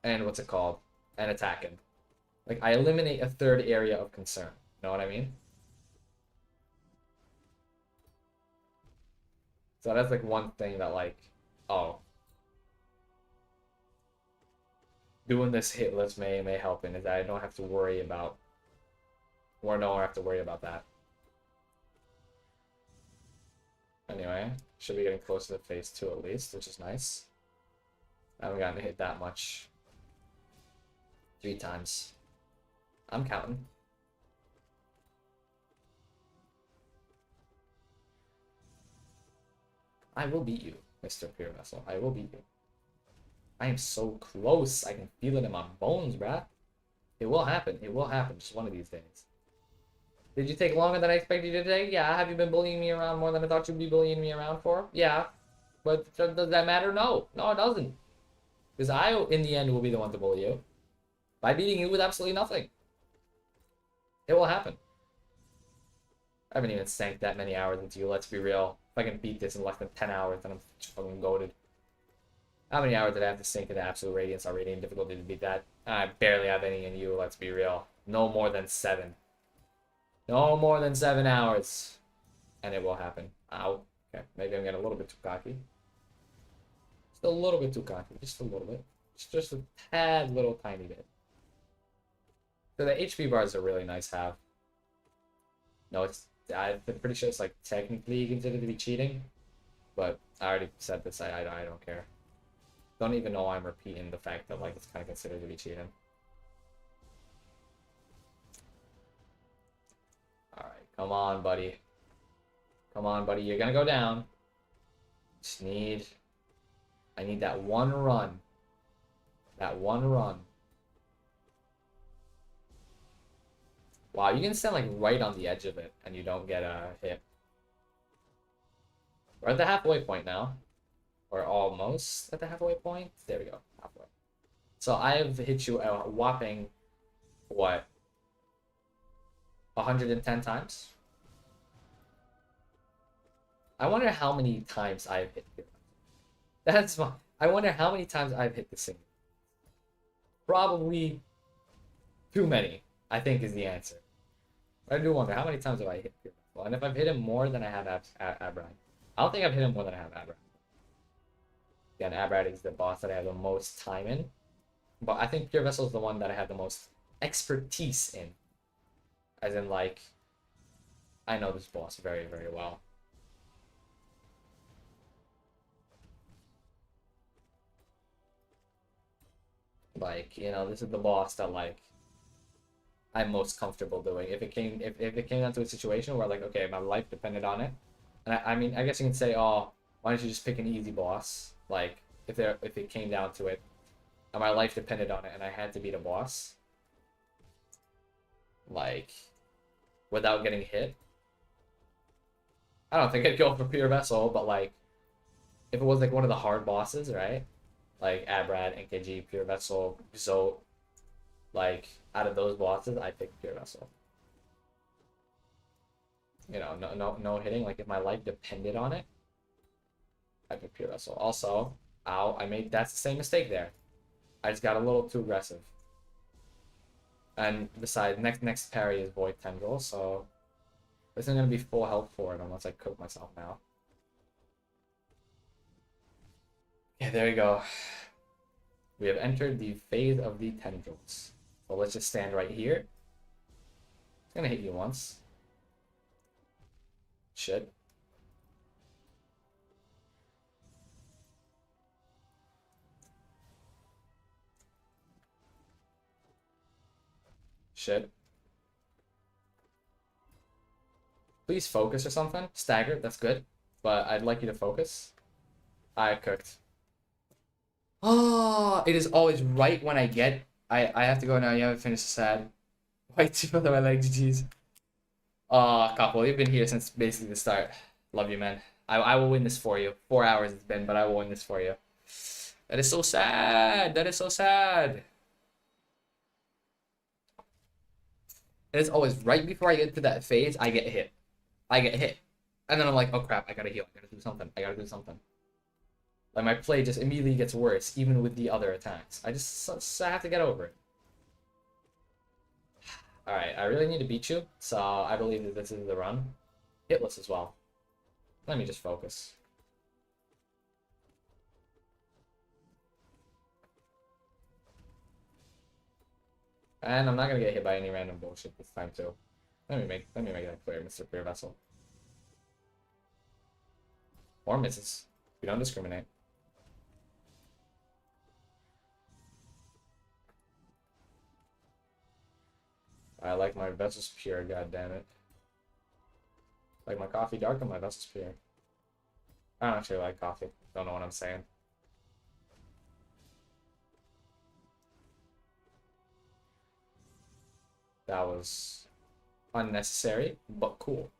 what's it called? And attacking. Like I eliminate a third area of concern. You know what I mean? So that's like one thing that like, oh, doing this hitless may help in is that I don't have to worry about, or no, I have to worry about that. Anyway, should be getting close to phase 2 at least, which is nice. I haven't gotten hit that much. 3 times. I'm counting. I will beat you, Mr. Pure Vessel. I will beat you. I am so close. I can feel it in my bones, bruh. It will happen. It will happen just one of these days. Did you take longer than I expected you to take? Yeah. Have you been bullying me around more than I thought you'd be bullying me around for? Yeah. But does that matter? No. No, it doesn't. Because I, in the end, will be the one to bully you. By beating you with absolutely nothing. It will happen. I haven't even sank that many hours into you, let's be real. If I can beat this in less than 10 hours, then I'm fucking goated. How many hours did I have to sink into absolute radiance already in difficulty to beat that? I barely have any in you, let's be real. No more than 7. No more than 7 hours. And it will happen. Ow. Okay, maybe I'm getting a little bit too cocky. Just a little bit too cocky. Just a little bit. Just a tad little tiny bit. So the HP bars are really nice to have. No, I'm pretty sure it's like technically considered to be cheating. But I already said this, I don't care. Don't even know why I'm repeating the fact that like it's kind of considered to be cheating. Alright, come on, buddy. Come on, buddy, you're gonna go down. Just I need that one run. That one run. Wow, you can stand like right on the edge of it and you don't get a hit. We're at the halfway point now. Or almost at the halfway point. There we go, halfway. So I've hit you a whopping, what, 110 times? I wonder how many times I've hit you. That's fine. I wonder how many times I've hit this thing. Probably too many, I think is the answer. But I do wonder how many times have I hit Pure Vessel? And if I've hit him more than I have Abraham. I don't think I've hit him more than I have Abraham. Again, Abraham is the boss that I have the most time in. But I think Pure Vessel is the one that I have the most expertise in. As in, like, I know this boss very, very well. Like, you know, this is the boss that, like, I'm most comfortable doing. If it came down to a situation where, like, okay, my life depended on it, and I mean, I guess you can say, oh, why don't you just pick an easy boss? Like, if it came down to it, and my life depended on it, and I had to beat a boss, like, without getting hit, I don't think I'd go for Pure Vessel, but, like, if it was, like, one of the hard bosses, right? like Abrad, NKG, Pure Vessel, Zote. Like out of those bosses, I pick Pure Vessel. You know, no hitting. Like if my life depended on it, I pick Pure Vessel. Also, ow, that's the same mistake there. I just got a little too aggressive. And besides, next parry is Void Tendril, so this isn't gonna be full health for it unless I cook myself now. Yeah, there you go. We have entered the phase of the tendrils. So let's just stand right here. It's gonna hit you once. Shit. Shit. Please focus or something. Stagger, that's good. But I'd like you to focus. I cooked. Oh, it is always right when I get... I have to go now. You haven't finished the sad. White tip of my leg, GG's. Oh, couple, you've been here since basically the start. Love you, man. I will win this for you. 4 hours it's been, but I will win this for you. That is so sad. That is so sad. And it's always right before I get to that phase, I get hit. I get hit. And then I'm like, oh crap, I gotta heal. I gotta do something. I gotta do something. Like my play just immediately gets worse, even with the other attacks. I just have to get over it. Alright, I really need to beat you, so I believe that this is the run. Hitless as well. Let me just focus. And I'm not gonna get hit by any random bullshit this time too. Let me make that clear, Mr. Pure Vessel. Or misses. We don't discriminate. I like my vessel's pure, god damn it. Like my coffee dark and my vessel's pure. I don't actually like coffee. Don't know what I'm saying. That was unnecessary, but cool.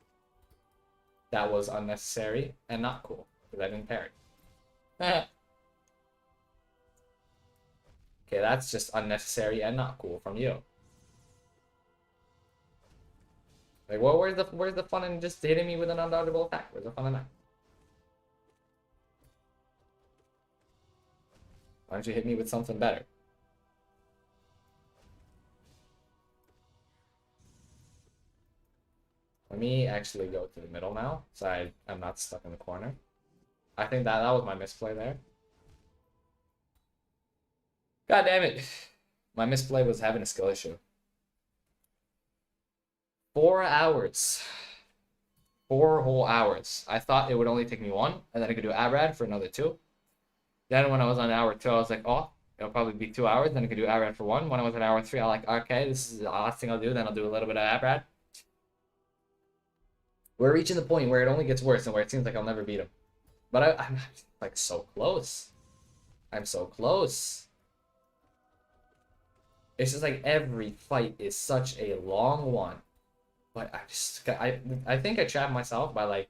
That was unnecessary and not cool, because I didn't parry. Okay, that's just unnecessary and not cool from you. Like, well, where's the fun in just hitting me with an undodgeable attack? Where's the fun in that? Why don't you hit me with something better? Let me actually go to the middle now, so I'm not stuck in the corner. I think that was my misplay there. God damn it. My misplay was having a skill issue. 4 hours. 4 whole hours. I thought it would only take me 1, and then I could do Abrad for another 2. Then when I was on hour 2, I was like, oh, it'll probably be 2 hours. Then I could do Abrad for 1. When I was on hour 3, I was like, okay, this is the last thing I'll do. Then I'll do a little bit of Abrad. We're reaching the point where it only gets worse and where it seems like I'll never beat him. But I'm like so close. I'm so close. It's just like every fight is such a long one. But I think I trapped myself by like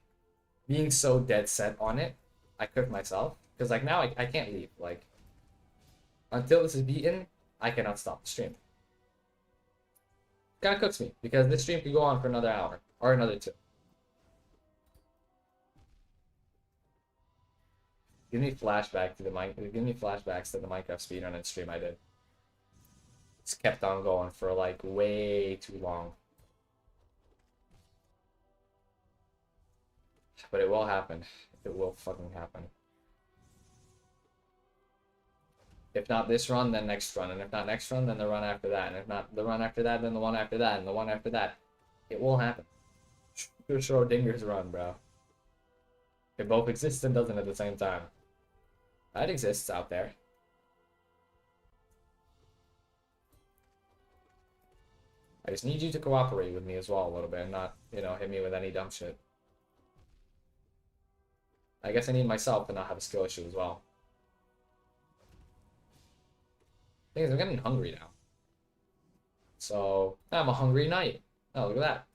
being so dead set on it. I cooked myself. Because like now I can't leave. Like until this is beaten, I cannot stop the stream. Kind of cooks me because this stream could go on for another hour or another 2. Give me flashbacks to the Minecraft speedrun stream I did. It's kept on going for like way too long. But it will happen. It will fucking happen. If not this run, then next run. And if not next run, then the run after that. And if not the run after that, then the one after that. And the one after that. It will happen. Schrodinger's run, bro. It both exists and doesn't at the same time. That exists out there. I just need you to cooperate with me as well a little bit and not, you know, hit me with any dumb shit. I guess I need myself to not have a skill issue as well. Thing is, I'm getting hungry now. So, I'm a hungry knight. Oh, look at that.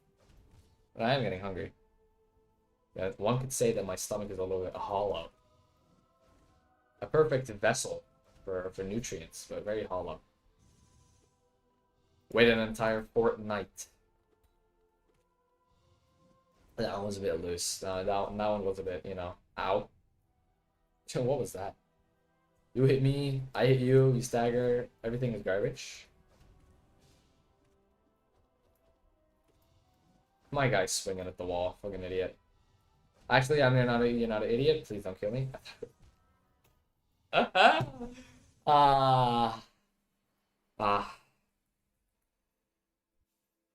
But I am getting hungry. Yeah, one could say that my stomach is a little bit hollow. A perfect vessel for nutrients, but very hollow. Wait an entire fortnight. That one was a bit loose. That one was a bit, you know, ow. What was that? You hit me, I hit you, you stagger, everything is garbage. My guy's swinging at the wall, fucking idiot. Actually, you're not an idiot. Please don't kill me. Ah. Ah.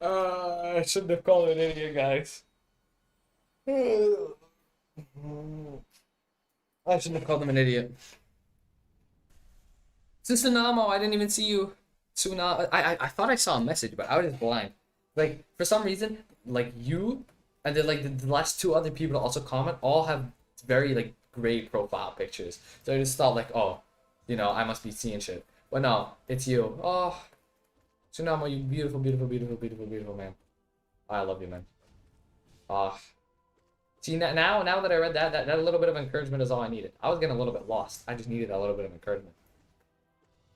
I shouldn't have called it an idiot, guys. I shouldn't have called him an idiot. Tsunamo, I didn't even see you. Tsunamo, I thought I saw a message, but I was just blind. Like, for some reason, like, you and then, like, the last two other people to also comment all have very, like, great profile pictures. So I just thought, like, oh, you know, I must be seeing shit. But no, it's you. Oh, Tsunamo, you beautiful, beautiful, beautiful, beautiful, beautiful man. I love you, man. Ah. See, now that I read that little bit of encouragement is all I needed. I was getting a little bit lost. I just needed a little bit of encouragement.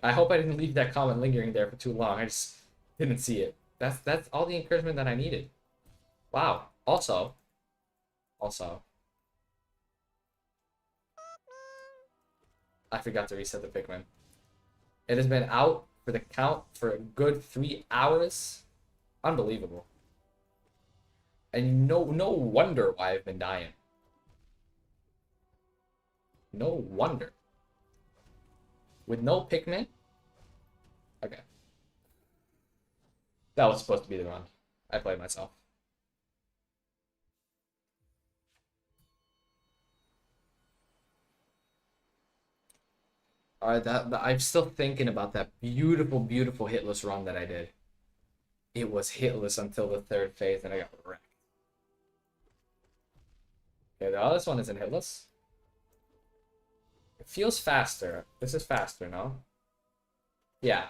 I hope I didn't leave that comment lingering there for too long. I just didn't see it. That's all the encouragement that I needed. Wow. Also, I forgot to reset the Pikmin. It has been out for the count for a good 3 hours. Unbelievable. And no wonder why I've been dying. No wonder. With no Pikmin? Okay. That was supposed to be the run. I played myself. Alright, I'm still thinking about that beautiful, beautiful hitless run that I did. It was hitless until the third phase, and I got wrecked. Okay, the other one isn't hitless. It feels faster. This is faster, no? Yeah.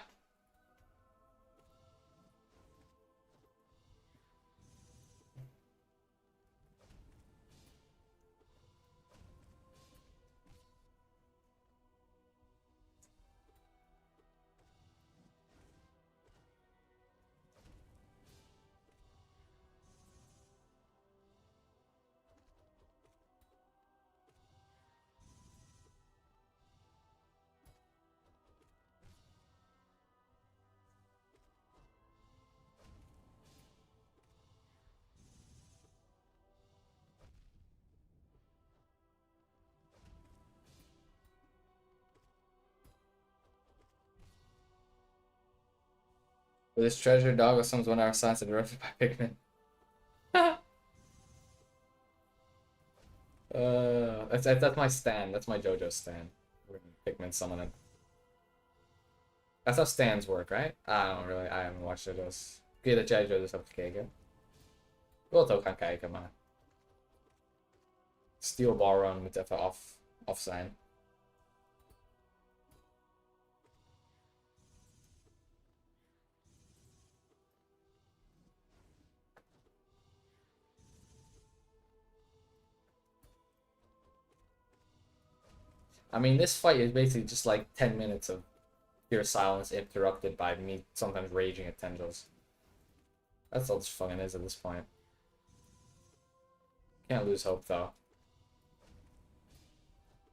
With this treasure, dog was someone's 1 hour silence interrupted by Pikmin. That's my stand. That's my JoJo stand. Pikmin summoning. That's how stands work, right? I haven't watched JoJo's. 記得真係 JoJo's 十幾嘅。嗰個就近計㗎嘛。Steel ball run with the off sign. I mean, this fight is basically just like 10 minutes of pure silence interrupted by me sometimes raging at tendrils. That's all this fucking is at this point. Can't lose hope, though.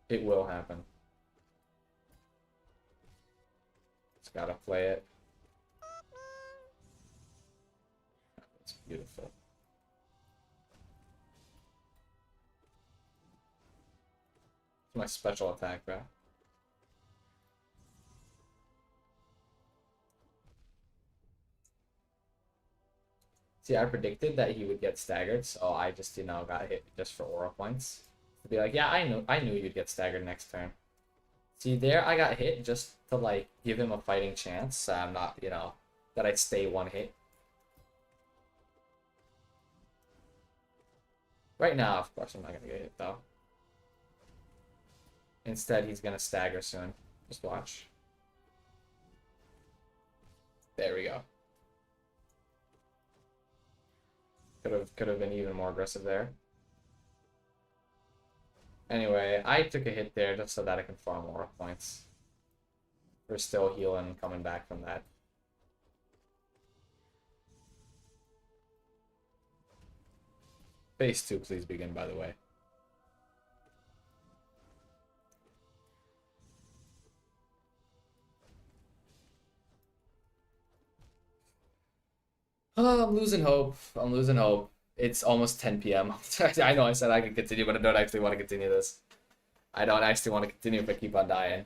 It will happen. Just gotta play it. It's beautiful. It's my special attack, bro. See, I predicted that he would get staggered, so I just, you know, got hit just for aura points. To be like, yeah, I knew you'd get staggered next turn. See, there I got hit just to, like, give him a fighting chance, so I'm not, you know, that I'd stay one hit. Right now, of course, I'm not gonna get hit, though. Instead, he's gonna stagger soon. Just watch. There we go. Could have been even more aggressive there. Anyway, I took a hit there just so that I can farm more points. We're still healing, coming back from that. Phase 2, please begin, by the way. Oh, I'm losing hope. I'm losing hope. It's almost 10 p.m. I know I said I could continue, but I don't actually want to continue this. I don't actually want to continue if I keep on dying.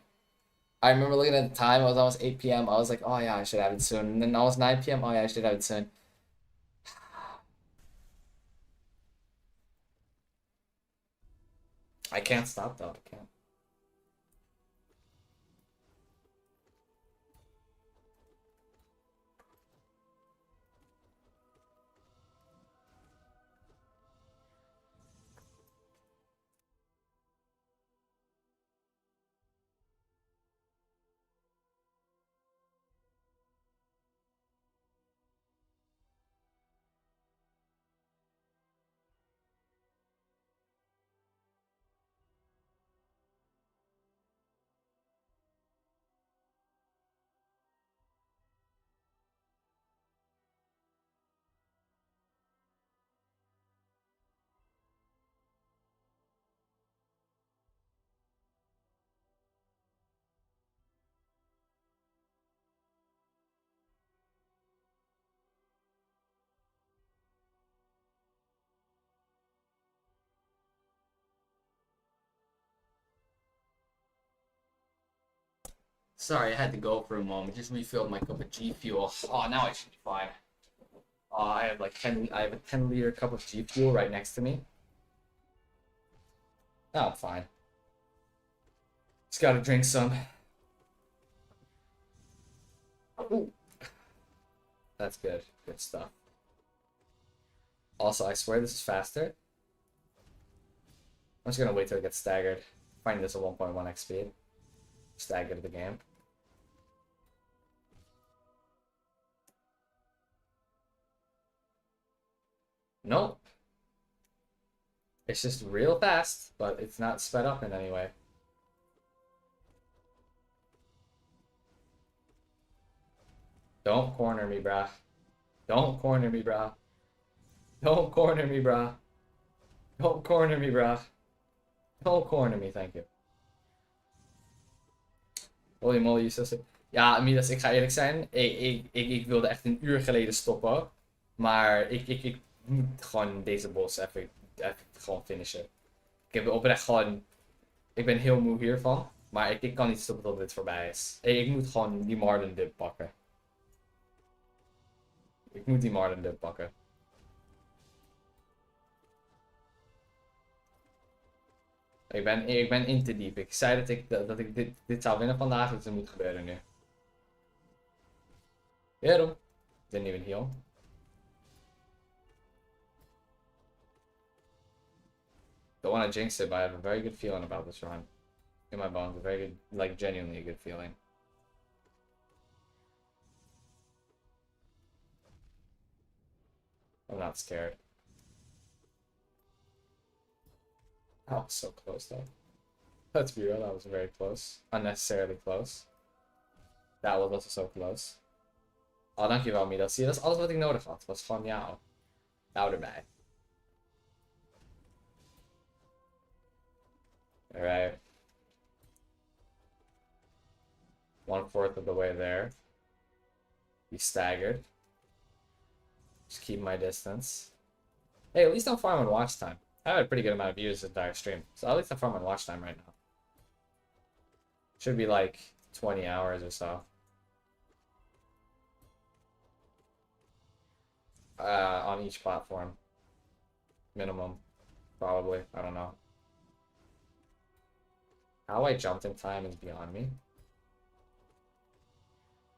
I remember looking at the time, it was almost 8 p.m. I was like, oh yeah, I should have it soon. And then almost 9 p.m. Oh yeah, I should have it soon. I can't stop though. I can't. Sorry, I had to go for a moment. Just refilled my cup of G Fuel. Oh, now I should be fine. I have like 10. I have a 10-liter cup of G Fuel right next to me. Now I'm fine. Just gotta drink some. Ooh. That's good. Good stuff. Also, I swear this is faster. I'm just gonna wait till it gets staggered. Find this at 1.1x speed. Stagger the game. Nope. It's just real fast, but it's not sped up in any way. Don't corner me, brah. Don't corner me, brah. Don't corner me, brah. Don't corner me, brah. Don't corner me, thank you. Holy moly, zussen. Ja, Midas, ik ga eerlijk zijn. Ik wilde echt een uur geleden stoppen. Maar ik moet gewoon deze boss even gewoon finishen. Ik heb oprecht gewoon... Ik ben heel moe hiervan. Maar ik kan niet stoppen tot dit voorbij is. Ik moet gewoon die Marlin dip pakken. Ik moet die Marlin dip pakken. Ik ben in te diep. Ik zei dat ik dit zou winnen vandaag, dus dat moet gebeuren nu. Waarom? Didn't even heal. Don't want to jinx it, but I have a very good feeling about this run. In my bones, a very good, like genuinely a good feeling. I'm not scared. Oh, so close though. Let's be real, that was very close. Unnecessarily close. That was also so close. Oh, dankjewel Mida. Zie je, dat is alles wat ik nodig had. Was van jou. Nou erbij. Alright. 1/4 of the way there. Be staggered. Just keep my distance. Hey, at least I'm farming watch time. I had a pretty good amount of views this entire stream. So at least I'm farming watch time right now. Should be like 20 hours or so. On each platform. Minimum. Probably. I don't know. How I jumped in time is beyond me.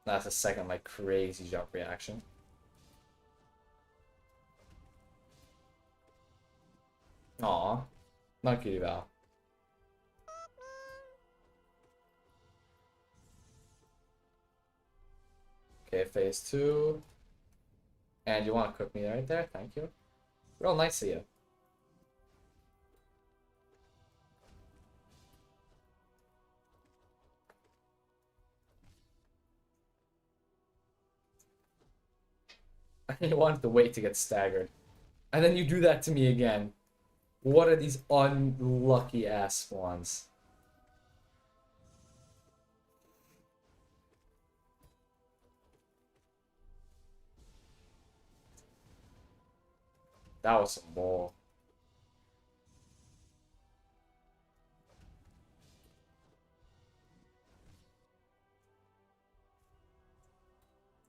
That's a second, like, crazy jump reaction. Aw. Not cute Val. Okay, phase 2. And you want to cook me right there? Thank you. Real nice of you. I wanted to wait to get staggered. And then you do that to me again. What are these unlucky ass spawns? That was some bull.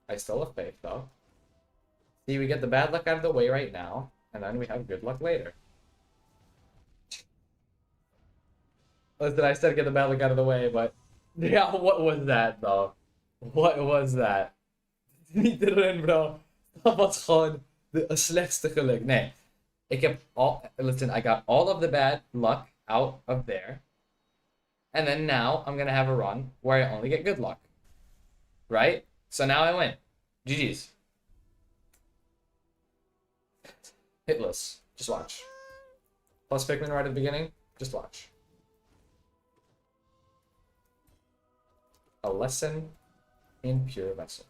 I still have faith, though. See, we get the bad luck out of the way right now, and then we have good luck later. Listen, I said get the bad luck out of the way, but... Ja, what was that, though? What was that? Niet erin, bro. Dat was gewoon de slechtste geluk. Nee. Ik heb all... Listen, I got all of the bad luck out of there. And then now, I'm gonna have a run where I only get good luck. Right? So now I win. GG's. Hitless. Just watch. Plus Pikmin right at the beginning. Just watch. A lesson in pure vessel.